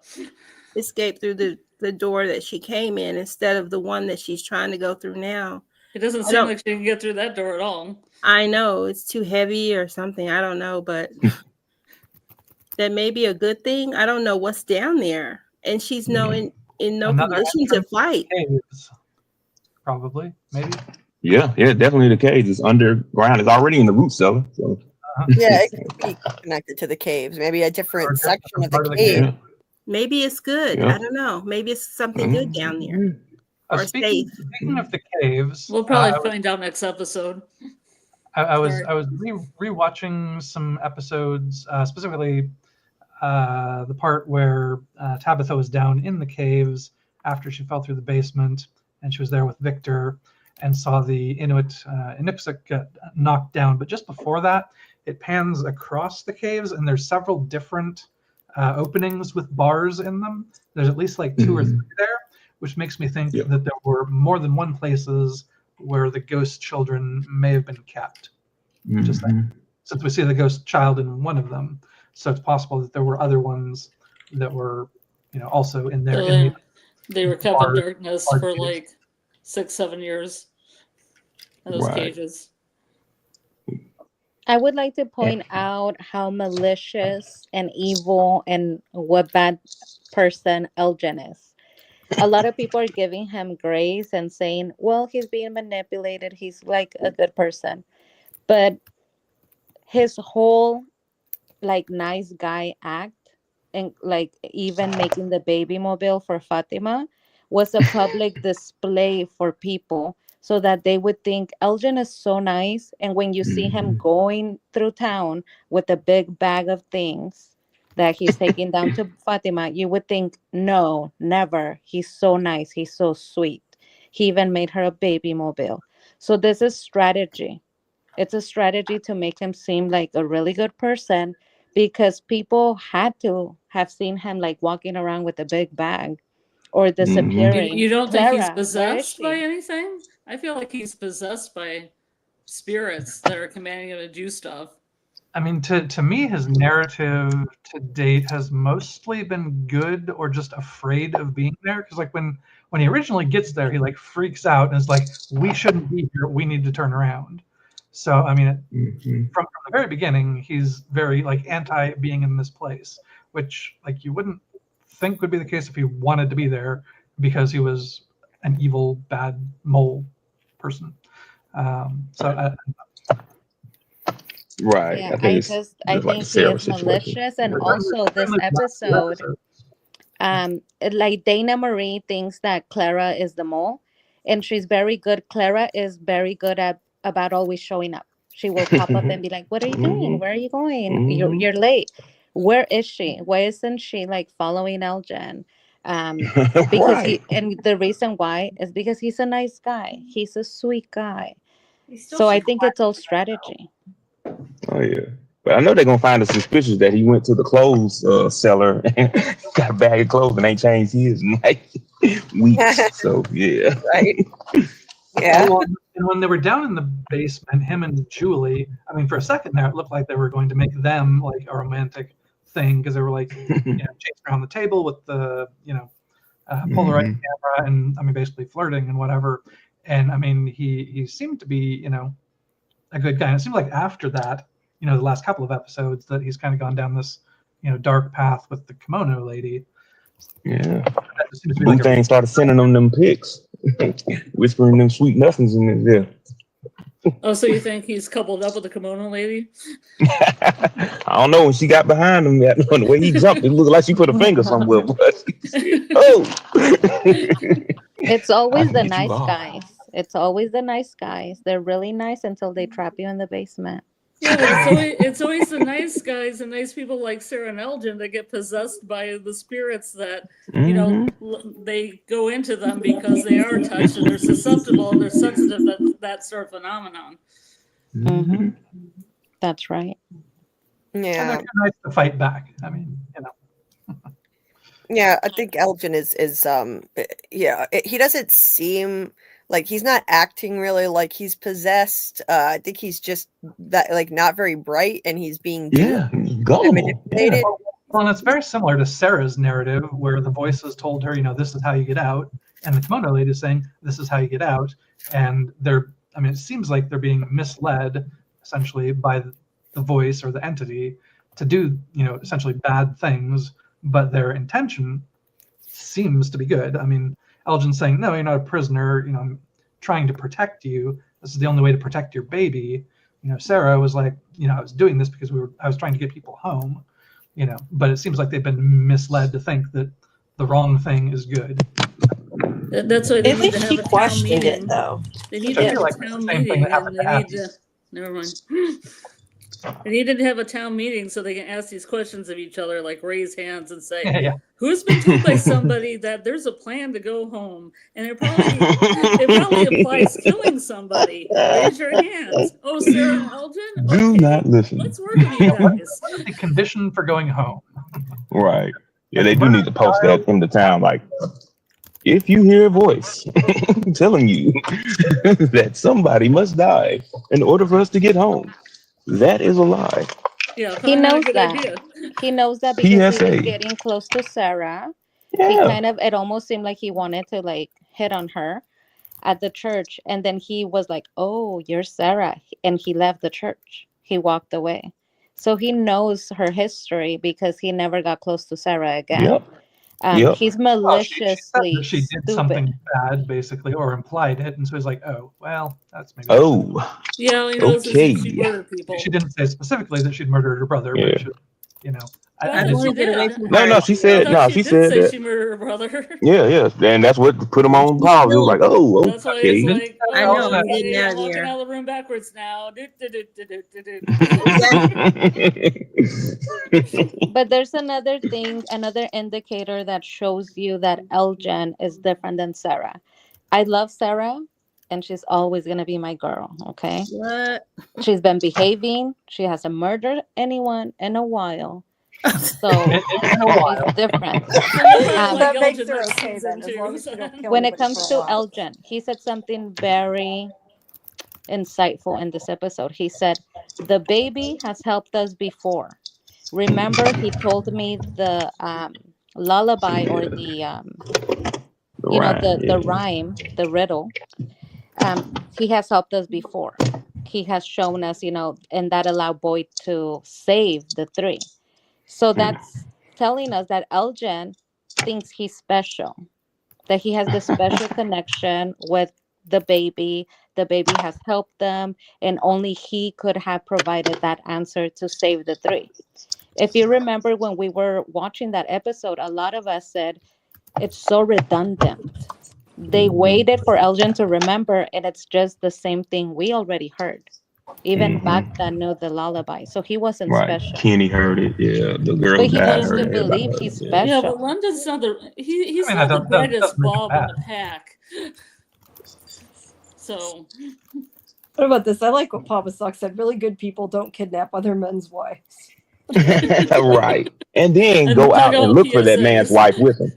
through the door that she came in instead of the one that she's trying to go through now. It doesn't I seem don't- like she can get through that door at all. I know it's too heavy or something. I don't know, but that may be a good thing. I don't know what's down there, and she's in no Another condition to entrance fight. caves, probably, maybe. Yeah, definitely the cage is underground. It's already in the root cellar. So Yeah, it could be connected to the caves. Maybe a different section of part the of the cave. yeah. Maybe it's good. Yeah. I don't know. Maybe it's something good down there. Or Speaking safe. of the caves, We'll probably find out next episode. I was Sorry. rewatching some episodes, specifically the part where Tabitha was down in the caves after she fell through the basement, and she was there with Victor and saw the Inuit Inuksuit get knocked down. But just before that, it pans across the caves, and there's several different openings with bars in them. There's at least like two or three there, which makes me think that there were more than one places where the ghost children may have been kept. Just since we see the ghost child in one of them, so it's possible that there were other ones that were, also in there. So they were kept in bars- darkness bars for caves. like 6-7 years in those Right. cages. I would like to point out how malicious and evil and what bad person Elgin is. A lot of people are giving him grace and saying, well, he's being manipulated. He's like a good person. But his whole like nice guy act and like even making the baby mobile for Fatima was a public display for people so that they would think Elgin is so nice. And when you see him going through town with a big bag of things that he's taking down to Fatima, you would think, no, never. He's so nice. He's so sweet. He even made her a baby mobile. So this is strategy. It's a strategy to make him seem like a really good person because people had to have seen him like walking around with a big bag or disappearing. You don't think he's Clara, where is possessed by she? anything? I feel like he's possessed by spirits that are commanding him to do stuff. I mean, to me, his narrative to date has mostly been good or just afraid of being there. Because like when he originally gets there, he like freaks out and is like, "We shouldn't be here. We need to turn around." So I mean, from the very beginning, he's very like anti being in this place, which like you wouldn't think would be the case if he wanted to be there because he was an evil, bad mole person. Right. Yeah, I think I like think the he Sarah is situation. malicious, and also this episode, like Dana Marie thinks that Clara is the mole, and she's very good. Clara is very good at about always showing up. She will pop up and be like, "What are you doing? Where are you going? You're late. Where is she? Why isn't she like following Elgin?" Because and the reason why is because he's a nice guy. He's a sweet guy. So I think it's all strategy. Oh yeah, but I know they're gonna find it suspicious that he went to the clothes cellar and got a bag of clothes and ain't changed his in like weeks. So yeah, Right. Yeah. Well, and when they were down in the basement, him and Julie, I mean, for a second there, it looked like they were going to make them like a romantic thing because they were like, chasing around the table with the, Polaroid camera and I mean, basically flirting and whatever. And I mean, he seemed to be, a good guy. And it seemed like after that, the last couple of episodes that he's kind of gone down this, dark path with the kimono lady. yeah. Blue Thing started sending them pics, whispering them sweet nothings in his ear. Oh, so you think he's coupled up with the kimono lady? I don't know, when she got behind him, the way he jumped, it looked like she put a finger somewhere. But It's always the get you nice off. guys. It's always the nice guys. They're really nice until they trap you in the basement. Yeah, but it's always the nice guys and nice people like Sarah and Elgin that get possessed by the spirits that, they go into them because they are touched and they're susceptible and they're sensitive to that sort of phenomenon. That's right. And Yeah. they're nice to fight back. I mean, Yeah, I think Elgin is he doesn't seem like he's not acting really like he's possessed. I think he's just that like not very bright and he's being duped and gullible. manipulated. Well, and it's very similar to Sarah's narrative, where the voices told her, this is how you get out, and the kimono lady is saying, this is how you get out, and it seems like they're being misled, essentially, by the voice or the entity to do, essentially bad things, but their intention seems to be good. Elgin's saying, no, you're not a prisoner, I'm trying to protect you. This is the only way to protect your baby. Sarah was like, I was doing this because I was trying to get people home, but it seems like they've been misled to think that the wrong thing is good. That's why they At need to least have she a town questioned meeting. it, though. They need I to have feel a like it's the town same thing meeting, that happened and to they need Abby. to. Never mind. They needed to have a town meeting so they can ask these questions of each other, like raise hands and say, Yeah. "Who's been told by somebody that there's a plan to go home?" And it probably implies killing somebody. Raise your hands. Oh, Sarah and Elgin. Do Okay, not listen. let's work with you guys. What is the condition for going home? Right. Yeah, they do need to post that in the town. Like, if you hear a voice telling you that somebody must die in order for us to get home, that is a lie. Yeah, He probably not a knows good that. idea. He knows that because he was PSA. getting close to Sarah. Yeah. It almost seemed like he wanted to like hit on her at the church. And then he was like, oh, you're Sarah. And he left the church. He walked away. So he knows her history because he never got close to Sarah again. Yep. Yep. He's Well, she said maliciously that she did stupid. something bad, basically, or implied it, and so he's like, "Oh, well, that's maybe." Oh, Yeah, all he knows okay. is that she murdered people. She didn't say specifically that she'd murdered her brother, Yeah. but she, I I thought want she to get away did. from No, her. no, she I said, thought no, she she did said say that. she murdered her brother. Yeah, and that's what put them on pause. It was like, oh, That's why okay. it's like, I know, oh, I'm getting okay, out I'm of walking there. out of the room backwards now. But there's another thing, another indicator that shows you that Elgin is different than Sarah. I love Sarah, and she's always going to be my girl, okay? What? She's been behaving. She hasn't murdered anyone in a while. So in a while. she's different. That makes her okay then, as long as she don't kill When it anybody comes for a to while. Elgin, he said something very insightful in this episode. He said, the baby has helped us before. Remember, he told me the lullaby or the the rhyme, the riddle. He has helped us before. He has shown us, and that allowed Boyd to save the three. So that's telling us that Elgin thinks he's special, that he has this special connection with the baby. The baby has helped them, and only he could have provided that answer to save the three. If you remember when we were watching that episode, a lot of us said it's so redundant. They waited for Elgin to remember, and it's just the same thing we already heard. Even Magda knew the lullaby, so he wasn't special. Kenny heard it. Yeah, the girl But he died. needs to believe he's special. Yeah, but London's not he's I mean, not the that brightest doesn't make it bulb in bad. the pack. So What about this? I like what Papa Sock said. Really good people don't kidnap other men's wives. Right. And then And go plug out and out look for that PSAs. man's wife with him.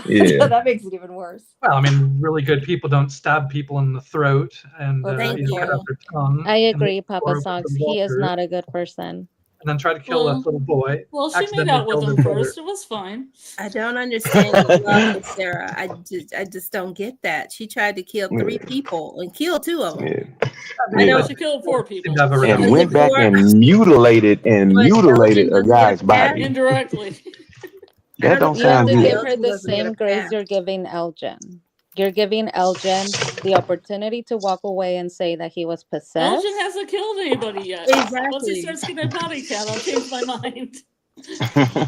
Yeah. That makes it even worse. Well, I mean, really good people don't stab people in the throat and Well, thank cut out their tongue. I and agree, then Papa pour Socks. with He is water, not a good person. And then try to kill Well- that little boy. well, she made accidentally out with killed him his brother. first. It was fine. I don't understand the love with Sarah. I just don't get that. She tried to kill 3 people and killed 2 of them. Yeah. I know. Yeah. She killed 4 people Seemed to have a And Was went it back for- and mutilated But Elgin a doesn't guy's get that? body. indirectly. That don't You have sound to good. give her Elgin the doesn't get same a grace pass. you're giving Elgin. You're giving Elgin the opportunity to walk away and say that he was possessed. Elgin hasn't killed anybody yet. Once Exactly. he starts getting a body count, I'll change my mind.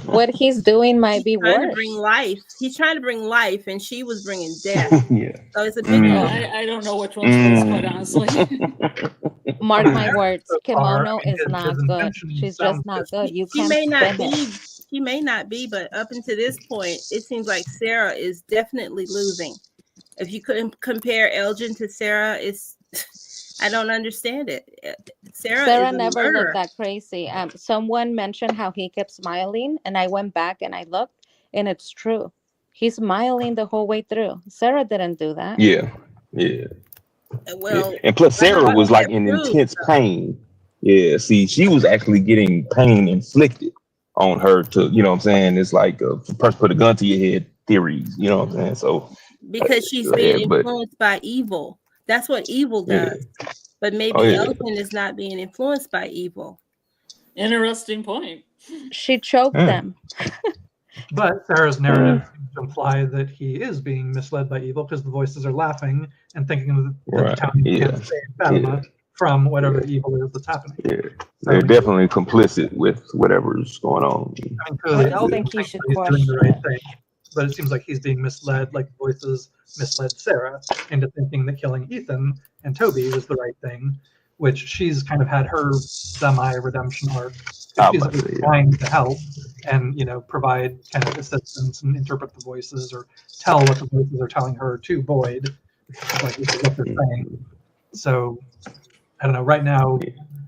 What he's doing might be He's trying to worse. bring life. He's trying to bring life, and she was bringing death. Yeah. So it's a big Mm. difference. I don't know which one's worse, quite honestly. Mark my words, So far, kimono I mean, is his not good. intention She's sounds just not good. good. You She can't may not spin be. it. She may not be, but up until this point, it seems like Sarah is definitely losing. If you couldn't compare Elgin to Sarah, it's I don't understand it. Sarah Sarah is a never murderer. looked that crazy. Someone mentioned how he kept smiling, and I went back and I looked, and it's true. He's smiling the whole way through. Sarah didn't do that. Yeah. Yeah. Well, Yeah. And plus, Sarah was like in Prove, intense though. pain. Yeah. See, she was actually getting pain inflicted. on her to, you know what I'm saying? It's like a person put a gun to your head theories, you know what I'm saying? So Because she's go being ahead, but influenced by evil. That's what evil yeah, does. But oh maybe yeah, Elton is not being influenced by evil. Interesting point. She choked yeah. them. But Sarah's narrative seems to imply that he is being misled by evil because the voices are laughing and thinking that the Right, town yeah, can't save Fatima from whatever the evil is that's happening. yeah. So, They're definitely complicit with whatever's going on. I mean, I clearly, just Elton think he thinks should that he's doing the question right it. thing, but it seems like he's being misled, like the voices misled Sarah into thinking that killing Ethan and Toby was the right thing, which she's kind of had her semi-redemption arc. I She's was about to say, yeah. trying to help and, you know, provide kind of assistance and interpret the voices or tell what the voices are telling her to Boyd, like this is what they're saying. So I don't know. Right now,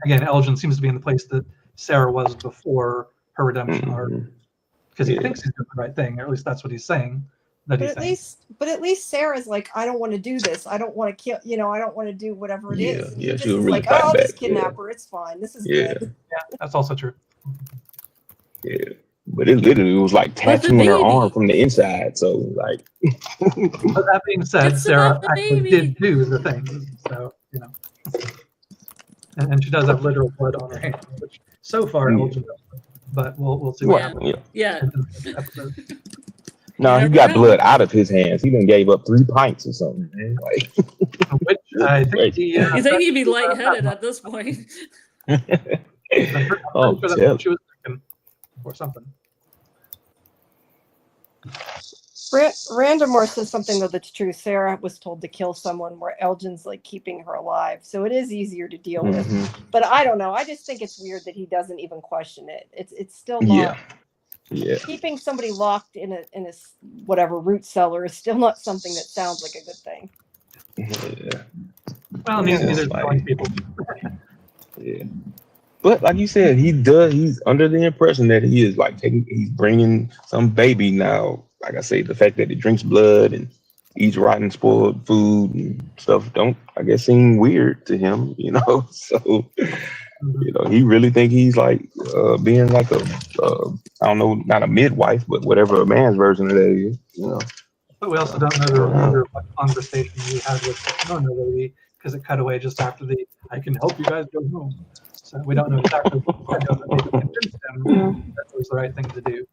again, Elgin seems to be in the place that Sarah was before her redemption arc, Mhm. because he Yeah. thinks he's doing the right thing, or at least that's what he's saying. That But he's at saying. least Sarah's like, I don't want to do this. I don't want to kill. I don't want to do whatever it Yeah, is. And yeah, he she just was is really like, oh, fighting I'll back. just kidnap her. It's fine. This is Yeah, good. Yeah, that's also true. yeah. But it literally was like But the tattooing her arm baby. from the inside. So like, But that being said, It's Sarah about the actually baby. did do the things, so you know, and she does have literal blood on her hands, which so far yeah. Elgin doesn't. But we'll see what Well, happens yeah. Yeah. in the next episode. No, he never got know. blood out of his hands. He done gave up 3 pints or something, man. Like, Which I think the You think he'd be lightheaded at this point? I'm pretty oh, sure that's tell what she was thinking, or something. Random Moore says something though that's true. Sarah was told to kill someone, where Elgin's like keeping her alive, so it is easier to deal with. Mhm. But I don't know. I just think it's weird that he doesn't even question it. It's still Yeah, not yeah. keeping somebody locked in a whatever root cellar is still not something that sounds like a good thing. Yeah. Well, Yeah, neither like- telling people. Yeah. But like you said, he's under the impression that he is like he's bringing some baby now. Like I say, the fact that he drinks blood and eats rotten, spoiled food and stuff don't, I guess, seem weird to him, you know? So, you know, he really think he's like being like a, I don't know, not a midwife, but whatever a man's version of that is, you know? But we also don't know the remainder of what conversation we had with the kimono lady, because it cut away just after the "I can help you guys go home." So we don't know exactly what maybe convinced him that it was the right thing to do.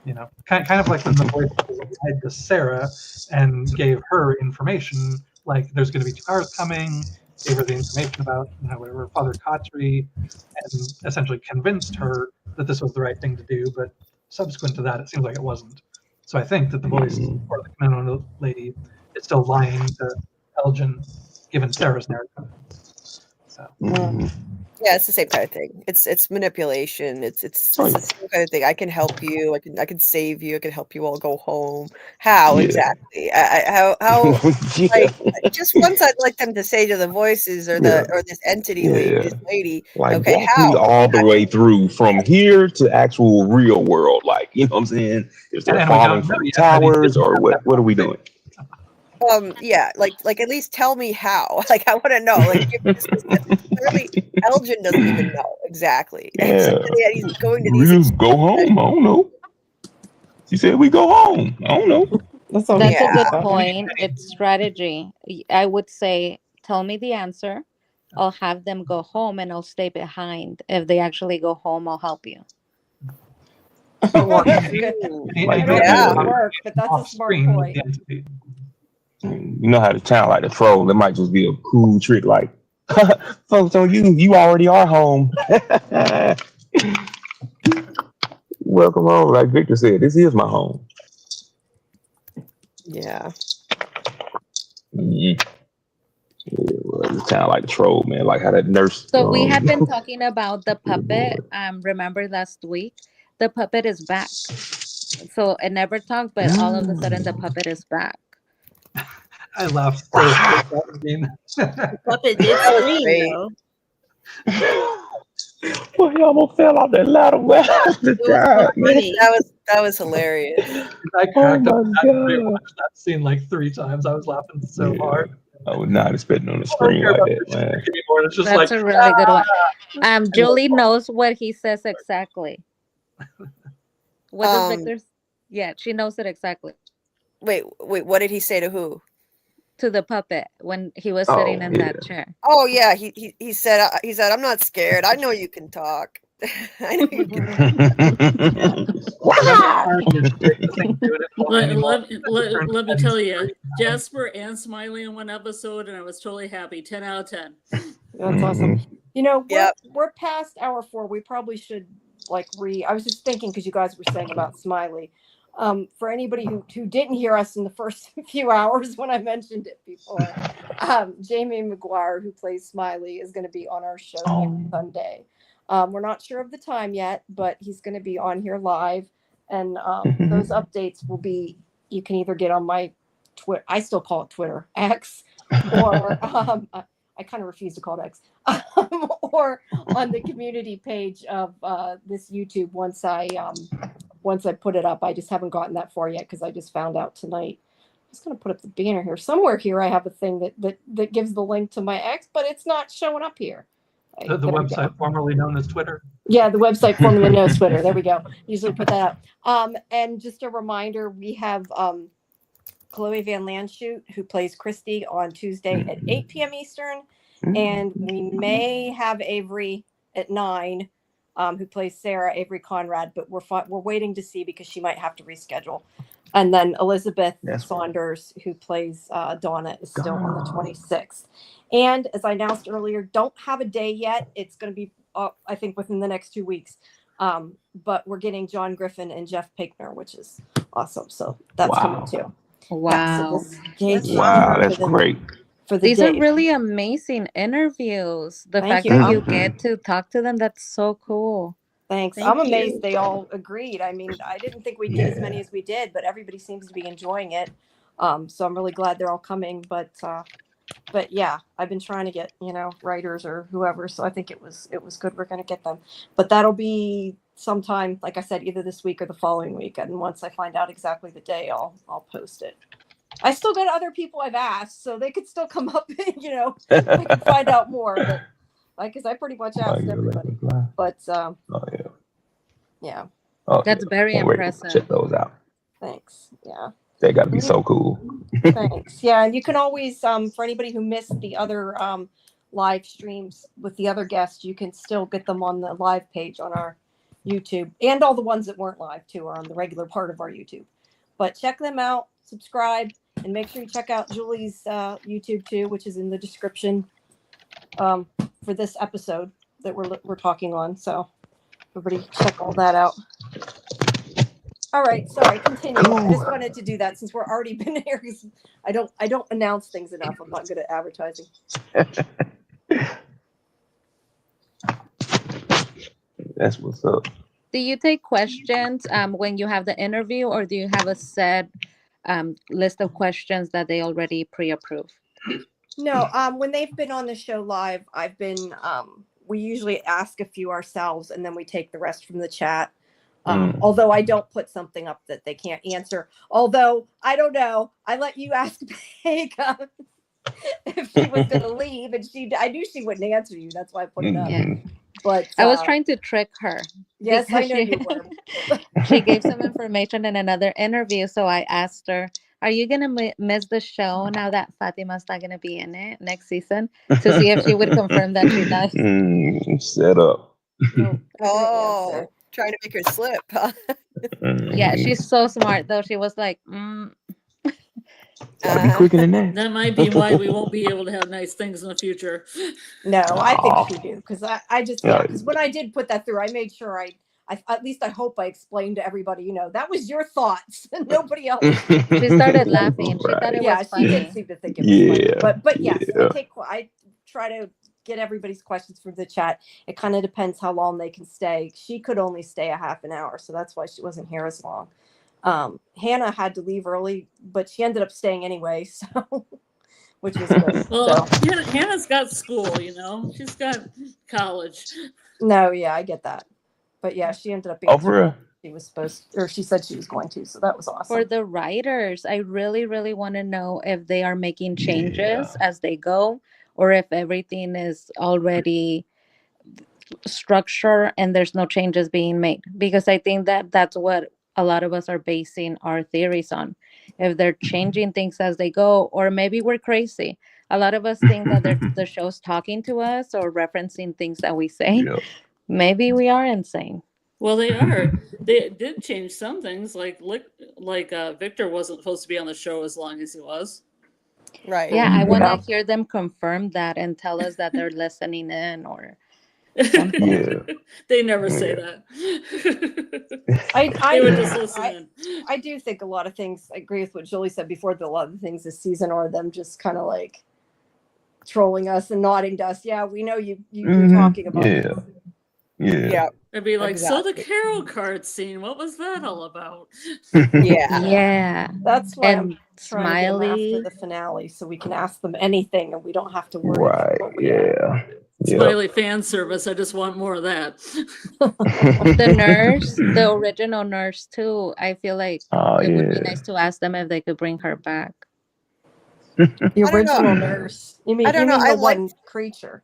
You know, kind of like when the voice lied to Sarah and gave her information, like there's going to be 2 cars coming, gave her the information about, you know, whatever, Father Khatri, and essentially convinced her that this was the right thing to do. But subsequent to that, it seems like it wasn't. So I think that the voice or the kimono lady is still lying to Elgin, given Sarah's narrative. So Mhm. Yeah, it's the same kind of thing. It's manipulation. It's the same kind of thing. I can help you. I can save you. I can help you all go home. How Yeah. exactly? How Yeah. like just once I'd like them to say to the voices or this entity this lady, Like, okay, walk how? me all the way through from here to actual real world. Like, you know what I'm saying? If they're And we falling don't know from yet that he towers didn't or have what? that What are we doing? Yeah, like at least tell me how. Like I want to know. Like give me clearly Elgin doesn't even know exactly. And so Yeah. he's going to We these just go home. I don't know. She said we go home. I don't know. That's all. That's a Yeah. good point. It's strategy. I would say, tell me the answer. I'll have them go home and I'll stay behind. If they actually go home, I'll help you. Or That's maybe- good. Like, I don't yeah. think it would work, but that's a off smart screen with point. the entity. You know how to sound like a troll. It might just be a cool trick, like, focus on you. You already are home. Welcome home. Like Victor said, this is my home. Yeah. Yeah, well, you sound like a troll, man. Like how that nurse. So we had been talking about the puppet. Remember last week? The puppet is back. So it never talked, but all of a sudden the puppet is back. I laughed so hard at that scene. Puppet did That was scream great. though. Well, he almost fell off that ladder. Well, It was so funny. That was hilarious. I cracked up. my I God. rewatched that scene like 3 times. I was laughing so hard. I was not expecting on the I don't screen care like about that, this man. anymore. It's just That's like a really good one. "Ah!" Julie knows what he says exactly. What does Um, Victor? Yeah, she knows it exactly. wait, what did he say to who? To the puppet when he was Oh, sitting in yeah. that chair. Oh yeah, he said I'm not scared. I know you can talk. I know you can. Wow. Let me tell you, Jasper and Smiley in one episode, and I was totally happy. 10 out of 10. That's awesome. You know, Yep. we're past hour 4. We probably should I was just thinking because you guys were saying about Smiley. For anybody who didn't hear us in the first few hours when I mentioned it before, Jamie McGuire, who plays Smiley, is going to be on our show next Sunday. We're not sure of the time yet, but he's going to be on here live, and those updates will be. You can either get on my Twitter. I still call it Twitter X, or I kind of refuse to call it X, or on the community page of this YouTube once I put it up. I just haven't gotten that far yet because I just found out tonight. I'm just going to put up the banner here. Somewhere here I have a thing that gives the link to my X, but it's not showing up here. The website formerly known as Twitter. Yeah, the website formerly known as Twitter. There we go. Usually put that up. And just a reminder, we have Chloe Van Landshoot, who plays Christy, on Tuesday at 8 p.m. Eastern. And we may have Avery at 9, who plays Sarah, Avery Conrad, but we're waiting to see because she might have to reschedule. And then Elizabeth Saunders, who plays Donna, is still on the 26th. And as I announced earlier, don't have a day yet. It's going to be, I think, within the next 2 weeks. But we're getting John Griffin and Jeff Pinkner, which is awesome. So that's coming too. Wow. Wow, that's great. For the These day. are really amazing interviews. The Thank fact you. that you get to talk to them, that's so cool. Thanks. Thank I'm you. amazed they all agreed. I mean, I didn't think we'd get as many as we did, but everybody seems to be enjoying it. So I'm really glad they're all coming. But yeah, I've been trying to get, writers or whoever. So I think it was good. We're going to get them. But that'll be sometime, like I said, either this week or the following week. And once I find out exactly the day, I'll post it. I still got other people I've asked, so they could still come up, I can find out more. But because I pretty much asked everybody. But yeah. That's very impressive. Check those out. Thanks. Yeah. They got to be so cool. Thanks. Yeah, and you can always, for anybody who missed the other live streams with the other guests, you can still get them on the live page on our YouTube, and all the ones that weren't live too are on the regular part of our YouTube. But check them out, subscribe, and make sure you check out Julie's YouTube too, which is in the description for this episode that we're talking on. So everybody check all that out. All right, sorry, continue. I just wanted to do that since we're already been here. I don't announce things enough. I'm not good at advertising. That's what's up. Do you take questions when you have the interview, or do you have a set list of questions that they already pre-approve? No, when they've been on the show live, I've been we usually ask a few ourselves and then we take the rest from the chat. Although I don't put something up that they can't answer. Although I don't know, I let you ask Pega if she was going to leave, and I knew she wouldn't answer you. That's why I put it up. Yeah. But I was trying to trick her. Yes, I because know you were. She gave some information in another interview, so I asked her, "Are you gonna miss the show now that Fatima's not gonna be in it next season?" To see if she would confirm that she does. Set up. Oh, trying to make her slip, huh? Yeah, she's so smart though. She was like, Gotta be quicker than that. That might be why we won't be able to have nice things in the future. No, I think she do, because I just because when I did put that through, I made sure I at least I hope I explained to everybody, that was your thoughts and nobody else. She started laughing. She thought it was she funny. did seem to think it was funny. But yes, I try to get everybody's questions from the chat. It kind of depends how long they can stay. She could only stay a half an hour, so that's why she wasn't here as long. Hannah had to leave early, but she ended up staying anyway, so which was good. Well, Hannah's got school, she's got college. No, yeah, I get that. But yeah, she ended up being she was supposed or she said she was going to, so that was awesome. For the writers, I really, really want to know if they are making changes as they go, or if everything is already structure and there's no changes being made, because I think that that's what a lot of us are basing our theories on. If they're changing things as they go, or maybe we're crazy. A lot of us think that the show's talking to us or referencing things that we say. Yeah. Maybe we are insane. Well, they are. They did change some things, like Victor wasn't supposed to be on the show as long as he was. Right. Yeah, I want Yeah. to hear them confirm that and tell us that they're listening in or something. Yeah. They never say Yeah. that. They would just listen in. I do think a lot of things. I agree with what Julie said before. That a lot of the things this season are them just kind of like trolling us and nodding to us. Yeah, we know you're talking about Yeah. this. Yeah. Yeah. It'd be like, so the Exactly. carol card scene, what was that all about? Yeah. Yeah. That's why I'm And trying to get them after Smiley. the finale, so we can ask them anything, and we don't have to worry about Right. what we Yeah. Yeah. Smiley fan service. I just want more of that. The nurse, the original nurse too. I feel like Oh it would be yeah. nice to ask them if they could bring her back. The I don't know. original nurse. You mean I don't know. the I one liked creature?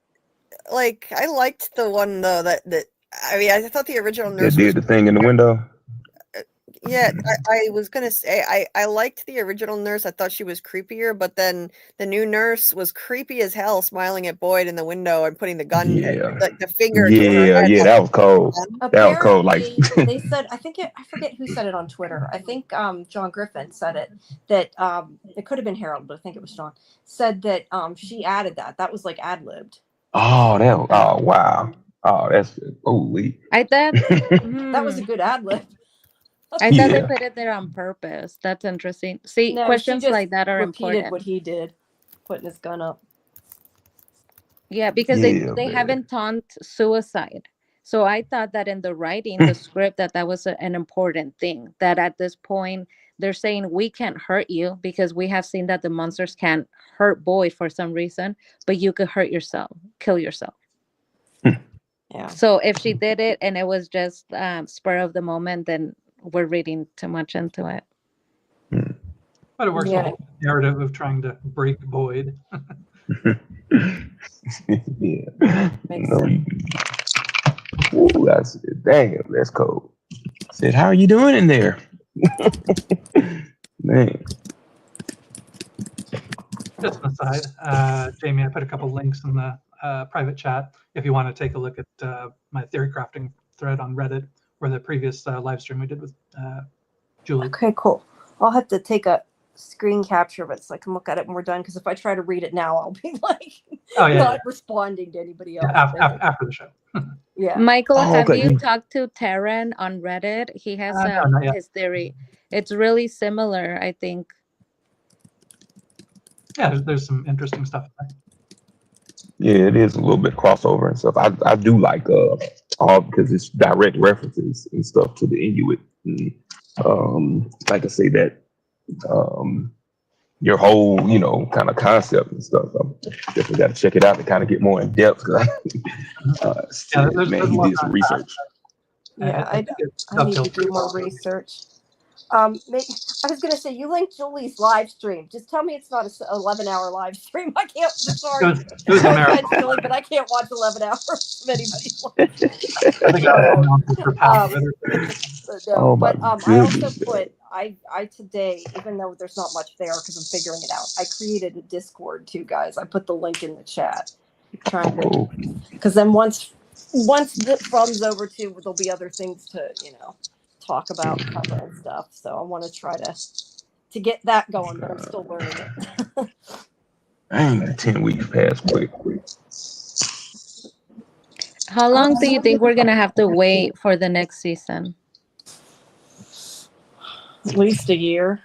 I liked the one though that I mean I thought the original That nurse was did the thing in the window. yeah, I was gonna say I liked the original nurse. I thought she was creepier, but then the new nurse was creepy as hell, smiling at Boyd in the window and putting the gun, Yeah. the finger to her Yeah. head. Yeah. Like, That was cold. That was cold. Like. Apparently, they said. I forget who said it on Twitter. I think John Griffin said it. That it could have been Harold, but I think it was John. Said that she added that. That was like ad libbed. Oh, that. Oh, wow. Oh, that's holy. I thought That was a good ad lib. I thought they Yeah. put it there on purpose. That's interesting. See, No, she questions just like that are repeated important. what he did, putting his gun up. Yeah, because Yeah, they man. haven't taunt suicide. So I thought that in the writing, the script, that was an important thing. That at this point, they're saying we can't hurt you because we have seen that the monsters can't hurt Boyd for some reason, but you could hurt yourself, kill yourself. Yeah. So if she did it and it was just spur of the moment, then we're reading too much into it. But it works Yeah. the whole narrative of trying to break Boyd. Yeah. Makes No, sense. ooh, that's dang, that's cold. Said, how are you doing in there? Man. Just an aside, Jamie, I put a couple links in the private chat if you want to take a look at my theory crafting thread on Reddit or the previous live stream we did with Julie. Okay, cool. I'll have to take a screen capture of it so I can look at it when we're done. Because if I try to read it now, I'll be like not responding to anybody else. After the show. Yeah. Michael, have okay. you talked to Taryn on Reddit? He has No, not yet. his theory. It's really similar, I think. Yeah, there's some interesting stuff there. Yeah, it is a little bit crossover and stuff. I do like all because it's direct references and stuff to the Inuit. And, like I say that your whole kind of concept and stuff. I definitely got to check it out to kind of get more in depth. There's Man, a he lot did some of research. Yeah, I need to do more research. I was going to say, you linked Julie's live stream. Just tell me it's not an 11-hour live stream. I can't. Sorry, It was a marathon. silly, but I can't watch 11 hours of anybody's live. I think I was announced for half of it. No, Oh, my but I also goodness, put I today, even though there's not much there because I'm figuring it out, I created a Discord too, guys. I put the link in the chat. Trying to, Oh, because then once this runs over to, there'll be other things to talk about, cover and stuff. So I want to try to get that going, but I'm still learning it. dang, that 10 weeks passed quick. How long do you think we're gonna have to wait for the next season? At least a year.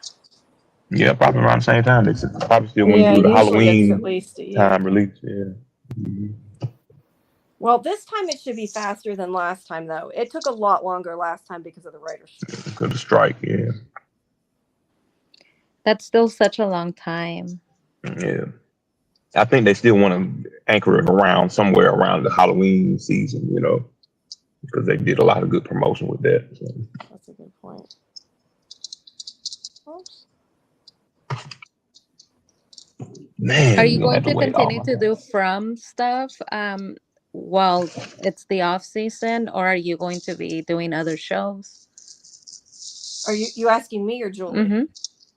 Yeah, probably around the same time. They probably still want to do the usually it's Halloween at least a year. time release. Yeah. Mhm. Well, this time it should be faster than last time, though. It took a lot longer last time because of the writer's strike. Because of the strike, yeah. That's still such a long time. Yeah. I think they still want to anchor it around somewhere around the Halloween season, because they did a lot of good promotion with that. So. That's a good point. Oops. Man, Are you're you gonna going have to wait continue all to do From stuff while it's the off season, or are you going to be doing other shows? Are you asking me or Julie? Mm-hmm.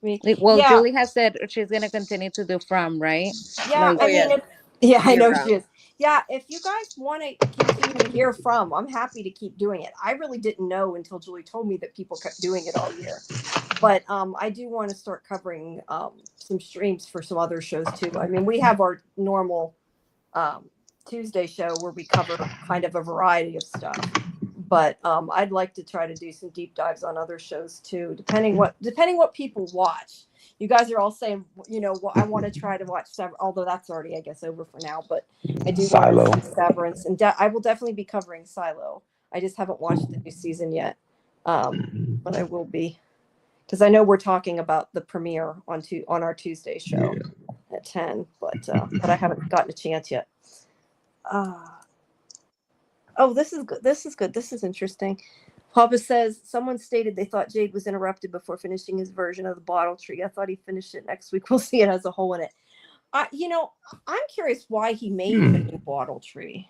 Me? Well, Yeah, Julie has said she's gonna continue to do From, right? yeah. Like, Oh I mean, yeah, yeah, I year know round. she is. Yeah, if you guys want to continue to hear from, I'm happy to keep doing it. I really didn't know until Julie told me that people kept doing it all year. But I do want to start covering some streams for some other shows too. I mean, we have our normal um, Tuesday show where we cover kind of a variety of stuff. But I'd like to try to do some deep dives on other shows too, depending what people watch. You guys are all saying, I want to try to watch Severance, although that's already, I guess, over for now. But I do want Silo. to see Severance, and I will definitely be covering Silo. I just haven't watched the new season yet, but I will be, because I know we're talking about the premiere on our Tuesday show at 10, but I haven't gotten a chance yet. Oh, this is good. This is good. This is interesting. Papa says someone stated they thought Jade was interrupted before finishing his version of the bottle tree. I thought he finished it next week. We'll see it has a hole in it. I'm curious why he made a new bottle tree.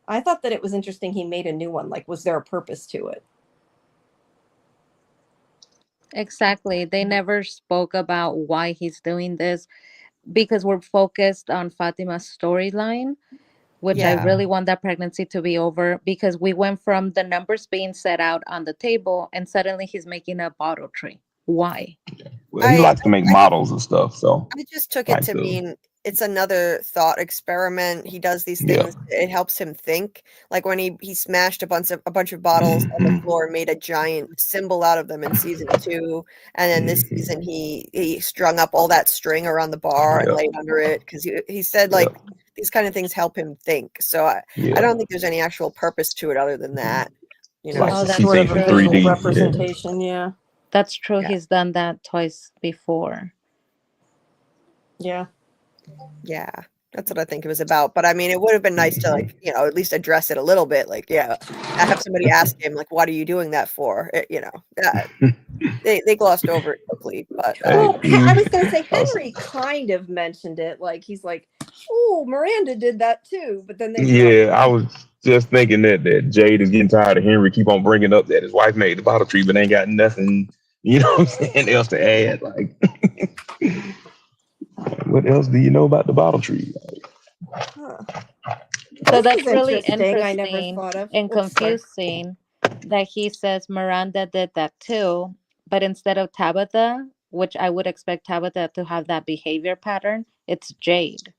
I thought that it was interesting he made a new one. Like, was there a purpose to it? exactly. They never spoke about why he's doing this, because we're focused on Fatima's storyline, which I Yeah. really want that pregnancy to be over, because we went from the numbers being set out on the table and suddenly he's making a bottle tree. Why? Well, he likes to make models and stuff, so I just took it to mean it's another thought experiment. He does these Yeah. things. It helps him think. Like when he smashed a bunch of bottles on the floor and made a giant symbol out of them in season 2, and then this season he strung up all that string around the bar and Yeah. laid under it, because he said like these kind of things help him think. So I don't think there's any actual purpose to it other than that. You know, Likes to see sort of things a in visual 3D. representation. Yeah. That's true. Yeah. He's done that twice before. Yeah. Yeah, that's what I think it was about. But I mean, it would have been nice to at least address it a little bit. Like, I have somebody ask him, like, what are you doing that for? They glossed over it quickly. But Well, I was going to say Henry kind of mentioned it. Like, he's like, oh, Miranda did that too. But then they Yeah, I was just thinking that Jade is getting tired of Henry keep on bringing up that his wife made the bottle tree, but ain't got nothing, what I'm saying, else to add. Like, what else do you know about the bottle tree? Huh. So This that's is really interesting. I never interesting thought of. and Oops, sorry. confusing that he says Miranda did that too, but instead of Tabitha, which I would expect Tabitha to have that behavior pattern, it's Jade.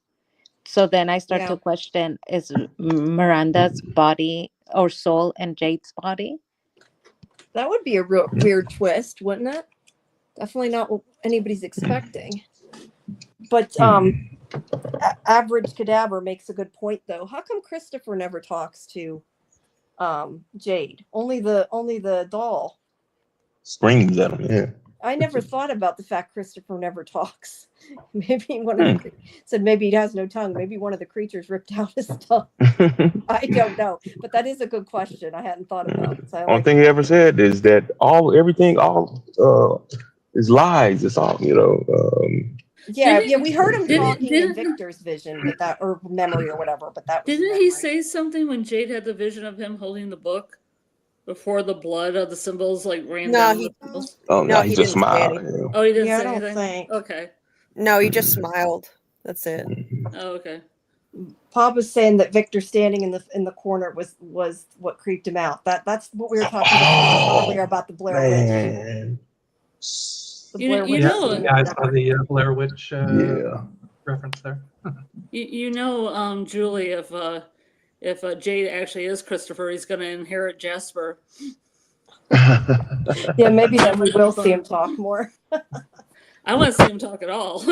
So then I start Yeah. to question, is Miranda's body or soul in Jade's body? That would be a real weird twist, wouldn't it? Definitely not what anybody's expecting. But Average Cadaver makes a good point, though. How come Christopher never talks to Jade? Only the doll. Screams at him, yeah. I never thought about the fact Christopher never talks. Maybe one of the said maybe he has no tongue. Maybe one of the creatures ripped out his tongue. I don't know, but that is a good question. I hadn't thought about. So Only thing he ever said is that everything is lies. It's all, yeah, we heard him talking in Victor's vision, but that or memory or whatever. But that was Didn't he say something when Jade had the vision of him holding the book before the blood of the symbols ran down the symbols? no, he just didn't say smiled. anything. Oh, he didn't Yeah, say I don't anything? think. Okay. No, he just smiled. That's it. Oh, okay. Pop was saying that Victor standing in the corner was what creeped him out. That's what we were talking about earlier about the Blair Witch. Man. The Blair Witch. Yeah, I saw the Blair Witch reference there. Julie, if Jade actually is Christopher, he's going to inherit Jasper. Yeah, maybe then we will see him talk more. I want to see him talk at all.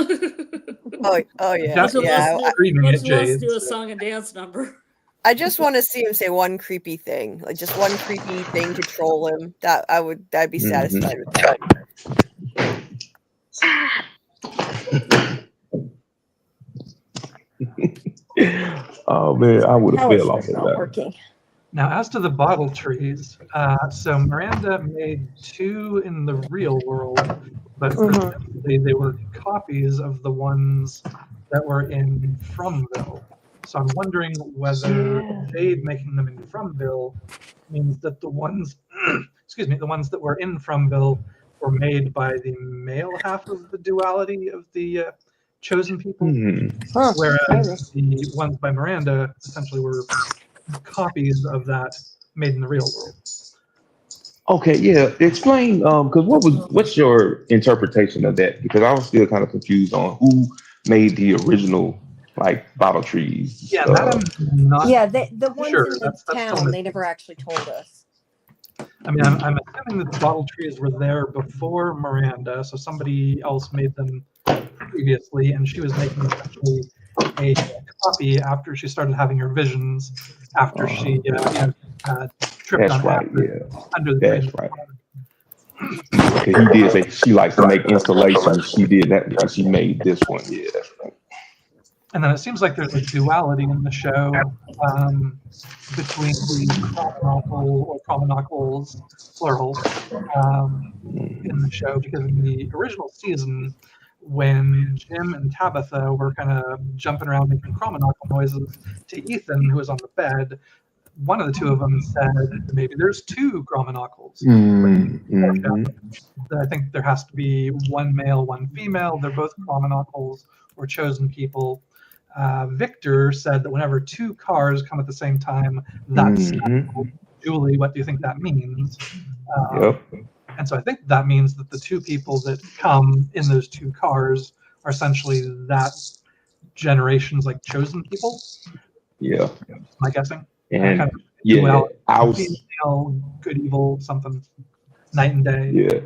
Oh yeah. Much less Jade, do a song and dance number. I just want to see him say one creepy thing, like just one creepy thing to troll him. I'd be satisfied with that. Oh man, I would have fell off of that. Working. Now, as to the bottle trees, so Miranda made 2 in the real world, but presumably they were copies of the ones that were in Fromville. So I'm wondering whether Jade making them in Frumville means that the ones, excuse me, the ones that were in Frumville were made by the male half of the duality of the chosen people, Huh, whereas the ones by Miranda essentially were copies of that made in the real world. Okay, yeah. Explain, because what's your interpretation of that? Because I was still kind of confused on who made the original like bottle trees. Yeah, that I'm not yeah, the ones sure. in the That's still town, they never actually told us. I mean, I'm assuming that the bottle trees were there before Miranda, so somebody else made them previously, and she was making essentially a copy after she started having her visions, after she tripped That's on right. acid Yeah, under the that's trees. right. Yeah, 'cause he did say she likes to make installations. She did that because she made this one. Yeah, that's right. And then it seems like there's a duality in the show between the Chromonocle or Chromonocles, plural, in the show, because in the original season, when Jim and Tabitha were kind of jumping around making Chromonocle noises to Ethan, who was on the bed, one of the two of them said, maybe there's two Chromonocles. I think there has to be one male, one female. They're both Chromonocles or chosen people. Victor said that whenever two cars come at the same time, that's Julie, what do you think that means? Yep. And so I think that means that the two people that come in those two cars are essentially that generation's like chosen people. Yeah. Am I guessing? And Kind of yeah, duality, I was female, good, evil, something, night and day. yeah,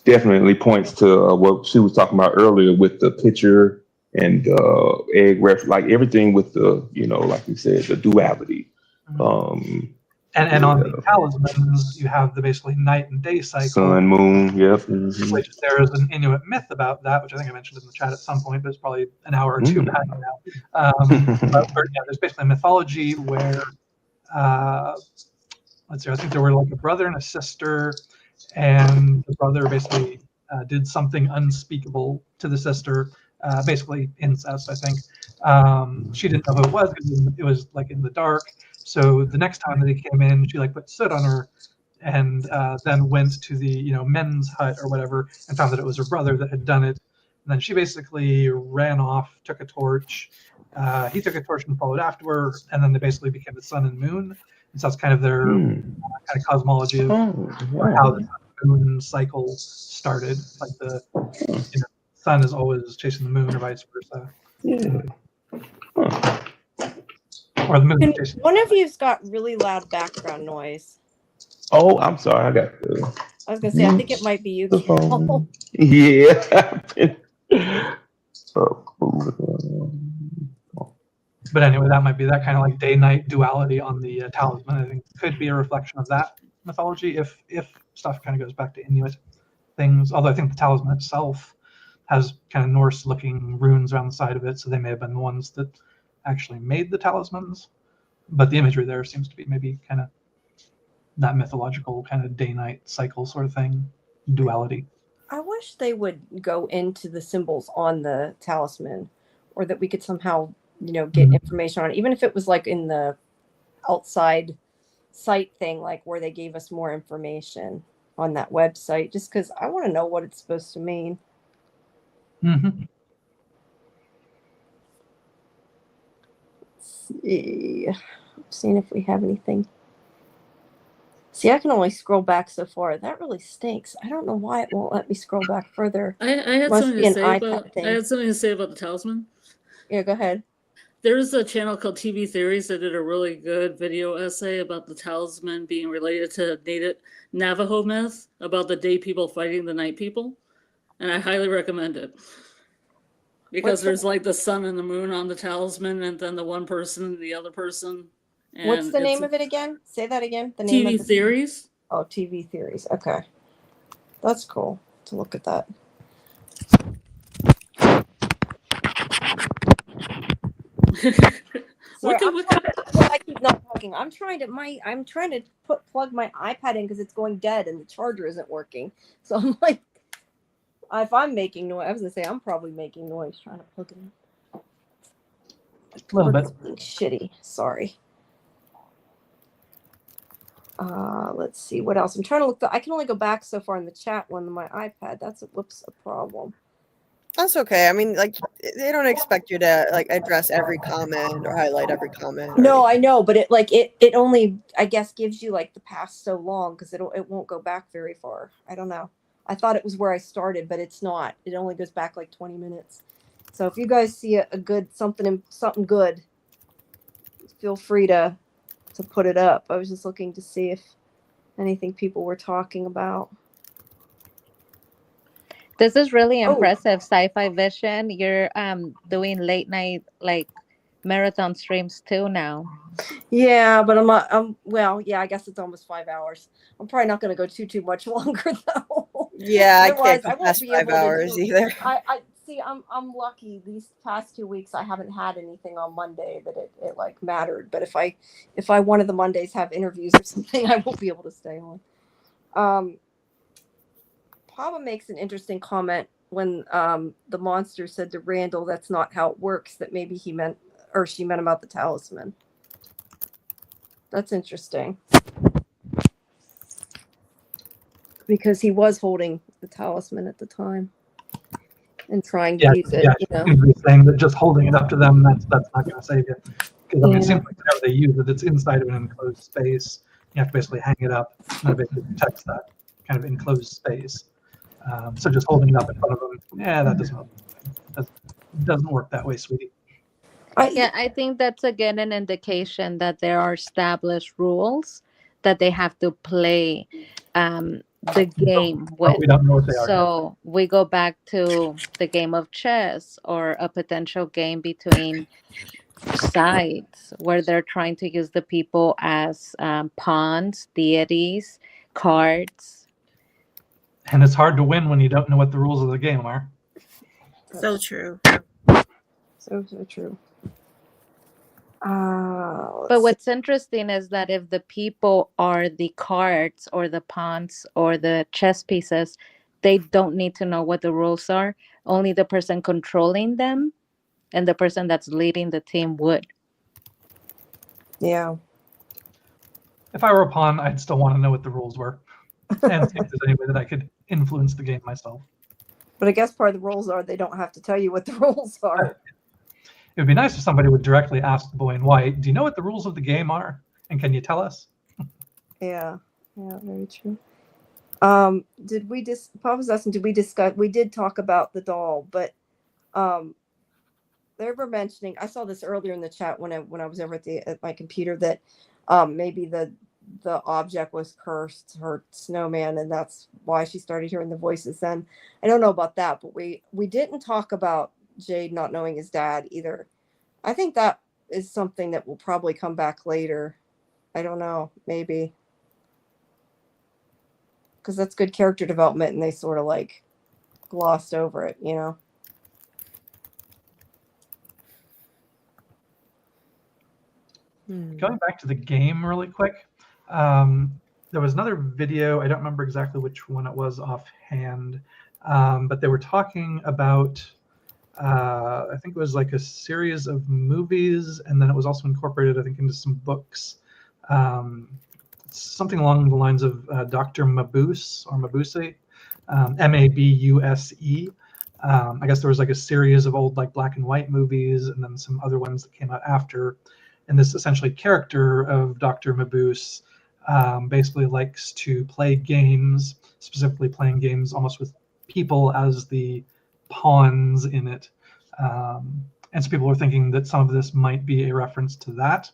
definitely points to what she was talking about earlier with the picture and egg ref, like everything with the, like you said, the duality. And on the talismans, you have the basically night and day cycle. Sun, moon, yep. Which there is an Inuit myth about that, which I think I mentioned in the chat at some point, but it's probably an hour or two back now. There's basically a mythology where, let's see, I think there were like a brother and a sister, and the brother basically did something unspeakable to the sister, basically incest, I think. She didn't know who it was because it was like in the dark. So the next time that he came in, she like put soot on her, and then went to the men's hut or whatever and found that it was her brother that had done it. And then she basically ran off, took a torch. He took a torch and followed after her, and then they basically became the sun and moon. And so that's kind of their kind of cosmology of how the sun and moon cycle started. Like the sun is always chasing the moon, or vice versa. Or the moon is chasing. One of you's got really loud background noise. Oh, I'm sorry. I got I was gonna say, I think it might be you, Carol. Yeah. But anyway, that might be that kind of like day-night duality on the talisman. I think could be a reflection of that mythology if stuff kind of goes back to Inuit things. Although I think the talisman itself has kind of Norse-looking runes around the side of it, so they may have been the ones that actually made the talismans. But the imagery there seems to be maybe kind of that mythological kind of day-night cycle sort of thing, duality. I wish they would go into the symbols on the talisman, or that we could somehow, get information on it, even if it was like in the outside site thing, like where they gave us more information on that website, just because I want to know what it's supposed to mean. Mm-hmm. Let's see. I'm seeing if we have anything. See, I can only scroll back so far. That really stinks. I don't know why it won't let me scroll back further. I had Must something be to an say iPad about thing. I had something to say about the talisman. Yeah, go ahead. There's a channel called TV Theories that did a really good video essay about the talisman being related to native Navajo myth about the day people fighting the night people, and I highly recommend it because there's like the sun and the moon on the talisman, and then the one person and the other person. And What's the name of it again? Say that again. The name TV of Theories. Oh, TV Theories. Okay, that's cool to look at that. Sorry, I keep not talking. I'm trying to plug my iPad in because it's going dead and the charger isn't working. So I'm like, if I'm making noise, I was gonna say I'm probably making noise trying to plug it in. A little bit. It's being shitty. Sorry. Let's see what else. I'm trying to look. I can only go back so far in the chat on my iPad. That's a problem. That's okay. I mean, like, they don't expect you to like address every comment or highlight every comment. No, I know, but it only, I guess, gives you like the past so long because it won't go back very far. I don't know. I thought it was where I started, but it's not. It only goes back like 20 minutes. So if you guys see a good something good, feel free to put it up. I was just looking to see if anything people were talking about. This is really impressive, Sci-Fi Vision. You're doing late night like marathon streams too now. Yeah, but well, yeah, I guess it's almost 5 hours. I'm probably not going to go too much longer though. Yeah, I can't I go won't past be 5 able to hours do, either. I see. I'm lucky. These past 2 weeks, I haven't had anything on Monday that it like mattered. But if I one of the Mondays have interviews or something, I won't be able to stay on. Papa makes an interesting comment when the monster said to Randall, "That's not how it works." That maybe he meant, or she meant about the talisman. That's interesting. Because he was holding the talisman at the time and trying to use it. Yeah, you know? seems to be saying that just holding it up to them, that's not going to save you. Because I mean, it Yeah. seems like whenever they use it, it's inside of an enclosed space. You have to basically hang it up, and it basically protects that kind of enclosed space. So just holding it up in front of them, yeah, that doesn't work that way, sweetie. I think that's again an indication that there are established rules that they have to play the game with. We don't know what they are. So we go back to the game of chess or a potential game between sides where they're trying to use the people as pawns, deities, cards. And it's hard to win when you don't know what the rules of the game are. So true. So true. But what's interesting is that if the people are the cards or the pawns or the chess pieces, they don't need to know what the rules are. Only the person controlling them and the person that's leading the team would. Yeah. If I were a pawn, I'd still want to know what the rules were and see if there's any way that I could influence the game myself. But I guess part of the rules are they don't have to tell you what the rules are. It would be nice if somebody would directly ask the boy in white, "Do you know what the rules of the game are? And can you tell us?" Yeah, very true. Did we Papa's asking, did we discuss, we did talk about the doll, but they were mentioning, I saw this earlier in the chat when I was over at my computer, that maybe the object was cursed, her snowman, and that's why she started hearing the voices then. I don't know about that, but we didn't talk about Jade not knowing his dad either. I think that is something that will probably come back later. I don't know, maybe. Because that's good character development and they sort of like glossed over it, you know? Going back to the game really quick, there was another video, I don't remember exactly which one it was offhand, but they were talking about, I think it was like a series of movies, and then it was also incorporated, I think, into some books. Something along the lines of Dr. Mabuse or Mabuse, Mabuse. I guess there was like a series of old like black and white movies, and then some other ones that came out after. And this essentially character of Dr. Mabuse basically likes to play games, specifically playing games almost with people as the pawns in it. And so people were thinking that some of this might be a reference to that.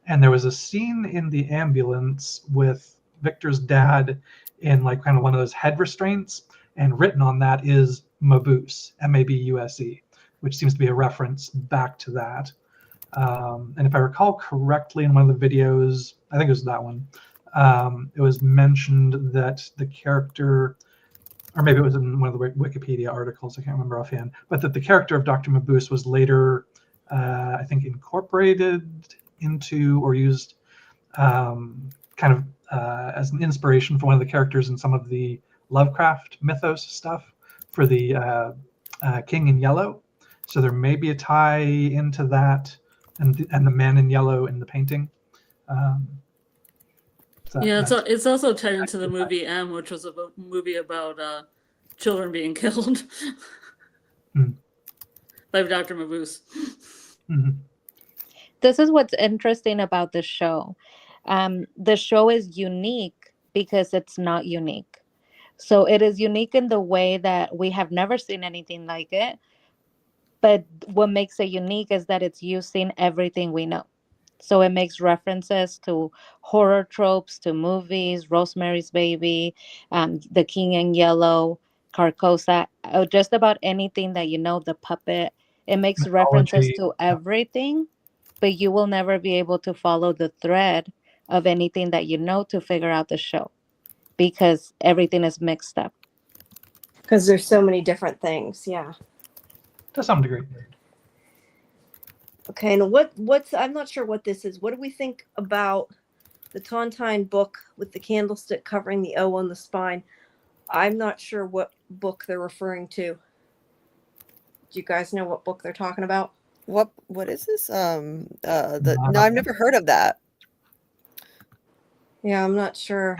And there was a scene in the ambulance with Victor's dad in like kind of one of those head restraints, and written on that is Mabuse, Mabuse, which seems to be a reference back to that. And if I recall correctly in one of the videos, I think it was that one, it was mentioned that the character, or maybe it was in one of the Wikipedia articles, I can't remember offhand, but that the character of Dr. Mabuse was later, I think, incorporated into or used kind of as an inspiration for one of the characters in some of the Lovecraft mythos stuff for the King in Yellow. So there may be a tie into that. and the man in yellow in the painting. Yeah, it's also tied into the movie M, which was a movie about children being killed by Dr. Mabuse. This is what's interesting about the show. The show is unique because it's not unique. So it is unique in the way that we have never seen anything like it. But what makes it unique is that it's using everything we know. So it makes references to horror tropes, to movies, Rosemary's Baby, The King in Yellow, Carcosa, just about anything that you know, the puppet. It makes references to everything, but you will never be able to follow the thread of anything that you know to figure out the show because everything is mixed up. Because there's so many different things. Yeah. To some degree. Okay, and what's I'm not sure what this is. What do we think about the Tontine book with the candlestick covering the O on the spine? I'm not sure what book they're referring to. Do you guys know what book they're talking about? What is this? No, I've never heard of that. Yeah, I'm not sure.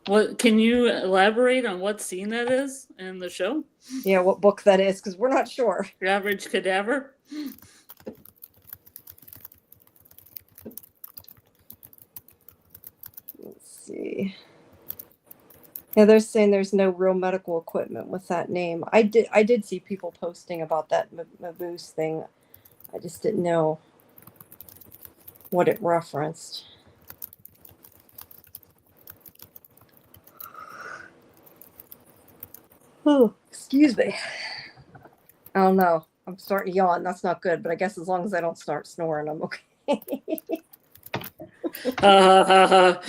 What can you elaborate on what scene that is in the show? Yeah, what book that is, because we're not sure. Your Average Cadaver? Let's see. Yeah, they're saying there's no real medical equipment with that name. I did see people posting about that Mabuse thing. I just didn't know what it referenced. Oh, excuse me. I don't know. I'm starting to yawn. That's not good, but I guess as long as I don't start snoring, I'm okay. Yeah,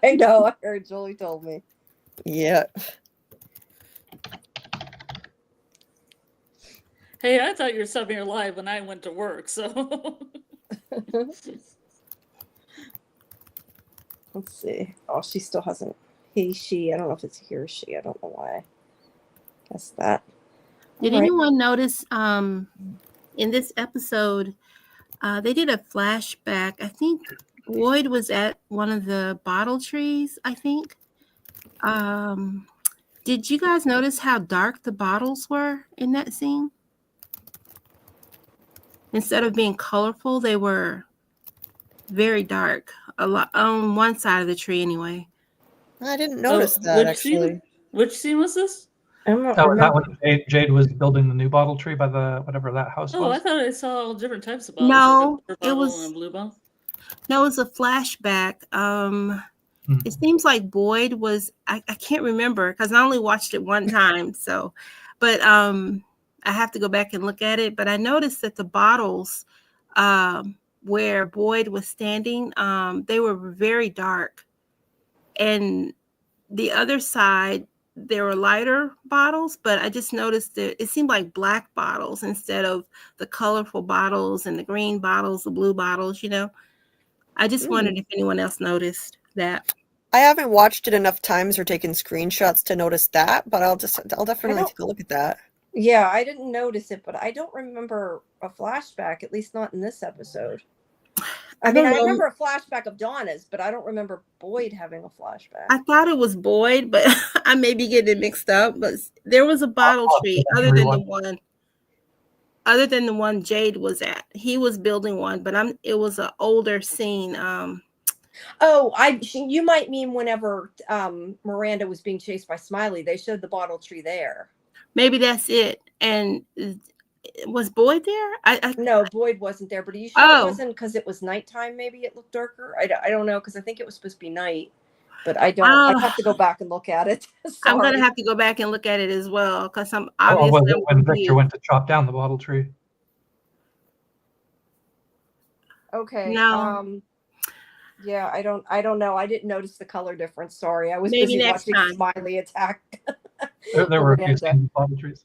I know. I heard Julie told me. Yeah. Hey, I thought you were subbing her live when I went to work, so. Let's see. Oh, she still hasn't. He, she. I don't know if it's he or she. I don't know why. Guess that. Did anyone notice in this episode they did a flashback? I think Boyd was at one of the bottle trees, I think. Did you guys notice how dark the bottles were in that scene? Instead of being colorful, they were very dark. A lot on one side of the tree anyway. I didn't notice that actually. Which scene was this? That when Jade was building the new bottle tree by the whatever that house was. I thought I saw all different types of bottles. No, like a it was and a blue bottle. No, it was a flashback. It seems like Boyd was. I can't remember because I only watched it one time. So, but I have to go back and look at it. But I noticed that the bottles where Boyd was standing, they were very dark, and the other side there were lighter bottles. But I just noticed that it seemed like black bottles instead of the colorful bottles and the green bottles, the blue bottles. You know, I just wondered if anyone else noticed that. I haven't watched it enough times or taken screenshots to notice that, but I'll definitely take a look at that. Yeah, I didn't notice it, but I don't remember a flashback, at least not in this episode. I remember a flashback of Donna's, but I don't remember Boyd having a flashback. I thought it was Boyd, but I may be getting it mixed up. But there was a bottle tree other than the one Jade was at. He was building one, but it was an older scene. You might mean whenever Miranda was being chased by Smiley, they showed the bottle tree there. Maybe that's it. And was Boyd there? No, Boyd wasn't there. But are you sure it wasn't because it was nighttime? Maybe it looked darker. I don't know because I think it was supposed to be night. But I don't. I have to go back and look at it. I'm gonna have to go back and look at it as well because I'm obviously. Was it when Victor went to chop down the bottle tree? Okay. No. Yeah, I don't know. I didn't notice the color difference. Sorry, I was Maybe busy next watching time. Smiley attack. There were a few scenes of bottle trees.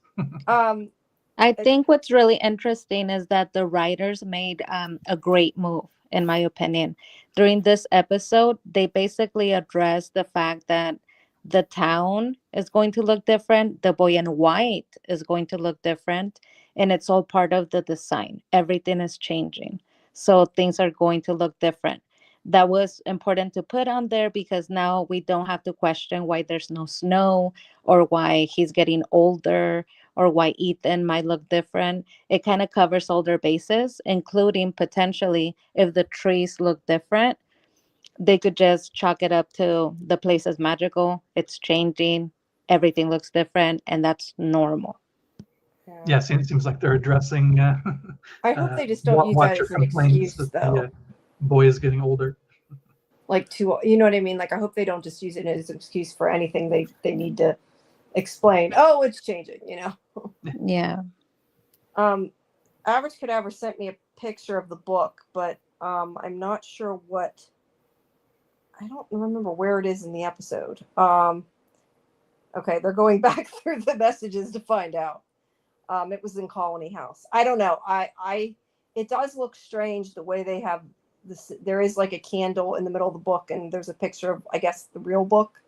I think what's really interesting is that the writers made a great move, in my opinion. During this episode, they basically addressed the fact that the town is going to look different. The boy in white is going to look different. and it's all part of the design. Everything is changing, so things are going to look different. That was important to put on there because now we don't have to question why there's no snow, or why he's getting older, or why Ethan might look different. It kind of covers all their bases, including potentially if the trees look different, they could just chalk it up to the place is magical, it's changing, everything looks different, and that's normal. Yeah, it seems like they're addressing I hope they just don't use that watcher as an complaints excuse, that though. the boy is getting older. Like, to, you know what I mean? Like, I hope they don't just use it as an excuse for anything they need to explain. Oh, it's changing, you know? Yeah. Average Cadaver sent me a picture of the book, but I'm not sure what. I don't remember where it is in the episode. Okay, they're going back through the messages to find out. It was in Colony House. I don't know. It does look strange the way they have this. There is like a candle in the middle of the book, and there's a picture of, I guess, the real book,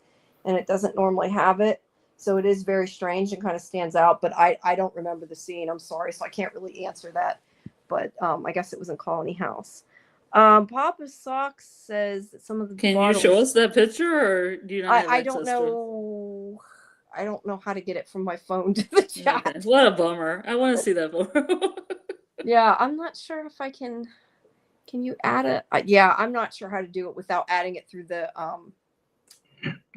and it doesn't normally have it. So it is very strange and kind of stands out. But I don't remember the scene. I'm sorry, so I can't really answer that. But I guess it was in Colony House. Papa Socks says that some of the Can bottles, you show us that picture, or do you not have I don't access to it? know. I don't know how to get it from my phone to the chat. Okay. What a bummer. I want to see that photo. Yeah, I'm not sure if I can. Can you add it? Yeah, I'm not sure how to do it without adding it through the. I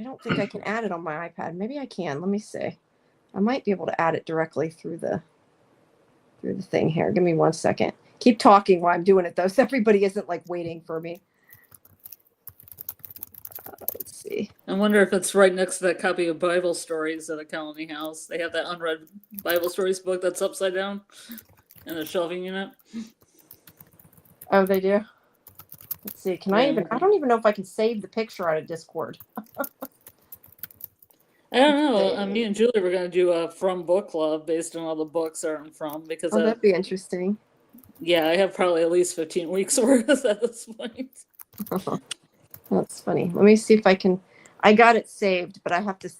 don't think I can add it on my iPad. Maybe I can. Let me see. I might be able to add it directly through the thing here. Give me 1 second. Keep talking while I'm doing it, though, so everybody isn't like waiting for me. Let's see. I wonder if it's right next to that copy of Bible Stories at a Colony House. They have that unread Bible Stories book that's upside down in the shelving unit. Oh, they do? Let's see. Can I even? I don't even know if I can save the picture out of Discord. I don't know. Me and Julie were going to do a From Book Club based on all the books are from, because that'd be interesting. Yeah, I have probably at least 15 weeks worth at this point. That's funny. Let me see if I can. I got it saved, but I have to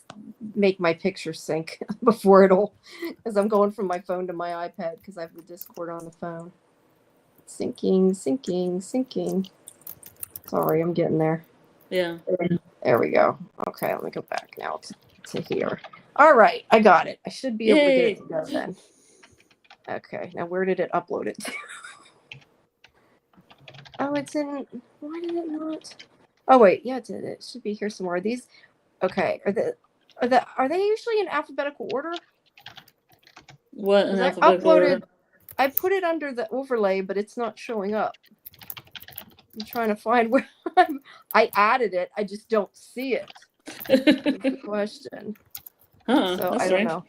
make my picture sync before it'll, because I'm going from my phone to my iPad because I have the Discord on the phone. Syncing. Sorry, I'm getting there. Yeah. There we go. Okay, let me go back now to here. All right, I got it. I should be able to get it to go then. Okay, now where did it upload it to? Oh, it's in. Why did it not? Oh wait, yeah, it did. It should be here somewhere. These, okay, are they usually in alphabetical order? What in alphabetical order? I put it under the overlay, but it's not showing up. I'm trying to find where I added it. I just don't see it. That's the question. So I don't know.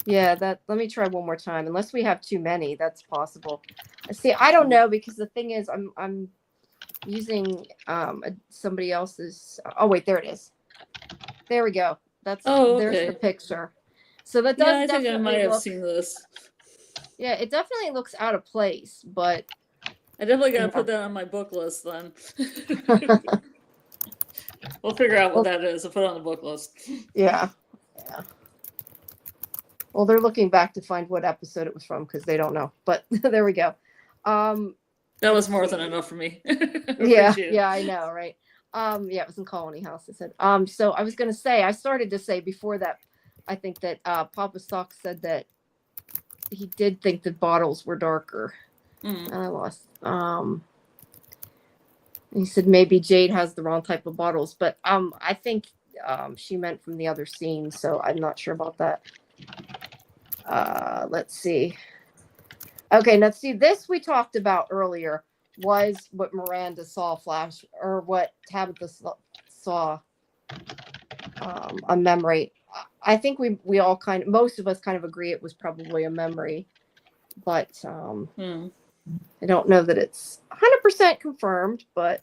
Yeah, let me try one more time. Unless we have too many, that's possible. See, I don't know, because the thing is, I'm using somebody else's. Oh wait, there it is. There we go. That's there's the picture. So that does. Yeah, I think I might have seen this. Yeah, it definitely looks out of place, but I definitely got to put that on my book list then. We'll figure out what that is and put it on the book list. Yeah. Well, they're looking back to find what episode it was from because they don't know. But there we go. That was more than enough for me. Yeah, I know, right? Yeah, it was in Colony House. I said. So I was going to say, I started to say before that, I think that Papa Sock said that he did think the bottles were darker. And I lost. He said maybe Jade has the wrong type of bottles, but I think she meant from the other scene, so I'm not sure about that. Let's see. Okay, now see, this we talked about earlier was what Miranda saw flash, or what Tabitha saw a memory. I think we all most of us kind of agree it was probably a memory, but I don't know that it's 100% confirmed, but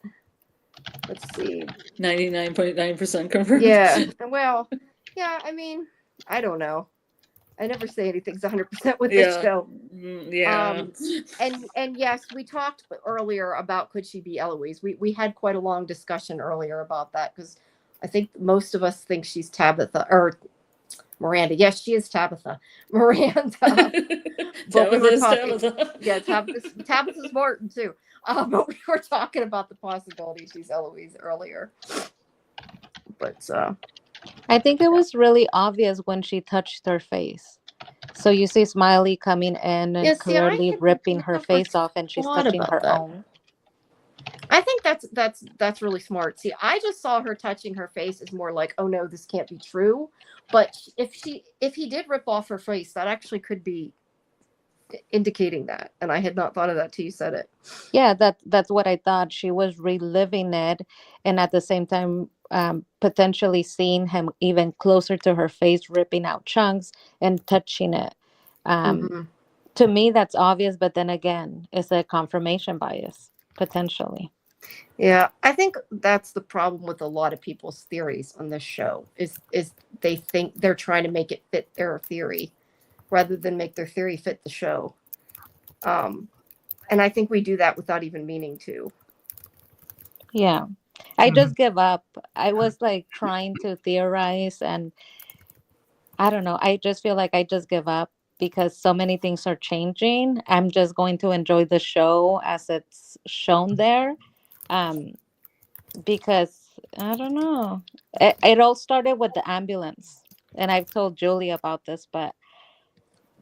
let's see. 99.9% confirmed. Yeah. Well, yeah, I mean, I don't know. I never say anything's 100% with this show. Yeah. And yes, we talked earlier about could she be Eloise. We had quite a long discussion earlier about that because I think most of us think she's Tabitha, or Miranda. Yes, she is Tabitha. Miranda. But we were Tabitha is talking. Tabitha. Yeah, Tabitha's Martin too. But we were talking about the possibility she's Eloise earlier. But I think it was really obvious when she touched her face. So you see Smiley coming in yeah, and see, I clearly had ripping her never face off, and she's thought touching about her that. own. I think that's really smart. See, I just saw her touching her face as more like, oh no, this can't be true. But if he did rip off her face, that actually could be indicating that. And I had not thought of that till you said it. Yeah, that's what I thought. She was reliving it, and at the same time, potentially seeing him even closer to her face, ripping out chunks and touching it. Um, Mm-hmm. to me, that's obvious, but then again, it's a confirmation bias potentially. Yeah, I think that's the problem with a lot of people's theories on this show is they think they're trying to make it fit their theory rather than make their theory fit the show. And I think we do that without even meaning to. Yeah, I Mhm. just give up. I was like trying to theorize, and I don't know. I just feel like I just give up because so many things are changing. I'm just going to enjoy the show as it's shown there. Um, because I don't know. It all started with the ambulance. And I've told Julie about this, but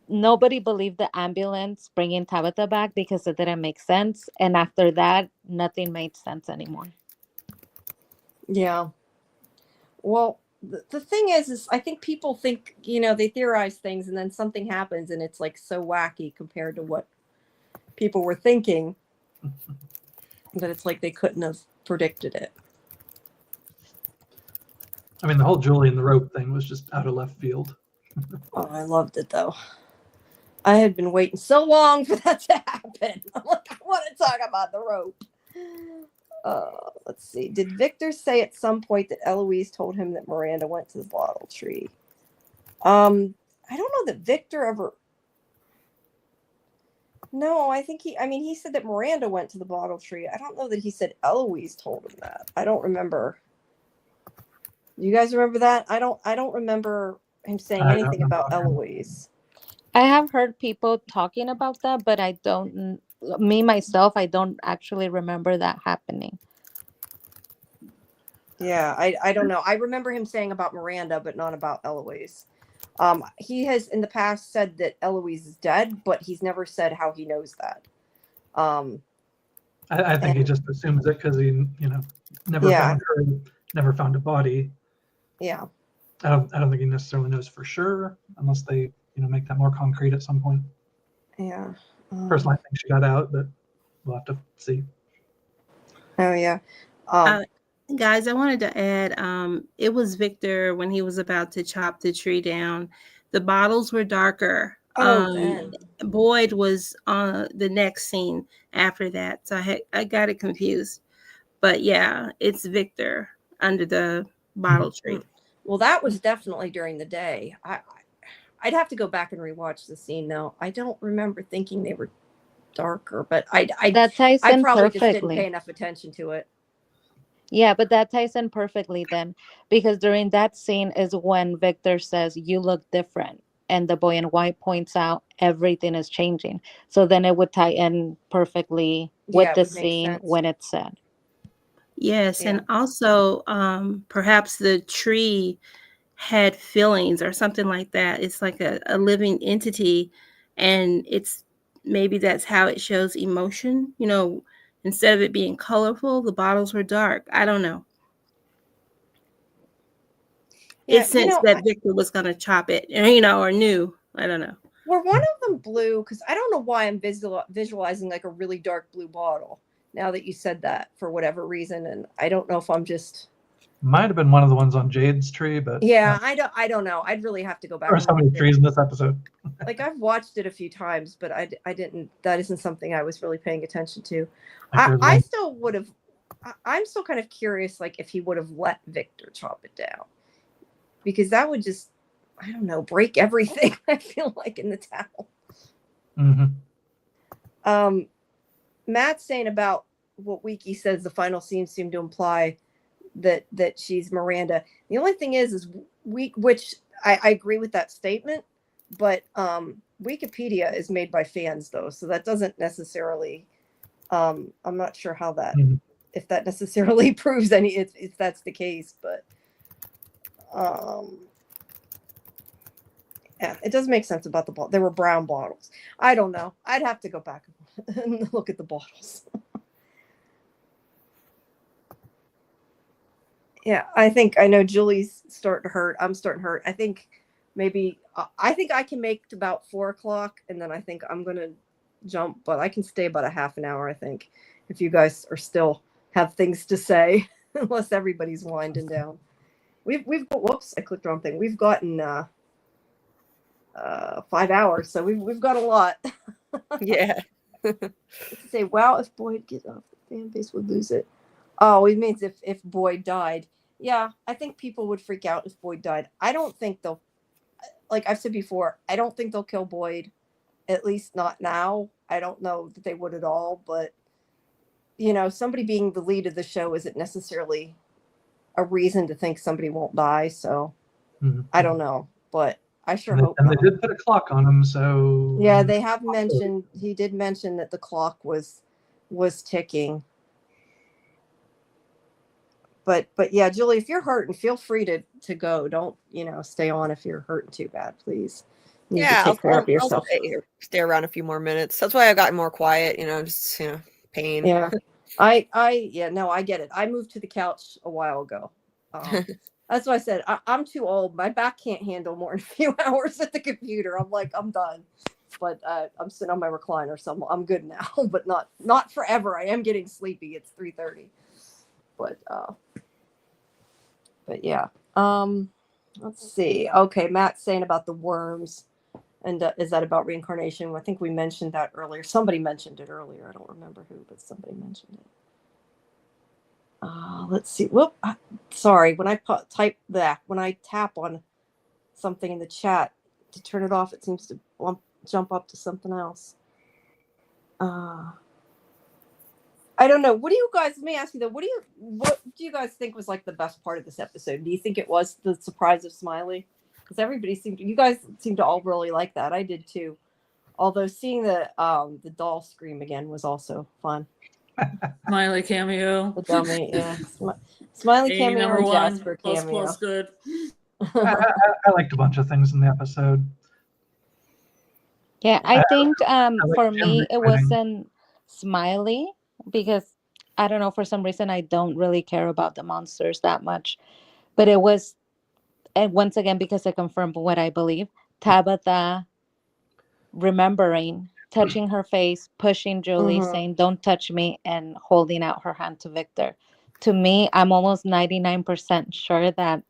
nobody believed the ambulance bringing Tabitha back because it didn't make sense. And after that, nothing made sense anymore. Yeah. Well, the thing is I think people think, they theorize things and then something happens and it's like so wacky compared to what people were thinking that it's like they couldn't have predicted it. I mean, the whole Julie and the rope thing was just out of left field. Oh, I loved it though. I had been waiting so long for that to happen. I'm like, I want to talk about the rope. Let's see. Did Victor say at some point that Eloise told him that Miranda went to the bottle tree? I don't know that Victor ever. No, I think he said that Miranda went to the bottle tree. I don't know that he said Eloise told him that. I don't remember. You guys remember that? I don't remember him saying I don't anything about remember. Eloise. I have heard people talking about that, but I don't, me myself, I don't actually remember that happening. Yeah, I don't know. I remember him saying about Miranda, but not about Eloise. He has in the past said that Eloise is dead, but he's never said how he knows that. I think he just assumes it because he, never Yeah. found her, never found a body. Yeah. I don't think he necessarily knows for sure, unless they, make that more concrete at some point. Yeah. Personally, I think she got out, but we'll have to see. Oh yeah. Guys, I wanted to add, it was Victor when he was about to chop the tree down. The bottles were darker. Then. Boyd was on the next scene after that, so I got it confused. But yeah, it's Victor under the bottle tree. Well, that was definitely during the day. I'd have to go back and rewatch the scene though. I don't remember thinking they were darker, but That ties I in probably just didn't perfectly. pay enough attention to it. Yeah, but that ties in perfectly then, because during that scene is when Victor says, "You look different," and the boy in white points out everything is changing. So then it would tie in perfectly with Yeah, it the would make scene sense. when it's said. Yes, Yeah. and also perhaps the tree had feelings or something like that. It's like a living entity, and maybe that's how it shows emotion. Instead of it being colorful, the bottles were dark. I don't know. Yeah, It sensed that Victor was going to chop it, or knew. I don't know. Were one of them blue? Because I don't know why I'm visualizing like a really dark blue bottle. Now that you said that, for whatever reason, and I don't know if I'm just. Might have been one of the ones on Jade's tree, but Yeah, I don't know. I'd really have to go back. There are so many trees in this episode. Like I've watched it a few times, but I didn't. That isn't something I was really paying attention to. I still would have. I'm still kind of curious, like if he would have let Victor chop it down, because that would just, I don't know, break everything. I feel like in the town. Mm-hmm. Matt's saying about what Wiki says the final scene seemed to imply that she's Miranda. The only thing is which I agree with that statement, but Wikipedia is made by fans though, so that doesn't necessarily. I'm not sure how that Mhm. if that necessarily proves any if that's the case, but yeah, it does make sense about the bottle. There were brown bottles. I don't know. I'd have to go back and look at the bottles. Yeah, I know Julie's starting to hurt. I'm starting to hurt. I think maybe I think I can make to about 4:00, and then I think I'm gonna jump, but I can stay about a half an hour. I think if you guys are still have things to say, unless everybody's winding down. We've whoops, I clicked the wrong thing. We've gotten 5 hours, so we've got a lot. Yeah. Let's say, wow, if Boyd gets off, the fan base would lose it. Oh, it means if Boyd died. Yeah, I think people would freak out if Boyd died. I don't think they'll, like I've said before, I don't think they'll kill Boyd, at least not now. I don't know that they would at all, but somebody being the lead of the show isn't necessarily a reason to think somebody won't die. So Mhm. I don't know, but I sure And they, hope and they not. did put a clock on him, so Yeah, they have mentioned, he did mention that the clock was ticking. But yeah, Julie, if you're hurting, feel free to go. Don't, stay on if you're hurting too bad, please. You need to Yeah, take care of I'll yourself. stay around a few more minutes. That's why I got more quiet, just pain. Yeah. Yeah, no, I get it. I moved to the couch a while ago. That's why I said I'm too old. My back can't handle more than a few hours at the computer. I'm like, I'm done. But I'm sitting on my recliner, so I'm good now. But not forever. I am getting sleepy. It's 3:30. But yeah. Let's see. Okay, Matt's saying about the worms, and is that about reincarnation? I think we mentioned that earlier. Somebody mentioned it earlier. I don't remember who, but somebody mentioned it. Let's see. Whoop. Sorry. When I when I tap on something in the chat to turn it off, it seems to jump up to something else. I don't know. What do you guys? Let me ask you though. What do you guys think was like the best part of this episode? Do you think it was the surprise of Smiley? Because you guys seem to all really like that. I did too. Although seeing the doll scream again was also fun. Smiley cameo. The dummy, yeah. Smiley A cameo number and one. Jasper Plus cameo. good. I liked a bunch of things in the episode. Yeah, I think like for Jim me it recommitting. wasn't Smiley because I don't know, for some reason I don't really care about the monsters that much. But it was, and once again, because I confirmed what I believe, Tabitha remembering, touching her face, pushing Julie, Mhm. saying, "Don't touch me," and holding out her hand to Victor. To me, I'm almost 99% sure that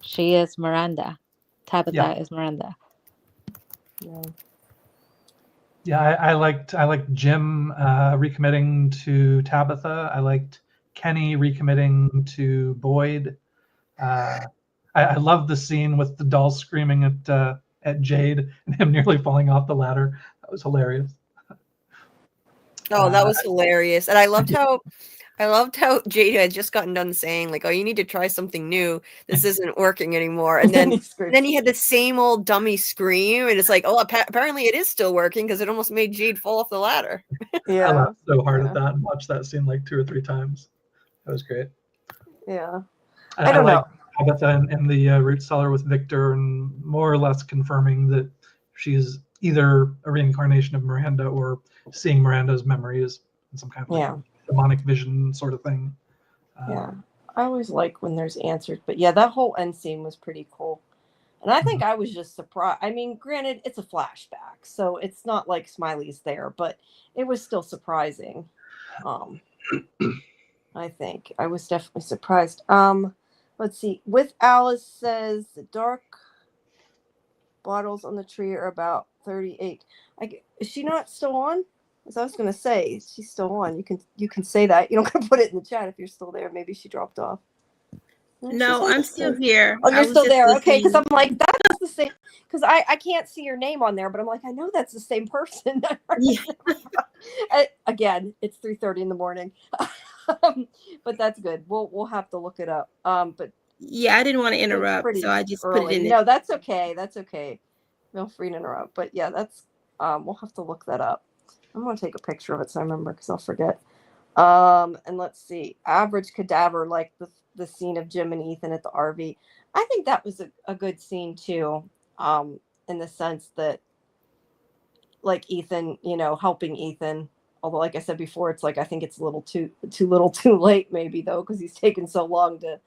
she is Miranda. Tabitha is Miranda. Yeah. Yeah, I liked Jim recommitting to Tabitha. I liked Kenny recommitting to Boyd. I love the scene with the doll screaming at Jade and him nearly falling off the ladder. That was hilarious. Oh, that was hilarious. And I loved how Jade had just gotten done saying, like, "Oh, you need to try something new. This isn't working anymore." And then he had the same old dummy scream, and it's like, oh, apparently it is still working because it almost made Jade fall off the ladder. Yeah. I laughed so hard at that and watched that scene like 2 or 3 times. That was great. Yeah. I don't know. Tabitha in the root cellar with Victor, and more or less confirming that she's either a reincarnation of Miranda or seeing Miranda's memories in some kind of demonic vision sort of thing. Yeah. I always like when there's answers, but yeah, that whole end scene was pretty cool. And I think I was just surprised. I mean, granted, it's a flashback, so it's not like Smiley's there, but it was still surprising. I think I was definitely surprised. Let's see. With Alice says the dark bottles on the tree are about 38. Is she not still on? As I was going to say, she's still on. You can say that. You don't got to put it in the chat if you're still there. Maybe she dropped off. No, I'm still here. Oh, you're still there. Okay, because I'm listening. like, that's the same. Because I can't see your name on there, but I'm like, I know that's the same person. Again, it's 3:30 in the morning. But that's good. We'll have to look it up. But Yeah, I didn't want to It's interrupt, pretty so I just put it early. in the No, that's okay. That's okay. Feel free to interrupt. But yeah, that's we'll have to look that up. I'm gonna take a picture of it so I remember because I'll forget. And let's see. Average cadaver, like the scene of Jim and Ethan at the RV. I think that was a good scene too. In the sense that like Ethan, helping Ethan. Although, like I said before, it's like I think it's a little too little too late, maybe though, because he's taken so long to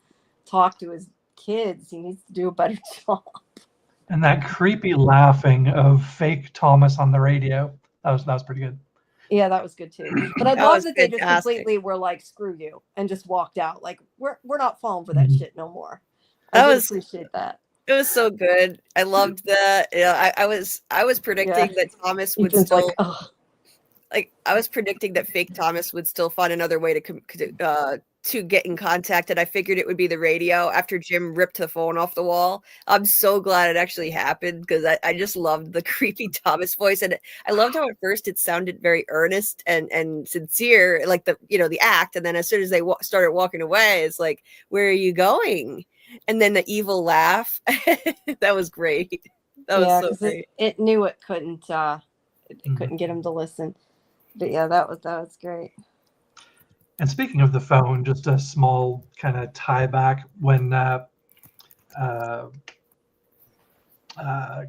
talk to his kids. He needs to do a better job. And that creepy laughing of fake Thomas on the radio. That was pretty good. Yeah, that was good too. But I That love was that they just fantastic. completely were like, "Screw you," and just walked out. Like we're not falling for that Mhm. shit no more. I That did was appreciate that. it was so good. I loved that. I was predicting Yeah. that Thomas would Ethan's like, still "Ugh." like I was predicting that fake Thomas would still find another way to get in contact, and I figured it would be the radio after Jim ripped the phone off the wall. I'm so glad it actually happened because I just loved the creepy Thomas voice, and I loved how at first it sounded very earnest and sincere, like the act, and then as soon as they started walking away, it's like, where are you going? And then the evil laugh. That was great. That was Yeah, so because great. it knew it couldn't couldn't get him to listen. But yeah, that was great. And speaking of the phone, just a small kind of tie back when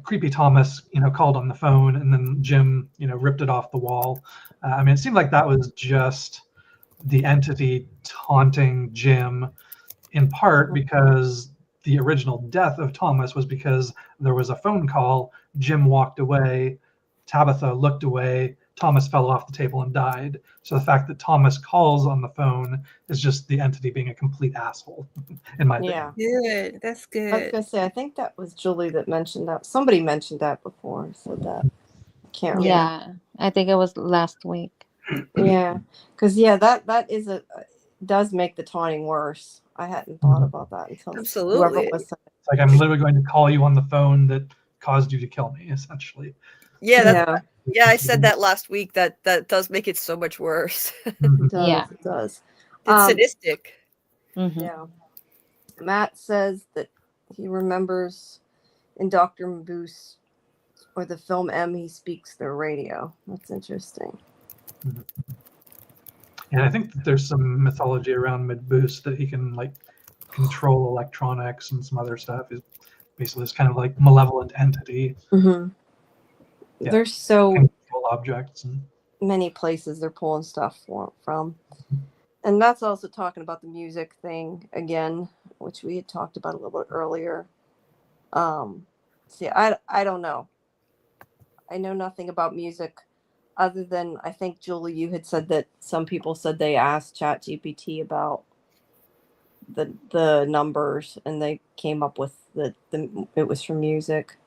creepy Thomas, called on the phone, and then Jim, ripped it off the wall. I mean, it seemed like that was just the entity taunting Jim, in part because the original death of Thomas was because there was a phone call. Jim walked away, Tabitha looked away, Thomas fell off the table and died. So the fact that Thomas calls on the phone is just the entity being a complete asshole, in my opinion. Yeah. good. That's I was good. gonna say, I think that was Julie that mentioned that. Somebody mentioned that before, said that. I can't remember. Yeah, I think it was last week. Yeah, because that is does make the taunting worse. I hadn't thought about that until whoever Absolutely. was saying. It's like, I'm literally going to call you on the phone that caused you to kill me, essentially. Yeah, Yeah, I said that last week. That does make it so much worse. Mhm. it does. Yeah. It does. It's sadistic. Mhm. Yeah. Matt says that he remembers in Dr. Maboose or the film M, he speaks their radio. That's interesting. And I think that there's some mythology around Midboost that he can control electronics and some other stuff. He's basically this kind of malevolent entity. Mm-hmm. Yeah. There's so Can control objects and many places they're pulling stuff from. And that's also talking about the music thing again, which we had talked about a little bit earlier. See, I don't know. I know nothing about music other than I think, Julie, you had said that some people said they asked ChatGPT about the numbers and they came up with the it was from music.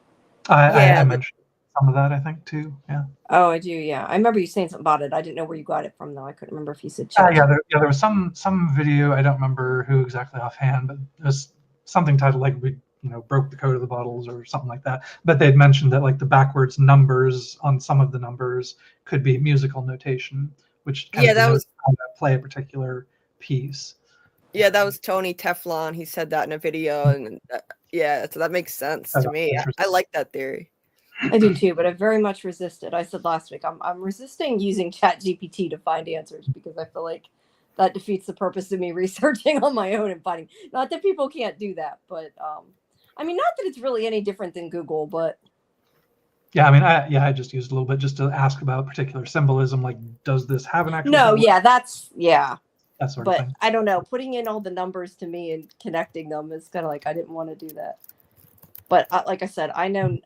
I mentioned some of that, I think, too. Yeah. Oh, I do. Yeah, I remember you saying something about it. I didn't know where you got it from, though. I couldn't remember if you said chat. There was some video. I don't remember who exactly offhand, but it was something titled we broke the code of the bottles or something like that. But they'd mentioned that the backwards numbers on some of the numbers could be musical notation, which kind of denotes how to play a particular piece. Yeah, that was Tony Teflon. He said that in a video, and so that makes sense to me. I like that theory. I do too, but I very much resisted. I said last week, I'm resisting using ChatGPT to find answers because I feel like that defeats the purpose of me researching on my own and finding. Not that people can't do that, but I mean, not that it's really any different than Google, but yeah, I mean, I just used a little bit just to ask about particular symbolism, does this have an actual? No, yeah, that's that sort of thing. I don't know. Putting in all the numbers to me and connecting them is kind of I didn't want to do that. But like I said, I know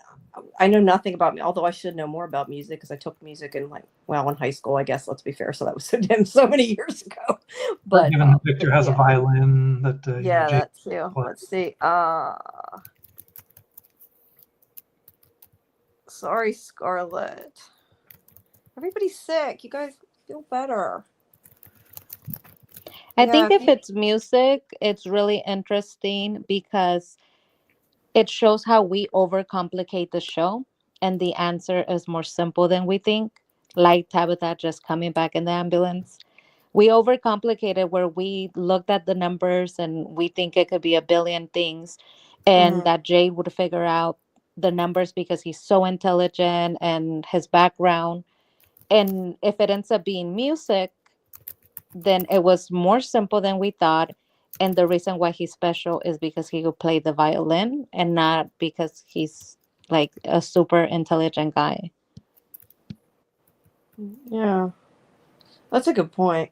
nothing about me, although I should know more about music because I took music in in high school, I guess. Let's be fair. So that was so many years ago. But given that Victor has a violin that that too. Let's see. Sorry, Scarlett. Everybody's sick. You guys feel better. I think if it's music, it's really interesting because it shows how we overcomplicate the show and the answer is more simple than we think, like Tabitha just coming back in the ambulance. we overcomplicated where we looked at the numbers and we think it could be a billion things, and Mhm. that Jay would figure out the numbers because he's so intelligent and his background. And if it ends up being music, then it was more simple than we thought. And the reason why he's special is because he could play the violin and not because he's like a super intelligent guy. Yeah, that's a good point.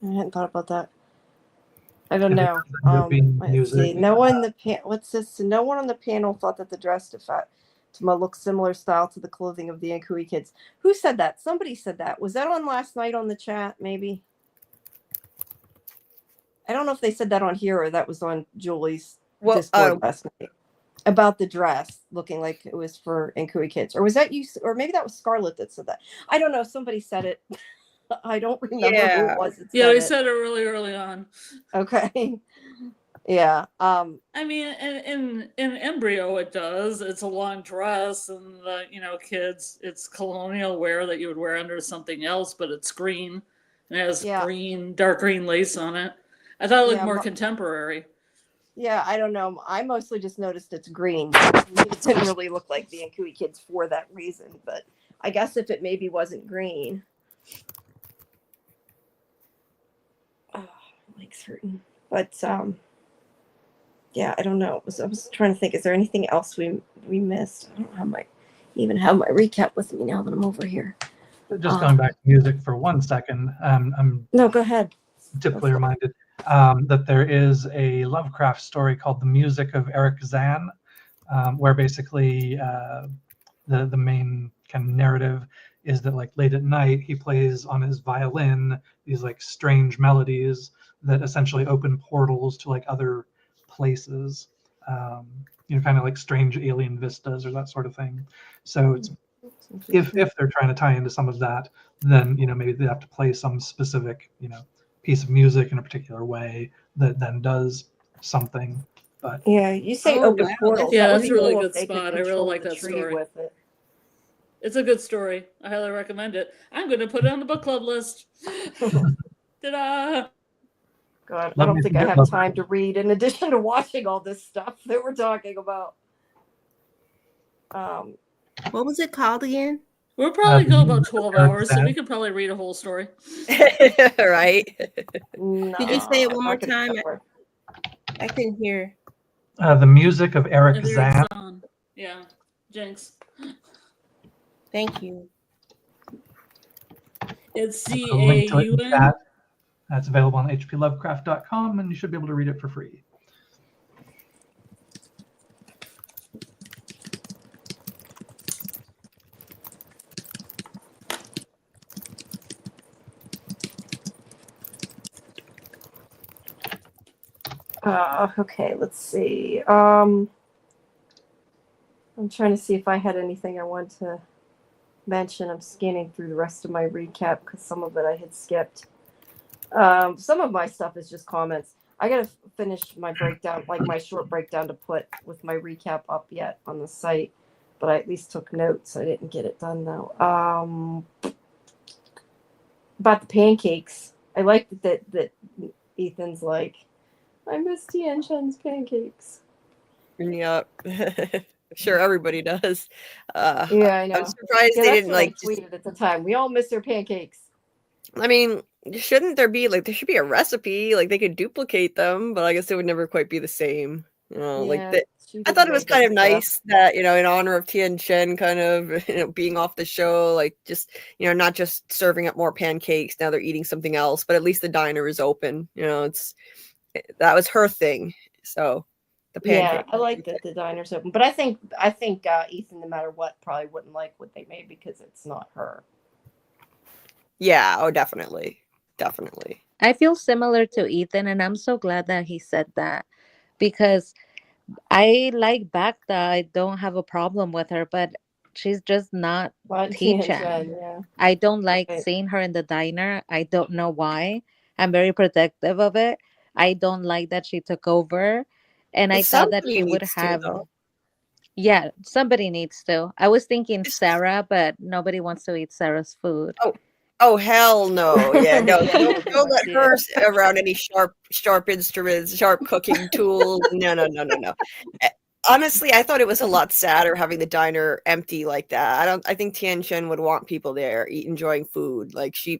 I hadn't thought about that. I don't And it know. ends up being Let's see. music. No one in the what's this? No one on the panel thought that the dress to Fatima looked similar style to the clothing of the Nkui kids. Who said that? Somebody said that. Was that on last night on the chat? Maybe. I don't know if they said that on here or that was on Julie's Well, Discord last night about the dress looking like it was for Nkui kids. Or was that you? Or maybe that was Scarlett that said that. I don't know. Somebody said it. I don't remember who Yeah. it was. That Yeah, said we it. said it really early on. Okay. Yeah. I mean, in embryo, it does. It's a long dress, and the kids, it's colonial wear that you would wear under something else, but it's green and it has Yeah. dark green lace on it. I thought it looked Yeah, more contemporary. Yeah, I don't know. I mostly just noticed it's green. It didn't really look like the Nkui kids for that reason, but I guess if it maybe wasn't green. Oh, my leg's hurting. But yeah, I don't know. I was trying to think, is there anything else we missed? I don't have even have my recap with me now that I'm over here. Just going back to music for 1 second, I'm No, go ahead. typically reminded that there is a Lovecraft story called The Music of Eric Zan, where basically the main kind of narrative is that like late at night he plays on his violin these like strange melodies that essentially open portals to like other places, kind of like strange alien vistas or that sort of thing. So it's if they're trying to tie into some of that, then maybe they have to play some specific piece of music in a particular way that then does something. But yeah, you say open portals. Yeah, That would that's be a really cool good if they could spot. I really control like the that tree story. with it. It's a good story. I highly recommend it. I'm going to put it on the book club list. Ta-da! God, I Love don't me think some I good have love. time to read in addition to watching all this stuff that we're talking about. What was it called again? We'll probably go about Music of 12 Eric hours, so Zan. we could probably read a whole story. Right. No, Could you say it one I'm more not gonna time? cover it. I couldn't hear. The Music of Eric If you're Zan. on. Yeah, Jinx. Thank you. It's I'll put a link to it in the CAUN. chat. That's available on hplovecraft.com, and you should be able to read it for free. Okay, let's see. I'm trying to see if I had anything I want to mention. I'm scanning through the rest of my recap because some of it I had skipped. Some of my stuff is just comments. I gotta finish my breakdown, like my short breakdown to put with my recap up yet on the site, but I at least took notes. I didn't get it done though. About the pancakes, I like that Ethan's like, I miss Tian Chen's pancakes. Yep. Sure, everybody does. Yeah, I know. I'm surprised Yeah, they that's didn't what I like. tweeted at the time. We all miss their pancakes. I mean, shouldn't there be like there should be a recipe? Like they could duplicate them, but I guess it would never quite be the same. Yeah, she I did thought it was make kind up of stuff. nice that in honor of Tian Chen, kind of being off the show, like just not just serving up more pancakes. Now they're eating something else, but at least the diner is open. That was her thing. So the pancake. Yeah, I like that the diner's open, but I think Ethan, no matter what, probably wouldn't like what they made because it's not her. Yeah. Oh, definitely. Definitely. I feel similar to Ethan, and I'm so glad that he said that because I like Bacta. I don't have a problem with her, but she's just not Tian Chen. Chen, yeah. I don't like Right. seeing her in the diner. I don't know why. I'm very protective of it. I don't like that she took over, and But I thought that somebody she would needs to, have. though. Yeah, somebody needs to. I was thinking Sarah, but nobody wants to eat Sarah's food. Oh, Oh hell no! Yeah, no, Yeah, don't let yeah. her around any sharp instruments, sharp cooking tools. No, no, no, no, no. Honestly, I thought it was a lot sadder having the diner empty like that. I think Tian Shen would want people there, enjoying food. Like she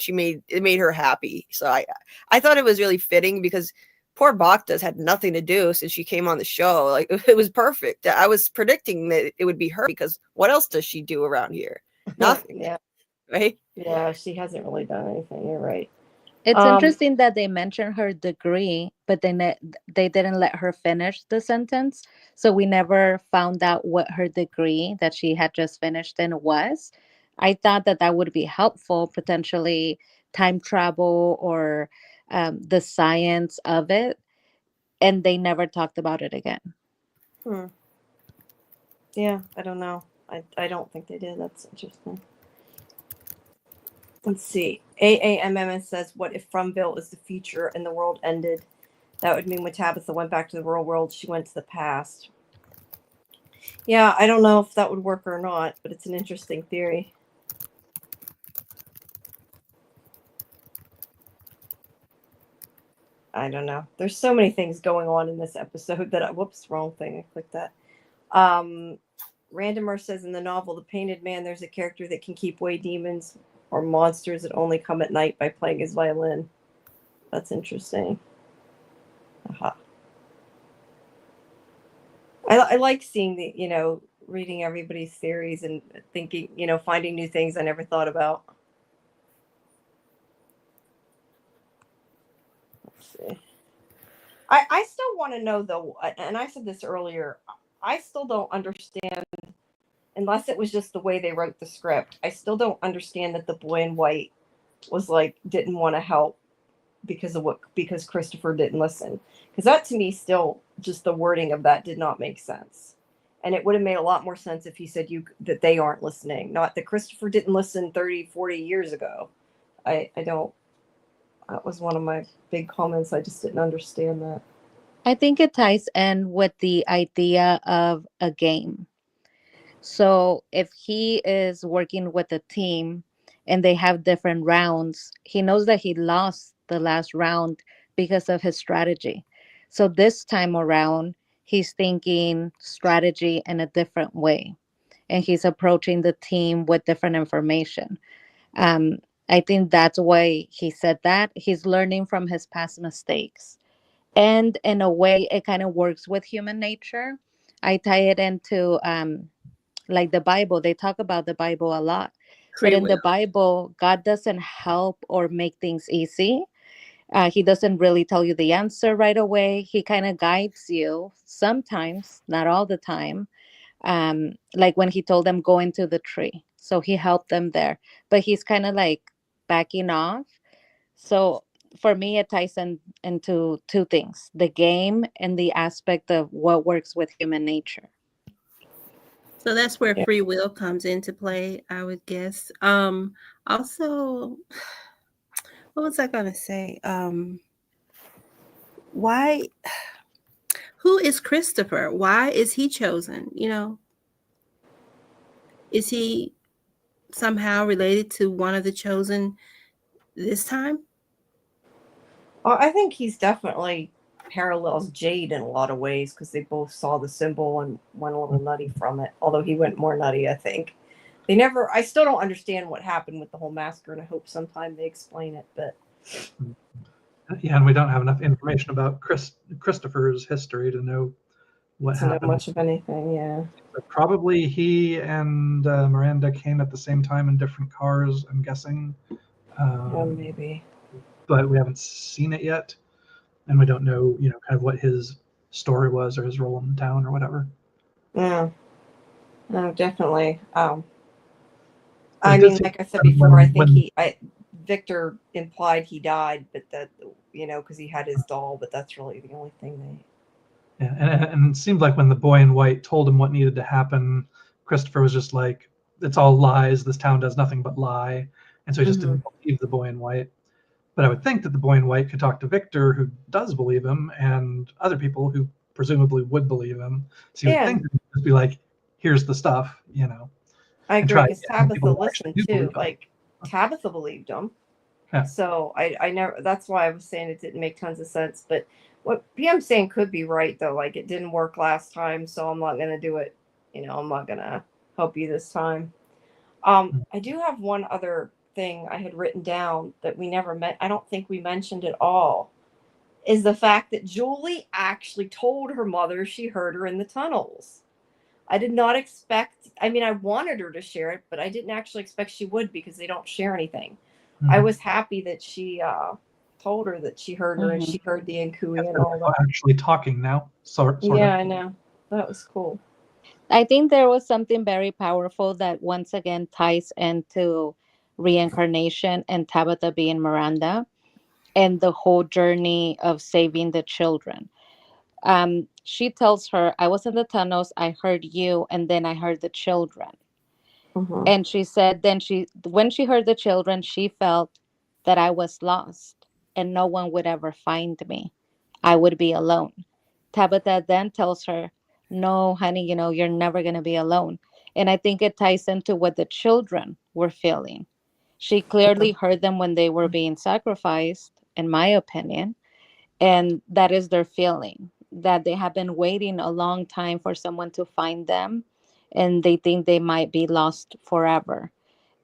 made it made her happy. So I thought it was really fitting because poor Bacta's had nothing to do since she came on the show. Like it was perfect. I was predicting that it would be her because what else does she do around here? Nothing, Yeah, right? yeah, she hasn't really done anything. You're right. It's Um, interesting that they mentioned her degree, but they didn't let her finish the sentence. So we never found out what her degree that she had just finished in was. I thought that that would be helpful, potentially time travel or the science of it. And they never talked about it again. hmm. Yeah, I don't know. I don't think they did. That's interesting. Let's see. AAMMS says, "What if Frumville is the future and the world ended? That would mean when Tabitha went back to the real world, she went to the past." Yeah, I don't know if that would work or not, but it's an interesting theory. I don't know. There's so many things going on in this episode that whoops, wrong thing. I clicked that. Randomer says in the novel The Painted Man, there's a character that can keep away demons or monsters that only come at night by playing his violin. That's interesting. Aha. I like seeing reading everybody's theories and thinking, finding new things I never thought about. Let's see. I still want to know though, and I said this earlier, I still don't understand, unless it was just the way they wrote the script. I still don't understand that the boy in white was like didn't want to help because Christopher didn't listen. Because that to me still just the wording of that did not make sense. And it would have made a lot more sense if he said that they aren't listening, not that Christopher didn't listen 30, 40 years ago. I don't. That was one of my big comments. I just didn't understand that. I think it ties in with the idea of a game. So if he is working with a team and they have different rounds, he knows that he lost the last round because of his strategy. So this time around, he's thinking strategy in a different way and he's approaching the team with different information. Um, I think that's why he said that. He's learning from his past mistakes. And in a way, it kind of works with human nature. I tie it into like the Bible. They talk about the Bible a lot. But Free in the will. Bible, God doesn't help or make things easy. He doesn't really tell you the answer right away. He kind of guides you sometimes, not all the time. Like when he told them go into the tree. So he helped them there. But he's kind of like backing off. So for me, it ties into two things, the game and the aspect of what works with human nature. So that's where Yeah. free will comes into play, I would guess. Also, what was I gonna say? Why who is Christopher? Why is he chosen? Is he somehow related to one of the chosen this time? Well, I think he's definitely parallels Jade in a lot of ways because they both saw the symbol and went a little nutty from it. Although he went more nutty, I think. I still don't understand what happened with the whole massacre, and I hope sometime they explain it. But Yeah, and we don't have enough information about Christopher's history to know what to know happened. much of anything, yeah. But probably he and Miranda came at the same time in different cars, I'm guessing. Maybe. But we haven't seen it yet, and we don't know, kind of what his story was or his role in the town or whatever. Yeah. No, definitely. But I it did mean, seem like I said before, I think when Victor implied he died, but that, because he had his doll, but that's really the only thing yeah, and it seemed like when the boy in white told him what needed to happen, Christopher was just like, it's all lies. This town does nothing but lie. And so he just didn't believe the boy in white. But I would think that the boy in white could talk to Victor, who does believe him, and other people who presumably would believe him. So you would think that he'd just be like, here's the stuff, I and agree, try to because get people Tabitha who actually listened do believe too. him. Like, Tabitha believed him. Yeah. So I never. That's why I was saying it didn't make tons of sense. But what PM's saying could be right though. Like it didn't work last time, so I'm not gonna do it. I'm not gonna help you this time. I do have one other thing I had written down that we never met. I don't think we mentioned at all. Is the fact that Julie actually told her mother she heard her in the tunnels. I did not expect. I mean, I wanted her to share it, but I didn't actually expect she would because they don't share anything. I was happy that she told her that she heard her and she heard the Nkui and all that. Actually talking now, sort Yeah, of. I know. That was cool. I think there was something very powerful that once again ties into reincarnation and Tabitha being Miranda and the whole journey of saving the children. She tells her, I was in the tunnels, I heard you, and then I heard the children. And she said, when she heard the children, she felt that I was lost and no one would ever find me. I would be alone. Tabitha then tells her, no, honey, you're never going to be alone. And I think it ties into what the children were feeling. She clearly heard them when they were being sacrificed, in my opinion. And that is their feeling, that they have been waiting a long time for someone to find them and they think they might be lost forever.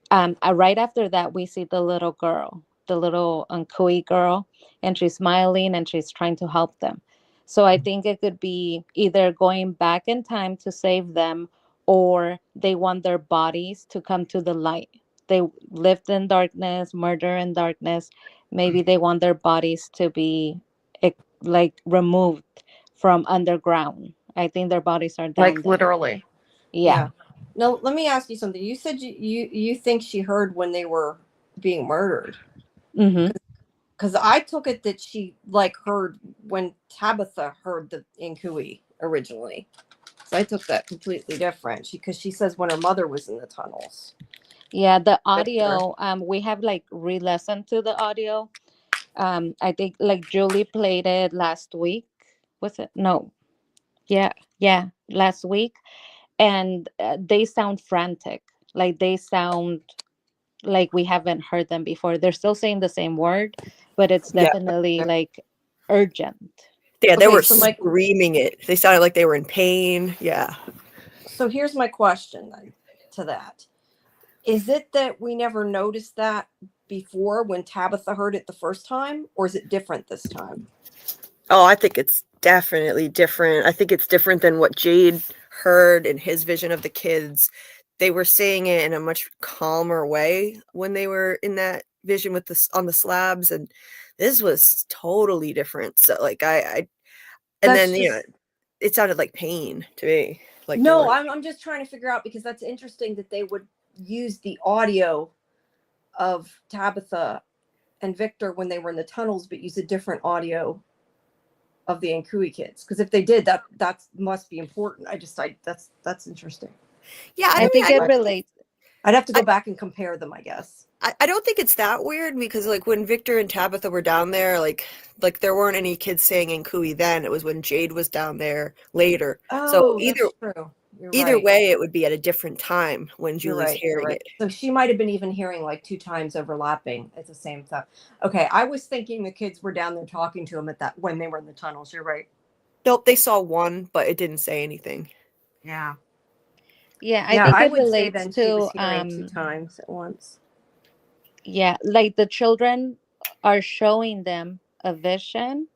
Right after that, we see the little girl, the little Nkui girl, and she's smiling and she's trying to help them. So I think it could be either going back in time to save them, or they want their bodies to come to the light. They lived in darkness, murder in darkness. Maybe they want their bodies to be like removed from underground. I think their bodies are down Like there. literally. Yeah. Now let me ask you something. You said you think she heard when they were being murdered. Mm-hmm. Because I took it that she heard when Tabitha heard the Nkui originally. So I took that completely different. Because she says when her mother was in the tunnels. Yeah, the audio, we have re-listened to the audio. I think Julie played it last week. Was it? No. Yeah, last week. And they sound frantic. Like they sound like we haven't heard them before. They're still saying the same word, but it's Yeah. definitely urgent. Yeah, they Okay, were so screaming it. They sounded like they were in pain. Yeah. So here's my question then to that. Is it that we never noticed that before when Tabitha heard it the first time, or is it different this time? Oh, I think it's definitely different. I think it's different than what Jade heard in his vision of the kids. They were saying it in a much calmer way when they were in that vision with this on the slabs, and this was totally different. So and That's then it sounded like pain to me. No, I'm just trying to figure out, because that's interesting that they would use the audio of Tabitha and Victor when they were in the tunnels, but use a different audio of the Nkui kids. Because if they did, that must be important. That's interesting. Yeah, I think it relates. I'd have to go back and compare them, I guess. I don't think it's that weird, because when Victor and Tabitha were down there, there weren't any kids saying Nkui then. It was when Jade was down there later. Oh, so that's true. Either right. way, it would be at a different time when Julie's hearing it. So she might have been even hearing 2 times overlapping at the same time. Okay, I was thinking the kids were down there talking to him when they were in the tunnels. You're right. Nope, they saw one, but it didn't say anything. Yeah. Yeah, I think it would say relates then to she was hearing 2 times at once. Yeah, the children are showing them a vision,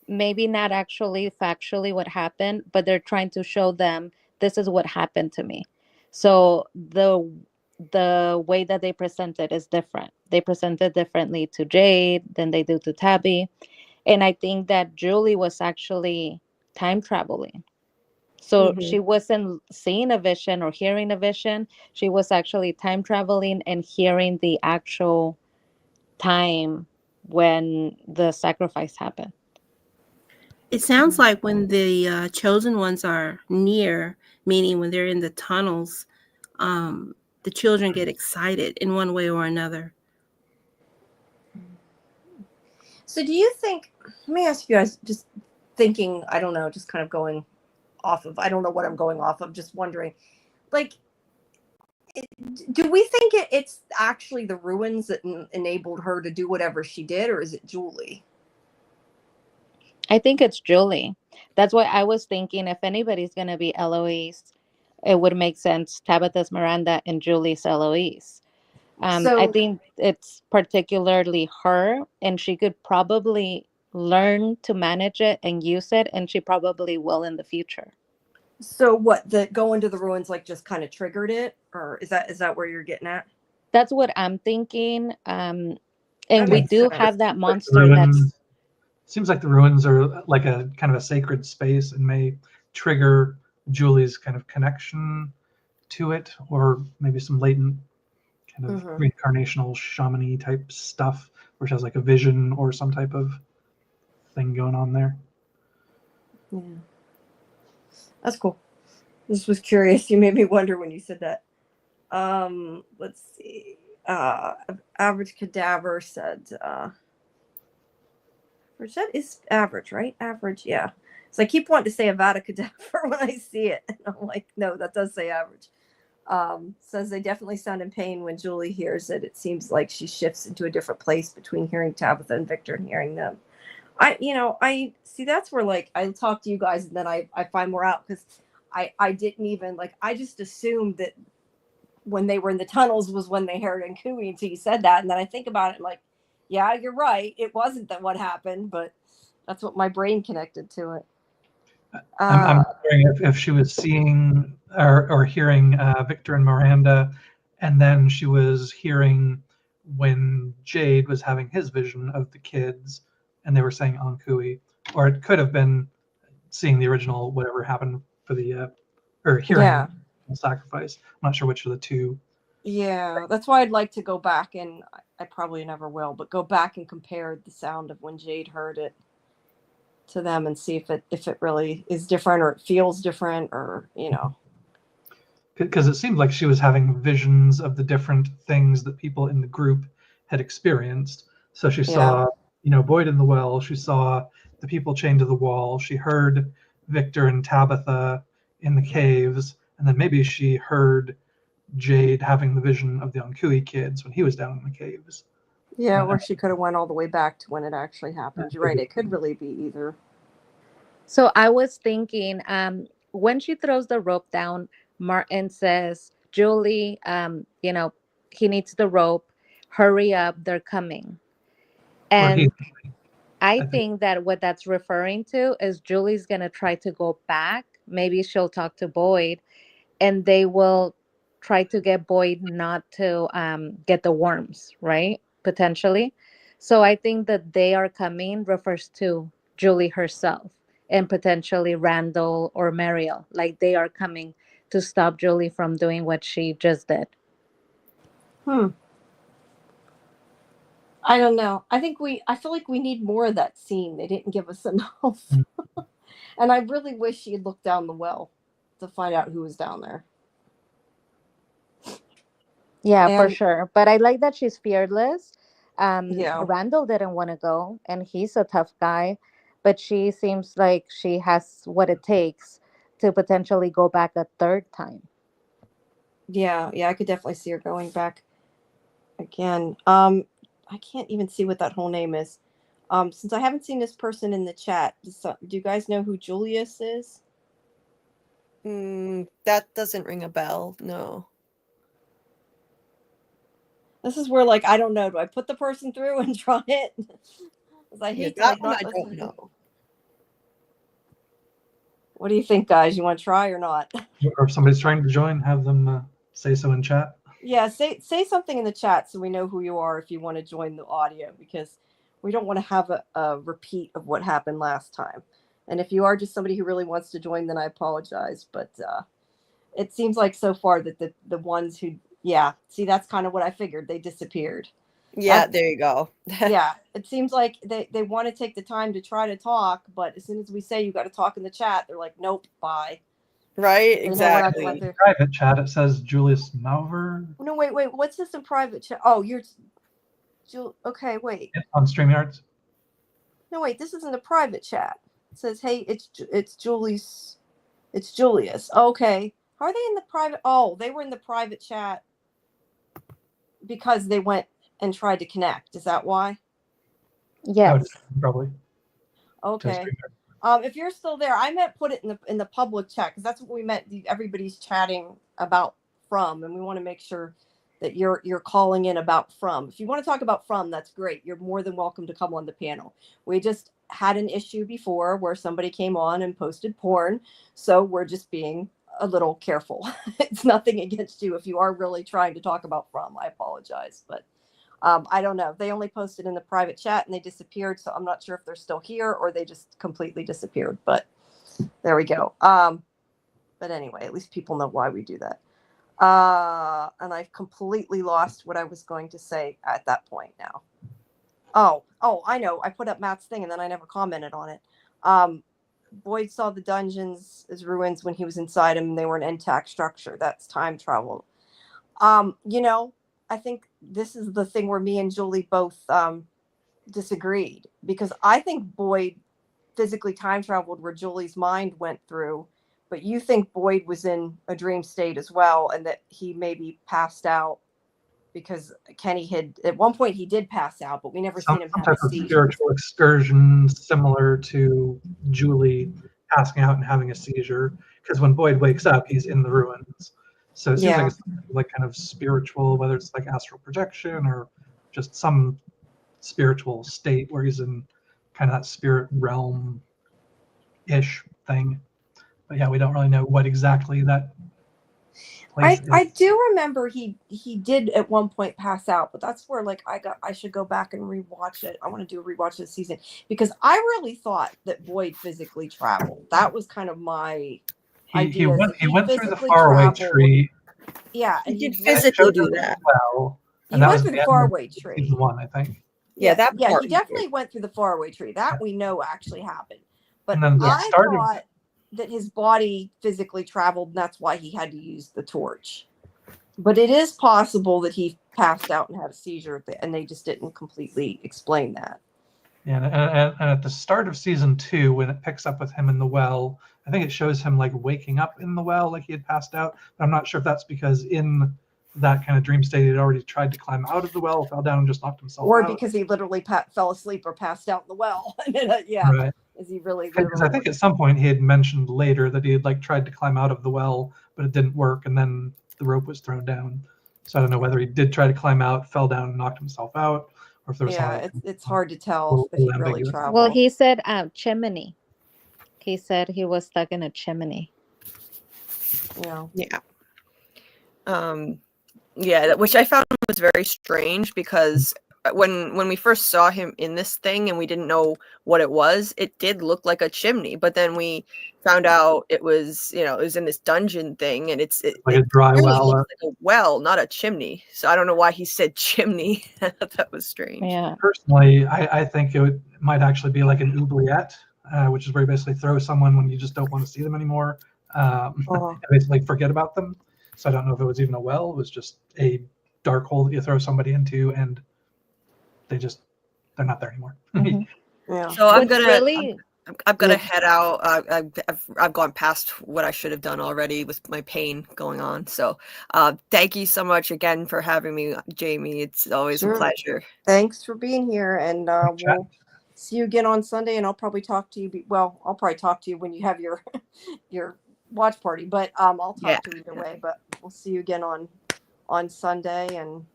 maybe not actually factually what happened, but they're trying to show them this is what happened to me. So the way that they present it is different. They present it differently to Jade than they do to Tabby. And I think that Julie was actually time traveling. So she wasn't seeing a vision or hearing a vision. She was actually time traveling and hearing the actual time when the sacrifice happened. It sounds like when the chosen ones are near, meaning when they're in the tunnels, the children get excited in one way or another. So do you think, let me ask you guys, just thinking, I don't know, just kind of going off of, I don't know what I'm going off of, just wondering, Do we think it's actually the ruins that enabled her to do whatever she did, or is it Julie? I think it's Julie. That's why I was thinking if anybody's going to be Eloise, it would make sense Tabitha's Miranda and Julie's Eloise. I So think it's particularly her, and she could probably learn to manage it and use it, and she probably will in the future. so what, the go into the ruins like just kind of triggered it, or is that where you're getting at? That's what I'm thinking. And That we makes do sense. have that Like the monster that's ruins, seems like the ruins are like a kind of a sacred space and may trigger Julie's kind of connection to it, or maybe some latent kind of Mhm. reincarnational shamany type stuff, where she has like a vision or some type of thing going on there. Yeah. That's cool. This was curious. You made me wonder when you said that. Let's see. Average cadaver said that is average, right? Average, yeah. So I keep wanting to say Avada Kedavra when I see it. And I'm like, no, that does say average. Says they definitely sound in pain when Julie hears it. It seems like she shifts into a different place between hearing Tabitha and Victor and hearing them. I see, that's where like I talk to you guys and then I find more out, because I didn't even like, I just assumed that when they were in the tunnels was when they heard Nkui until you said that. And then I think about it like, yeah, you're right. It wasn't that what happened, but that's what my brain connected to it. I'm wondering if she was seeing or hearing Victor and Miranda, and then she was hearing when Jade was having his vision of the kids, and they were saying Ankui, or it could have been seeing the original whatever happened for the or hearing Yeah. the sacrifice. I'm not sure which of the two. Yeah, that's why I'd like to go back, and I probably never will, but go back and compare the sound of when Jade heard it to them and see if it really is different, or it feels different, or Because it seemed like she was having visions of the different things that people in the group had experienced. So she saw, Boyd in the well. She saw the people chained to the wall. She heard Victor and Tabitha in the caves, and then maybe she heard Jade having the vision of the Ankui kids when he was down in the caves. Yeah, or she could have went all the way back to when it actually happened. You're right. It could really be either. So I was thinking, when she throws the rope down, Martin says, Julie, he needs the rope. Hurry up, they're coming. Or he, And I I think. think that what that's referring to is Julie's going to try to go back. Maybe she'll talk to Boyd, and they will try to get Boyd not to get the worms, right? Potentially. So I think that they are coming refers to Julie herself and potentially Randall or Mariel. Like they are coming to stop Julie from doing what she just did. I don't know. I feel like we need more of that scene. They didn't give us enough. And I really wish she had looked down the well to find out who was down there. Yeah, for sure. But I like that she's fearless. Yeah. Randall didn't want to go, and he's a tough guy, but she seems like she has what it takes to potentially go back a third time. Yeah, I could definitely see her going back again. I can't even see what that whole name is. Since I haven't seen this person in the chat, do you guys know who Julius is? That doesn't ring a bell. No. This is where, like, I don't know. Do I put the person through and try it? Because I hate that to one not I don't know. What do you think, guys? You want to try or not? Or if somebody's trying to join, have them say so in chat. Yeah, say something in the chat so we know who you are if you want to join the audio, because we don't want to have a repeat of what happened last time. And if you are just somebody who really wants to join, then I apologize. But it seems like so far that the ones who, see, that's kind of what I figured. They disappeared. Yeah, there you go. Yeah, it seems like they want to take the time to try to talk, but as soon as we say you got to talk in the chat, they're like, nope, bye. Right, exactly. In private chat, it says Julius Mauver. No, wait, what's this in private chat? Oh, okay, wait. On StreamYards. No, wait, this isn't a private chat. It says, hey, it's Julius. Okay. How are they in the private? Oh, they were in the private chat because they went and tried to connect. Is that why? I would Yes. probably. To Okay. stream there. If you're still there, I meant put it in the public chat because that's what we meant. Everybody's chatting about From, and we want to make sure that you're calling in about From. If you want to talk about From, that's great. You're more than welcome to come on the panel. We just had an issue before where somebody came on and posted porn, so we're just being a little careful. It's nothing against you if you are really trying to talk about From. I apologize, but I don't know. They only posted in the private chat and they disappeared. So I'm not sure if they're still here or they just completely disappeared. But there we go. But anyway, at least people know why we do that. And I've completely lost what I was going to say at that point now. Oh, I know. I put up Matt's thing and then I never commented on it. Boyd saw the dungeons as ruins when he was inside them. And they were an intact structure. That's time travel. I think this is the thing where me and Julie both disagreed, because I think Boyd physically time traveled where Julie's mind went through, but you think Boyd was in a dream state as well, and that he maybe passed out because Kenny had at one point he did pass out, but we never Some seen him have type a of seizure. spiritual excursion similar to Julie passing out and having a seizure. Because when Boyd wakes up, he's in the ruins. So it seems like it's like kind of spiritual, whether it's like astral projection or just some spiritual state where he's in kind of that spirit realm ish thing. But yeah, we don't really know what exactly that place is. I do remember he did at one point pass out, but that's where like I should go back and rewatch it. I want to do a rewatch this season because I really thought that Boyd physically traveled. That was kind of my idea. He went through the faraway tree. Yeah, He and did he physically do that. Well, he went through the faraway tree. Season 1, I think. Yeah, that part he definitely went through the faraway tree. That we know actually happened. But And then I thought that his body physically traveled, and that's why he had to use the torch. But it is possible that he passed out and had a seizure, and they just didn't completely explain that. Yeah, and at the start of season 2, when it picks up with him in the well, I think it shows him like waking up in the well, like he had passed out. But I'm not sure if that's because in that kind of dream state, he'd already tried to climb out of the well, fell down, and just knocked himself out. Or because he literally fell asleep or passed out in the well. Yeah. Right. Is he really? Because I think at some point he had mentioned later that he had like tried to climb out of the well, but it didn't work, and then the rope was thrown down. So I don't know whether he did try to climb out, fell down, and knocked himself out, or if there was it's hard to tell if he really traveled. Well, he said chimney. He said he was stuck in a chimney. Yeah. Yeah, which I found was very strange because when we first saw him in this thing and we didn't know what it was, it did look like a chimney. But then we found out it was, it was in this dungeon thing, and it like a dry really well. looks like a well, not a chimney. So I don't know why he said chimney. That was strange. Yeah. Personally, I think it might actually be like an oubliette, which is where you basically throw someone when you just don't want to see them anymore, and basically forget about them. So I don't know if it was even a well. It was just a dark hole that you throw somebody into, and they're not there anymore. Yeah. So I'm gonna really, I'm gonna head out. I've gone past what I should have done already with my pain going on. So thank you so much again for having me, Jamie. It's always a pleasure. Thanks for being here, and we'll see you again on Sunday. And I'll probably talk to you. Well, I'll probably talk to you when you have your watch party. But I'll talk to you either way. But we'll see you again on Sunday, and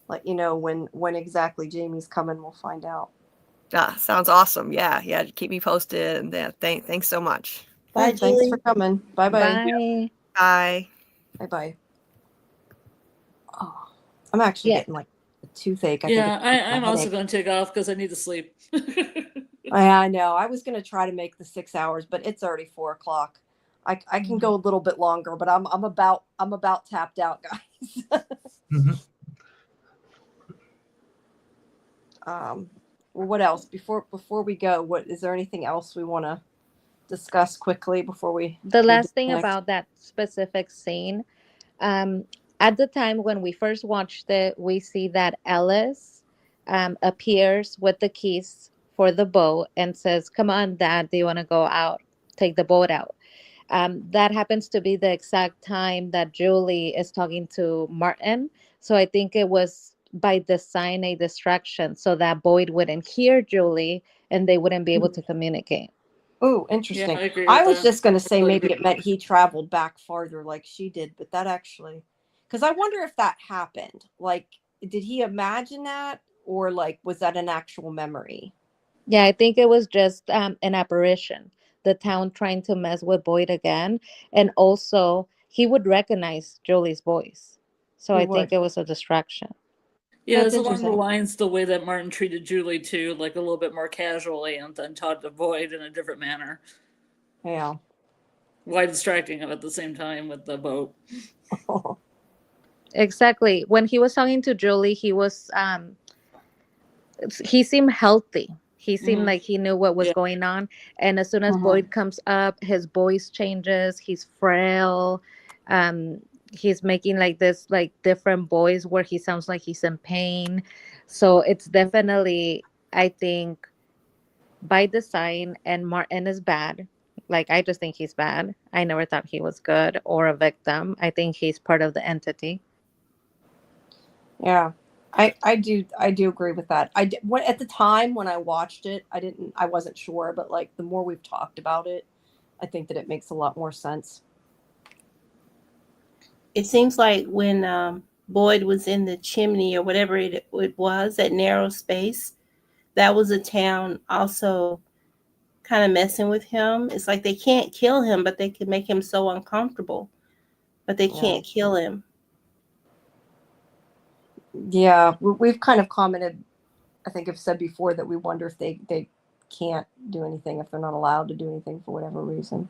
let you know when exactly Jamie's coming. We'll find out. Sounds awesome. Yeah. Keep me posted. And thanks so much. Bye, thanks for coming. Bye. Bye. Bye. Bye. Oh, I'm actually getting like a toothache. I'm also going to take off because I need to sleep. I know. I was going to try to make the 6 hours, but it's already 4:00. I can go a little bit longer, but I'm about tapped out, guys. Well, what else before we go? What is there anything else we want to discuss quickly before we? The last thing about that specific scene, at the time when we first watched it, we see that Ellis appears with the keys for the boat and says, "Come on, Dad, do you want to go out, take the boat out?" That happens to be the exact time that Julie is talking to Martin. So I think it was by design a distraction so that Boyd wouldn't hear Julie and they wouldn't be able to communicate. Oh, Yeah, interesting. I agree I with was that. just going to say Really maybe agree. it meant he traveled back farther like she did, but that actually, because I wonder if that happened. Like, did he imagine that, or like was that an actual memory? Yeah, I think it was just an apparition. The town trying to mess with Boyd again. And also, he would recognize Julie's voice. So He I think would. it was a distraction. Yeah, That's it's along the interesting. lines the way that Martin treated Julie too, like a little bit more casually, and then Todd to Boyd in a different manner, Yeah. while distracting him at the same time with the boat. Exactly. When he was talking to Julie, he seemed healthy. He seemed Mhm. like he knew what was Yeah. going on. And as soon as Mhm. Boyd comes up, his voice changes. He's frail. Um, he's making like this like different voice where he sounds like he's in pain. So it's definitely, I think, by design. And Martin is bad. Like I just think he's bad. I never thought he was good or a victim. I think he's part of the entity. Yeah. I do agree with that. At the time when I watched it, I wasn't sure, but like the more we've talked about it, I think that it makes a lot more sense. It seems like when Boyd was in the chimney or whatever it was, that narrow space, that was a town also kind of messing with him. It's like they can't kill him, but they can make him so uncomfortable, but they Yeah. can't kill him. Yeah, we've kind of commented, I think I've said before that we wonder if they can't do anything, if they're not allowed to do anything for whatever reason.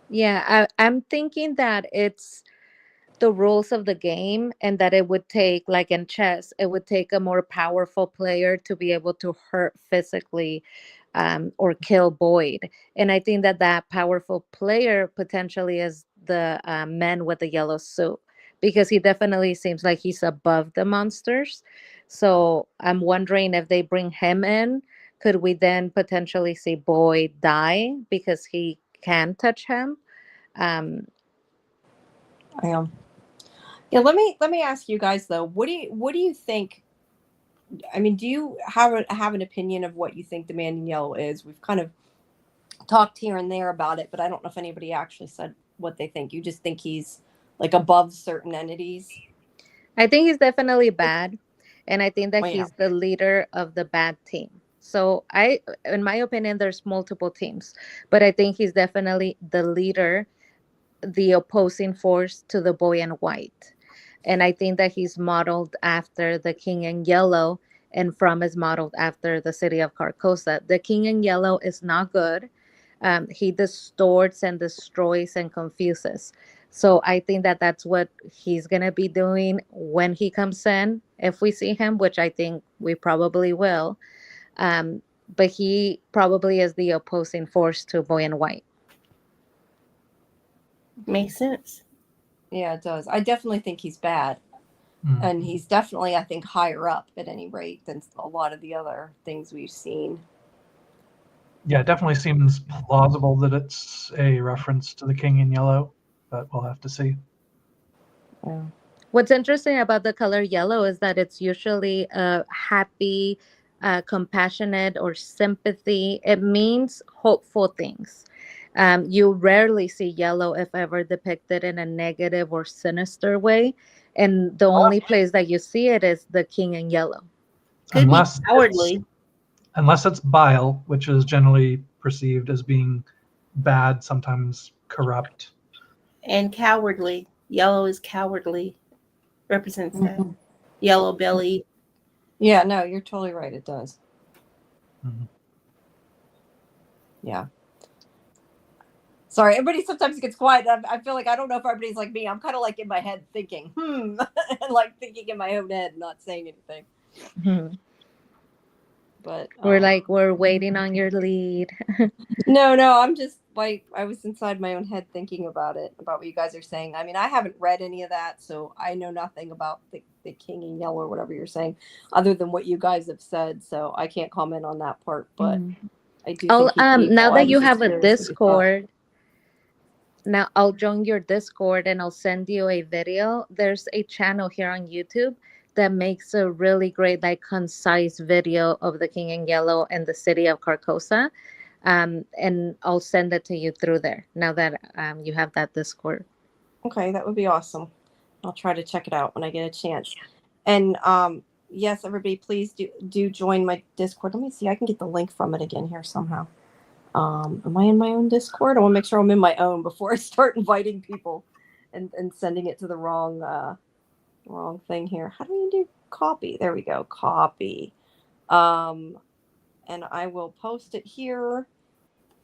Yeah, I'm thinking that it's the rules of the game and that it would take, like in chess, it would take a more powerful player to be able to hurt physically or kill Boyd. And I think that that powerful player potentially is the man with the yellow suit, because he definitely seems like he's above the monsters. So I'm wondering if they bring him in, could we then potentially see Boyd die because he can touch him? Um, Yeah. Yeah, let me ask you guys though. What do you think? I mean, do you have an opinion of what you think the man in yellow is? We've kind of talked here and there about it, but I don't know if anybody actually said what they think. You just think he's like above certain entities? I think he's definitely bad, and I think that Well, yeah. he's the leader of the bad team. So in my opinion, there's multiple teams, but I think he's definitely the leader, the opposing force to the boy in white. And I think that he's modeled after the King in Yellow, and From is modeled after the city of Carcosa. The King in Yellow is not good. He distorts and destroys and confuses. So I think that that's what he's going to be doing when he comes in, if we see him, which I think we probably will. Um, but he probably is the opposing force to Boy in White. Makes sense. Yeah, it does. I definitely think he's bad. And he's definitely, I think, higher up at any rate than a lot of the other things we've seen. Yeah, it definitely seems plausible that it's a reference to the King in Yellow, but we'll have to see. Yeah. What's interesting about the color yellow is that it's usually a happy, compassionate, or sympathy. It means hopeful things. You rarely see yellow, if ever, depicted in a negative or sinister way. And the only place that you see it is the King in Yellow. Could be cowardly. Unless it's bile, which is generally perceived as being bad, sometimes corrupt. And cowardly. Yellow is cowardly. Represents that. Mhm. Yellow belly. Yeah, no, you're totally right. It does. Mhm. Yeah. Sorry, everybody sometimes gets quiet. I feel like I don't know if everybody's like me. I'm kind of like in my head thinking, and like thinking in my own head, not saying anything. Mhm. But We're waiting on your lead. no, I'm just like I was inside my own head thinking about it, about what you guys are saying. I mean, I haven't read any of that, so I know nothing about the King in Yellow or whatever you're saying, other than what you guys have said. So I can't comment on that part. But I do think Now that you have a Discord, Now I'll join your Discord and I'll send you a video. There's a channel here on YouTube that makes a really great, like, concise video of the King in Yellow and the city of Carcosa. And I'll send it to you through there now that you have that Discord. Okay, that would be awesome. I'll try to check it out when I get a chance. And yes, everybody, please do join my Discord. Let me see. I can get the link from it again here somehow. Am I in my own Discord? I want to make sure I'm in my own before I start inviting people and sending it to the wrong thing here. How do you do copy? There we go. Copy. And I will post it here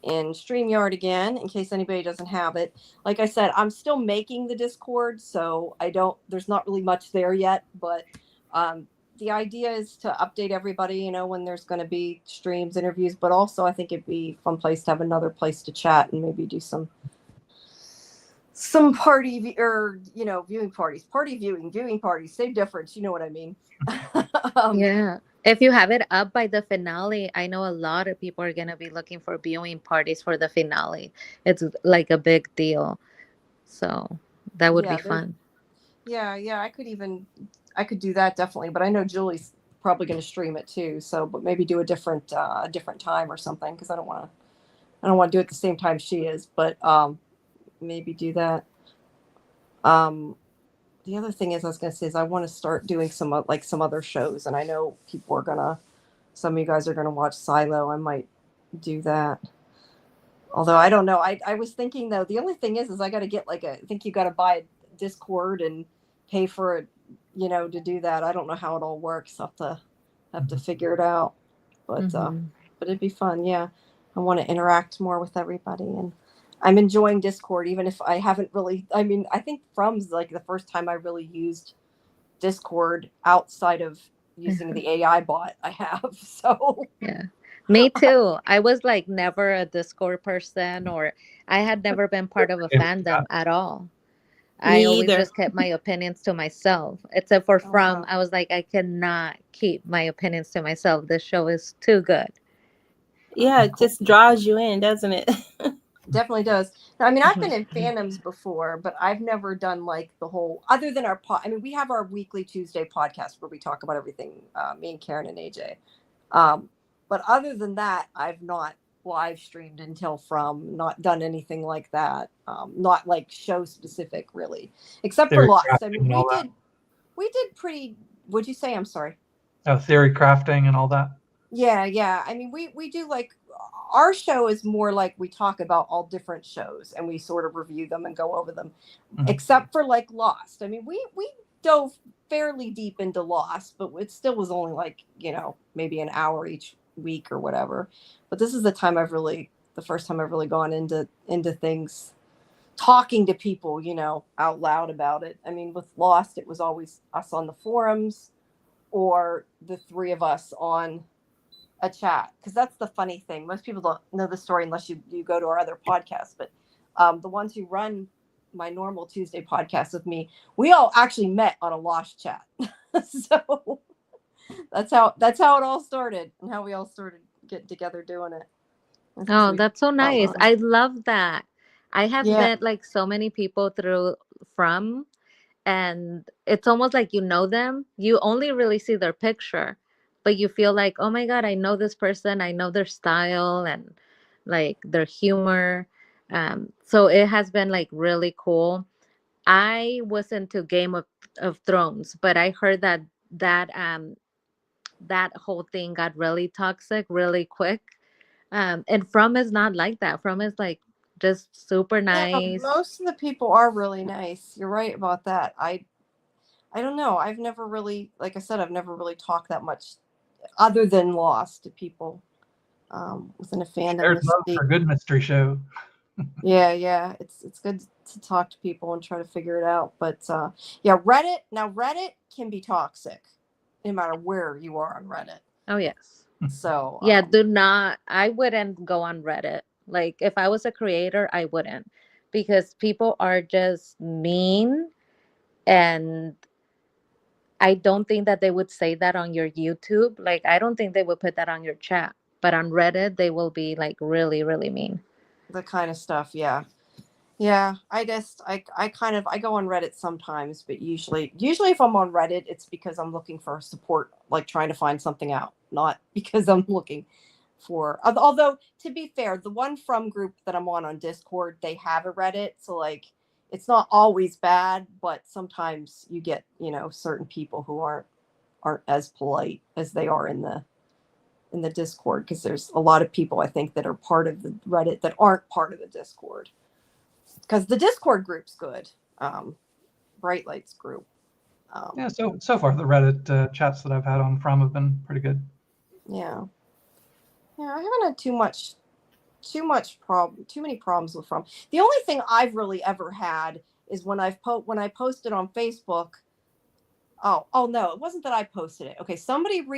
in StreamYard again in case anybody doesn't have it. Like I said, I'm still making the Discord, so there's not really much there yet, but the idea is to update everybody, when there's going to be streams, interviews, but also I think it'd be a fun place to have another place to chat and maybe do some party viewing parties, viewing parties, same difference. You know what I mean? Yeah. If you have it up by the finale, I know a lot of people are going to be looking for viewing parties for the finale. It's like a big deal. So that would be fun. Yeah. I could do that definitely, but I know Julie's probably going to stream it too. So, but maybe do a different time or something. Cause I don't want to do it at the same time she is, but maybe do that. The other thing is I was going to say is I want to start doing some other shows, and I know some of you guys are going to watch Silo. I might do that. Although I don't know. I was thinking though, the only thing is I got to get I think you got to buy a Discord and pay for it, to do that. I don't know how it all works. I'll have to figure it out. But but it'd be fun. Yeah. I want to interact more with everybody, and I'm enjoying Discord, even if I haven't really. I mean, I think From's like the first time I really used Discord outside of using the AI bot I have. So yeah, me too. I was like never a Discord person, or I had never been part of a fandom at all. I Me always either. just kept my opinions to myself, except for From. I was like, I cannot keep my opinions to myself. This show is too good. Yeah, it just draws you in, doesn't it? Definitely does. I mean, I've been in fandoms before, but I've never done like the whole, other than our I mean, we have our weekly Tuesday podcast where we talk about everything, me and Karen and AJ. But other than that, I've not live streamed until From, not done anything like that. Not like show specific really, except for Lost. I mean, we did pretty, what'd you say? I'm sorry. Theory crafting and all that. Yeah. I mean, we do like, our show is more like we talk about all different shows and we sort of review them and go over them, except for like Lost. I mean, we dove fairly deep into Lost, but it still was only like, maybe an hour each week or whatever. But this is the first time I've really gone into things, talking to people, out loud about it. I mean, with Lost, it was always us on the forums or the three of us on a chat, because that's the funny thing. Most people don't know the story unless you go to our other podcasts, but the ones who run my normal Tuesday podcast with me, we all actually met on a Lost chat. So that's how it all started, and how we all started getting together doing it. That's so nice. I love that. I have met like so many people through From, and it's almost like you know them. You only really see their picture, but you feel like, oh my God, I know this person. I know their style and like their humor. So it has been like really cool. I was into Game of Thrones, but I heard that whole thing got really toxic really quick. And From is not like that. From is like just super nice. Yeah, most of the people are really nice. You're right about that. I don't know. I've never really, like I said, I've never really talked that much other than Lost to people within a fandom. There's love for a good mystery show. Yeah. It's good to talk to people and try to figure it out. But yeah, Reddit can be toxic no matter where you are on Reddit. Oh, yes. So yeah, I wouldn't go on Reddit. Like if I was a creator, I wouldn't, because people are just mean, and I don't think that they would say that on your YouTube. Like I don't think they would put that on your chat, but on Reddit they will be like really, really mean. The kind of stuff, yeah. Yeah, I kind of I go on Reddit sometimes, but usually if I'm on Reddit, it's because I'm looking for support, like trying to find something out, not because I'm looking for. Although to be fair, the one from group that I'm on Discord, they have a Reddit, so like it's not always bad, but sometimes you get certain people who aren't as polite as they are in the Discord, because there's a lot of people I think that are part of the Reddit that aren't part of the Discord, because the Discord group's good. Bright Lights group. Yeah, so far the Reddit chats that I've had on From have been pretty good. Yeah. Yeah, I haven't had too many problems with From. The only thing I've really ever had is when I posted on Facebook. Oh no, it wasn't that I posted it. Okay,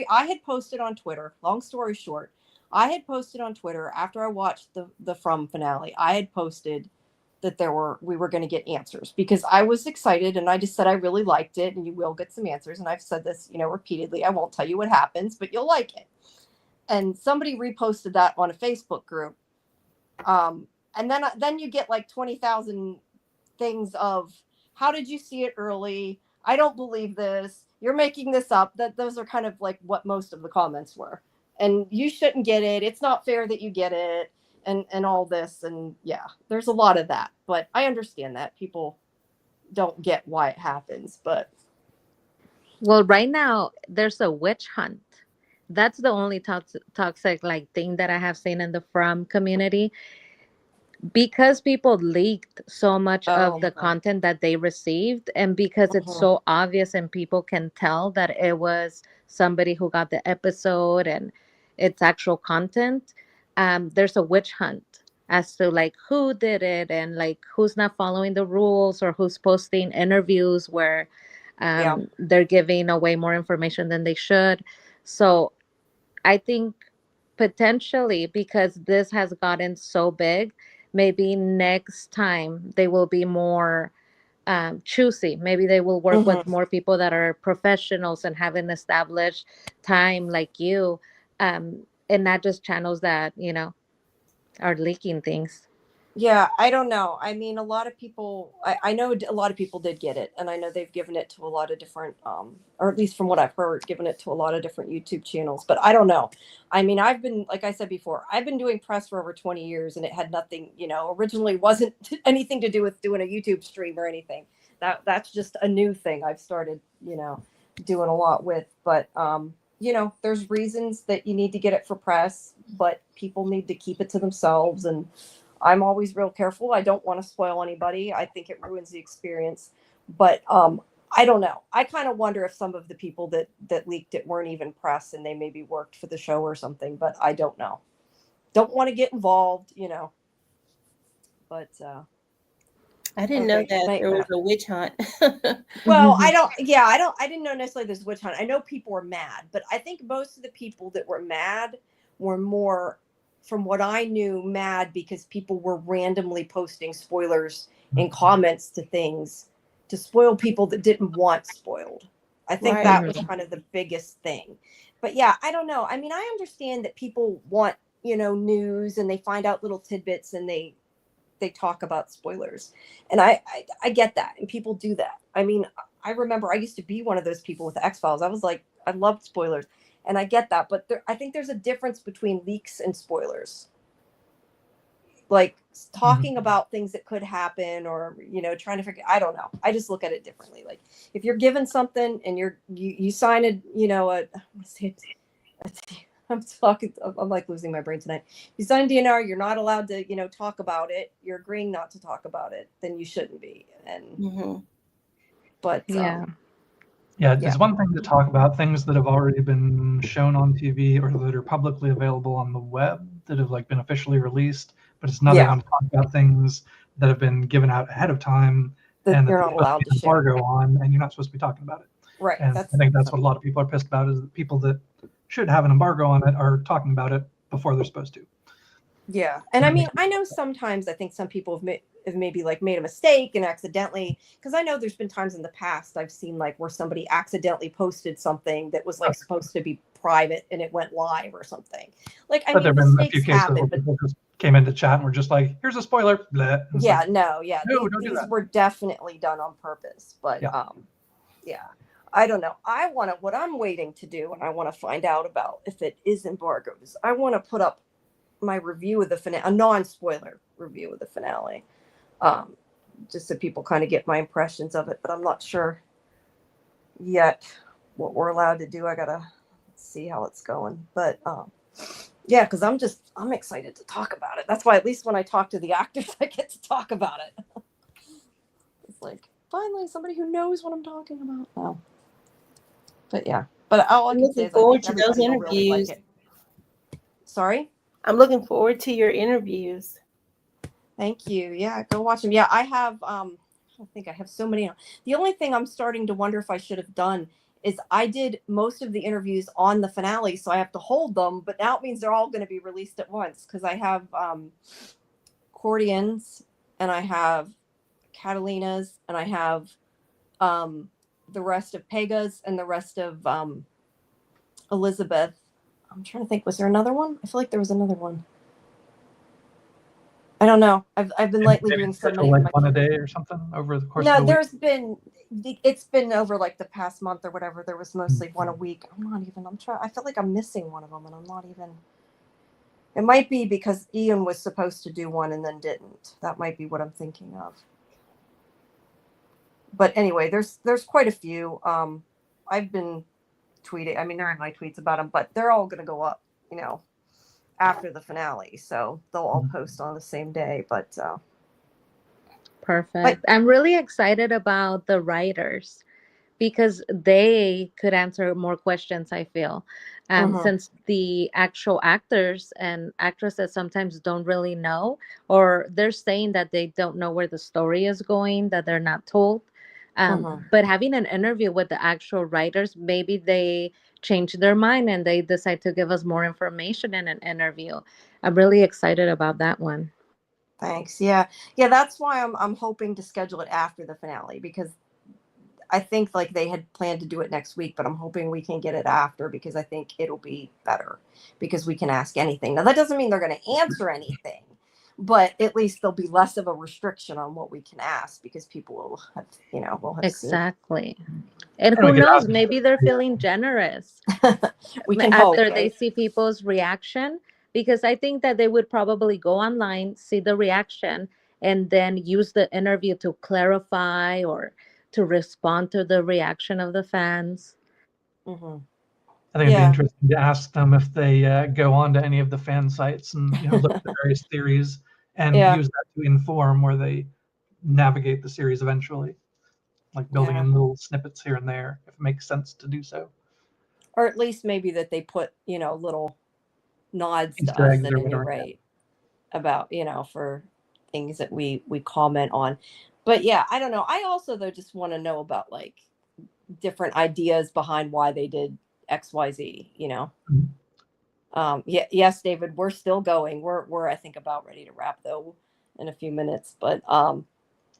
I had posted on Twitter. Long story short, I had posted on Twitter after I watched the From finale. I had posted that we were going to get answers, because I was excited, and I just said I really liked it and you will get some answers, and I've said this, repeatedly. I won't tell you what happens, but you'll like it. And somebody reposted that on a Facebook group. And then you get like 20,000 things of, how did you see it early? I don't believe this. You're making this up. Those are kind of like what most of the comments were. And you shouldn't get it. It's not fair that you get it, and all this. And yeah, there's a lot of that. But I understand that people don't get why it happens. But Well, right now there's a witch hunt. That's the only toxic like thing that I have seen in the From community, because people leaked so much of the content that they received, and because it's so obvious and people can tell that it was somebody who got the episode and it's actual content. There's a witch hunt as to like who did it, and like who's not following the rules, or who's posting interviews where they're giving away more information than they should. So I think potentially, because this has gotten so big, maybe next time they will be more choosy. Maybe they will work with more people that are professionals and have an established time like you, and not just channels that, are leaking things. yeah, I don't know. I mean, a lot of people, I know a lot of people did get it, and I know they've given it to a lot of different, or at least from what I've heard, given it to a lot of different YouTube channels. But I don't know. I mean, like I said before, I've been doing press for over 20 years, and it had nothing, originally wasn't anything to do with doing a YouTube stream or anything. That's just a new thing I've started, doing a lot with. But, there's reasons that you need to get it for press, but people need to keep it to themselves. And I'm always real careful. I don't want to spoil anybody. I think it ruins the experience. But I don't know. I kind of wonder if some of the people that leaked it weren't even press, and they maybe worked for the show or something. But I don't know. Don't want to get involved, But I didn't know that there was a witch hunt. well, I didn't know necessarily this witch hunt. I know people were mad, but I think most of the people that were mad were more, from what I knew, mad because people were randomly posting spoilers in comments to things to spoil people that didn't want spoiled. I think that was kind of the biggest thing. But yeah, I don't know. I mean, I understand that people want, news, and they find out little tidbits, and they talk about spoilers, and I get that, and people do that. I mean, I remember I used to be one of those people with the X-Files. I was like, I loved spoilers, and I get that, but I think there's a difference between leaks and spoilers. Like talking about things that could happen, or trying to figure. I don't know. I just look at it differently. Like if you're given something and you sign I'm like losing my brain tonight. You sign a DNR, you're not allowed to, talk about it. You're agreeing not to talk about it. Then you shouldn't be. And but yeah, it's one thing to talk about things that have already been shown on TV or that are publicly available on the web that have like been officially released, but it's another one to talk about things that have been given out ahead of time and that you're not allowed to share embargo on, and you're not supposed to be talking about it. Right. And I think that's what a lot of people are pissed about, is that people that should have an embargo on it are talking about it before they're supposed to. Yeah. And I mean, I know sometimes I think some people have maybe like made a mistake and accidentally, because I know there's been times in the past I've seen like where somebody accidentally posted something that was like supposed to be private and it went live or something. Like, I But there mean, have been a few mistakes cases where happen, but people just came into chat and were just like, "Here's a spoiler." Bleh. And it's yeah, like, no, no, don't do these that. were definitely done on purpose. But Yeah. yeah, I don't know. What I'm waiting to do, and I want to find out about if it is embargoed, is I want to put up my review of the finale, a non-spoiler review of the finale, just so people kind of get my impressions of it. But I'm not sure yet what we're allowed to do. I gotta see how it's going. But yeah, because I'm excited to talk about it. That's why at least when I talk to the actors, I get to talk about it. It's like finally somebody who knows what I'm talking about. Oh. But yeah, but all I I'm can say looking is I forward think to those everybody will really like interviews. it. Sorry? I'm looking forward to your interviews. Thank you. Yeah, go watch them. Yeah, I have I think I have so many. The only thing I'm starting to wonder if I should have done is I did most of the interviews on the finale, so I have to hold them, but now it means they're all going to be released at once because I have Cordian's and I have Catalina's and I have the rest of Pega's and the rest of Elizabeth. I'm trying to think, was there another one? I feel like there was another one. I don't know. I've been lately Maybe doing so schedule many. like one a day or something over the course of No, the week. there's been it's been over like the past month or whatever. There was mostly one a week. I'm trying. I feel like I'm missing one of them, and I'm not even. It might be because Ian was supposed to do one and then didn't. That might be what I'm thinking of. But anyway, there's quite a few. I've been tweeting. I mean, they're in my tweets about them, but they're all going to go up, after the finale. So they'll all post on the same day. But Perfect. I'm really excited about the writers because they could answer more questions, I feel. Since the actual actors and actresses sometimes don't really know, or they're saying that they don't know where the story is going, that they're not told. But having an interview with the actual writers, maybe they change their mind and they decide to give us more information in an interview. I'm really excited about that one. Thanks. Yeah. That's why I'm hoping to schedule it after the finale because I think like they had planned to do it next week, but I'm hoping we can get it after because I think it'll be better because we can ask anything. Now that doesn't mean they're going to answer anything, but at least there'll be less of a restriction on what we can ask because people will have Exactly. And And we who could knows, ask, maybe they're feeling generous we can hope, after they right? see people's reaction, because I think that they would probably go online, see the reaction, and then use the interview to clarify or to respond to the reaction of the fans. Mm-hmm. I think it'd be interesting to ask them if they go on to any of the fan sites and look at the various theories and use that to inform where they navigate the series eventually, like building in little snippets here and there if it makes sense to do so. Or at least maybe that they put little nods Easter to us eggs at or any whatever. rate about for things that we comment on. But yeah, I don't know. I also though just want to know about like different ideas behind why they did XYZ, yes, David, we're still going. We're I think about ready to wrap though in a few minutes. But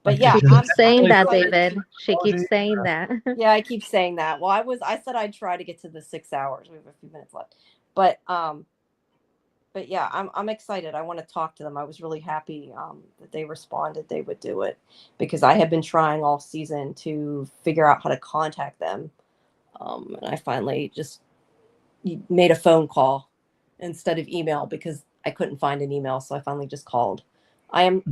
yeah, She keeps saying that, David. She keeps Apology. saying that. yeah, I keep saying that. Well, I said I'd try to get to the 6 hours. We have a few minutes left. But yeah, I'm excited. I want to talk to them. I was really happy that they responded they would do it because I had been trying all season to figure out how to contact them. And I finally just made a phone call instead of email because I couldn't find an email. So I finally just called. I am,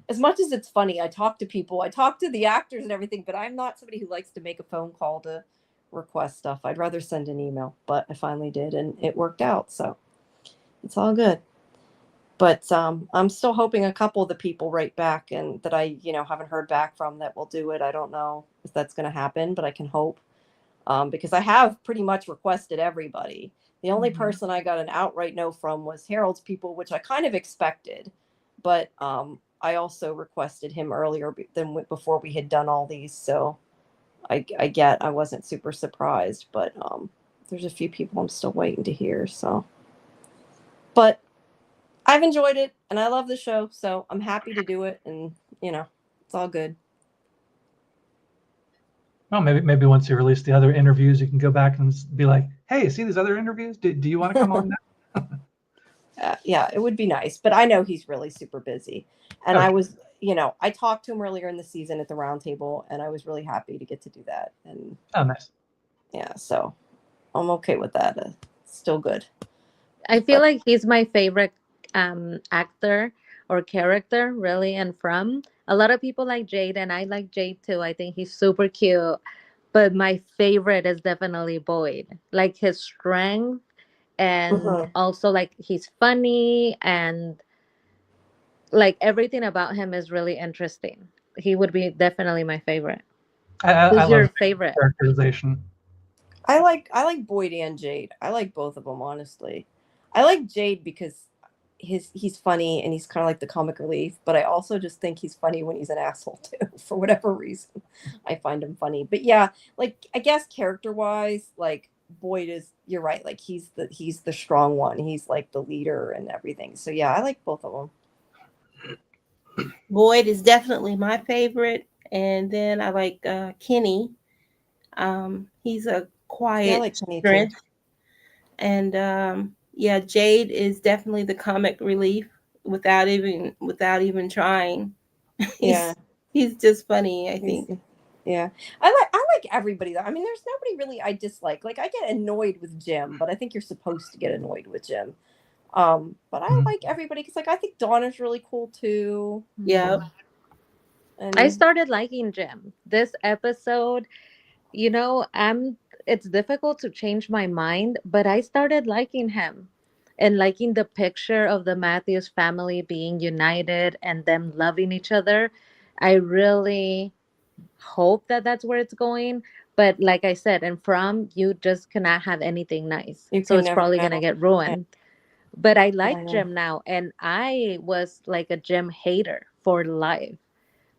as much as it's funny, I talk to people, I talk to the actors and everything, but I'm not somebody who likes to make a phone call to request stuff. I'd rather send an email, but I finally did and it worked out. So it's all good. But I'm still hoping a couple of the people write back and that I, haven't heard back from that will do it. I don't know if that's going to happen, but I can hope because I have pretty much requested everybody. The only person I got an outright no from was Harold's people, which I kind of expected. But I also requested him earlier than before we had done all these. So I wasn't super surprised. But there's a few people I'm still waiting to hear. So, but I've enjoyed it and I love the show, so I'm happy to do it, and it's all good. Well, maybe once you release the other interviews, you can go back and be like, hey, see these other interviews? Do you want to come on now? Yeah, it would be nice, but I know he's really super busy. And I Okay. was, I talked to him earlier in the season at the roundtable, and I was really happy to get to do that. And Oh, nice. yeah, so I'm okay with that. Still good. I feel But like he's my favorite actor or character, really. And from a lot of people like Jade, and I like Jade too. I think he's super cute. But my favorite is definitely Boyd. Like his strength, and mhm. also like he's funny, and like everything about him is really interesting. He would be definitely my favorite. I Who's love your Jade's favorite? characterization. I like Boyd and Jade. I like both of them, honestly. I like Jade because he's funny and he's kind of like the comic relief, but I also just think he's funny when he's an asshole too, for whatever reason. I find him funny. But yeah, like I guess character wise, like Boyd is, you're right, like he's the strong one. He's like the leader and everything. So yeah, I like both of them. Boyd is definitely my favorite, and then I like Kenny. He's a Yeah, I quiet like Kenny too. strength, and yeah, Jade is definitely the comic relief without even trying. Yeah. He's just funny, I He's, think. yeah. I like everybody though. I mean, there's nobody really I dislike. Like I get annoyed with Jim, but I think you're supposed to get annoyed with Jim. But I Mhm. like everybody because like I think Donna's really cool too. Yep. I And started liking Jim this episode. It's difficult to change my mind, but I started liking him and liking the picture of the Matthews family being united and them loving each other. I really hope that that's where it's going. But like I said, and from you just cannot have anything nice. you So can it's never probably going to know. get Yeah, ruined. But I I like know. Jim now, and I was like a Jim hater for life.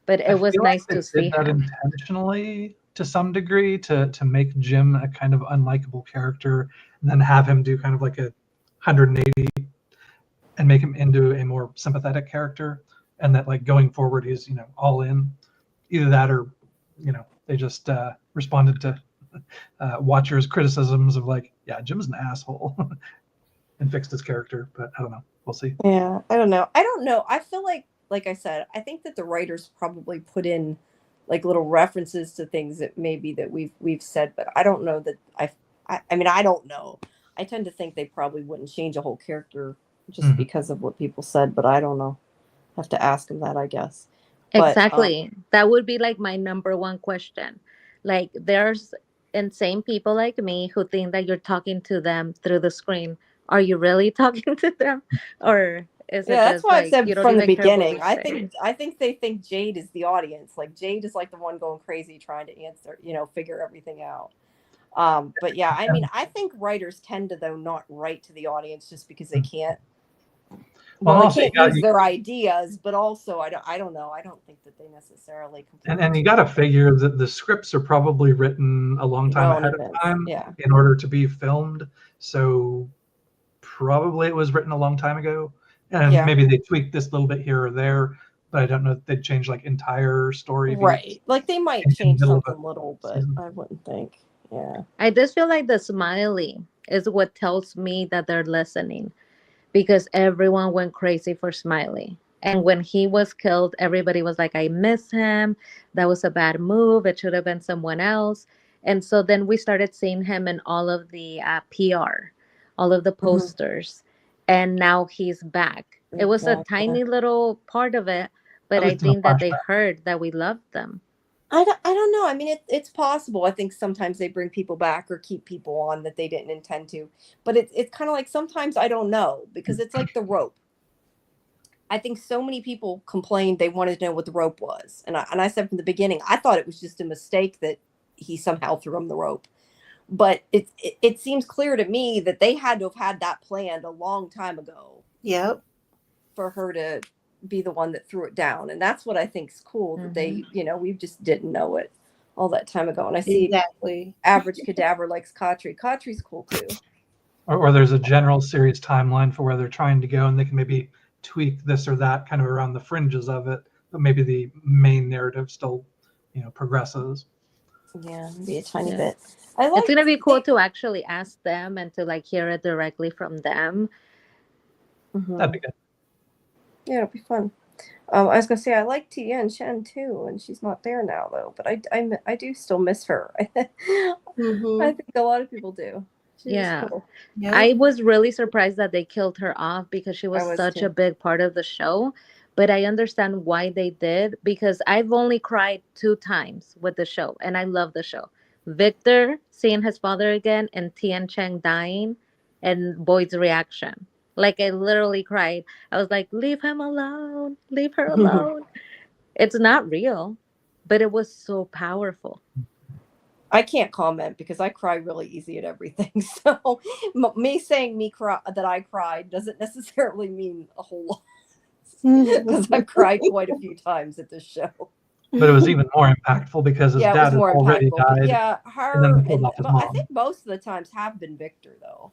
But I it was feel like nice they to did see that him. intentionally to some degree to make Jim a kind of unlikable character, and then have him do kind of like a 180 and make him into a more sympathetic character, and that like going forward he's all in. Either that or they just responded to watchers' criticisms of like, yeah, Jim's an asshole, and fixed his character. But I don't know. We'll see. Yeah, I don't know. I don't know. I feel like I said, I think that the writers probably put in like little references to things that maybe that we've said, but I don't know that I mean I don't know. I tend to think they probably wouldn't change a whole character just Mhm. because of what people said, but I don't know. Have to ask them that, I guess. But Exactly. That would be like my number one question. Like, there's insane people like me who think that you're talking to them through the screen. Are you really talking to them? Or is it yeah, that's just why I've like said you don't from the even care what we beginning. say? I think they think Jade is the audience. Like Jade is like the one going crazy trying to answer, figure everything out. But yeah, I mean, And I think writers tend to though not write to the audience just because they can't. well, Well, they also can't use their ideas, but also I don't know. I don't think that they necessarily completely you change got to figure that the scripts are probably written a long time well in ahead of advance. time Yeah, in order to be filmed. So probably it was written a long time ago, and yeah, maybe they tweaked this a little bit here or there, but I don't know if they'd change like entire story beats right. Like they might in the change middle of something little, a but season. I wouldn't think. Yeah, I just feel like the smiley is what tells me that they're listening, because everyone went crazy for Smiley. And when he was killed, everybody was like, I miss him. That was a bad move. It should have been someone else. And so then we started seeing him in all of the PR, all of the hmm, posters. And now he's back. It was a exactly. tiny little part of it, but At I least in a think that they flashback. heard that we loved them. I don't know. I mean, it's possible. I think sometimes they bring people back or keep people on that they didn't intend to. But it's kind of like sometimes I don't know because it's like the rope. I think so many people complained they wanted to know what the rope was, and I said from the beginning I thought it was just a mistake that he somehow threw him the rope. But it seems clear to me that they had to have had that planned a long time ago Yep. for her to be the one that threw it down, and that's what I think is cool that Hmm. they we just didn't know it all that time ago. And I see Exactly. average cadaver likes Katri. Katri's cool too. Or there's a general series timeline for where they're trying to go, and they can maybe tweak this or that kind of around the fringes of it, but maybe the main narrative still progresses. Yeah, maybe a tiny Yeah. bit. I It's like gonna be cool to actually ask them and to like hear it directly from them. That'd be good. Yeah, it'll be fun. I was gonna say I like Tian Shen too, and she's not there now though. But I do still miss her. I think a lot of people do. She was Yeah. cool. I was really surprised that they killed her off because she was was such a too. big part of the show. But I understand why they did, because I've only cried 2 times with the show, and I love the show. Victor seeing his father again, and Tian Cheng dying, and Boyd's reaction. Like I literally cried. I was like, "Leave him alone. Leave her alone." It's not real, but it was so powerful. I can't comment because I cry really easy at everything. So me saying that I cried doesn't necessarily mean a whole lot because I've cried quite a few times at this show. But it was even more impactful because his Yeah, it was dad had more already impactful. But died, yeah, and then her they killed and off his I mom. think most of the times have been Victor though,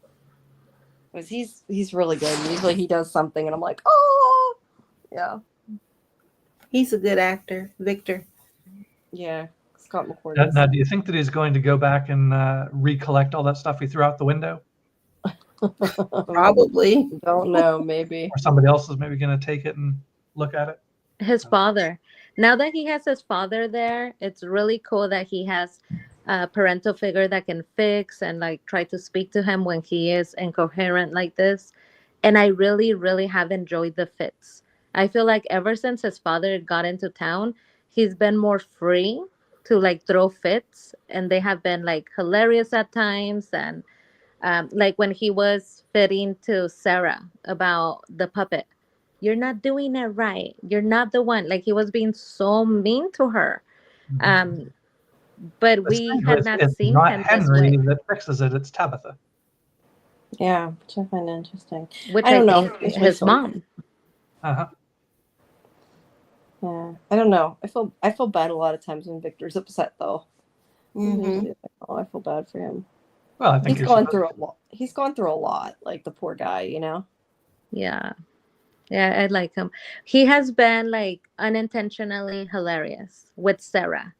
because he's really good. Usually he does something, and I'm like, oh, yeah, He's a good actor, Victor. yeah. Scott McCord. Now, do you think that he's going to go back and recollect all that stuff he threw out the window? Probably. Don't know. Maybe. Or somebody else is maybe going to take it and look at it? His father. Now that he has his father there, it's really cool that he has a parental figure that can fix and like try to speak to him when he is incoherent like this. And I really, really have enjoyed the fits. I feel like ever since his father got into town, he's been more free to like throw fits, and they have been like hilarious at times. And like when he was fitting to Sarah about the puppet, "You're not doing it right. You're not the one." Like he was being so mean to her. Um, but we had not It's seen not him this Henry way. that fixes it; it's Tabitha. Yeah, which I find interesting. Which I don't know. think his mom. Uh-huh. Yeah, I don't know. I feel bad a lot of times when Victor's upset though. Mm-hmm. Oh, I feel bad for him. Well, I think He's gone through a lot. He's gone through a lot. Like the poor guy, you know. Yeah. Yeah, I like him. He has been like unintentionally hilarious with Sarah.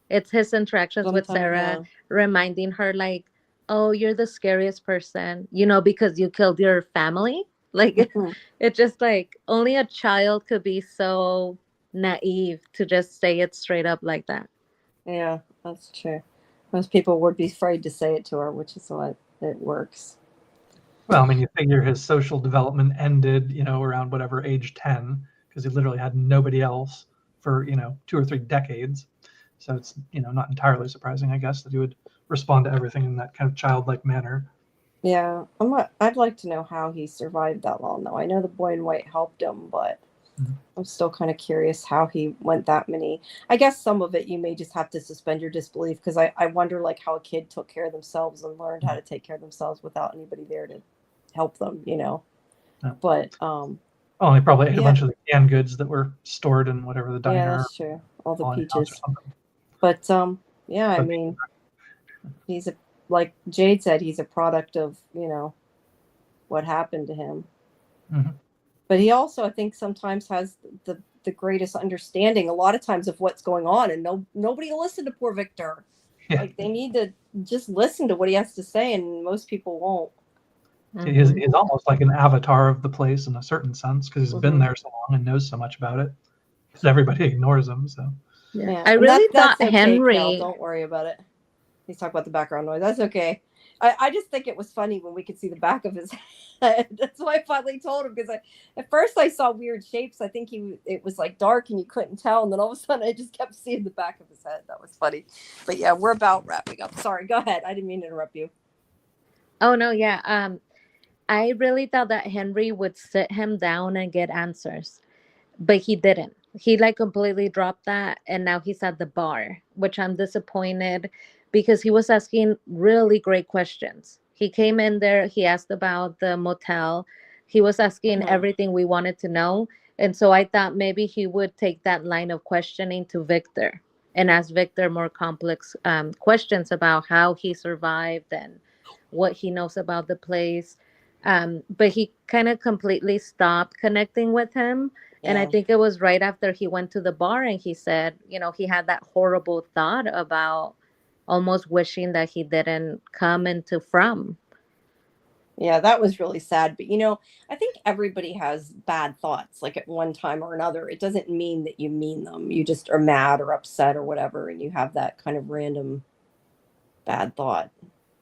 It's his interactions with Sometimes, Sarah, yeah. reminding her like, "Oh, you're the scariest person, because you killed your family." Like it's just like only a child could be so naive to just say it straight up like that. Yeah, that's true. Most people would be afraid to say it to her, which is why it works. Well, I mean, you figure his social development ended, around whatever age 10, because he literally had nobody else for 2 or 3 decades. So it's not entirely surprising, I guess, that he would respond to everything in that kind of childlike manner. Yeah, I'd like to know how he survived that long, though. I know the boy in white helped him, but I'm still kind of curious how he went that many. I guess some of it you may just have to suspend your disbelief because I wonder like how a kid took care of themselves and learned how to take care of themselves without anybody there to help them, Yeah. But Well, he probably ate a bunch of the canned goods that were stored in whatever the diner. Yeah, that's true. All the or house peaches. or something. But yeah, I mean, he's like Jade said, he's a product of what happened to him. Mhm. But he also, I think, sometimes has the greatest understanding a lot of times of what's going on, and nobody will listen to poor Victor. Yeah. Like they need to just listen to what he has to say, and most people won't. He's almost like an avatar of the place in a certain sense because he's been there so long and knows so much about it. Because everybody ignores him. So Yeah, I and really that's thought okay, Henry. Cal, don't worry about it. He's talking about the background noise. That's okay. I just think it was funny when we could see the back of his head. That's why I finally told him because at first I saw weird shapes. I think it was like dark and you couldn't tell, and then all of a sudden I just kept seeing the back of his head. That was funny. But yeah, we're about wrapping up. Sorry, go ahead. I didn't mean to interrupt you. Oh no, yeah. I really thought that Henry would sit him down and get answers, but he didn't. He like completely dropped that, and now he's at the bar, which I'm disappointed because he was asking really great questions. He came in there, he asked about the motel, he was asking everything we wanted to know, and so I thought maybe he would take that line of questioning to Victor and ask Victor more complex questions about how he survived and what he knows about the place. But he kind of completely stopped connecting with him. And I Yeah. think it was right after he went to the bar and he said, he had that horrible thought about almost wishing that he didn't come into From. Yeah, that was really sad. But I think everybody has bad thoughts, like at one time or another. It doesn't mean that you mean them. You just are mad or upset or whatever, and you have that kind of random bad thought.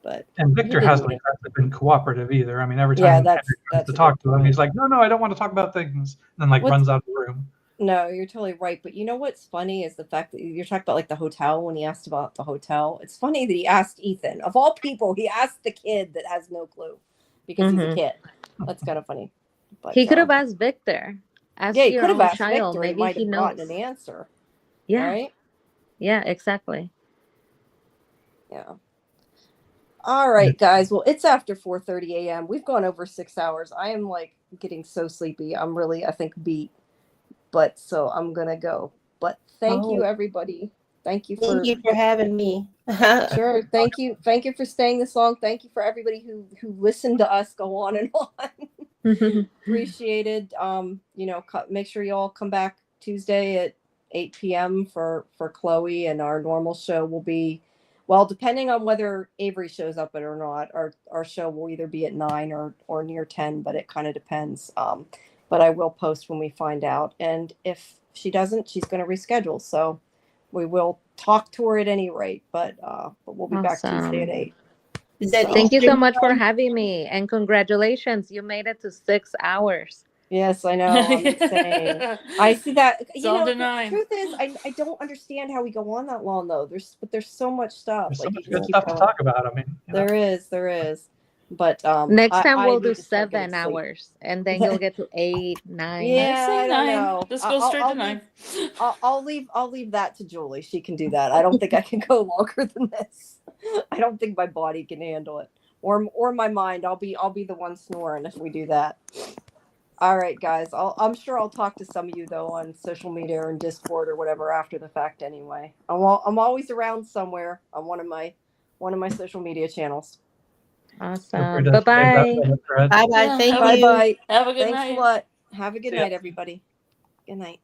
But And he Victor didn't hasn't mean it. exactly been cooperative either. I mean, every Yeah, time Henry tries that's to a talk good to him, he's point. like, no, I don't want to talk about things. And then like What's runs out of the room. No, you're totally right. But you know what's funny is the fact that you're talking about like the hotel when he asked about the hotel. It's funny that he asked Ethan. Of all people, he asked the kid that has no clue because he's a Hmm. kid. That's kind of funny. But He could have asked Victor. yeah, Ask he your could have own asked child. Victor. He Maybe might he have gotten an knows. answer. Yeah. Right? Yeah, exactly. Yeah. All right, guys. Well, it's after 4:30 a.m. We've gone over 6 hours. I am like getting so sleepy. I'm really, I think, beat. But so I'm gonna go. But thank you, Oh, everybody. Thank you thank for you for having me. sure. Thank you. Thank you for staying this long. Thank you for everybody who listened to us go on and on. Appreciated. Make sure you all come back Tuesday at 8 p.m. for Chloe, and our normal show will be, well, depending on whether Avery shows up or not. Our show will either be at 9 or near 10, but it kind of depends. But I will post when we find out, and if she doesn't, she's going to reschedule. So we will talk to her at any rate. But we'll be back Tuesday at Awesome. 8. Is that So Thank you so Eastern much for time? having me, and congratulations. You made it to 6 hours. yes, I know. I'm insane. I see that. It's on to The 9. truth is, I don't understand how we go on that long though. There's so much stuff. There's so Like much you good just keep stuff to going. talk about. I mean, There is. But Next time I we'll do need to start getting 7 sleep. hours, and then you'll get to 8, 9. I Yeah, say I don't 9. know. Let's go straight to 9. I'll leave that to Julie. She can do that. I don't think I can go longer than this. I don't think my body can handle it, or my mind. I'll be the one snoring if we do that. All right, guys. I'm sure I'll talk to some of you though on social media or in Discord or whatever after the fact. Anyway, I'm always around somewhere on one of my social media channels. feel free Awesome. to save that Bye-bye. for the thread. Bye bye. Yeah, Thank have, Bye you. bye. have a good Thanks a night. lot. Have a good See ya. night, everybody. Good night.